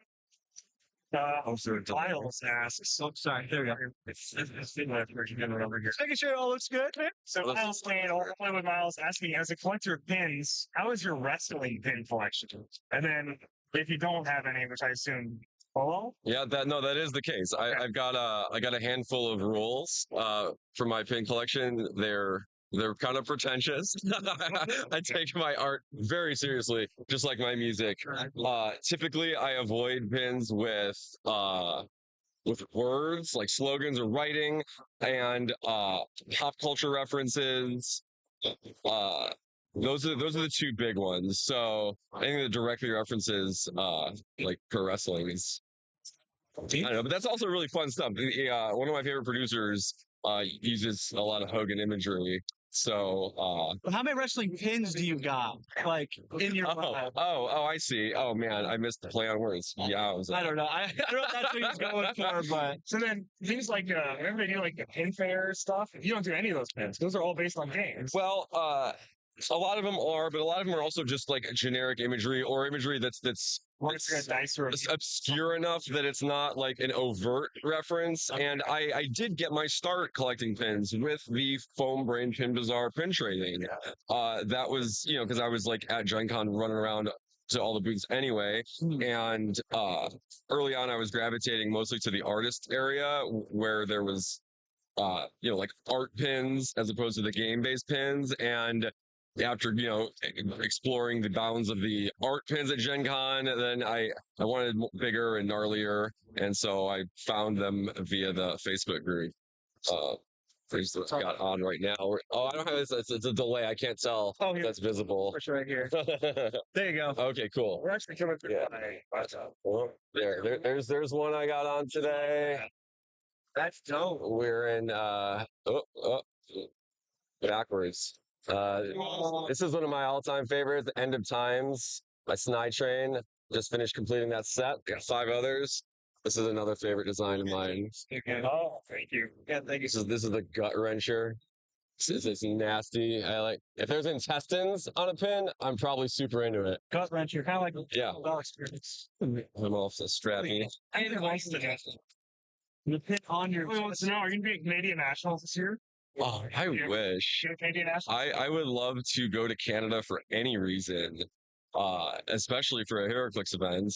Miles asks. Oh, sorry. There we go. Just making sure it all looks good, man. So Miles playing with Miles asking, as a collector of pins, how is your wrestling pin collection? And then if you don't have any, which I assume follow. Yeah, that is the case. I got a handful of rules for my pin collection. They're kind of pretentious. I take my art very seriously, just like my music. Typically, I avoid pins with words like slogans or writing, and pop culture references. Those are the two big ones. So anything that directly references like pro wrestling is, I don't know, but that's also really fun stuff. One of my favorite producers uses a lot of Hogan imagery. So, how many wrestling pins do you got? Like in your mind? I see. Oh man, I missed the play on words. Yeah, I don't know. I don't know if that's what he's going for, but so then things like remember they do like the pin fair stuff? You don't do any of those pins. Those are all based on games. Well, a lot of them are, but a lot of them are also just like generic imagery or imagery that's obscure enough that it's not like an overt reference. Okay. And I did get my start collecting pins with the Foam Brain Pin Bazaar pin trading. That was, because I was like at Gen Con running around to all the booths anyway. And early on, I was gravitating mostly to the artist area where there was, like art pins as opposed to the game-based pins. And after exploring the bounds of the art pins at Gen Con, then I wanted bigger and gnarlier, and so I found them via the Facebook group. Got on right now. I don't have this. It's a delay. I can't tell. Oh, here. That's visible. Push right here. There you go. Okay, cool. We're actually coming through. Yeah. There's one I got on today. That's dope. We're in backwards. This is one of my all-time favorites, End of Times by Snide Train. Just finished completing that set. Got 5 others. This is another favorite design of mine. Oh, thank you. Yeah, thank you. This is the gut wrencher. This is nasty. I like if there's intestines on a pin, I'm probably super into it. Gut wrench. You're kind of like Yeah. well experience. I'm also strappy. I need to the pin on your. So now, are you going to be Canadian nationals this year? Oh, I wish. Canadian nationals? I would love to go to Canada for any reason, especially for a Heroclix event.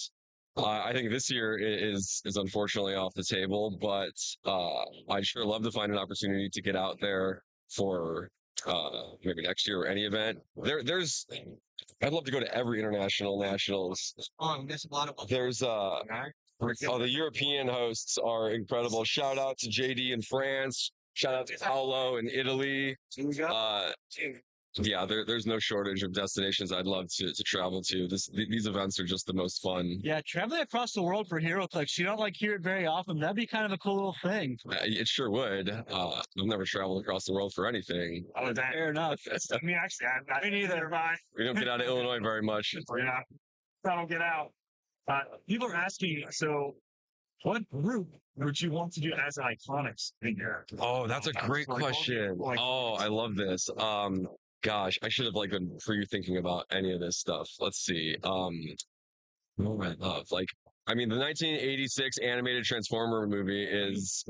I think this year is unfortunately off the table, but I'd sure love to find an opportunity to get out there for maybe next year or any event. I'd love to go to every international nationals. Oh, there's a lot of. There's the European hosts are incredible. Shout out to JD in France. Shout out to Paolo in Italy. Yeah, there's no shortage of destinations I'd love to travel to. These events are just the most fun. Yeah, traveling across the world for Heroclix, you don't hear it very often. That'd be kind of a cool little thing. It sure would. I've never traveled across the world for anything. Oh, fair enough. I mean, actually, I'm not. Me neither. We don't get out of Illinois very much. Yeah, I don't get out. People are asking, so what group would you want to do as an Iconics figure? Oh, that's a great question. Oh, I love this. Gosh, I should have been pre-thinking about any of this stuff. Let's see. What I love, I mean, the 1986 animated Transformer movie is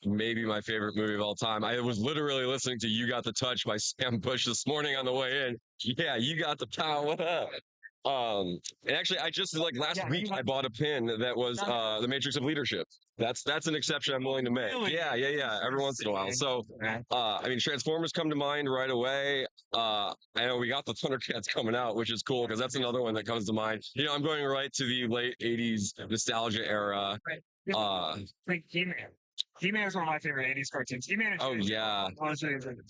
maybe my favorite movie of all time. I was literally listening to "You Got the Touch" by Sam Bush this morning on the way in. Yeah, you got the power. And actually, I just last week I bought a pin that was the Matrix of Leadership. That's an exception I'm willing to make. Yeah. Every once in a while. So, I mean, Transformers come to mind right away. I know we got the Thundercats coming out, which is cool because that's another one that comes to mind. I'm going right to the late '80s nostalgia era. He-Man is one of my favorite 80s cartoons. He-Man. Oh yeah.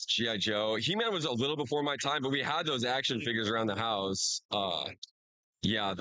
G.I. Joe. He-Man was a little before my time, but we had those action figures around the house. Yeah,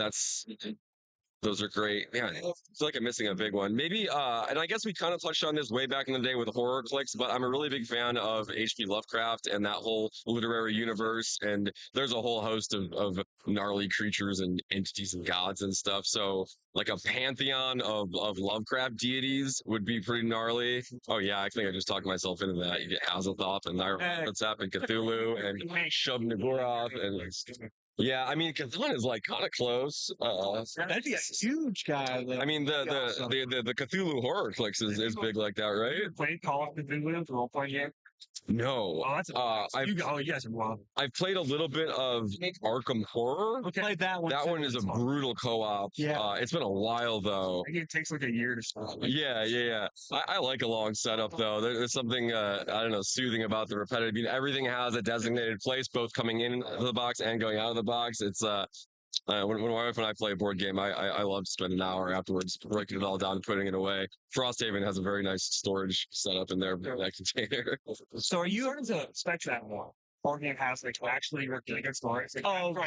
those are great. Man, I feel like I'm missing a big one. Maybe, and I guess we kind of touched on this way back in the day with Heroclix, but I'm a really big fan of H.P. Lovecraft and that whole literary universe. And there's a whole host of gnarly creatures and entities and gods and stuff. So, a pantheon of Lovecraft deities would be pretty gnarly. Oh, yeah, I think I just talked myself into that. You get Azathoth and Nyarlathotep and Cthulhu and Shub-Niggurath and. Yeah, I mean, Cthulhu is kind of close. That'd be a huge guy. I mean, the Cthulhu Heroclix is big like that, right? You played Call of Cthulhu, the role-playing game? No. Oh, that's you guys are wild. I've played a little bit of Arkham Horror. Okay, played that one. That one is a brutal co-op. Yeah. It's been a while though. I think it takes a year to start. Yeah. I like a long setup though. There's something I don't know, soothing about the repetitive. Everything has a designated place, both coming in the box and going out of the box. It's when my wife and I play a board game, I love to spend an hour afterwards breaking it all down and putting it away. Frosthaven has a very nice storage setup in there, that container. So are you starting to expect that more? Board game has actually really good storage.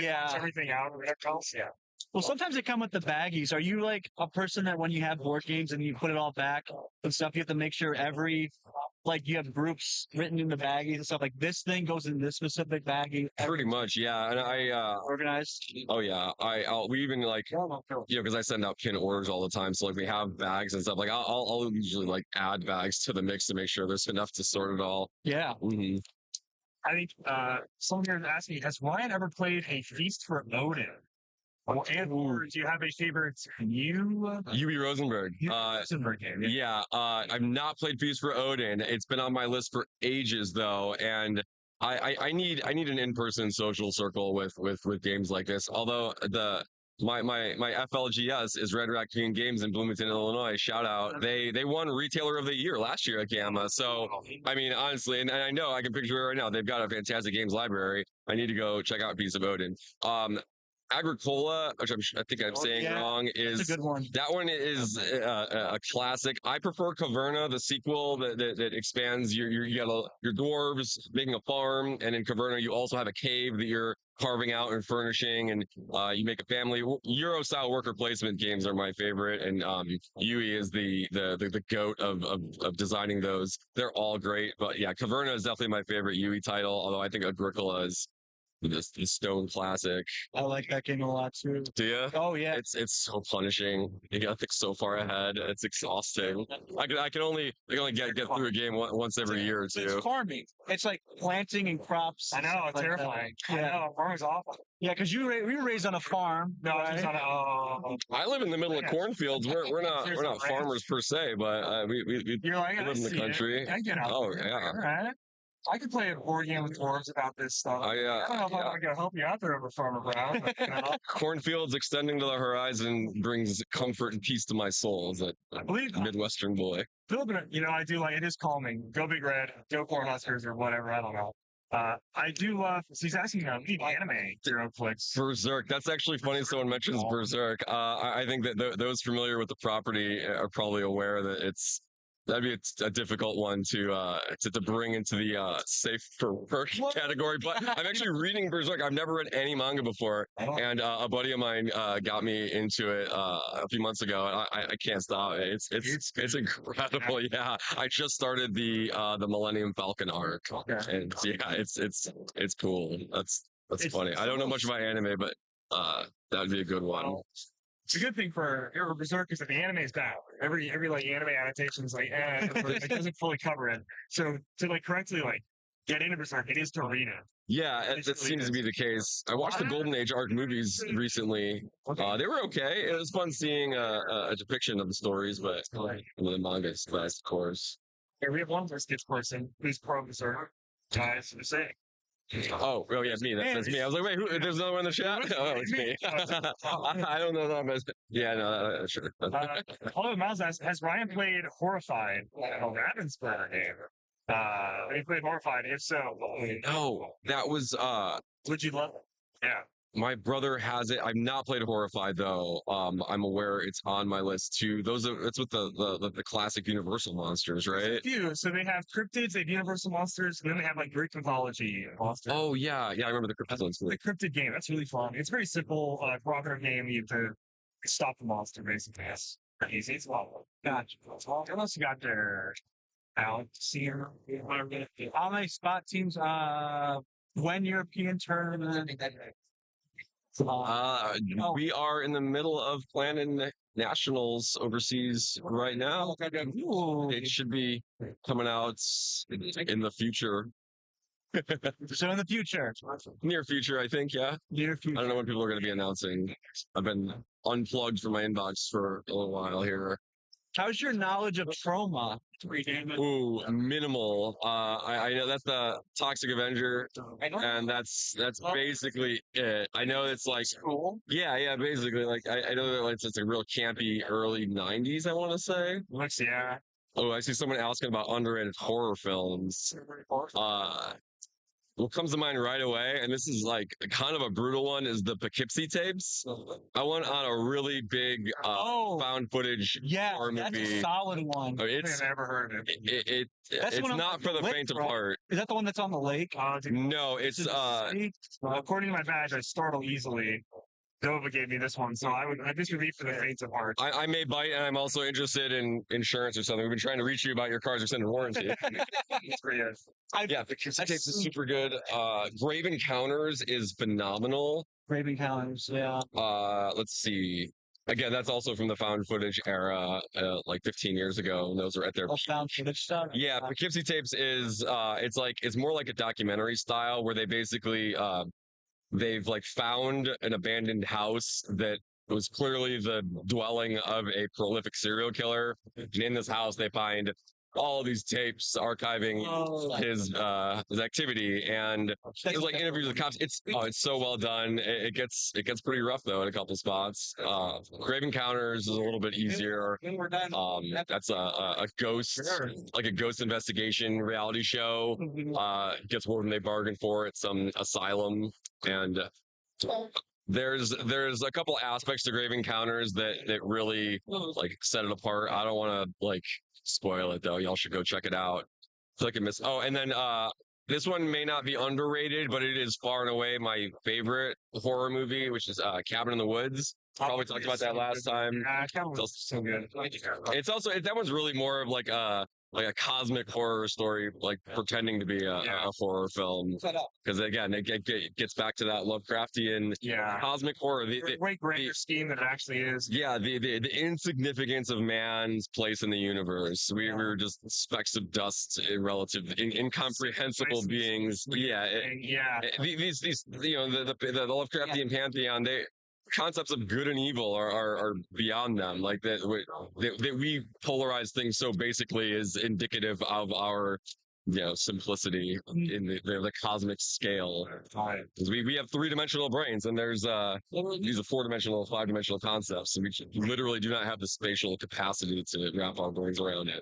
Yeah. Everything out of it else. Yeah. Well, sometimes they come with the baggies. Are you a person that when you have board games and you put it all back and stuff, you have to make sure you have groups written in the baggies and stuff this thing goes in this specific baggie. Pretty much, yeah. And I organized. Oh yeah, we even because I send out pin orders all the time, so we have bags and stuff. I'll usually add bags to the mix to make sure there's enough to sort it all. Yeah. Mm-hmm. I think someone here is asking, has Ryan ever played a Feast for Odin? Or do you have a favorite UB Rosenberg. Rosenberg game? Yeah. I've not played Feast for Odin. It's been on my list for ages though, and I need an in-person social circle with games like this. Although my FLGS is Red Raccoon Games in Bloomington, Illinois. Shout out. They won Retailer of the Year last year at GAMA. So I mean, honestly, and I know I can picture it right now. They've got a fantastic games library. I need to go check out Feast of Odin. Agricola, which I think I'm saying wrong, is a good one. That one is a classic. I prefer Caverna, the sequel that expands. You got your dwarves making a farm, and in Caverna you also have a cave that you're carving out and furnishing, and you make a family. Euro style worker placement games are my favorite, and Yui is the goat of designing those. They're all great, but yeah, Caverna is definitely my favorite Yui title. Although I think Agricola is the stone classic. I like that game a lot too. Do you? Oh yeah. It's so punishing. You got to think so far ahead. It's exhausting. I can only get through a game once every year or It's two. farming. It's like planting and crops. I know, it's like that. terrifying. Yeah. I know, farming's awful. Yeah, because we were raised on a farm. No, it's right? just on a, I live in the middle of cornfields. We're not farmers per se, but we you're like, I live in the see it. country. I get out. Oh there. yeah. All right. I could play a board game with dwarves about this stuff. I don't know if I'm gonna help you out there over Farmer Brown. But, you know, Cornfields extending to the horizon brings comfort and peace to my soul as a I believe Midwestern boy. you know, I do like it is calming. Go Big Red, go Cornhuskers, or whatever. I don't know. I do love. So he's asking me anime Heroclix. Berserk. That's actually funny. Someone mentions Berserk. I think that those familiar with the property are probably aware that that'd be a difficult one to bring into the safe for work category. But I'm actually reading Berserk. I've never read any manga before, and a buddy of mine got me into it a few months ago, and I can't stop. It's incredible. Yeah, I just started the Millennium Falcon arc, and yeah, it's cool. That's funny. I don't know much about anime, but that'd be a good one. It's a good thing for Berserk is that the anime is bad. Every like anime adaptation is like, it doesn't fully cover it. So to like correctly like get into Berserk, it is to read it. Yeah, that seems to be the case. I watched the Golden Age arc movies recently. They were okay. It was fun seeing a depiction of the stories, but the manga is the best, of course. Yeah, we have one Skits person who's pro Berserk. Guys, I'm saying. Oh, yeah, me. That's me. I was like, wait, there's another one in the chat? Oh, it's me. I don't know that, but yeah, no, sure. Although Miles asks, has Ryan played Horrified, a Ravensburger game? He played Horrified. If so, No, that was would you love it? Yeah. my brother has it. I've not played Horrified though. I'm aware it's on my list too. It's with the classic Universal monsters, right? A few. So they have cryptids, they have Universal monsters, and then they have like Greek mythology monsters. Oh yeah, I remember the cryptid ones. The cryptid game. That's really fun. It's very simple, cooperative game. You have to stop the monster basically. It's easy. It's a lot of fun. Gotcha. What else you got there? Alex here. How many spot teams? When European tournament? We are in the middle of planning nationals overseas right now. It should be coming out in the future. So in the future, Near future, I think, yeah. near future. I don't know when people are going to be announcing. I've been unplugged from my inbox for a little while here. How's your knowledge of trauma? Ooh, minimal. I know that's the Toxic Avenger, and that's basically it. I know it's like, yeah, basically like I know that like, it's a real campy early '90s. I want to say. Looks, yeah. Oh, I see someone asking about underrated horror films. What comes to mind right away, and this is like kind of a brutal one, is the Poughkeepsie tapes. I went on a really big found footage horror that's movie. a solid one. I mean, it's I've never heard of it. That's the it's one on not for the lake, faint of right? heart. Is that the one that's on the lake? No, it's According to my badge, I startle easily. Nova gave me this one, so this would be for the faint of heart. I may bite, and I'm also interested in insurance or something. We've been trying to reach you about your car's extended warranty. Yeah, Poughkeepsie tapes is super good. Grave Encounters is phenomenal. Grave Encounters, yeah. Let's see. Again, that's also from the found footage era, like 15 years ago. And those are at their Oh, found footage stuff. Yeah, Poughkeepsie tapes is it's more like a documentary style where they basically they've like found an abandoned house that was clearly the dwelling of a prolific serial killer. And in this house, they find all these tapes archiving his activity, and there's like interviews with cops. It's so well done. It gets pretty rough though in a couple spots. Grave Encounters is a little bit easier. That's a ghost, like a ghost investigation reality show. Gets more than they bargained for at some asylum, and there's a couple aspects to Grave Encounters that really like set it apart. I don't want to like spoil it though. Y'all should go check it out. I feel like I missed. Oh, and then This one may not be underrated, but it is far and away my favorite horror movie, which is Cabin in the Woods. Probably talked about that last time. So good. It's also that one's really more of like a cosmic horror story, like pretending to be a horror film. Because again, it gets back to that Lovecraftian cosmic horror. The Great grander scheme that it actually is. yeah, the insignificance of man's place in the universe. We were just specks of dust, relative, incomprehensible beings. Yeah, these the Lovecraftian pantheon. Concepts of good and evil are beyond them. Like that we polarize things so basically is indicative of our simplicity in the cosmic scale. Because we have 3-dimensional brains, and there's these are 4-dimensional, 5-dimensional concepts, and we literally do not have the spatial capacity to wrap our brains around it.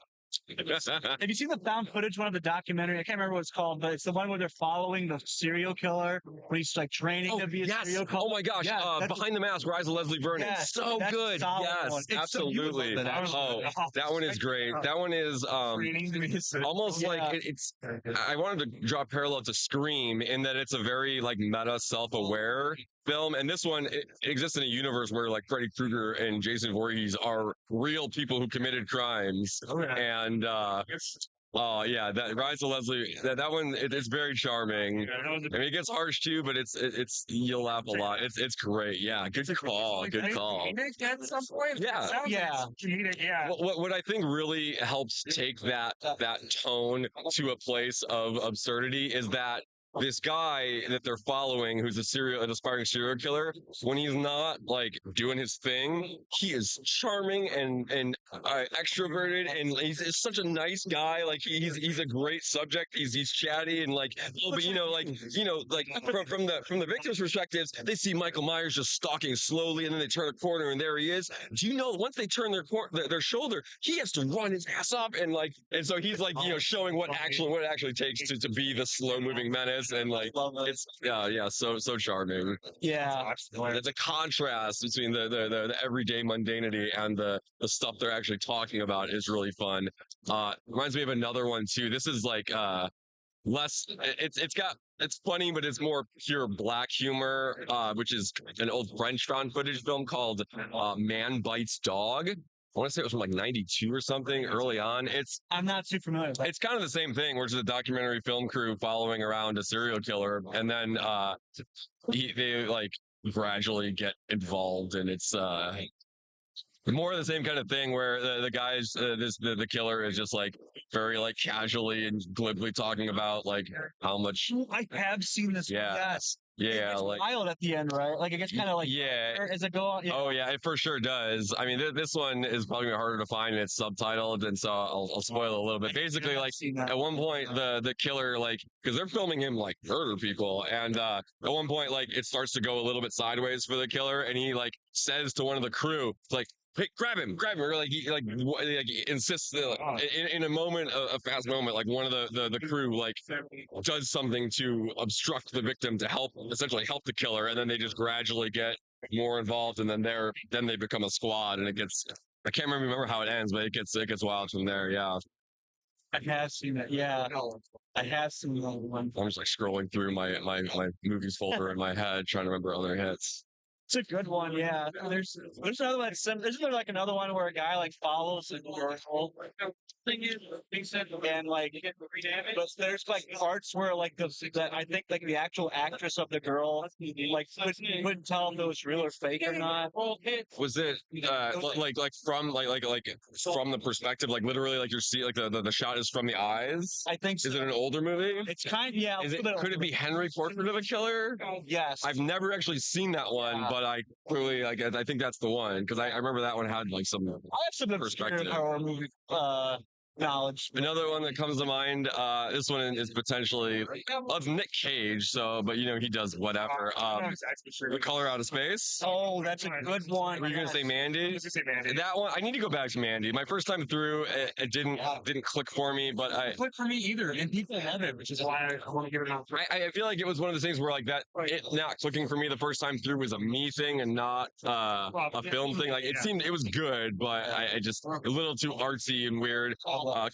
Have you seen the found footage one of the documentary? I can't remember what it's called, but it's the one where they're following the serial killer when he's like training to be a serial killer. Oh my gosh! Behind the Mask, Rise of Leslie Vernon. So good. Yes, absolutely. That one is great. That one is almost like it's. I wanted to draw a parallel to Scream in that it's a very like meta, self-aware film, and this one it exists in a universe where like Freddy Krueger and Jason Voorhees are real people who committed crimes, and that Rise of Leslie, that one it's very charming. I mean, it gets harsh too, but it's you'll laugh a lot. It's great. Yeah, good call. Good call. At some point. Yeah. What I think really helps take that tone to a place of absurdity is that this guy that they're following, who's an aspiring serial killer, when he's not like doing his thing, he is charming and extroverted, and he's such a nice guy. Like he's a great subject. He's chatty and like, but from the victim's perspectives, they see Michael Myers just stalking slowly, and then they turn a corner, and there he is. Do you know once they turn their shoulder, he has to run his ass up, and so he's like showing what it actually takes to be the slow moving menace. And like it's so charming. Yeah, it's a contrast between the everyday mundanity and the stuff they're actually talking about is really fun. Reminds me of another one too. This is like less. It's funny, but it's more pure black humor, which is an old French found footage film called Man Bites Dog. I want to say it was from like 92 or something early on. I'm not too familiar with that. It's kind of the same thing, where it's a documentary film crew following around a serial killer, and then they like gradually get involved, and it's more of the same kind of thing where the guys, the killer is just like very like casually and glibly talking about like how much. I have seen this. Yeah. Yes. Yeah, it's like wild at the end, right? Like it gets kind of like as it go on. Oh yeah, it for sure does. I mean, this one is probably harder to find, and it's subtitled, and so I'll spoil a little bit. Basically, like at one point, the killer, like, because they're filming him like murder people, and at one point, like it starts to go a little bit sideways for the killer, and he like says to one of the crew, like, hey, grab him, or like he insists in a moment, a fast moment, like one of the crew like does something to obstruct the victim to essentially help the killer, and then they just gradually get more involved, and then they become a squad, and I can't remember how it ends, but it gets wild from there. Yeah. I have seen it. Yeah, I have seen that one. I'm just like scrolling through my movies folder in my head, trying to remember other hits. It's a good one, yeah. There's another one. Isn't there like another one where a guy like follows a girl, and like, but there's like parts where like I think like the actual actress of the girl like couldn't tell if it was real or fake or not. Was it from the perspective, like literally like you're seeing like the shot is from the eyes? I think so. Is it an older movie? It's kind of, yeah. Could it be Henry Portrait of a Killer? Yes. I've never actually seen that one, but I clearly I think that's the one, because I remember that one had like some. I have some perspective horror movie knowledge. Another one that comes to mind. This one is potentially of Nick Cage. But he does whatever. The Color Out of Space. Oh, that's a good one. Were you gonna say Mandy? That one. I need to go back to Mandy. My first time through, it didn't click for me, but it clicked for me either, and people love it, which is why I want to give it out. I feel like it was one of those things where like that it not clicking for me the first time through was a me thing and not a film thing. Like it was good, but I just a little too artsy and weird.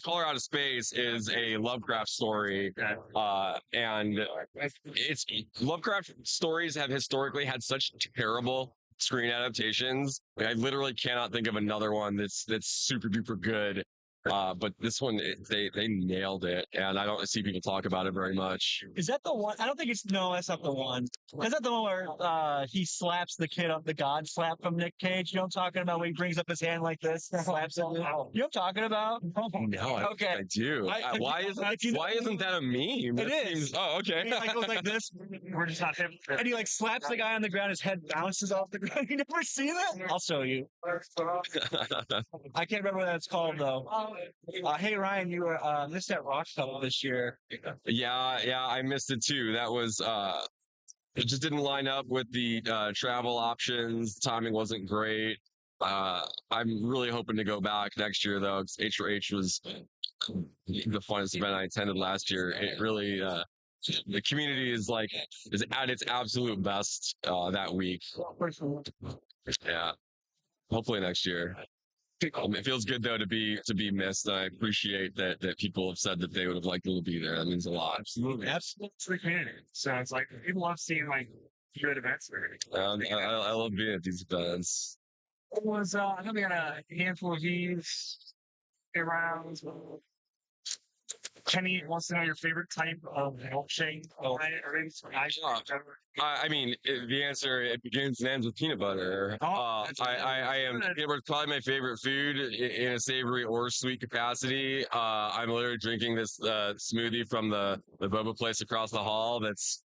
Color Out of Space is a Lovecraft story, and it's Lovecraft stories have historically had such terrible screen adaptations. I literally cannot think of another one that's super duper good. But this one, they nailed it, and I don't see people talk about it very much. Is that the one? I don't think it's. No, that's not the one. Is that the one where he slaps the kid up, the God slap from Nick Cage? You know what I'm talking about? When he brings up his hand like this, and slaps it. You know what I'm talking about? No, Okay. I do. Why isn't that a meme? It is. Oh, okay. He like goes like this. We're just not him. And he like slaps the guy on the ground. His head bounces off the ground. You never see that? I'll show you. I can't remember what that's called though. Hey Ryan, you were missed that rock festival this year. Yeah, I missed it too. That was it just didn't line up with the travel options. Timing wasn't great. I'm really hoping to go back next year though, because H4H was the funnest event I attended last year. It really the community is at its absolute best that week. Yeah. Hopefully next year. It feels good though to be missed. And I appreciate that people have said that they would have liked to be there. That means a lot. Absolutely. It's the community. So it's like people love seeing like good events. I love being at these events. It was I know we got a handful of these around. Kenny wants to know your favorite type of milkshake. I mean, the answer, it begins and ends with peanut butter. I am peanut butter is probably my favorite food in a savory or sweet capacity. I'm literally drinking this smoothie from the boba place across the hall. That's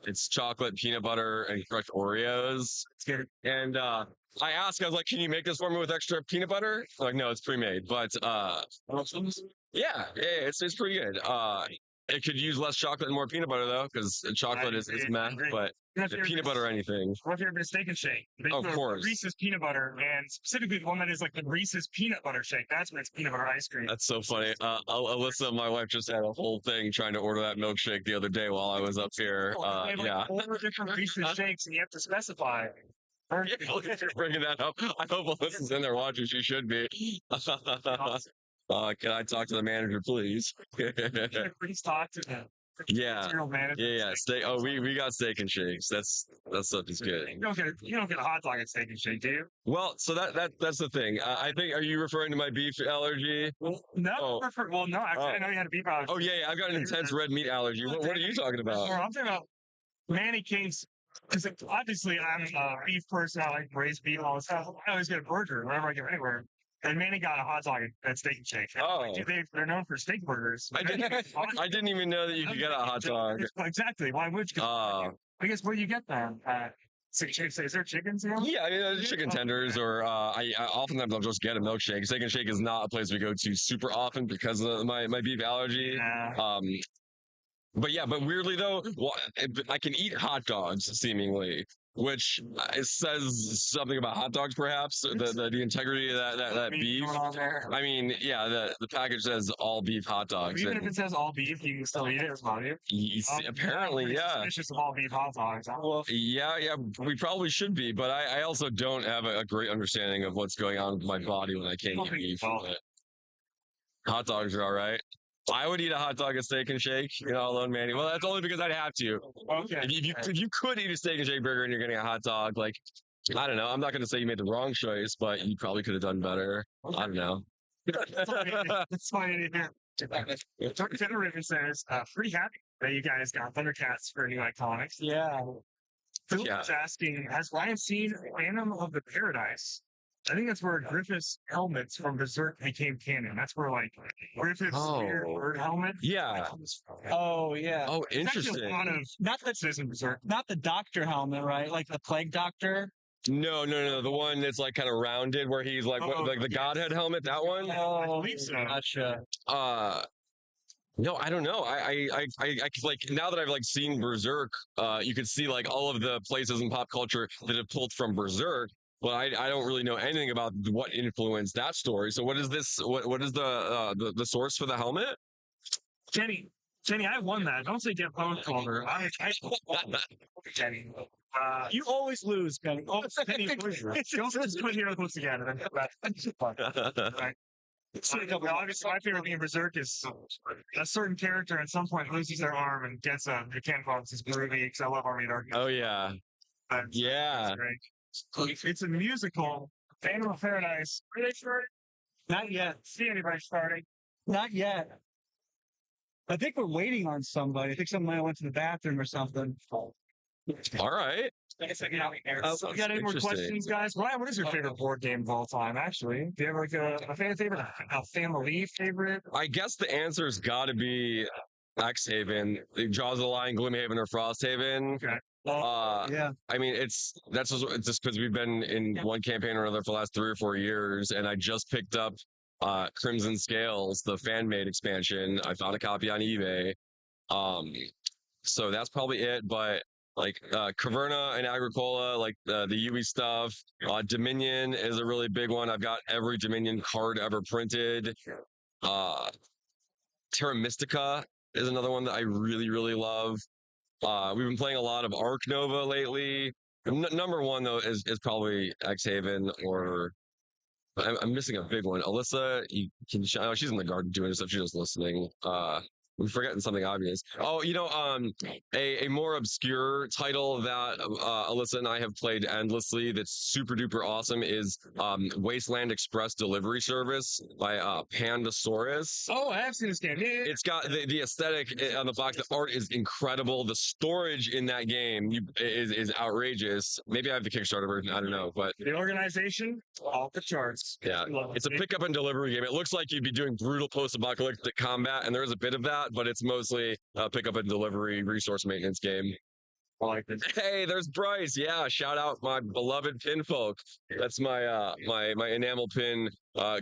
it's chocolate, peanut butter, and crushed Oreos. It's good. And I was like, can you make this for me with extra peanut butter? Like, no, it's pre-made. But yeah, it's pretty good. It could use less chocolate and more peanut butter though, because chocolate is meh. But peanut butter or anything. What if you're a steak and shake? Of course. Reese's peanut butter, and specifically the one that is like the Reese's peanut butter shake. That's when it's peanut butter ice cream. That's so funny. Alyssa, my wife, just had a whole thing trying to order that milkshake the other day while I was up here. They have, like, Yeah. 4 different Reese's shakes, and you have to specify. You're bringing that up. I hope Alyssa's in there watching. She should be. Can I talk to the manager, please? Please talk to them. Yeah. Manager. Yeah. Steak. Oh, we got steak and shakes. That stuff is good. You don't get a hot dog at steak and shake, do you? Well, so that's the thing. I think, are you referring to my beef allergy? No. No. Actually, I know you had a beef allergy. Oh yeah, I've got an intense red meat allergy. What are you talking about? I'm talking about Manny King's. Because obviously I'm a beef person. I like braised beef all the time. I always get a burger whenever I go anywhere. And Manny got a hot dog at Steak and Shake. Oh. They're known for steak burgers. I didn't even know that you could get a hot dog. Exactly. Why would you? I guess where do you get them? Is there chickens here? Yeah, there's chicken tenders, or I oftentimes I'll just get a milkshake. Steak and Shake is not a place we go to super often because of my beef allergy. But weirdly though, I can eat hot dogs seemingly, which says something about hot dogs, perhaps the integrity of that beef. I mean, yeah, the package says all beef hot dogs. Even if it says all beef, you can still eat it as well. Apparently, yeah. It's just all beef hot dogs. Yeah, we probably should be, but I also don't have a great understanding of what's going on with my body when I can't eat beef. Hot dogs are all right. I would eat a hot dog at Steak and Shake, alone, Manny. Well, that's only because I'd have to. Okay. If you could eat a Steak and Shake burger and you're getting a hot dog, like, I don't know. I'm not going to say you made the wrong choice, but you probably could have done better. I don't know. It's funny to hear. Dr. River says, pretty happy that you guys got Thundercats for new Iconics. Yeah. Philip's asking, has Ryan seen Phantom of the Paradise? I think that's where Griffith's helmets from Berserk became canon. That's where, like, Griffith's weird bird helmet. Yeah. Oh, yeah. Oh, interesting. A lot of not the Berserk. Not the doctor helmet, right? Like the plague doctor. No. The one that's like kind of rounded, where he's like the Godhead helmet. That one. Oh, I believe so. Gotcha. No, I don't know. I like, now that I've like seen Berserk, you could see like all of the places in pop culture that have pulled from Berserk. But I don't really know anything about what influenced that story. So what is this? What is the source for the helmet? Jenny, I won that. Don't say get phone caller. Jenny. You always lose, Penny. Penny, don't just put here and look together. Right. Obviously, my favorite thing in Berserk is a certain character at some point loses their arm and gets a mechanical arm. It's groovy because I love Army Darkness. Oh yeah, yeah. It's a musical. Phantom of Paradise. Are they starting? Not yet. See anybody starting? Not yet. I think we're waiting on somebody. I think somebody went to the bathroom or something. All right. So we got any more questions, guys? Ryan, what is your favorite board game of all time, actually? Do you have like a fan favorite, a family favorite? I guess the answer's got to be X-Haven, Jaws of the Lion, Gloomhaven, or Frosthaven. Okay. Yeah. I mean, that's just because we've been in one campaign or another for the last 3 or 4 years, and I just picked up Crimson Scales, the fan-made expansion. I found a copy on eBay. So that's probably it, but like Caverna and Agricola, like the UE stuff. Dominion is a really big one. I've got every Dominion card ever printed. Terra Mystica is another one that I really, really love. We've been playing a lot of Arc Nova lately. Number one, though, is probably X-Haven, or I'm missing a big one. Alyssa, oh, she's in the garden doing stuff. She's just listening. We're forgetting something obvious. Oh, a more obscure title that Alyssa and I have played endlessly that's super duper awesome is Wasteland Express Delivery Service by Pandasaurus. Oh, I have seen this game. Yeah. It's got the aesthetic on the box. The art is incredible. The storage in that game is outrageous. Maybe I have the Kickstarter version. I don't know, but The organization, off the charts. yeah, it's a pickup and delivery game. It looks like you'd be doing brutal post-apocalyptic combat, and there is a bit of that, but it's mostly a pickup and delivery resource maintenance game. I like this. Hey, there's Bryce. Yeah, shout out my beloved pin folk. That's my my enamel pin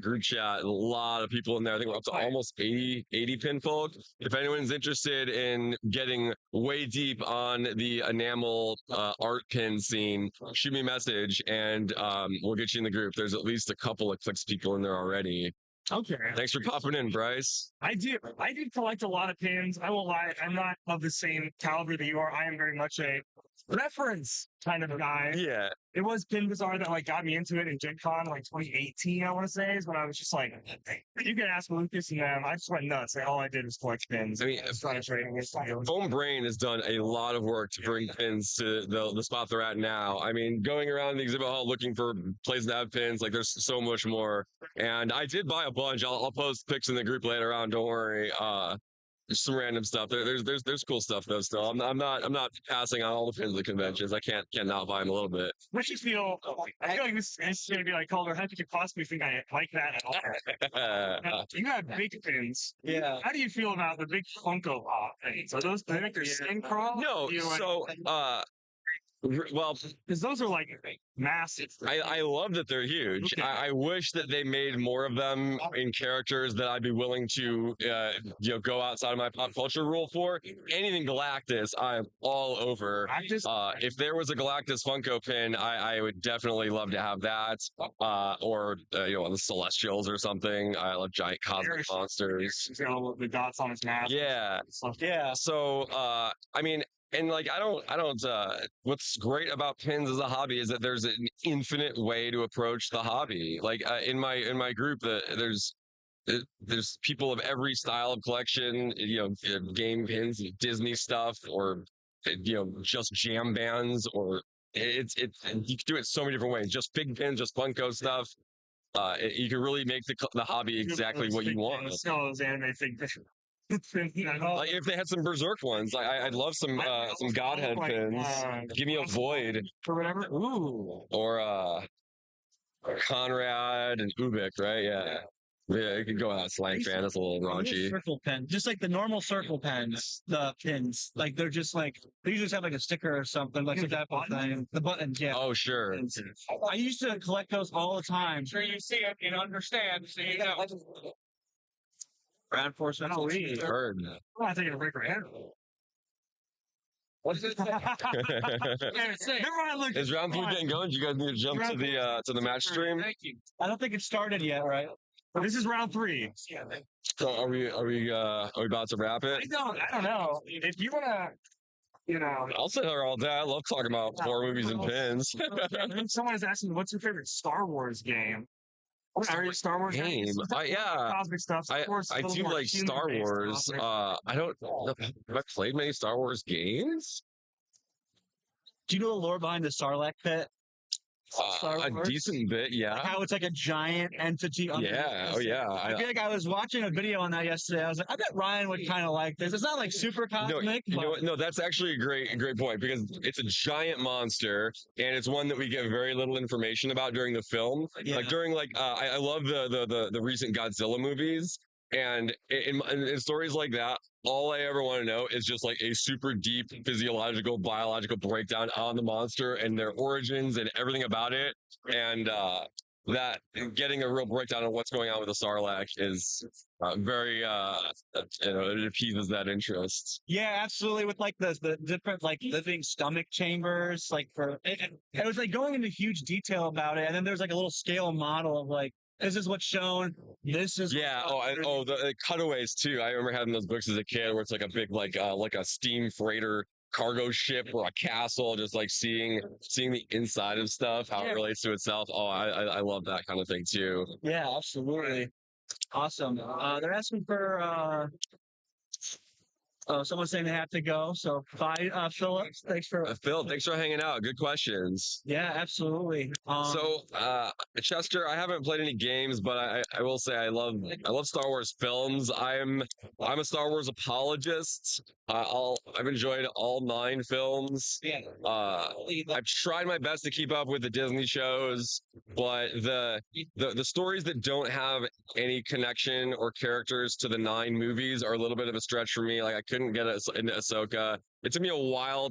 group chat. A lot of people in there. I think we're up to almost 80 pin folk. If anyone's interested in getting way deep on the enamel art pin scene, shoot me a message and we'll get you in the group. There's at least a couple of Clicks people in there already. Okay. Thanks for popping in, Bryce. I do collect a lot of pins. I won't lie. I'm not of the same caliber that you are. I am very much a reference kind of guy. Yeah. It was Pin Bazaar that like got me into it in Gen Con like 2018, I want to say, is when I was just like, you can ask Lucas and them. I just went nuts. Like all I did was collect pins. I mean, Foam Brain has done a lot of work to bring pins to the spot they're at now. I mean, going around the exhibit hall looking for places that have pins, like there's so much more. And I did buy a bunch. I'll post pics in the group later on. Don't worry. Just some random stuff. There's cool stuff though. Still, I'm not passing on all the pins at conventions. I can't not buy them a little bit. What you feel? I feel like this is going to be like Calder. How could you possibly think I like that at all? You have big pins. Yeah. How do you feel about the big Funko Pop things? Are those big or skin crawl? No. So well, because those are like massive. I love that they're huge. Okay. I wish that they made more of them in characters that I'd be willing to go outside of my pop culture rule for. Anything Galactus, I'm all over. If there was a Galactus Funko pin, I would definitely love to have that. Or the Celestials or something. I love giant cosmic monsters. He's got all the dots on his mask. Yeah. Yeah. So I mean, and like I don't what's great about pins as a hobby is that there's an infinite way to approach the hobby. Like in my group there's people of every style of collection, game pins, Disney stuff, or just jam bands, or it's you can do it so many different ways. Just big pins, just Funko stuff. You can really make the hobby exactly what you want. Those anime figures. Like if they had some Berserk ones, I'd love some Godhead pins. Give me a Void or whatever. Ooh. Or Conrad and Ubik, right? Yeah. Yeah, you could go out slang fan. That's a little raunchy. Circle pen, just like the normal circle pens, the pins, like they're just like they usually have like a sticker or something, like that thing. The buttons, yeah. Oh, sure. I used to collect those all the time. Sure, you see it and understand. So you know. Ground force. Oh, we heard. I'm not taking a break right here. What's it? Is round 3 getting going? Do you guys need to jump to the match stream? Thank you. I don't think it started yet, right? This is round 3. So are we about to wrap it? I don't know. If you wanna, I'll sit here all day. I love talking about horror movies and pins. Someone is asking, what's your favorite Star Wars game? Are you Star Wars game. Yeah, cosmic stuff? Of course, a I little do more like Star human-based Wars. cosmic. I don't have I played many Star Wars games. Do you know the lore behind the Sarlacc pit? Star A Wars? decent bit, Like yeah. how it's like a giant entity. Yeah, oh yeah. I feel like I was watching a video on that yesterday. I was like, I bet Ryan would kind of like this. It's not like super No, cosmic, you know but what? No, that's actually a great point because it's a giant monster and it's one that we get very little information about during the film. yeah. Like during I love the recent Godzilla movies and in stories like that, all I ever want to know is just like a super deep physiological, biological breakdown on the monster and their origins and everything about it. And that getting a real breakdown of what's going on with the Sarlacc is very it appeases that interest. Yeah, absolutely. With like the different like living stomach chambers, like for it was like going into huge detail about it, and then there's like a little scale model of like this is what's shown. This is Yeah. The cutaways too. I remember having those books as a kid, where it's like a big like a steam freighter cargo ship or a castle, just like seeing the inside of stuff, how it relates to itself. Oh, I love that kind of thing too. Yeah, absolutely. Awesome. They're asking for someone's saying they have to go. So bye, Philip. Thanks for Phil, thanks for hanging out. Good questions. yeah, absolutely. Chester, I haven't played any games, but I will say I love Star Wars films. I'm a Star Wars apologist. I've enjoyed all 9 films. I've tried my best to keep up with the Disney shows, but the stories that don't have any connection or characters to the 9 movies are a little bit of a stretch for me. Like I couldn't get into Ahsoka. It took me a while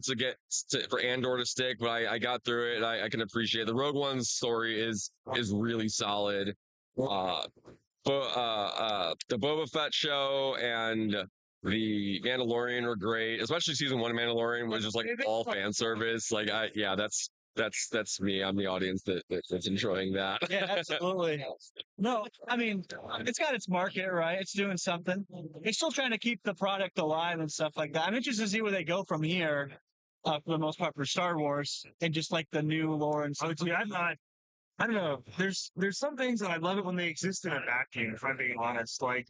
for Andor to stick, but I got through it. I can appreciate the Rogue One's story is really solid. The Boba Fett show and the Mandalorian were great, especially season 1 of Mandalorian was just like all fan service. Like that's me. I'm the audience that's enjoying that. Yeah, absolutely. No, I mean, it's got its market, right? It's doing something. It's still trying to keep the product alive and stuff like that. I'm interested to see where they go from here, for the most part, for Star Wars and just like the new lore and stuff. Oh, dude, I don't know. There's some things that I love it when they exist in a vacuum, if I'm being honest. Like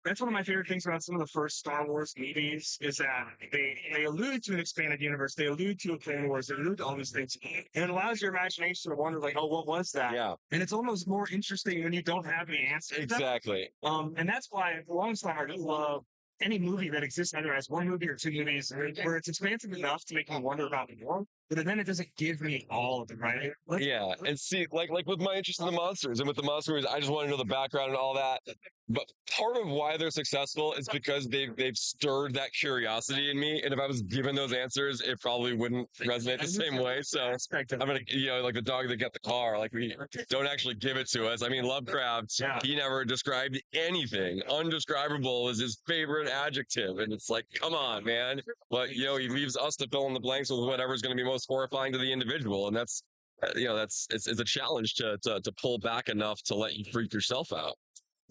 that's one of my favorite things about some of the first Star Wars movies is that they allude to an expanded universe, they allude to a Clone Wars, they allude to all these things. And it allows your imagination to wonder like, oh, what was that? Yeah. And it's almost more interesting when you don't have the answer. Exactly. And that's why for the longest time I do love any movie that exists either as one movie or 2 movies where it's expansive enough to make me wonder about more, but then it doesn't give me all of it, right? Yeah, and see, like with my interest in the monsters and with the monster movies, I just want to know the background and all that. But part of why they're successful is because they've stirred that curiosity in me. And if I was given those answers, it probably wouldn't resonate the same way. So I'm gonna, like the dog that got the car, like we don't actually give it to us. I mean, Lovecraft, he never described anything. Undescribable is his favorite adjective, and it's like, come on, man. But he leaves us to fill in the blanks with whatever's going to be most horrifying to the individual, and that's it's a challenge to pull back enough to let you freak yourself out.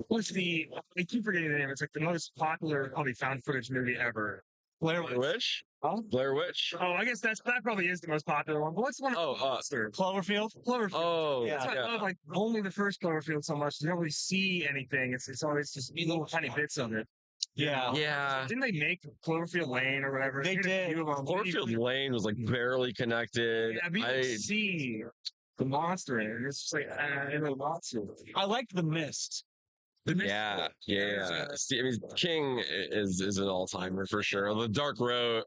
What's I keep forgetting the name. It's like the most popular probably found footage movie ever. Blair Witch? Huh? Blair Witch. Oh, I guess that probably is the most popular one. But what's one? Cloverfield. Oh, That's why I love like only the first Cloverfield so much. You don't really see anything. It's always just little tiny bits of it. Yeah. Yeah. Didn't they make Cloverfield Lane or whatever? They did. Cloverfield Lane was like barely connected. Yeah, but you see the monster in it. It's just like a monster. I liked The Mist. Yeah. See, I mean, King is an all-timer for sure. The Dark Road,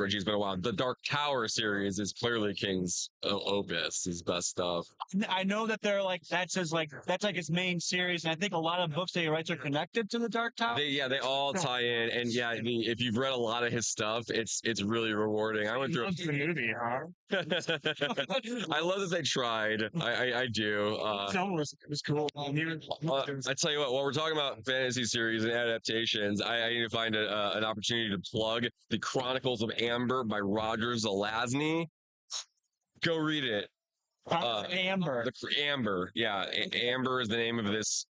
geez, been a while. The Dark Tower series is clearly King's opus, his best stuff. I know that they're like that's his main series, and I think a lot of books that he writes are connected to the Dark Tower. They all tie in, and yeah, I mean, if you've read a lot of his stuff, it's really rewarding. I went through the movie, huh? I love that they tried. I do. It was cool. I tell you what, while we're talking about fantasy series and adaptations, I need to find an opportunity to plug The Chronicles of Amber by Roger Zelazny. Go read it. Amber. Amber. Yeah. Amber is the name of this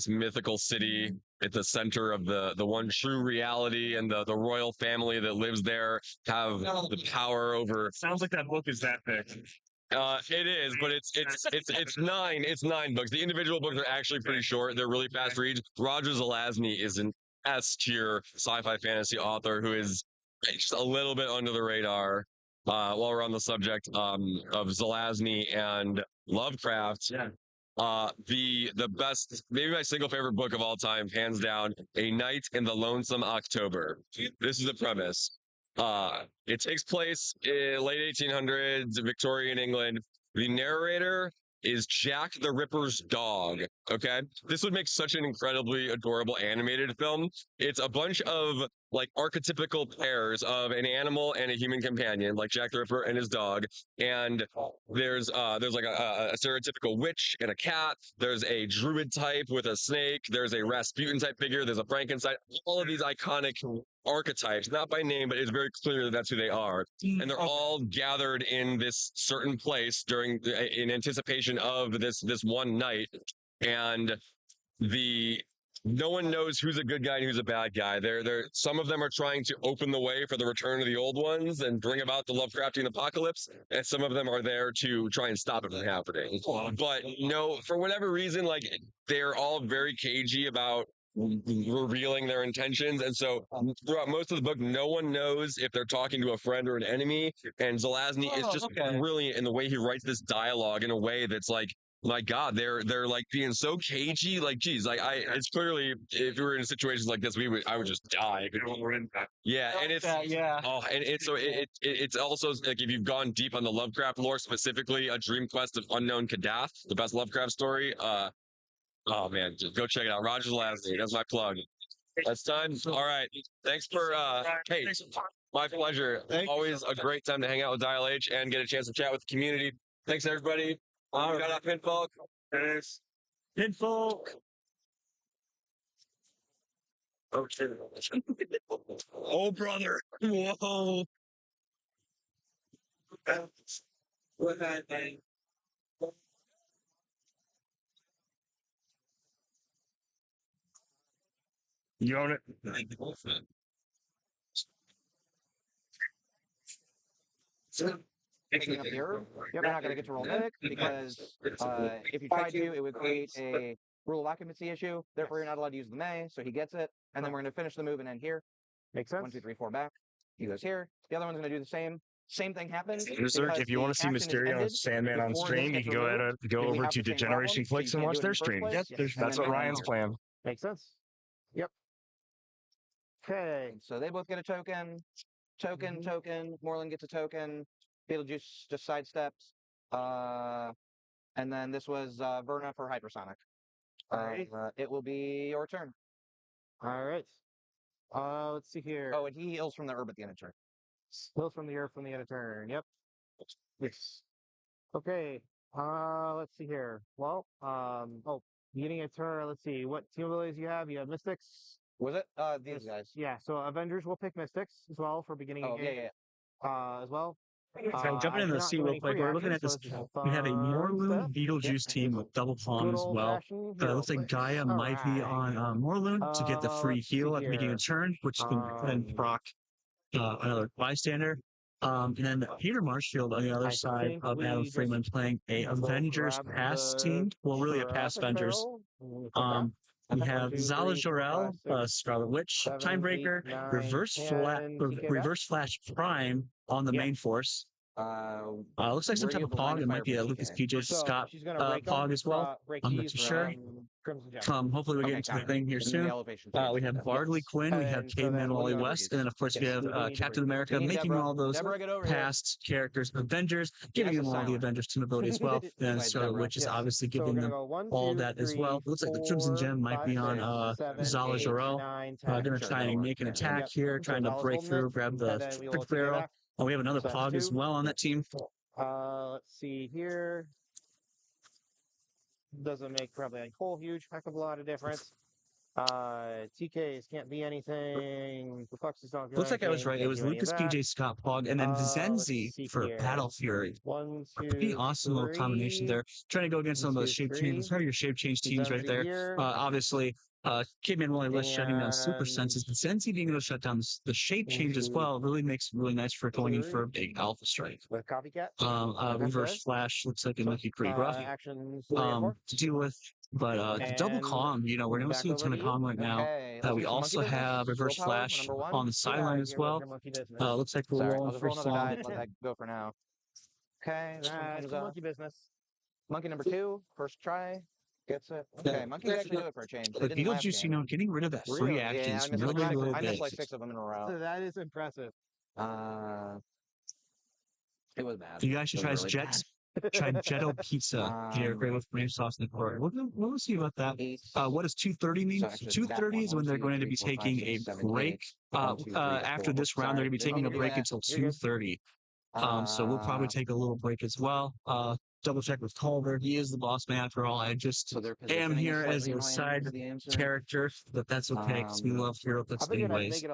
mythical city at the center of the one true reality, and the royal family that lives there have the power over. Sounds like that book is that big. It is, but it's 9 books. The individual books are actually pretty short. They're really fast reads. Roger Zelazny is an S tier sci-fi fantasy author who is just a little bit under the radar. While we're on the subject of Zelazny and Lovecraft, the best, maybe my single favorite book of all time, hands down, A Night in the Lonesome October. This is the premise. It takes place in late 1800s, Victorian England. The narrator is Jack the Ripper's dog. Okay, this would make such an incredibly adorable animated film. It's a bunch of like archetypical pairs of an animal and a human companion, like Jack the Ripper and his dog. And there's like a stereotypical witch and a cat. There's a druid type with a snake. There's a Rasputin type figure. There's a Frankenstein. All of these iconic archetypes, not by name, but it's very clear that that's who they are. And they're all gathered in this certain place in anticipation of this one night. And no one knows who's a good guy and who's a bad guy. Some of them are trying to open the way for the return of the old ones and bring about the Lovecraftian apocalypse, and some of them are there to try and stop it from happening. But no, for whatever reason, like they're all very cagey about revealing their intentions, and so throughout most of the book, no one knows if they're talking to a friend or an enemy. And Zelazny is just brilliant in the way he writes this dialogue in a way that's like, my God, they're like being so cagey. Like, geez, like it's clearly, if we were in situations like this, I would just die. Yeah, and it's and it's so it's also like if you've gone deep on the Lovecraft lore, specifically A Dream Quest of Unknown Kadath, the best Lovecraft story. Oh man, just go check it out. Roger Zelazny, that's my plug. That's done. All right, thanks for hey, my pleasure. Always a great time to hang out with Dial H and get a chance to chat with the community. Thanks everybody. Shout out Pinfolk. Yes. Pinfolk. Oh, brother. Whoa. You own it. Picking up the herb, you're not going to get to roll mimic because if you tried to, it would create a rule of occupancy issue. Therefore, you're not allowed to use the May, so he gets it. And then we're going to finish the move and end here. Makes sense. 1, 2, 3, 4 back. He goes here. The other one's going to do the same. Same thing happens. Research, if you want to see Mysterio and Sandman on stream, you can go over to Degeneration Clicks and watch their stream. Yep, that's what Ryan's plan. Makes sense. Yep. Okay. So they both get a token. Token. Moreland gets a token. Beetlejuice just sidesteps. And then this was Verna for Hypersonic. It will be your turn. All right. Let's see here. Oh, and he heals from the herb at the end of turn. Heals from the earth from the end of turn. Yep. Yes. Okay. Let's see here. Well, beginning of turn. Let's see. What team abilities you have? You have Mystics. Was it? These guys. Yeah. So Avengers will pick Mystics as well for beginning of game. As well. So jumping in the sea real quick, we're looking at this. We have a Morloon Beetlejuice team with double palm as well. Looks like Gaia might be on Morloon to get the free heal at the beginning of turn, which can then proc another bystander. And then Peter Marshfield on the other side of Adam Freeman playing a Avengers Pass team. Well, really a Pass Avengers. We have Zala Jor-El, Scarlet Witch, Timebreaker, Reverse Flash Prime on the main force. Looks like some type of Pog. It might be a Lucas PJ Scott Pog as well. I'm not too sure. Hopefully we get into the thing here soon. We have Bardley Quinn, we have Caveman Wally West, and then of course we have Captain America making all those past characters Avengers, giving them all the Avengers team ability as well. And Scarlet Witch is obviously giving them all that as well. It looks like the Crimson Gem might be on Zala Jor-El. Gonna try and make an attack here, trying to break through, grab the Trick Barrel. We have another Pog as well on that team. Let's see here. Doesn't make probably a whole huge heck of a lot of difference. TKs can't be anything. The Foxes don't do Looks like I was right. It was Lucas PJ PJ Scott Pog and then Zenzi for Battle Fury. Pretty awesome little combination there. Trying to go against some of those shape changes. Some of your shape change teams right there. Obviously, Caveman Wally was shutting down super senses, but Sensi being able to shut down the shape change as well really makes it really nice for going in for a big alpha strike. With copycat. Reverse flash looks like it might be pretty rough Actions 3 and 4. to deal with. But the double And Kong, you know, we're going to back see a over ton to of you. Kong right now. Okay, We let's do some also monkey business. have reverse Willpower, flash number 1. on the sideline as well. Looks like we're Sorry, I'll rolling just for roll another die. some. Let that go for now. Okay, this one comes up. monkey business. Monkey number 2, first try. Gets it. Okay, monkeys actually do it for a change. They The didn't last Beetlejuice, you game. know, getting rid of that free Really? action Yeah, is I missed, really, really I missed big. like 6 of them in a row. So that is impressive. It was bad. You guys should It try was his really Jets. Try Jetto Pizza. Here, great with ranch sauce and corn. We'll see about that. What does 2:30 mean? So actually, 2:30 is when they're going to be taking a break. After this round, they're going to be taking a break until 2:30. So we'll probably take a little break as well. Double check with Culver. He is the boss man after all. I just am here as a side character, but that's okay because we love Heroclix anyways. We're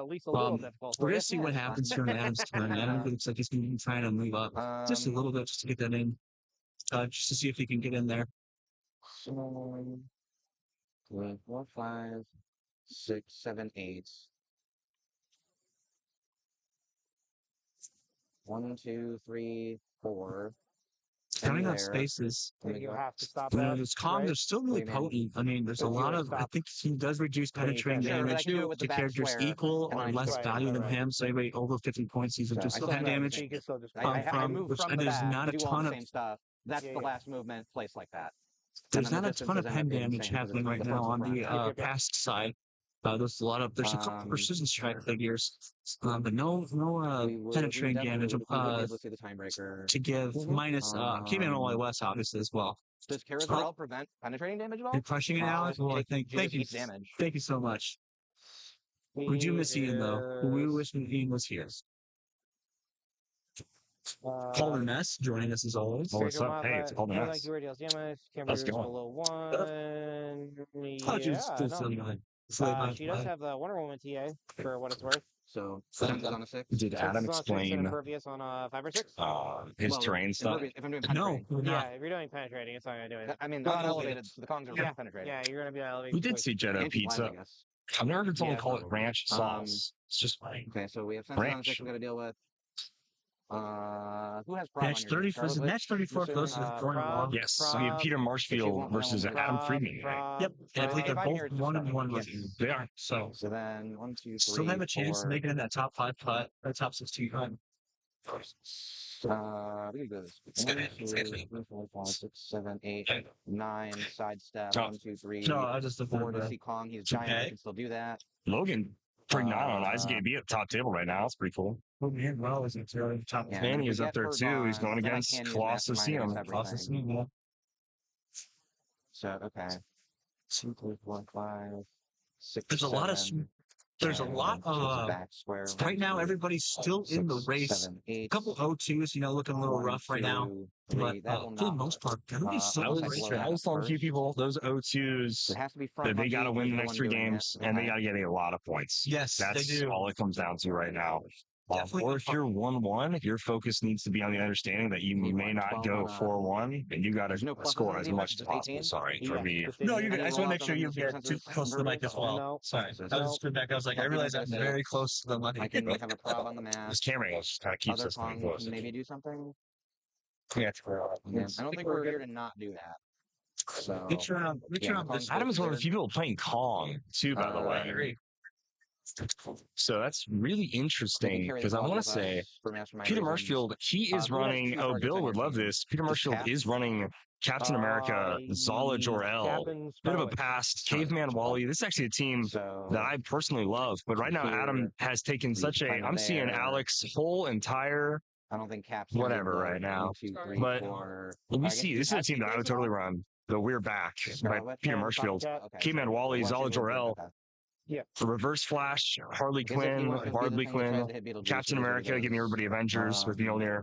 going to see what happens here in Adam's turn. Adam looks like he's going to be trying to move up just a little bit just to get that in. Just to see if he can get in there. 4, 5, 6, 7, 8. 1, 2, 3, 4. Running out spaces. You have to stop You know, that. those comms are still really potent. I mean, there's a lot of. I think he does reduce penetrating damage to characters equal or less value than him. So anybody over 50 points, he's just 10 damage. I move from and the there's back, not a do all ton the of. same stuff. That's the last movement, place like that. There's not a ton of pen damage happening right now on the past side. There's a couple precision strike figures, but no penetrating damage to give minus Caveman All West obviously as well. Does Carousel prevent penetrating damage at all? You're crushing it, Alex? Well, I think thank you so much. We do miss Ian though. We wish Ian was here. Calder Ness joining us as always. Oh, what's up? Hey, it's Calder Ness. Let's go. She does have the Wonder Woman TA for what it's worth. So Sims is on a 6. Did Adam explain Impervious on a 5 or 6? his terrain stuff? If I'm doing No, penetrating. Yeah, if you're doing penetrating, it's not gonna do it. I mean, they're not elevated, so the Kongs are penetrating. Yeah, you're gonna be elevated. We did see Jetto Pizza. I've never heard someone call it ranch sauce. It's just funny. Okay, so we have Sims on 6 we gotta deal with. Who has Match 34 goes to the corner. Yes, so we have Peter Marshfield versus Adam Friedman. Yep, and I think they're both 1-1 They are. So then 1, 2, 3. Still have a chance to make it in that top 5 cut, or top 16 cut. We can go this. 1, 2, 3, 4, 5, 6, 7, 8, 9. Sidestep. 1, 2, 3. No, I just 4 to see Kong. He's giant. Okay. He can still do that. Logan, pretty not on Isaac AB at the top table right now. That's pretty cool. Oh man, well, is it top Yeah, 10? and if He's we up get there hurt too. He's on, going then I against can use Colosseum. Mastermind against everything. Yeah. So okay. 2, 3, 4, 5, 6. There's a lot of. There's a lot of. Right now, everybody's still in the race. A couple O2s, you know, looking a little rough right now. But for the most part, everybody's still in the race. I was telling a few people those O2s that they got to win the next 3 games and they got to get a lot of points. Yes, that's they do. all it comes down to right now. Or if you're 1-1, your focus needs to be on the understanding that you may not go 4-1, and you got to score as much as possible. Sorry for me. No, you're good. I just want to make sure you get too close to the mic as well. Sorry, I was just back. I was like, I realized I'm very close to the mic. I can have a prob on the map. This camera just kind of keeps us pretty close. Maybe do something. Yeah, I don't think we're here to not do that. So Adam's one of the few people playing Kong too, by the way. So that's really interesting because I want to say Peter Marshfield, he is running. Oh, Bill would love this. Peter Marshfield is running Captain America, Zala Jor-El. Bit of a past. Caveman Wally. This is actually a team that I personally love. But right now, Adam has taken such a. I'm seeing Alex whole entire. I don't think Caps. Whatever right now. But we see this is a team that I would totally run. The We're Back by Peter Marshfield. Caveman Wally, Zala Jor-El. Yeah. Reverse Flash, Harley Quinn, Barbie Quinn, Captain America, giving everybody Avengers with Mjolnir,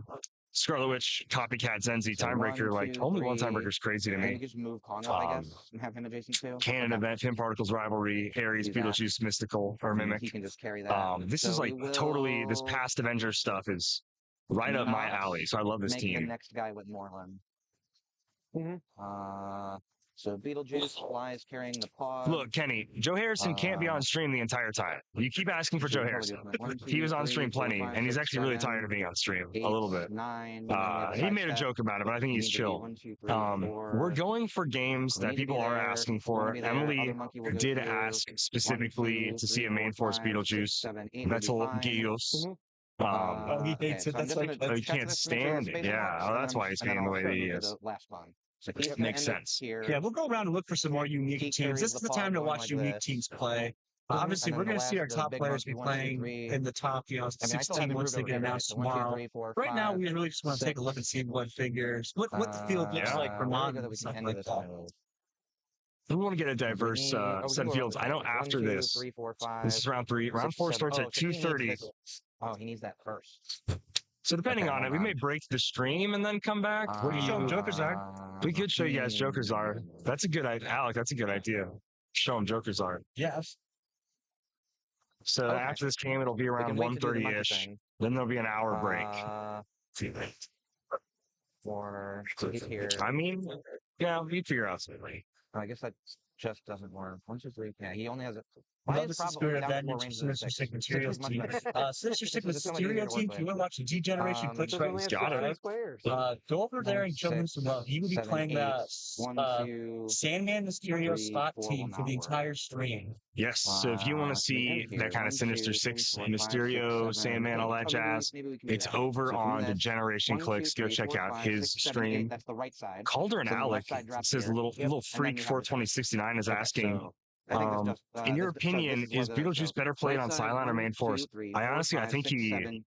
Scarlet Witch, Copycat, Zenzi, Timebreaker. Like only one Timebreaker is crazy to me. Just move Kong up, I guess, and have him adjacent to. Canon event, Pin Particles rivalry, Ares, Beetlejuice, Mystical, or Mimic. He can just carry that. This is like totally this past Avengers stuff is right up my alley. So I love this make team. The next guy with Moreland. So Beetlejuice flies carrying the pod. Look, Kenny, Joe Harrison can't be on stream the entire time. You keep asking for Joe Harrison. He was on stream plenty, and he's actually really tired of being on stream a little bit. He made a joke about it, but I think he's chill. We're going for games that people are asking for. Emily did ask specifically to see a main force Beetlejuice. Metal Geos. He hates it. That's like he can't stand it. Yeah, that's why he's being the way that he is. So he's gonna Makes end up sense. here. Yeah, we'll go around and look for some more unique Keep teams. carrying This is the the time to pod watch like unique this. teams play. Obviously, And we're then going to see our the top big players monkey, be 1, 2, playing 3. in the top, I mean, I still 16 have the once group they over get here, right? announced So 1, 2, tomorrow. 3, 4, Right now, 5, we really just want to take a look and see what figures, what the field looks like for where do we non go that we and can stuff end like this that. move? We want to get a We diverse need- set of fields. I know 1, after 2, this, 3, 4, 5. this is round 3. Round 4 starts at so he needs 2:30. this- Oh, he needs that first. So depending Okay, on it, hold we may on. break the stream and then come back. What do show you? them Jokers are. We could show you guys Jokers are. That's a good idea, Alec. That's a good idea. Show them Jokers are. Yes. So Okay. after this game, it'll be We around can wait to do the 1:30 monkey ish. thing. Then there'll be an hour break. Or he's here. I mean, yeah, we figure out something. I guess that just doesn't work. 1, 2, 3. Yeah, he only has a. Why is the spirit of vengeance for Sinister Sick Materials team? Sinister Sick Material team, if you want to watch the Degeneration Clicks right, only he's has got it. 6 players. Go over there and show him 6, some love. He will be 7, playing 8, the 1, 2. Sandman Mysterio 3, spot 4 team will for not the work. entire stream. Yes. So if you want to So we see end here. that kind of 1, Sinister 2, 3, Six, 4, 5, 6, Mysterio, 7. Sandman, all that Oh, jazz, maybe we can do it's that. over So from on this, Degeneration 1, 2, Clicks. Go 3, check 4, out 5, his 6, 7, 8. stream. That's the right side. Calder and So the Alec, left side it drops says here. little And then freak we have for this. 2069 is Okay, asking, so I think this just, in your this- so opinion, this is where the- Beetlejuice so better played right on side, Cylon or 1, main 2, force? 3, I 4, honestly, I 5, think 6, he, 7.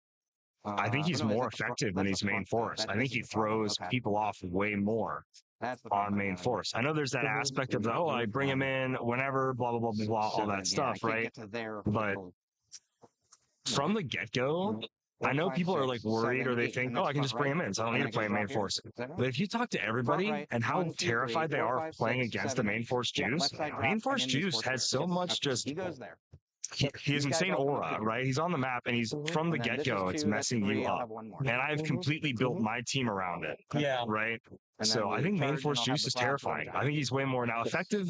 I think he's no, more that's the front- effective when that's he's the main front side. force. I think This he is the front one, throws okay. people off way more That's the front on one, main then. force. I know there's that aspect of the, oh, I bring him in whenever, blah, blah, blah, blah, blah, all 7, that yeah, I stuff, can't right? get to there. But from the get-go, I know people are like worried or they think, oh, I can just bring him in, so I don't need to play main force. But if you talk to everybody and how terrified they are of playing against the main force juice, main force juice has so much just He goes there. he has insane aura, right? He's on the map and he's from the And then this is get-go, it's 2, that's messing 3, you I'll up. have 1 more. And I've completely built my team around it. Yeah. Right? And then So I we think main charge, force and I'll have juice the is cloud terrifying. forge I think he's way more now effective,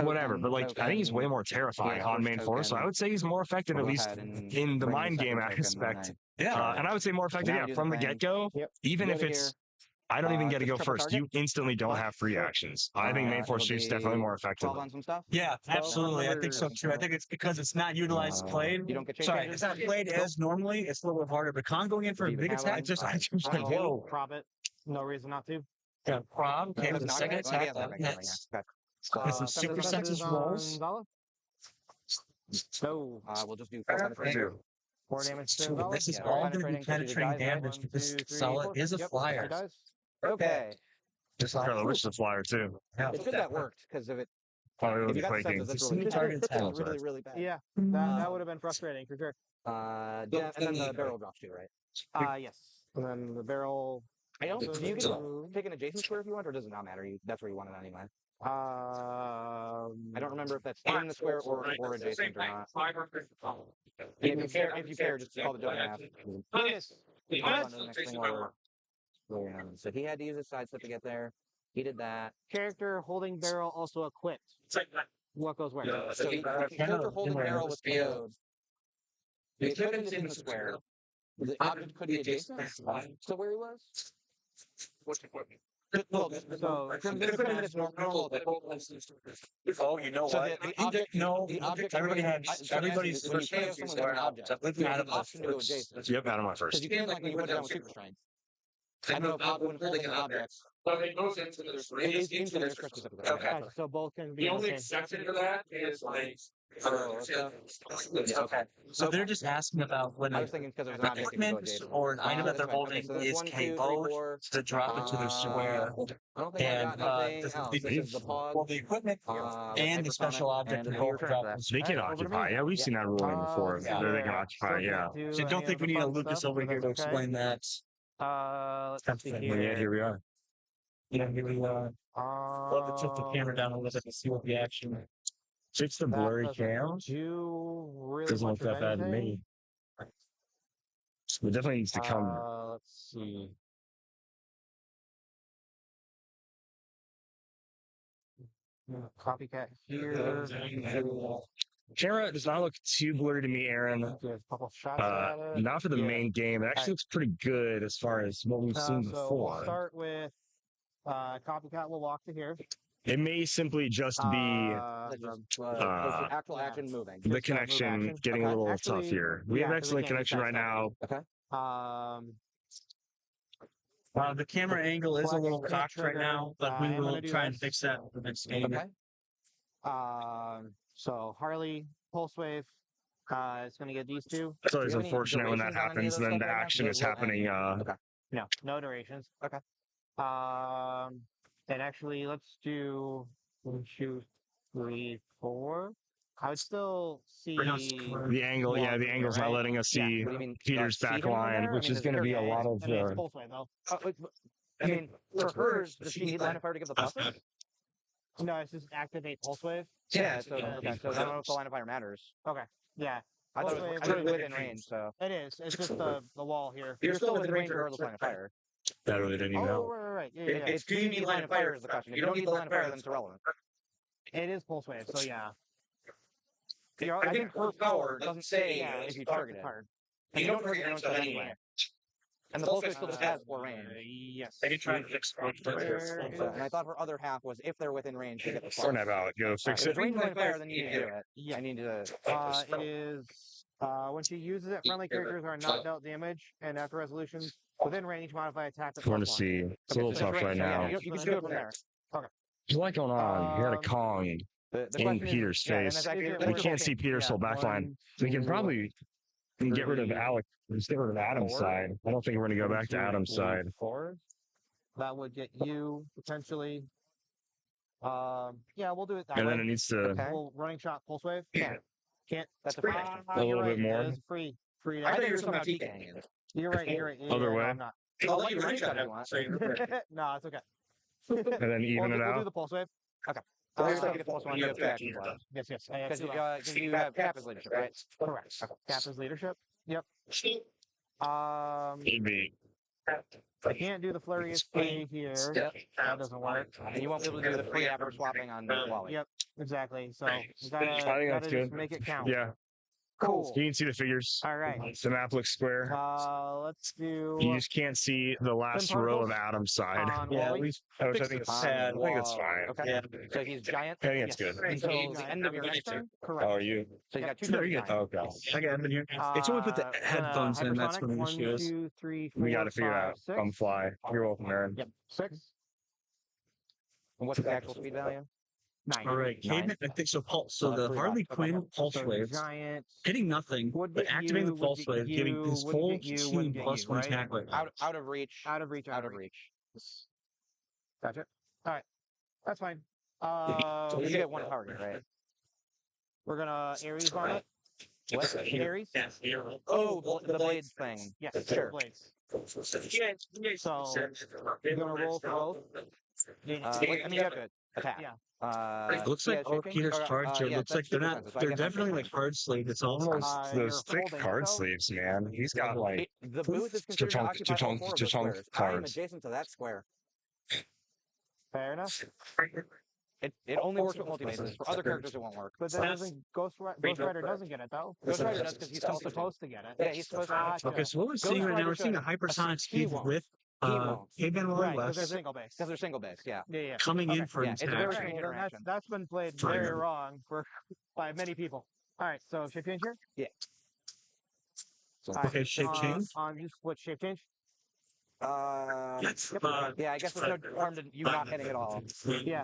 whatever. But like I think he's way more terrifying on main force. So I would say he's more effective at We'll go least ahead and in the bring mind second game token, aspect. then I- And I would say more effective, now yeah, we do from the the thing. get-go. Yep. Even Go if to it's here. I don't even get to Just go triple first. target. You instantly don't Plus, have free sure. actions. I think main force It'll juice is definitely be more effective. 12 on some stuff. Yeah, absolutely. I think so too. I think it's because it's not utilized played. You don't get change Sorry, changes? it's not played as normally. It's a little bit harder. But Con going in for a Even big have attack, it? just I just like, I'll whoa. prop it. No reason not to. Yeah, Prob came with the Knock second it? Oh, he attack. has knockback, That's yeah. Okay. This is Sensor super senses senses rolls. on Zala? No. We'll just do 4 penetrating. 4 damage to So Zala? this is Yeah. all going to be Penetrating, so she penetrating dies, right? damage 1, because 2, 3, Solid 4. is a Yep, flyer. she dies. Okay. Just like, Carla, which is a flyer too. yeah. It's good that worked because if it Probably if would you be got the quaking. senses, that's Just really need target that's attack. really really bad. Yeah, that would have been frustrating for sure. Yeah, and then the barrel drops too, right? Yes. And then the barrel. I don't. goes Do you get to- to pick an adjacent square if you want, or does it not matter? That's where you want it anyway. I don't remember if that's in the square or adjacent or not. If you care, just call the joke half. Hold on to the next thing while we're So he had to use his side step to get there. He did that. Character holding barrel also equipped. What goes where? So the character holding barrel was PO'd. The equipment is in the square. The object could be adjacent to where he was. What's equipment? Well, So the equipment is normal. Oh, you know So what? the object, No, the object. everybody had so everybody's when you first KO choice someone is with an object, Living you out have of the option to go adjacent. Yep, out of my first. Because you can like when you put it down with super strength. I don't know if when holding an object, So it goes into this. it is into the script specifically. Okay. so both can be The in only same. exception to that is like. Okay. So they're just asking about when I a was thinking because it was an object, it could go equipment adjacent. or an item that That's they're fine. Okay, holding so that's is 1, 2, 3, KO'd 4. to drop into their square. I don't think I And got anything else. This is the pod. well, the equipment and the special object and are your both turn drop for that. into They can Alright, over to occupy. me. Yeah, we've seen that ruling before. yeah. That they can occupy, yeah. So don't think we need a Lucas over here to explain that. Let's see Yeah, here. here we are. Yeah, really love to tilt the camera down a little bit to see what the action. Fix the That blurry doesn't cam. do really Doesn't much look of that bad to anything. me. It definitely needs to come. Let's see. Copycat here. Camera does not look too blurry to me, Aaron. Do a couple shots at it. Not for the Yeah. main game. It actually looks pretty good as far as what we've seen So we'll before. start with Copycat will walk to here. It may simply just be Actual action moving. the just, connection action. getting a Okay. little Actually, tough here. We yeah, have 'cause they excellent can't connection right detect now. The camera angle is a little Flex, cocked right trigger. now, but we I'm will gonna do try and this. fix that for the next game. Okay. So Harley, Pulse Wave, is going to get these two. It's always Do you have any unfortunate when that durations on any of happens, those and then stuff the right now? action Because is it will happening. end. No durations. Okay. And actually, let's do 1, 2, 3, 4. I would still see The angle, yeah, Wall the here, angle's not right? letting us Yeah. see What do you mean? Peter's See back him on line, there? which is going to be a lot of. And it's Pulse Wave though. I mean, for hers, does she need line of fire to give the pluses? No, it's just activate Pulse Wave. Yeah, so okay, so I don't know if the line of fire matters. Okay. Yeah. I thought Pulse it Wave was within range, so. It is. It's just the wall here. You're still within range regardless of line of fire. That really didn't even Oh, know. right. Yeah. It's do you need line of fire is the question. If you don't need the line of fire, then it's irrelevant. It is Pulse Wave, so yeah. I think her power doesn't say if you target it. Card. And you don't target your own stuff anyway. And the pulse wave still just has 4 range. Yes. I did try to fix one. And I thought her other half was if they're within range, they get the plus. Fortnite out. Go fix If it. it's range line of fire, then you need to do it. Yeah. I need to. It is when she uses it, friendly characters are not dealt damage, and after resolutions within range, modify attack. We're going to see. It's a little tough right now. You can do it from there. What's like going on? You got a Kong The in question is- Peter's yeah, and face. that's actually- We that's can't okay. see Peter's still backline. We can probably get rid of Alex. Just get rid of Adam's side. I don't think we're going to go back to Adam's side. 4. That would get you potentially. Yeah, we'll do it that And way. then it needs to. We'll running shot pulse wave. Yeah. Can't. That's a free action. A You're little right, bit more. That is free. Free. I thought you were action. somehow TKing it. You're right. Yeah, Other no, way? I'm not. I'll let you range shot if you want. No, it's okay. And then even it We'll do out. the pulse wave. So here's like a plus 1, you have 2 actions left. Yes. I have Because two left. you have cap as leadership, right? Correct. Cap is leadership. Yep. Maybe. I can't do the flurry of spray here. Yep. That doesn't work. And you won't be able to do the free after swapping on Wally. Yep. Exactly. So you gotta, I think gotta that's just good. make it count. Yeah. Cool. You can see the figures. All right. The map looks square. Let's do. You just can't see the last Pin row of particles Adam's side. on Yeah, Wally. we Which I think it's sad. I think it's fine. Okay. Yeah. So he's giant. I think it's Yes. good. Until the end of your next turn. Correct. How are you? So you got 2 No, turns. you're good. giant. Okay. I got him in here. It's when we put the headphones in, that's when the issue is. 1, 2, 3, 4, We got to figure it 5, out 6. on the fly. You're welcome, Aaron. Yep. 6. And what's the actual speed value? 9. All right, Caveman, I think so. Pulse. So the Harley Quinn pulse So waves, giant. hitting nothing, Would but get activating you, the pulse would wave, get giving you, his would whole get you, team wouldn't get plus you, 1 right? attack rate. Out of reach. Out of reach. Out of reach. Gotcha. All right. That's fine. So you get 1 target, right? We're gonna Aries on it. What? Aries? Oh, the blades thing. Yes. Sure. Blades. So you're gonna roll for both. I mean, you have to attack. Yeah. It looks like all Peter's cards here. Looks like they're not. They're definitely like hard sleeve. It's all Almost you're those thick holding it, card though? sleeves, man. He's got like The booth is considered to Chachunk- occupy all chachunk- 4 of the chachunk squares. I am cards. adjacent to that square. Fair enough. It only works with multi-bases. For other characters, it won't work. But that doesn't Ghost Rider doesn't get it though. Ghost Rider does because he's also supposed to. supposed to get it. Yeah, he's supposed to. Gotcha. okay. So what we're Ghost seeing right now, Rider we're seeing a should. hypersonic He speed won't. with won't. Caveman Roy Right, because they're West single base. Because they're single base, yeah. Yeah. coming in Okay. for Yeah, an it's a attack. very Alright, strange well, then interaction. that's been played Fine. very wrong by many people. All right, so shape change here. So, All right, Okay, shape change. On just what shape change? Yes. yeah, I guess there's no harm to you not hitting at all. Yeah.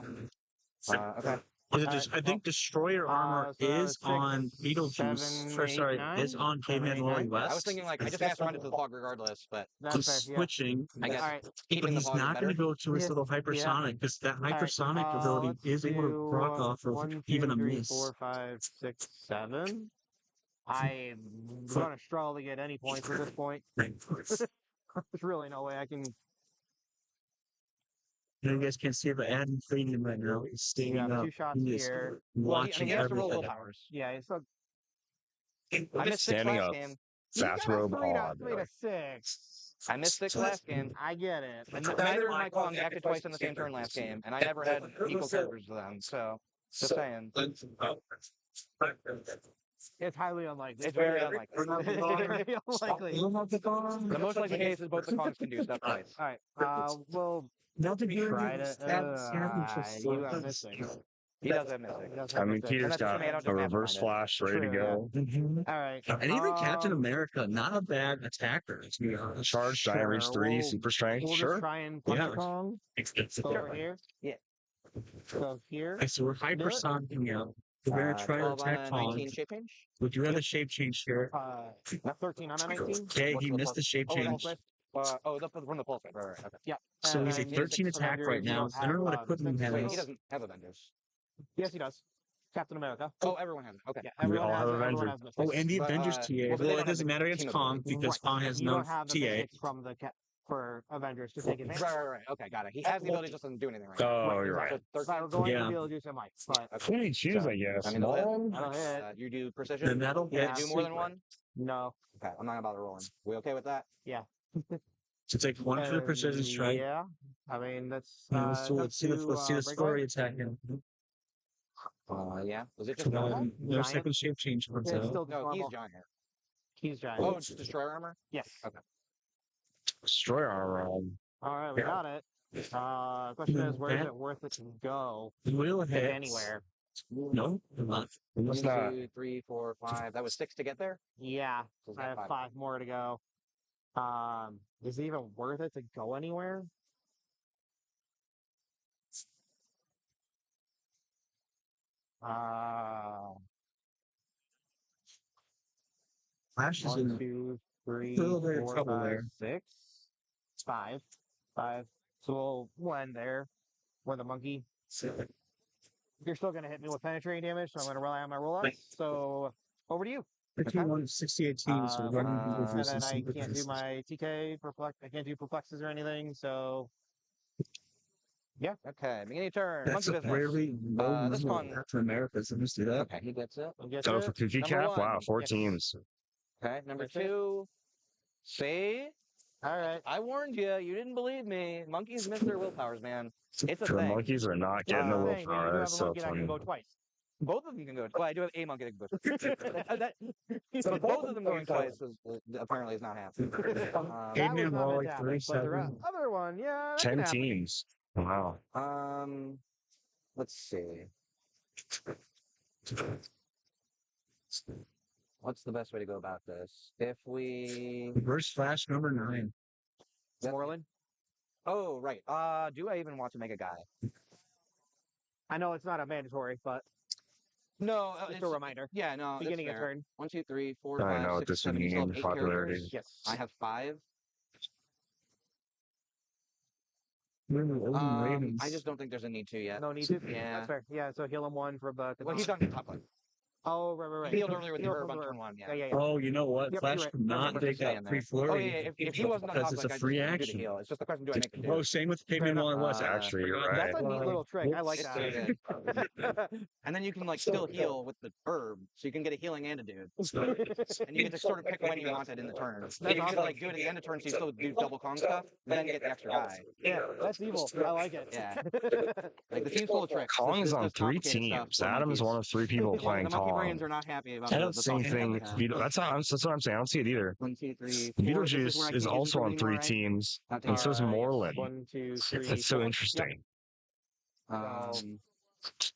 Okay. Is it Alright, I think Destroyer Armor so is 6, on Beetlejuice. 7, Or 8, sorry, 9, is on 7, Caveman 8, Roy 9. West. I was thinking like I just have to run into the fog regardless, but That's He's fair. Yeah. switching, I guess All right. but keeping the he's fog is not going better. to go to his Yeah. little hypersonic because that Alright, hypersonic ability let's is able to do, proc off of 1, 2, even a 3, miss. 4, 5, 6, 7. I'm gonna struggle to get any points at this point. There's really no way I can. You guys can't see it, but Adam Freeman right now is We standing got up. 2 shots He is here. Well, watching he has to roll everything. willpowers. Yeah, it's a I missed 6 Standing last up. game. you got a Bathrobe 3 to, on. 3 to 6. I missed 6 last game. I get it. And neither of my Kongs acted twice in the same turn last game, and I never had equal characters to them. So, just saying. It's highly unlikely. It's very unlikely. Very unlikely. The most likely case is both the Kongs can do stuff twice. All right. Well, try to. You have missing. He does have missing. I mean, Peter's got a reverse it. flash ready to go. All right. And even Captain America, not a bad attacker. To be honest. Charge, Giant Reach 3, we'll- Super Strength. We'll Sure. just try and punch Yeah. a Kong. Go over here. Yeah. Go here. Okay, so we're hypersonicking out. We're going to try to 12 on attack a Kong. 19 shape change. Would you rather shape change here? 13 on a 19. Okay, What's he the missed the shape Oh, change. from the pulse. Right. Okay. Yeah. So he's a And 13 six attack Avengers, right you now. I don't know what equipment he Wait, has. he doesn't have Avengers. Yes, he does. Captain America. Oh, everyone has it. Okay. Yeah, We everyone all has have it. Everyone Avengers. has mystics. Oh, and the But, Avengers well, TA. but they Well, don't it have doesn't the matter against team Kong ability. because Kong has You no don't have the TA. mystics from the for Avengers to take advantage. Right. Okay, got it. He has the ability, just doesn't do anything right now. Oh, you're right. If I were going Yeah. to Beetlejuice, I might. But Who do you choose, I guess? I mean, that'll hit. that'll hit. You do precision. Then that'll Can hit. you do more than one? No. Okay, I'm not gonna bother rolling. We okay with that? So take one for the precision strike. Yeah. I mean, that's. And let's see the story attack here. Yeah. Was it just normal? No Giant? second shape change comes Yeah, it's out. still just No, he's normal. giant. He's giant. Oh, it's destroyer armor? Yes. Okay. Destroyer armor. All right, we got it. Question is, where is it worth it to go? Will If hit anywhere. No, not. It's not. 2, 3, 4, 5. That was 6 to get there? Yeah, So it's I got have 5. 5 more to go. Is it even worth it to go anywhere? Flash is 1, in 2, 3, a little bit of 4, trouble 5, there. 6, 5. So we'll end there. Where the monkey. You're still going to hit me with penetrating damage, so I'm going to rely on my rollouts. So over to you. 68 teams. So we're running And then I can't do my TK perplex. I can't do perplexes or anything. So Okay, beginning of turn. That's Monkey a business. rarely low this number one- Captain America, so let's do that. Okay, he gets it. I guess Go for cookie Number cap? Wow, one. 4 Yes. teams. Okay, number That's it. 2. See? all right. I warned you. You didn't believe me. Monkeys miss their willpowers, man. It's a The thing. monkeys are not getting the Thing, willpower. you do That's have a so monkey that funny. can go twice. Both of them can go. Well, I do have a monkey that can go. Both of them going twice apparently is not happening. That Caveman was not Wall, meant like to happen, but the 37. other one, yeah. that 10 can happen. teams. Wow. Let's see. What's the best way to go about this? If we Reverse Flash number 9. Moreland. Oh, right. Do I even want to make a guy? I know it's not a mandatory, but No, just a reminder. yeah, no. that's Beginning of fair. turn. 1, 2, 3, 4, I 5, know what 6, this would 7. You still have mean, 8 popularity. characters. Yes. I have 5. Ravens. I just don't think there's a need to yet. No need to. Yeah. That's fair. Yeah. So heal him 1 for the. Well, he's done his top line. Oh, right. He healed earlier with the Healed herb from on the turn herb. 1. Yeah. Yeah. Oh, you know what? Yep, Flash you're right. cannot Perfect. take Stay that in there. free flurry. Oh yeah, if he wasn't on because top, it's like, a I free just do the action. heal. It's just the question: do I make the Oh, dude? same with Caveman enough. Wall and West. Actually, you're right. That's a neat little trick. I like It's that. so good. And then you can like still heal with the herb, so you can get a healing and a dude. And you get to sort of pick when you want it in the turn. And you can like do it at the end of turn, so you still do double Kong stuff, and then you get the extra guy. Yeah, that's evil. I like it. Yeah. Like the team's full of tricks. Kong is This on does 3 complicated stuff teams. for Adam is monkeys. one of 3 people Yeah, playing the monkey Kong. brains are not happy about I the don't see Kong anything. stuff. That's what I'm saying. I don't see it either. 1, 2, 3, 4. This is where I Beetlejuice can't is use also on anymore, 3 right? teams, Not and so is taking- Moreland. 1, 2, 3. That's so 4. interesting.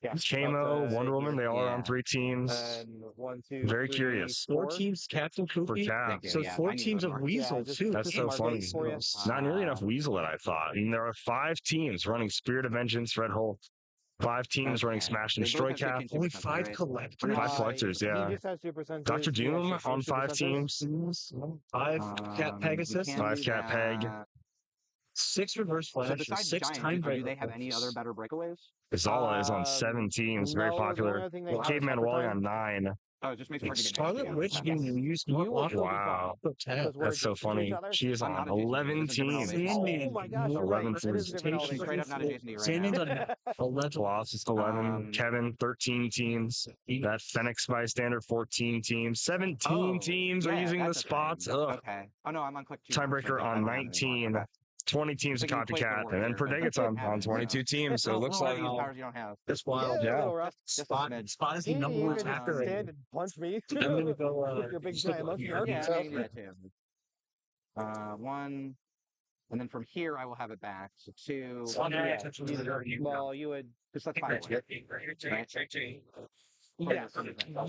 Yeah. Kamo, Wonder Woman, they all are on Yeah. 3 teams. And 1, 2. Very 3, curious. 4 4. teams, Captain For Cookie. Cap. Thank you. So Yeah, 4 I need teams one of more. Weasel, Yeah, just- too. That's just so mark funny. it for you. Not nearly enough Weasel that I thought. I mean, there are 5 teams running Spirit of Vengeance, Red Hulk. 5 teams running Okay. Smash and They both Destroy have Cap. 15 Only super 5 senses, collectors. 5 collectors, yeah. He just has super senses. Dr. He Doom has on super 5 senses. teams. 5 Cat we Pegasus. can't 5 do Cat Peg. that. 6 Reverse So Flash. besides 6 Giant, Time do they have any other better breakaways? Zala is on 7 teams. Very no, the only popular. other thing they have is Caveman Wally Hypertime. on 9. Oh, it just makes it hard to get Scarlet next Witch to you. can use You smart will lock. still be Wow. fine. That's we're That's so adjacent to each funny. other. She is I'm on not adjacent to you. 11 This is a different teams. elevation. Oh my gosh, you're 11 right. It is a different I'm straight up not elevation. adjacent to you right now. Sammy's on 11. Colossus 11, Um, Kevin 13 teams, that Fenix bystander 14 teams, 17 Oh, teams are yeah, using the that's a spots. thing. Ugh. Okay. Oh no, I'm on click 2 now, so Tiebreaker I on don't have it anymore. 19, Okay. 20 teams of Thinking Quake would copycat, work and then here, but Predagat's doesn't have on it, 22 teams. So it looks little like heavy powers you don't have. That's Yeah, wild. a yeah. little rough. Just a Spot, smidge. spot is the You number you one can just attacker. stand and punch me. I'm gonna go. With your big stick giant with monkey here. arm. Yeah, So- I mean, yeah, too. 1, and then from here I will have it back. So 2. Well, you would. Just let's 5 away. Yes.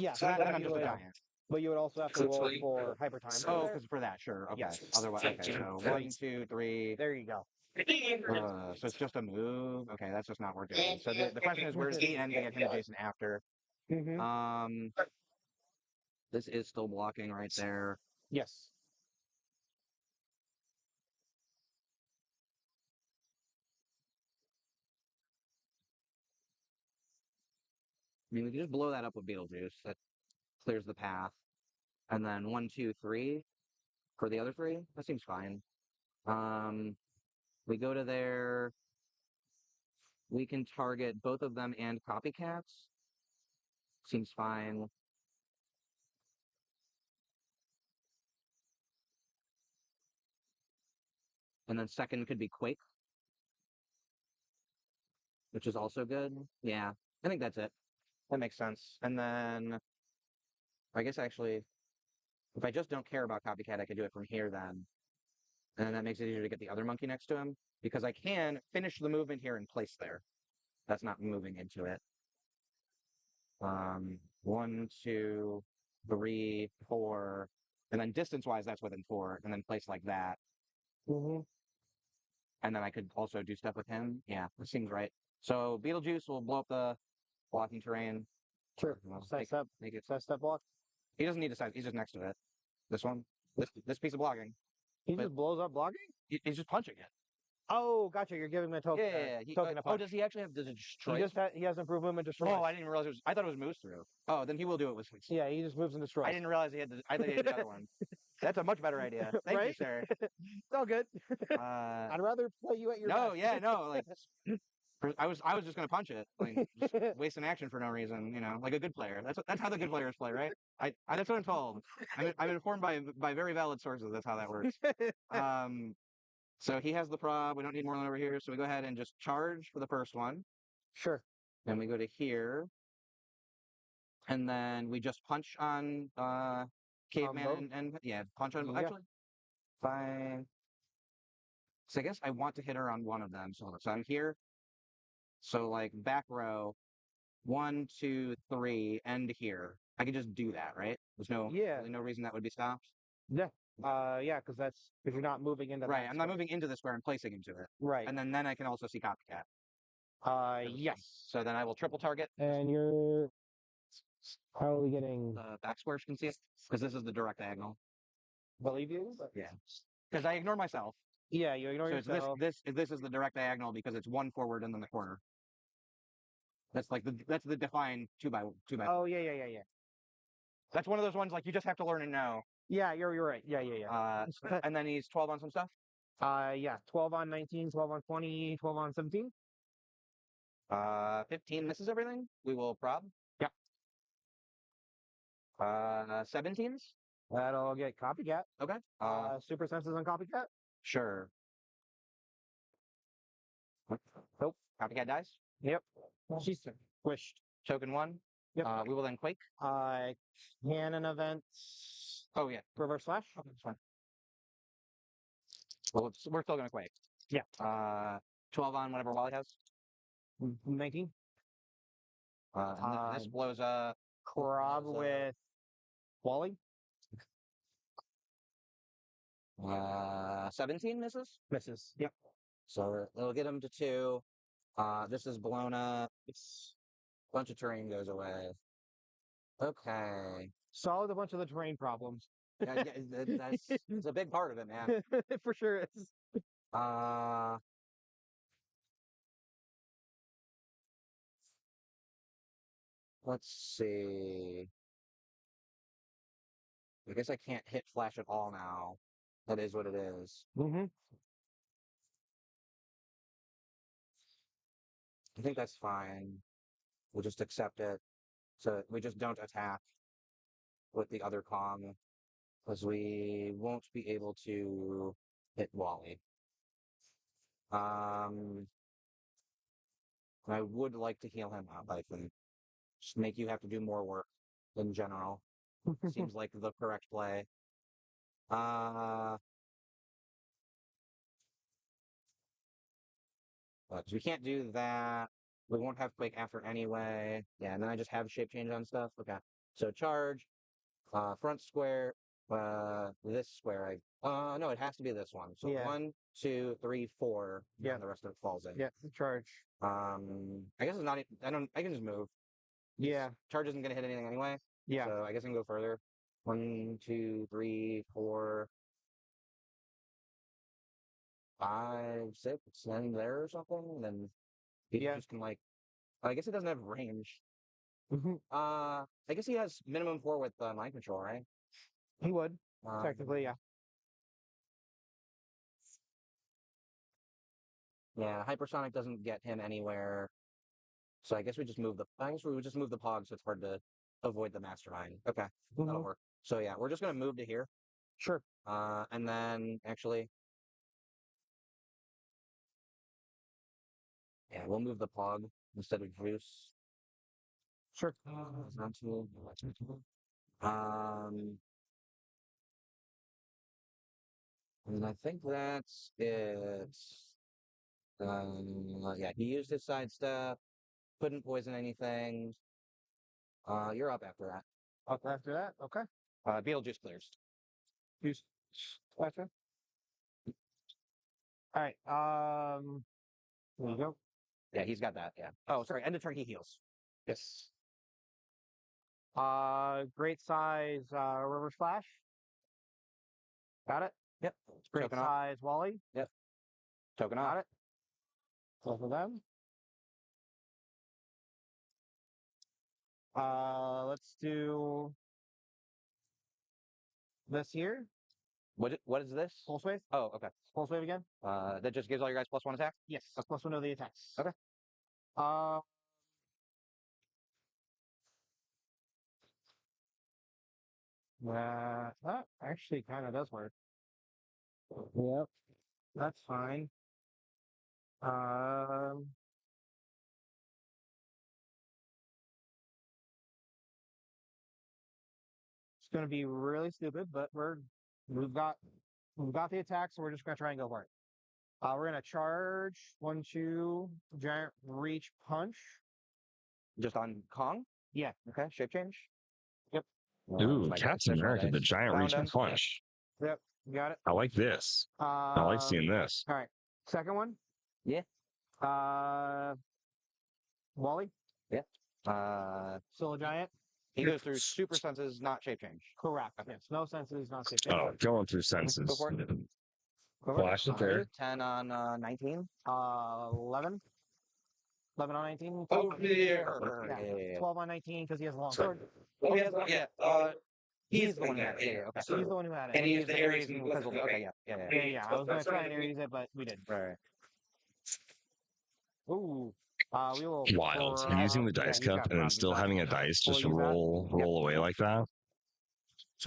Yes. So that, but then I'm you just a would- giant. But you would also have to roll for hyper time. Oh, because for that, sure. Okay. Yes. Otherwise, okay. So 1, 2, 3. There you go. So it's just a move. Okay, that's just not working. So the question is, where's the end to get him adjacent after? Mm-hmm. This is still blocking right there. Yes. I mean, we can just blow that up with Beetlejuice. That clears the path. And then 1, 2, 3 for the other 3. That seems fine. We go to there. We can target both of them and copycats. Seems fine. And then second could be Quake, which is also good. Yeah, I think that's it. That makes sense. And then I guess actually, if I just don't care about copycat, I could do it from here then. And then that makes it easier to get the other monkey next to him because I can finish the movement here and place there. That's not moving into it. 1, 2, 3, 4, and then distance-wise, that's within 4, and then place like that. And then I could also do stuff with him. Yeah, that seems right. So Beetlejuice will blow up the blocking terrain. Sure. Side step. Make it. Side step block. He doesn't need a side. He's just next to it. This one. This piece of blocking. He But- just blows up blocking? He's just punching it. Oh, gotcha. You're giving him a token. Yeah. Token of oh, punch. does he actually have? Does it destroy? He just he has improved movement destroy. Oh, I didn't realize it was. I thought it was moves through. Oh, then he will do it with. Yeah, he just moves and destroys. I didn't realize he had. I thought he had the other one. That's a much better idea. Thank you, Right? sir. It's all good. Uh, I'd rather play you at your no, best. yeah, no. Like, I was just gonna punch it, like just waste an action for no reason. You know, like a good player. That's how the good players play, right? That's what I'm told. I'm informed by very valid sources. That's how that works. So he has the prob. We don't need more than over here. So we go ahead and just charge for the first one. Sure. Then we go to here. And then we just punch on Caveman both? and yeah, punch on Yeah. actually. Fine. So I guess I want to hit her on one of them. So I'm here. So like back row, 1, 2, 3, end here. I could just do that, right? There's really no reason that would be stopped. Yeah. Yeah, because you're not moving into Right. that I'm not space. moving into the square and placing into it. Right. And then I can also see copycat. Yes. So then I will triple target. And you're probably getting The back squares can see it because this is the direct diagonal. believe you? Yeah. Because I ignore myself. Yeah, you ignore So it's yourself. this is the direct diagonal because it's 1 forward and then the corner. That's like that's the defined 2 by 2 by. Oh yeah. That's one of those ones like you just have to learn and know. Yeah, you're right. Yeah. And then he's 12 on some stuff. Yeah. 12 on 19, 12 on 20, 12 on 17. 15 misses everything. We will prob. Yeah. 17s. That'll get copycat. Okay. Super senses on copycat. Sure. Nope. Copycat dies. Yep. She's squished. Token 1. Yep. We will then quake. Cannon event. Oh yeah. Reverse slash. Okay, that's fine. Well, we're still gonna quake. Yeah. 12 on whatever Wally has. 19. And then this blows up. Prob with Wally. 17 misses. Misses. Yep. So it'll get him to 2. This is blown up. It's bunch of terrain goes away. Okay. Solved a bunch of the terrain problems. That's a big part of it, man. For sure is. Let's see. I guess I can't hit flash at all now. That is what it is. Mm-hmm. I think that's fine. We'll just accept it. So we just don't attack with the other Kong because we won't be able to hit Wally. I would like to heal him up, I think. Just make you have to do more work in general. Seems like the correct play. But we can't do that. We won't have Quake after anyway. Yeah, and then I just have shape change on stuff. Okay. So charge, front square, this square. No, it has to be this one. So Yeah. 1, 2, 3, 4. Yeah. And the rest of it falls in. Yeah, charge. I guess it's not. I can just move. Yeah. Charge isn't gonna hit anything anyway. Yeah. So I guess I can go further. 1, 2, 3, 4, 5, 6, and there or something. And then he just can like. I guess it doesn't have range. Mm-hmm. I guess he has minimum 4 with mind control, right? He would technically, yeah. Yeah, hypersonic doesn't get him anywhere. So I guess we just move the. I guess we would just move the Pog, so it's hard to avoid the mastermind. Okay, that'll work. So yeah, we're just gonna move to here. Sure. And then actually, yeah, we'll move the Pog instead of Juice. Sure. And I think that's it. Yeah, he used his side step, couldn't poison anything. You're up after that. Up after that, okay. Beetlejuice clears. Use gotcha. All right. There you go. Yeah, he's got that. Yeah. Oh, sorry. End of turn, he heals. Yes. Great size river splash. Got it. Yep. Great Token off. size Wally. Yep. Token Got off. it. Both of them. Let's do this here. What is this? Pulse wave. Oh, okay. Pulse wave again. That just gives all your guys +1 attack? Yes. +1 of the attacks. Okay. That actually kind of does work. Yep. That's fine. It's gonna be really stupid, but we've got the attack, so we're just gonna try and go for it. We're gonna charge 1, 2, giant reach punch. Just on Kong? Yeah. Okay. Shape change. Yep. Ooh, Captain America, the giant reach and punch. Yep. You got it. I like this. I like seeing this. All right. Second one. Yeah. Wally. Yeah. Still a giant. He goes through super senses, not shape change. Correct. Yes. No senses, not shape change. Oh, going through senses. Go for it. Flash it there. 10 on 19. 11. 11 on 19. Oh, dear. Yeah. 12 on 19 because he has a long sword. Oh, yeah. He's the one who had it. Yeah, okay. He's the one who had it. And he used the Aries and Fizzle. Okay, yeah. Yeah. I was going to try and Aries it, but we didn't. Right. Ooh. We will. Wild. Using the dice cup and then still having a dice just roll away like that.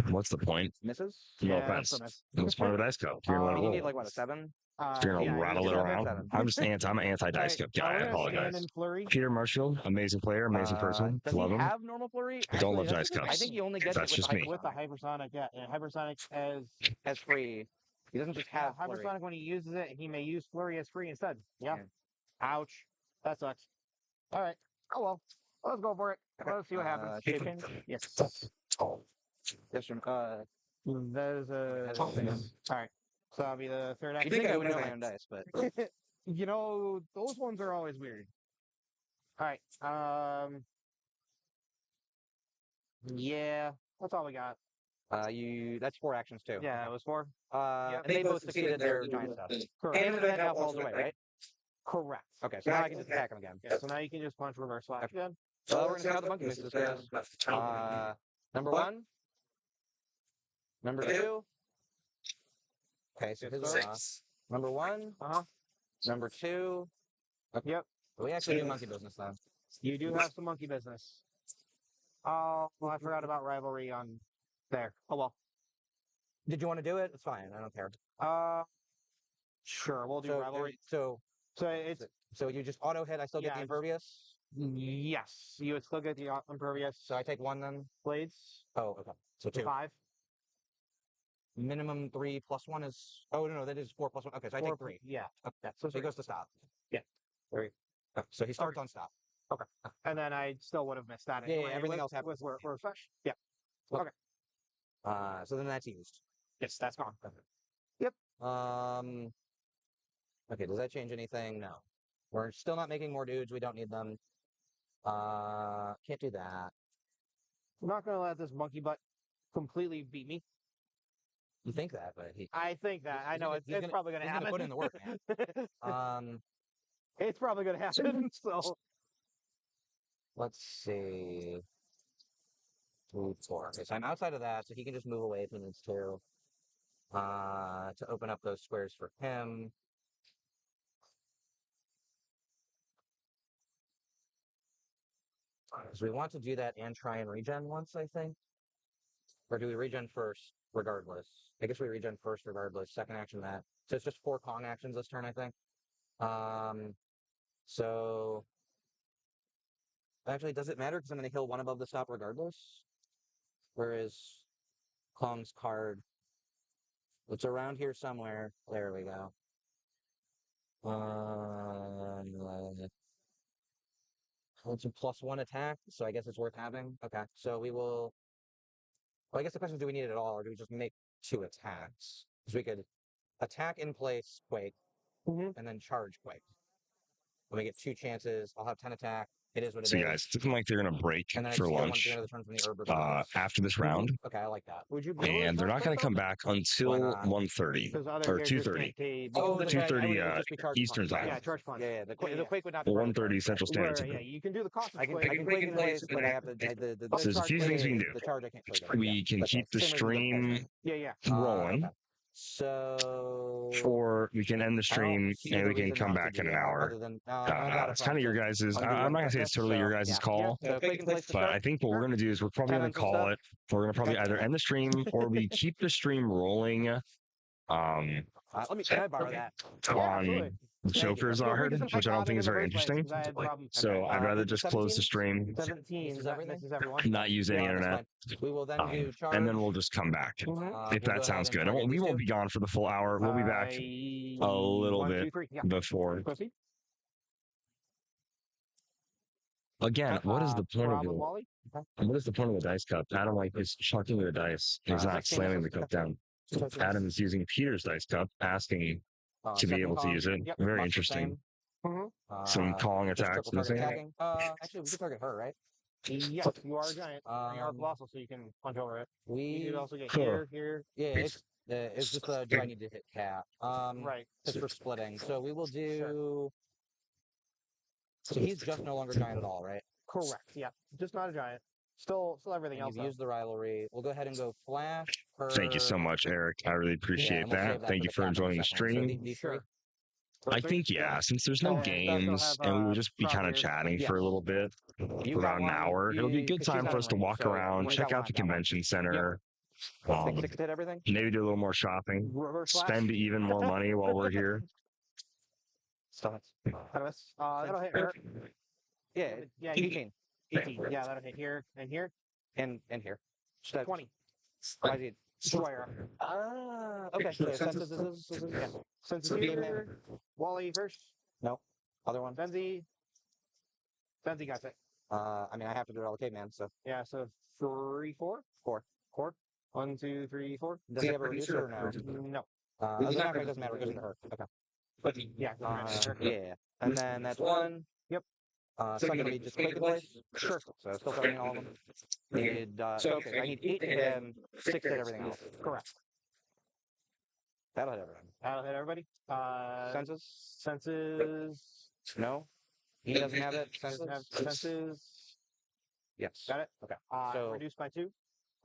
What's the point? Misses? No Yeah, offense. that's a miss. What's the point of a dice cup? You're gonna You roll. need like what, a 7? You're gonna yeah, rattle you it can around. seven. I'm an anti-dice cup guy. I We're gonna apologize. stand in flurry. Peter Marshall, amazing player, amazing person. Does Love he him. have normal flurry? I don't love Actually, dice that's- cups. I think he only gets That's it just with, me. With the hypersonic, yeah. Hypersonic as free. He doesn't just have flurry. hypersonic when he uses it, he may use flurry as free instead. Yeah. Ouch. That sucks. All right. Oh well. Let's go for it. Let's see what happens. Shape change? Yes. Yes, sir. That is a. All right. So that'll be the third You action. think I would know my own dice, but You know, those ones are always weird. All right. Yeah. That's all we got. that's 4 actions too. Yeah, it was 4. And they both succeeded their giant stuff. Correct. And the event now falls away, right? Correct. Okay, so now I can just attack him again. Yeah, so now you can just punch reverse slash again. So we're gonna see how the monkey misses goes. Number 1. Number 2. Okay, so his is off. Number 1. Number 2. Okay. Yep. We actually do monkey business then. You do have some monkey business. Oh, well, I forgot about rivalry on there. Oh well. Did you want to do it? It's fine. I don't care. Sure. We'll do So, rivalry. so it's so you just auto hit. I still get the Yeah, impervious. yes. You would still get the impervious So I take 1 then. blades. Oh, okay. So 2. 5. Minimum 3 plus 1 is. Oh no, that is 4 plus 1. Okay, so I take 3. Yeah. Okay. So So he goes to stop. Yeah. Okay. So he starts on stop. Okay. And then I still would have missed that. Yeah, anyway. everything With- else happens. with refresh. Yeah. So then that's used. Yes, that's gone. Okay, does that change anything? No. We're still not making more dudes. We don't need them. Can't do that. I'm not gonna let this monkey butt completely beat me. You think that, but he. I think that. I he's know gonna- it's he's gonna- probably gonna he's happen. gonna put in the work, man. It's probably gonna happen. So Let's see. 3, 4. Okay, so I'm outside of that, so he can just move away if he needs to open up those squares for him. So we want to do that and try and regen once, I think. Or do we regen first, regardless? I guess we regen first, regardless. Second action that. So it's just 4 Kong actions this turn, I think. So actually, does it matter? Because I'm going to heal 1 above the stop regardless. Whereas Kong's card, it's around here somewhere. There we go. It's a +1 attack, so I guess it's worth having. Okay, so we will. Well, I guess the question is, do we need it at all, or do we just make 2 attacks? Because we could attack in place, Quake, and then charge Quake. When we get 2 chances, I'll have 10 attack. It is what it is. So guys, it's looking like they're gonna break And then I for just heal 1 at lunch the end of the turn from the herb regardless. after this round, Okay, I like that. would you be able to and they're charge not gonna myself? come back until not? 1:30 Because other or characters 2:30. can't take- Oh, that's right. I 2:30 would- it would just be charge Eastern punch. time. Yeah, charge punch. Yeah, the Yeah. Quake would not be. 1:30 Central Standard Right, yeah, Time. you can do the cost I can Quake in place, but I have to. The So there's a few things we can do. The charge I can't trigger. We can That's keep right. the Same reason with stream Kaiser. Yeah. rolling, Okay. So or we can end the I don't stream see and the we can reason come not to back do in an that, hour. other than, I got a It's kind of your problem. guys'. Undo I'm not gonna say unfitness, it's totally your so, guys' yeah. call, So Quake in place to but start. I think what we're gonna do is we're probably gonna 10 call stuff. it. We're gonna probably either end the stream or we keep the stream rolling. Can I borrow that? On the Joker's Yeah, Ard, reason which I don't think in is the very first place, interesting. 'cause I had problems. So I'd rather just close the 17? stream, 17. Misses That everything? misses everyone. not use any Yeah, that's internet, fine. We will then do charge. and then we'll just come back if we'll go that ahead sounds and good. target We these won't two. be gone for the full hour. We'll be back a little 1, bit 2, 3. Yeah. before. Proceed. Again, what is the point of Problem, Wally? what is the point of the dice cup? Adam like is chucking the dice. He's not 16 slamming the misses. cup down. Adam is using Peter's dice cup, asking to be Second able to Kong, use it. Yep. Very much the interesting. same. Some calling Just attacks triple target missing. attacking. Actually, we can target her, right? Yes, you are a giant. You are colossal, so you can punch over it. You We could also get Huh. here. yeah, it's just do I need to hit cap? Right. Just for splitting. So we will do. So he's just no longer giant at all, right? Correct. Yeah. Just not a giant. Still everything And else. you've used the rivalry. We'll go ahead and go flash. Thank you so much, Eric. I really Yeah, appreciate and we'll that. save Thank you the for cap in a enjoying the second. So stream. these Sure. I think, yeah, since there's no And it does games still and we have, would just be kind of properties. chatting Yes. for a little bit, You for got about an one, hour, it'll be a good 'cause she's time got for us to one, walk so around, you check got out one, the got one. convention center, Six to hit everything. maybe do a little more shopping, Reverse slash. spend even more money while we're here. Stop. That'll hit her. Yeah, Yeah, 18. 18. Yeah, that'll hit here and here. And here. So that's 20. Why is he? Destroyer. Okay. So census is Yeah. Since So here, Wally first. no other one. Benzie got it. I mean, I have to do it all the caveman. So Yeah, so 3, 4. 4. 1, 2, 3, 4. Does he have a reducer or no? No. It doesn't matter. It goes into her. Okay. Yeah. Yeah. And then that's 1. Yep. Second, we just Quake in place. Sure. So still targeting all of them. Need okay. I need 8 to hit him, 6 to hit everything else. Correct. That'll hit everything. That'll hit everybody. Census? Senses. No. He doesn't have it. Doesn't have Census. senses. Yes. Got it. Okay. So So reduced by 2.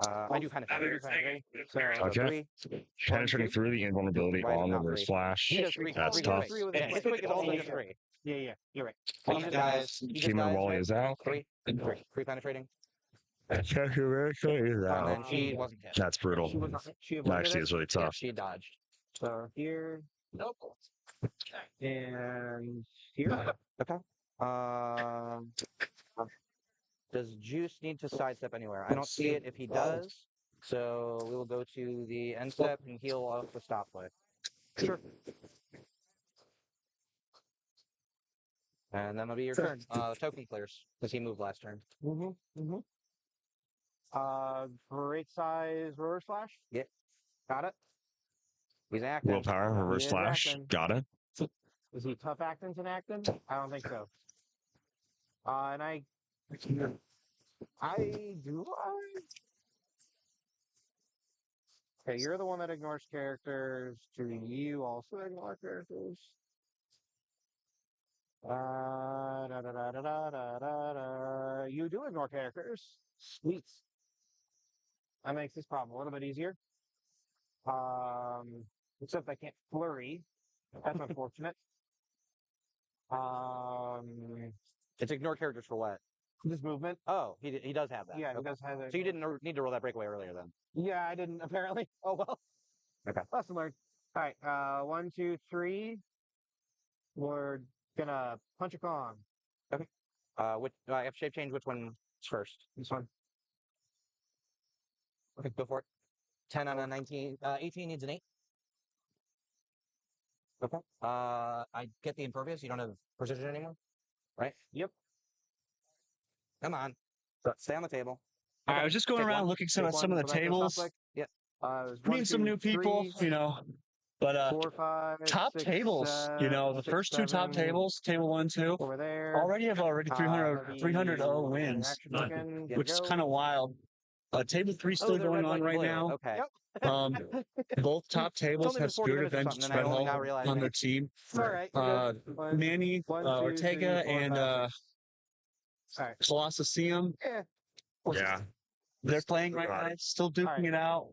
I do penetrate. So Okay. 3. Penetrating through the invulnerability Why is it on not reverse 3? flash. He does 3. That's 3 tough. quick. Yeah, his quick is also just 3. yeah, you're right. He just dies. He just Humor dies, Wally right? is out. 3. 3 penetrating. Humor is And out. then she wasn't hit. That's brutal. She No, actually, it's really Yeah, tough. she dodged. So here Nope. and here. Okay. Does Juice need to sidestep anywhere? I don't see it if he does. So we will go to the end step and heal off the stop play. Sure. And then it'll be your turn. Token clears because he moved last turn. Great size reverse flash. Yep. Got it. He's acting. Willpower, reverse He is flash. acting. Got it. Is he tough acting and acting? I don't think so. And I do. Okay, you're the one that ignores characters. Do you also ignore characters? You do ignore characters. Sweet. That makes this problem a little bit easier. Except I can't flurry. That's unfortunate. It's ignore characters for what? This movement. Oh, he does have that. Yeah, he Okay. does have it. So you didn't need to roll that breakaway earlier then. Yeah, I didn't apparently. Oh well. Okay. Lesson learned. All right. 1, 2, 3. We're gonna punch a Kong. Okay. Which I have shape change. Which one's first? This one. Okay, go for it. 10 on a 19. 18 needs an 8. Okay. I get the impervious. You don't have precision anymore, right? Yep. Come on. Stay on the table. I was just going Take around one. looking Take at some of one, the so that goes tables. top Yep. Meeting some new people, But 4, 5, top 6, tables, the 6, first two top 7, tables, table 1, 2, over there. already have 300 wins, Action token. which is kind of wild. Table 3 still they're going red, on white, and right blue. now. Okay. Both top tables only been have 40 Spirit minutes or Avenge something, and I only now Treadwell realized on that. their team. All right. You're good. Manny, 1, 2, Ortega, 3, 4, and 5, 6. All right. Colosseum. Yeah. They're playing right now, still duking it out.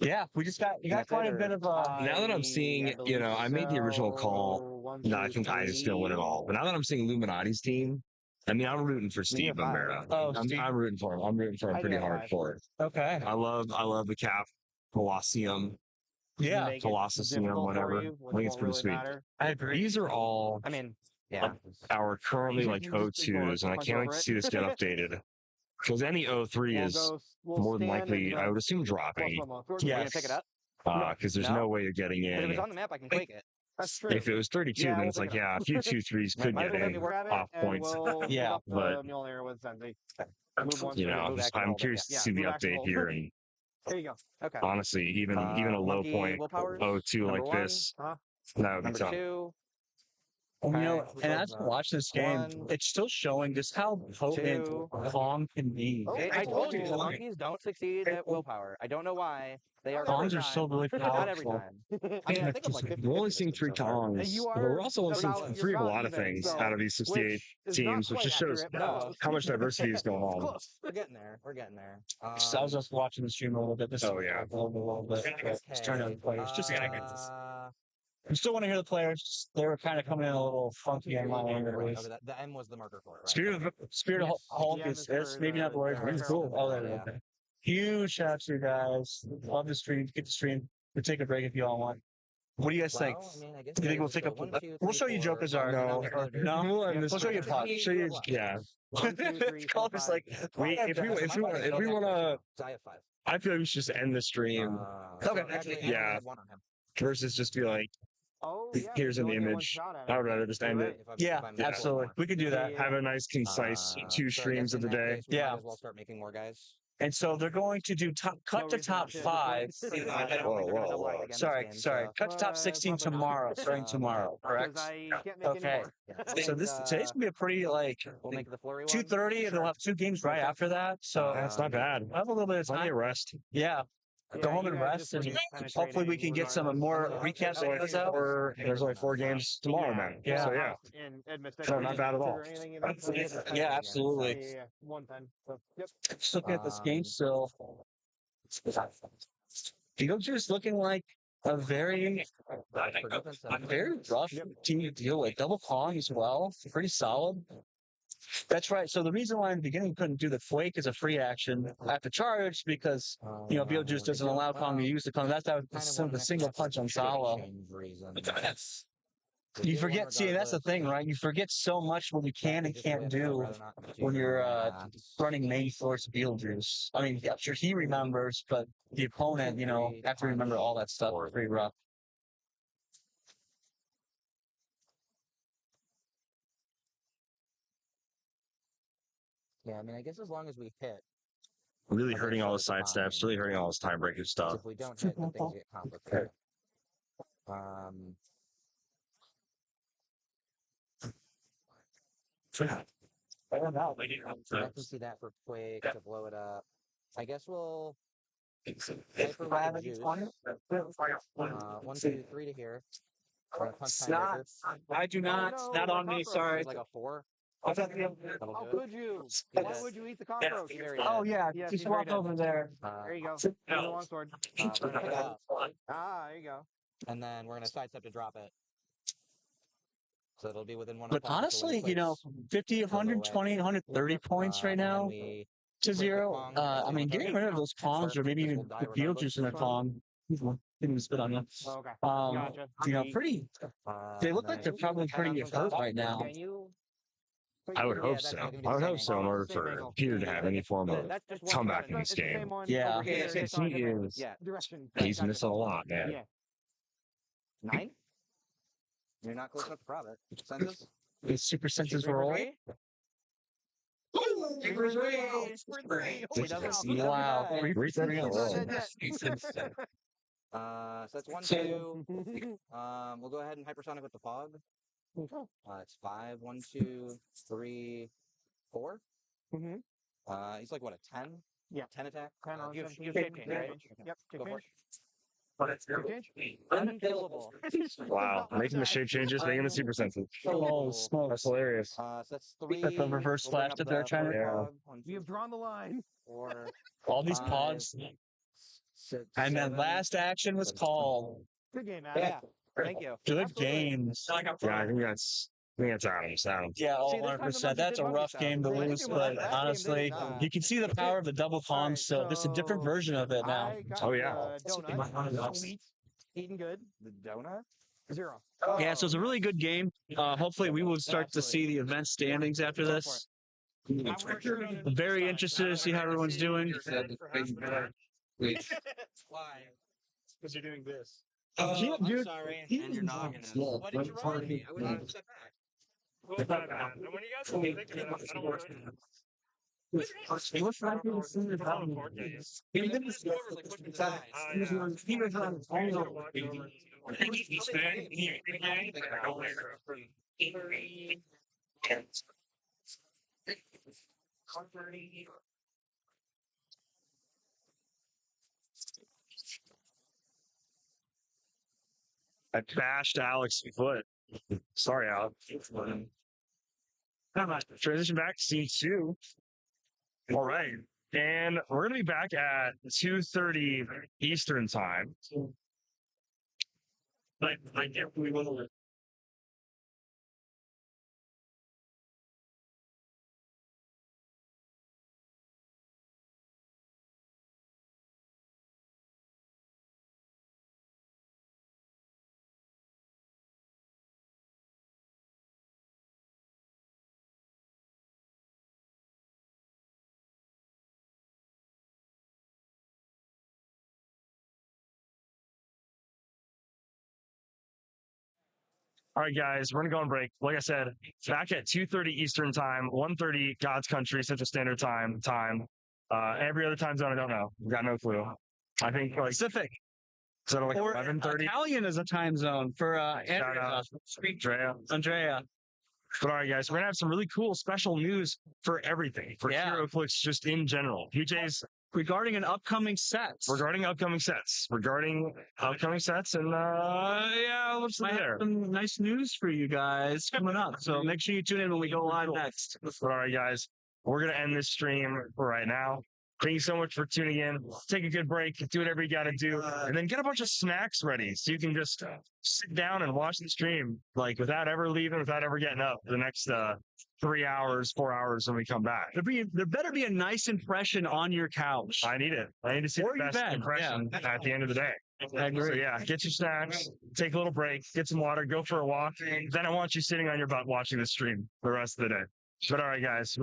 Yeah, we got quite a bit of Now that I'm seeing, I made the original call. No, I think I just gonna win it all. But now that I'm seeing Illuminati's team, I mean, I'm rooting for Steve Bombera. Oh, I'm rooting for him. I'm rooting for him pretty hard for it. Okay. I love the cap, Colosseum, Yeah. Colosseum, whatever. I think it's pretty sweet. I agree. These are all I mean, yeah. our currently like O2s, and I can't wait to see this get updated. Because any O3 is more than likely, I would assume, dropping. You're gonna pick it up? Because there's no way you're getting But if in. it's on the map, I can quake it. That's true. If it was 32, Yeah, then we'll it's pick like, it up. a few 2-3s could Might get as well let me in grab off points. We'll but, Mjolnir with Zenzi. I'm curious to see the update here. And There you go. Okay. honestly, even a low monkey point willpowers, O2 number like one. this, that would be Number tough. 2. And, Okay. and as I watch this game, One, it's still showing just how potent 2. Kong can be. I told you, the monkeys don't succeed at willpower. I don't know why. They are Kongs are so really not every powerful. time. I mean, I think I'm like 50. We're only seeing 3 Kongs, but we're also only seeing solid- 3 of a you're lot of solid things even, out of these 68 teams, which just shows how much diversity is going on. Close. We're getting there. We're getting there. So I was just watching the stream a little bit. Oh, yeah. A little bit. Just turn on the players. Just I still want to hear the players. They were kind of coming in a little funky on my end. Right, okay, the M was the marker for it, right? Spirit of Hulk Yeah, is for maybe not the word. the It's cool. Oh, there, Yeah. okay. Huge shout out to you guys. Love the stream. Get the stream. We'll take a break if you all want. What do you guys think? Well, I mean, I guess You think we'll there's take a? one, two, We'll three, show you four, Joker's five, art. no, No, We'll show you a pot. Show you. Yeah. 1, 2, 3, 4, Just 5. like Wait, if we want to, I have 5. I feel like we should just end the stream So actually, I only Yeah. have 1 on him. versus just be like, Oh, yeah. here's an you only get one image. shot at I would it. rather just You're end right. it. Yeah, If I'm absolutely. We could do that. Yeah. Have a nice, concise 2 so I streams guess of the in that day. case, we Yeah. might as well start making more guys. And so they're going to do cut to top 5. I don't think they're gonna double up again this Sorry, game, sorry. so- Cut to top 16 tomorrow, starting tomorrow. Correct. Because I can't make Okay. any more. So today's gonna be a pretty We'll make the flurry one. 2:30, and they'll have 2 games right after that. So That's not bad. I have a little bit of Plenty time. of rest. Yeah. go home and rest, and hopefully we can get some more recaps of those out. There's only 4 games tomorrow, man. Yeah. So yeah, so not bad at all. Yeah, absolutely. Yeah. 110. So, yep. Just looking at this game still. Beetlejuice looking like a very rough team to deal with. Double Kong as well, pretty solid. That's right. So the reason why in the beginning we couldn't do the Quake as a free action after charge because Beetlejuice doesn't allow Kong to use the Kong. That's the single punch on Sala. You forget. See, that's the thing, right? You forget so much what you can and can't do when you're running main force Beetlejuice. I mean, I'm sure he remembers, but the opponent, have to remember all that stuff. Pretty rough. Yeah, I mean, I guess as long as we hit. Really hurting all the side steps. Really hurting all his tiebreaker stuff. If we don't hit, then things get complicated. I don't know. I can see that for Quake to blow it up. I guess we'll hyper with juice. 1, 2, 3 to here. I do not. Oh, no, Not on me. cockroach. Sorry. Like a 4. How could you? Why would you eat the cockroach? Oh yeah, Yes, just he's walk very over there. There you go. Here's a long sword. Pick it up, There you go. and then we're gonna sidestep to drop it. So it'll be within one. But honestly, 50, 120, 130 points right now to 0. I mean, getting rid of those Kongs or maybe even put Beetlejuice in a Kong. Didn't spit on you. Okay. Gotcha. Pretty. They look like they're probably pretty hurt right now. I would hope so. I would hope so in order for Peter to have any form of comeback in this game. Yeah. He's missing a lot, man. Yeah. 9. You're not close enough to prod it. Senses? The super senses roll. Wow. So that's 1, 2. We'll go ahead and hypersonic with the fog. It's 5, 1, 2, 3, 4. He's like what, a 10? Yeah. 10 attack. 10 on You you have shape change, right? Yep. Go for it. Unkillable. Wow, making the shape changes, making the super sensitive. Oh, smokes. That's hilarious. So that's 3. That's the reverse slash that they're trying to. Yeah. We have drawn the line. 4. All these 5, pods. 6, And then 7. last action was called. Good game, Adam. Yeah. Thank you. Good games. Yeah, I think that's Adams. Yeah, See, this time the 100%. monkey That's did a monkey rough stuff. game to I think lose, it was but last game honestly, they did, you can see the power of the double Kong still. This is a different version of it now. I got Oh, yeah. Donut. Sweet. Eating good. The donut? 0. Yeah, so it's a really good game. Hopefully, we will start to see the event standings after this. I'm very interested to see how everyone's doing. Why? Because you're doing this. I'm sorry. And you're noggin. Why didn't you ride me? I would have stepped back. Well, it's not bad. And when you guys think of it, I don't want to. What's like to see the problem? He didn't score like pushing the sides. He was on I bashed Alex's foot. Sorry, Alex. Transition back to scene 2. All right. And we're going to be back at 2:30 Eastern time. I get we will. All right, guys, we're going to go on break. Like I said, back at 2:30 Eastern time, 1:30 God's Country, Central Standard Time. Every other time zone, I don't know. Got no clue. I think like Pacific. Is that like Or 11:30? Italian is a time zone for Shout out, Andrea. But all right, guys, we're going to have some really cool special news for everything, for Yeah. HeroClix just in general. PJ's regarding an upcoming set. Regarding upcoming sets, and yeah, let's Might have some nice news for you guys coming up. So make sure you tune in when we go live next. All right, guys, we're gonna end this stream right now. Thank you so much for tuning in. Take a good break, do whatever you got to do, and then get a bunch of snacks ready so you can just sit down and watch the stream like without ever leaving, without ever getting up for the next 3 hours, 4 hours when we come back. There better be a nice impression on your couch. I need it. I need to see Or the your best bed, impression at the end of the day. I agree. So yeah, get your snacks, take a little break, get some water, go for a walk. Then I want you sitting on your butt watching the stream the rest of the day. But all right, guys.